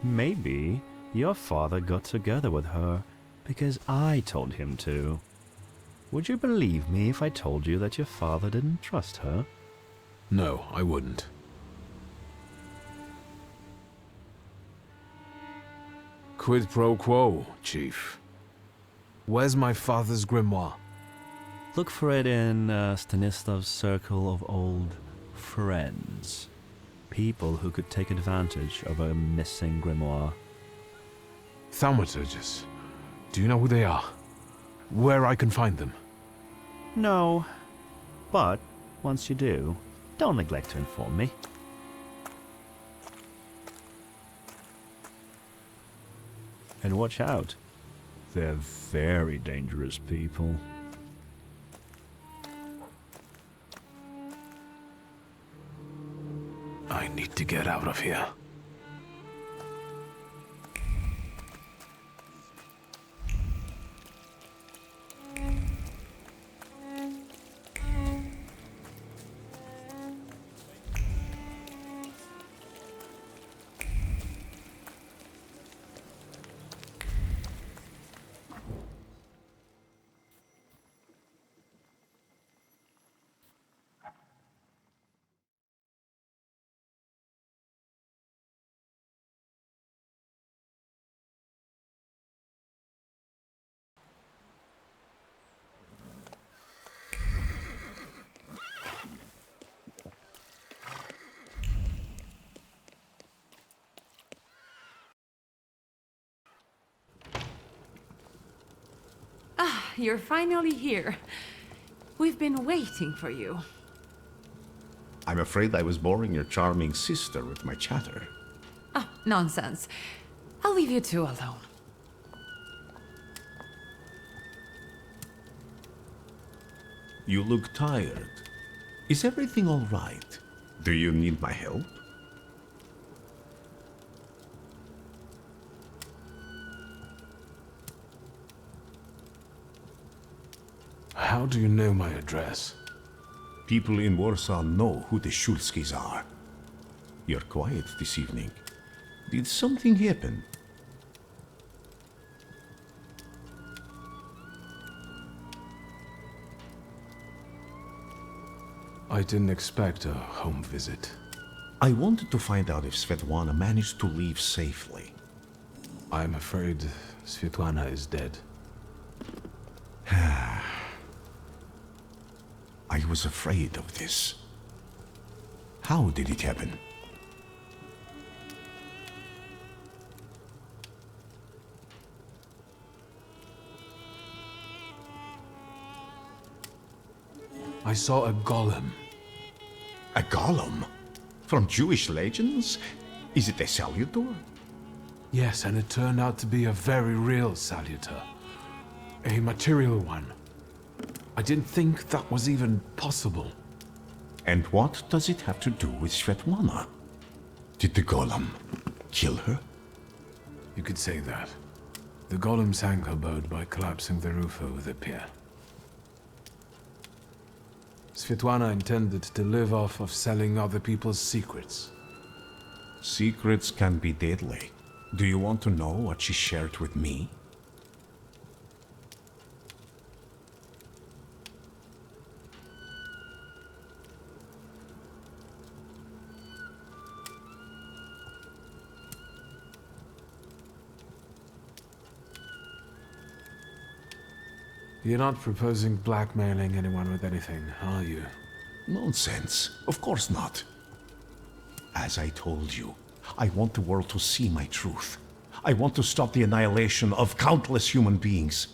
Maybe your father got together with her because I told him to. Would you believe me if I told you that your father didn't trust her? No, I wouldn't. Quid pro quo, Chief. Where's my father's grimoire? Look for it in Stanislav's circle of old friends. People who could take advantage of a missing grimoire. Thaumaturges. Do you know who they are? Where I can find them? No. But, once you do, don't neglect to inform me. And watch out. They're very dangerous people. I need to get out of here. You're finally here. We've been waiting for you. I'm afraid I was boring your charming sister with my chatter. Oh, nonsense. I'll leave you two alone. You look tired. Is everything all right? Do you need my help? How do you know my address? People in Warsaw know who the Szulskis are. You're quiet this evening. Did something happen? I didn't expect a home visit. I wanted to find out if Svetlana managed to leave safely. I'm afraid Svetlana is dead. I was afraid of this. How did it happen? I saw a golem. A golem? From Jewish legends? Is it a salutor? Yes, and it turned out to be a very real salutor. A material one. I didn't think that was even possible. And what does it have to do with Svetlana? Did the golem kill her? You could say that. The golem sank her boat by collapsing the roof over the pier. Svetlana intended to live off of selling other people's secrets. Secrets can be deadly. Do you want to know what she shared with me? You're not proposing blackmailing anyone with anything, are you? Nonsense. Of course not. As I told you, I want the world to see my truth. I want to stop the annihilation of countless human beings.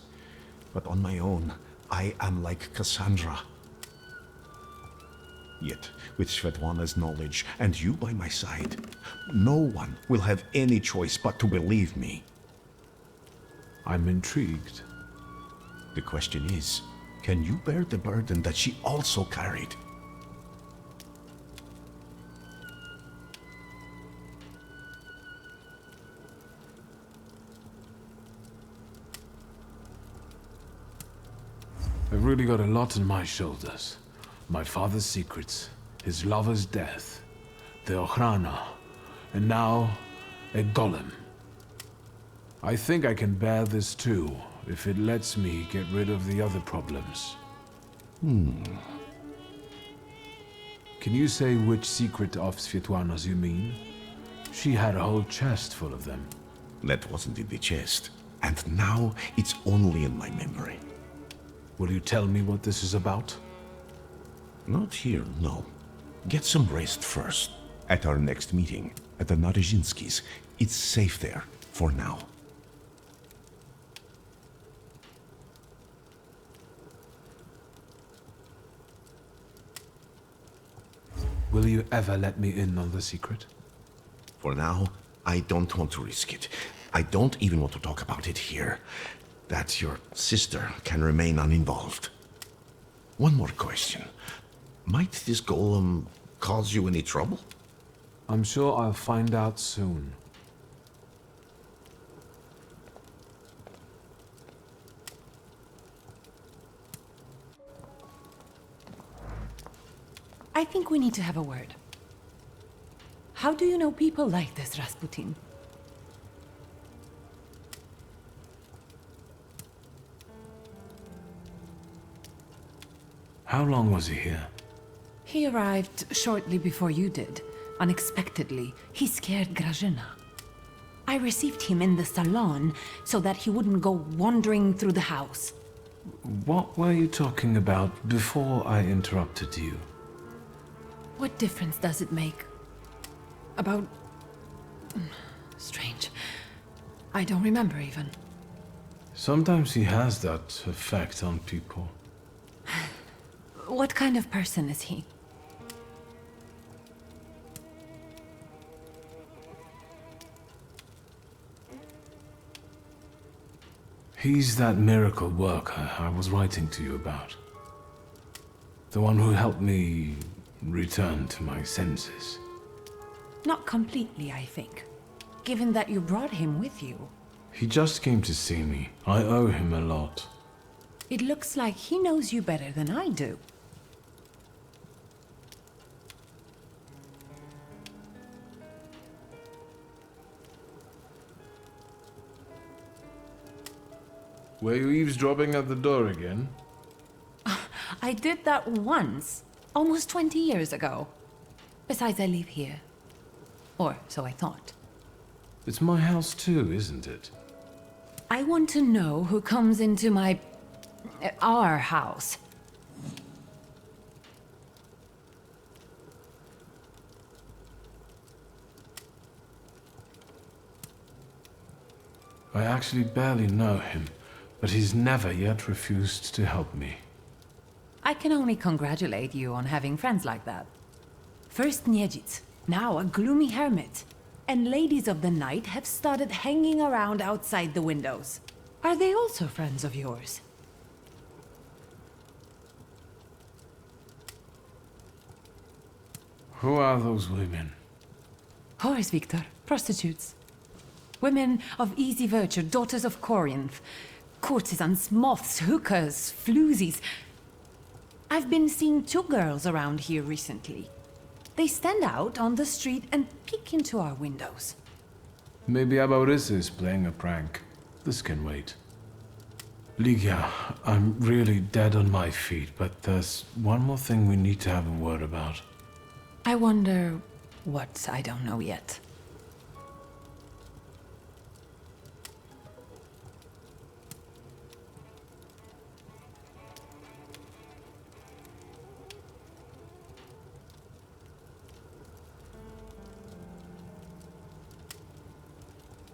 But on my own, I am like Cassandra. Yet, with Svetlana's knowledge and you by my side, no one will have any choice but to believe me. I'm intrigued. The question is, can you bear the burden that she also carried? I've really got a lot on my shoulders. My father's secrets, his lover's death, the Ochrana, and now a golem. I think I can bear this too, if it lets me get rid of the other problems. Can you say which secret of Svetlana's you mean? She had a whole chest full of them. That wasn't in the chest, and now it's only in my memory. Will you tell me what this is about? Not here, no. Get some rest first. At our next meeting, at the Narizhinskis. It's safe there, for now. Will you ever let me in on the secret? For now, I don't want to risk it. I don't even want to talk about it here. That your sister can remain uninvolved. One more question. Might this golem cause you any trouble? I'm sure I'll find out soon. I think we need to have a word. How do you know people like this, Rasputin? How long was he here? He arrived shortly before you did. Unexpectedly, he scared Grażyna. I received him in the salon so that he wouldn't go wandering through the house. What were you talking about before I interrupted you? What difference does it make? About... Strange. I don't remember even. Sometimes he has that effect on people. What kind of person is he? He's that miracle worker I was writing to you about. The one who helped me return to my senses. Not completely, I think. Given that you brought him with you. He just came to see me. I owe him a lot. It looks like he knows you better than I do. Were you eavesdropping at the door again? I did that once, almost 20 years ago. Besides, I live here. Or so I thought. It's my house too, isn't it? I want to know who comes into our house. I actually barely know him, but he's never yet refused to help me. I can only congratulate you on having friends like that. First Niedzic, now a gloomy hermit. And ladies of the night have started hanging around outside the windows. Are they also friends of yours? Who are those women? Whores, Wiktor. Prostitutes. Women of easy virtue, daughters of Corinth. Courtesans, moths, hookers, floozies. I've been seeing 2 girls around here recently. They stand out on the street and peek into our windows. Maybe Abaurissa is playing a prank. This can wait. Ligia, I'm really dead on my feet, but there's one more thing we need to have a word about. I wonder what I don't know yet.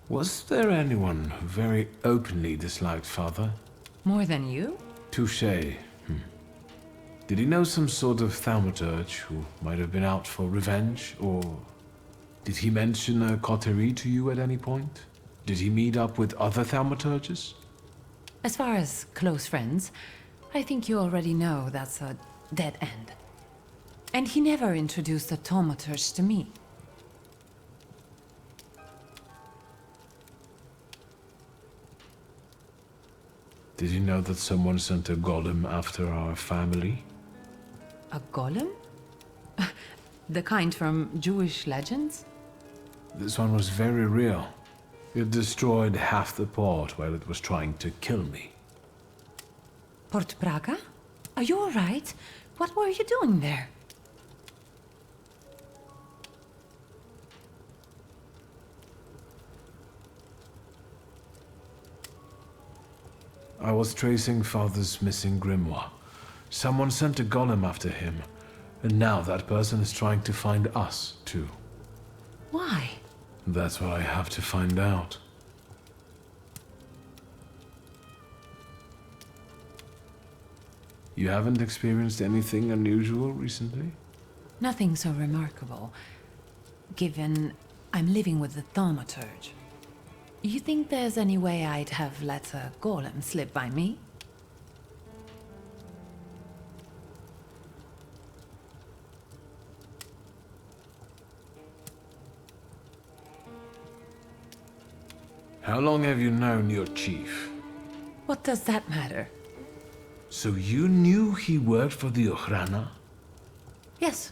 Was there anyone who very openly disliked Father? More than you? Touché. Did he know some sort of Thaumaturge who might have been out for revenge, or did he mention a coterie to you at any point? Did he meet up with other Thaumaturges? As far as close friends, I think you already know that's a dead end. And he never introduced a Thaumaturge to me. Did you know that someone sent a golem after our family? A golem? The kind from Jewish legends? This one was very real. It destroyed half the port while it was trying to kill me. Port Praga? Are you all right? What were you doing there? I was tracing Father's missing grimoire. Someone sent a golem after him, and now that person is trying to find us, too. Why? That's what I have to find out. You haven't experienced anything unusual recently? Nothing so remarkable, given I'm living with the Thaumaturge. You think there's any way I'd have let a golem slip by me? How long have you known your chief? What does that matter? So you knew he worked for the Ochrana? Yes.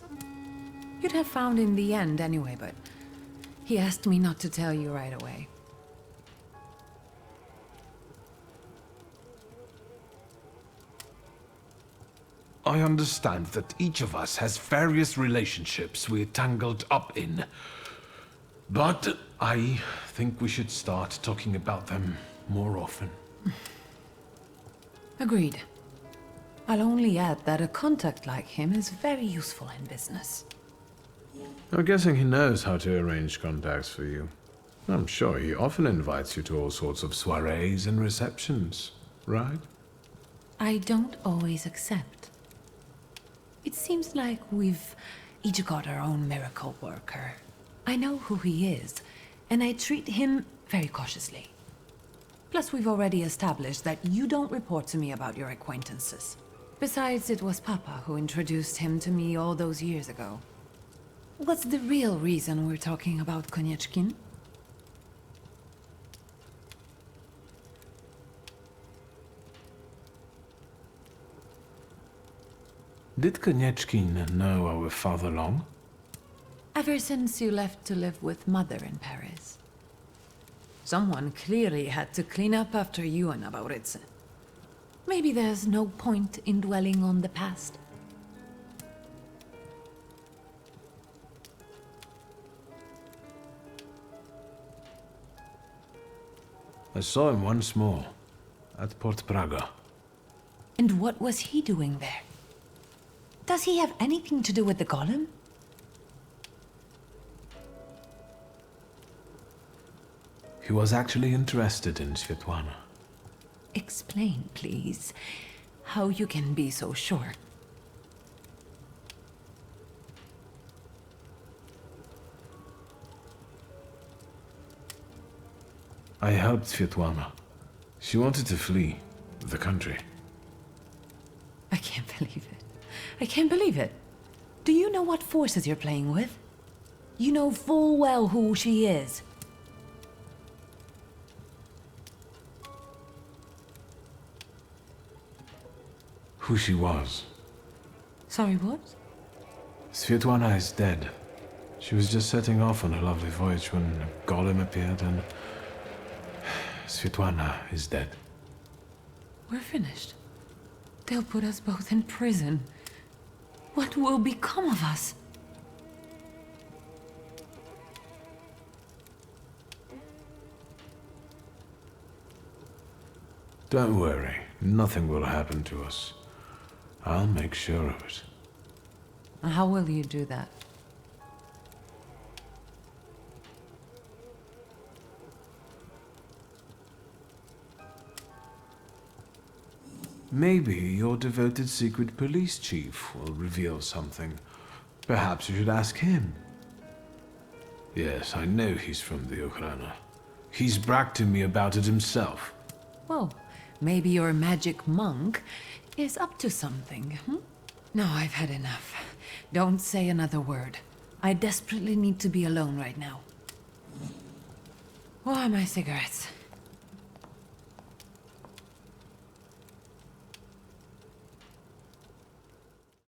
You'd have found in the end anyway, but he asked me not to tell you right away. I understand that each of us has various relationships we're tangled up in. But I think we should start talking about them more often. Agreed. I'll only add that a contact like him is very useful in business. I'm guessing he knows how to arrange contacts for you. I'm sure he often invites you to all sorts of soirees and receptions, right? I don't always accept. It seems like we've each got our own miracle worker. I know who he is, and I treat him very cautiously. Plus, we've already established that you don't report to me about your acquaintances. Besides, it was Papa who introduced him to me all those years ago. What's the real reason we're talking about Konieczkin? Did Konieczkin know our father long? Ever since you left to live with Mother in Paris. Someone clearly had to clean up after you and Abaurice. Maybe there's no point in dwelling on the past. I saw him once more, at Port Praga. And what was he doing there? Does he have anything to do with the golem? He was actually interested in Svetlana. Explain, please, how you can be so sure. I helped Svetlana. She wanted to flee the country. I can't believe it. I can't believe it. Do you know what forces you're playing with? You know full well who she is. Who she was. Sorry, what? Svetlana is dead. She was just setting off on a lovely voyage when a golem appeared and... Svetlana is dead. We're finished. They'll put us both in prison. What will become of us? Don't worry. Nothing will happen to us. I'll make sure of it. How will you do that? Maybe your devoted secret police chief will reveal something. Perhaps you should ask him. Yes, I know he's from the Ukraina. He's bragged to me about it himself. Well, maybe your magic monk is up to something, hmm? No, I've had enough. Don't say another word. I desperately need to be alone right now. Where are my cigarettes?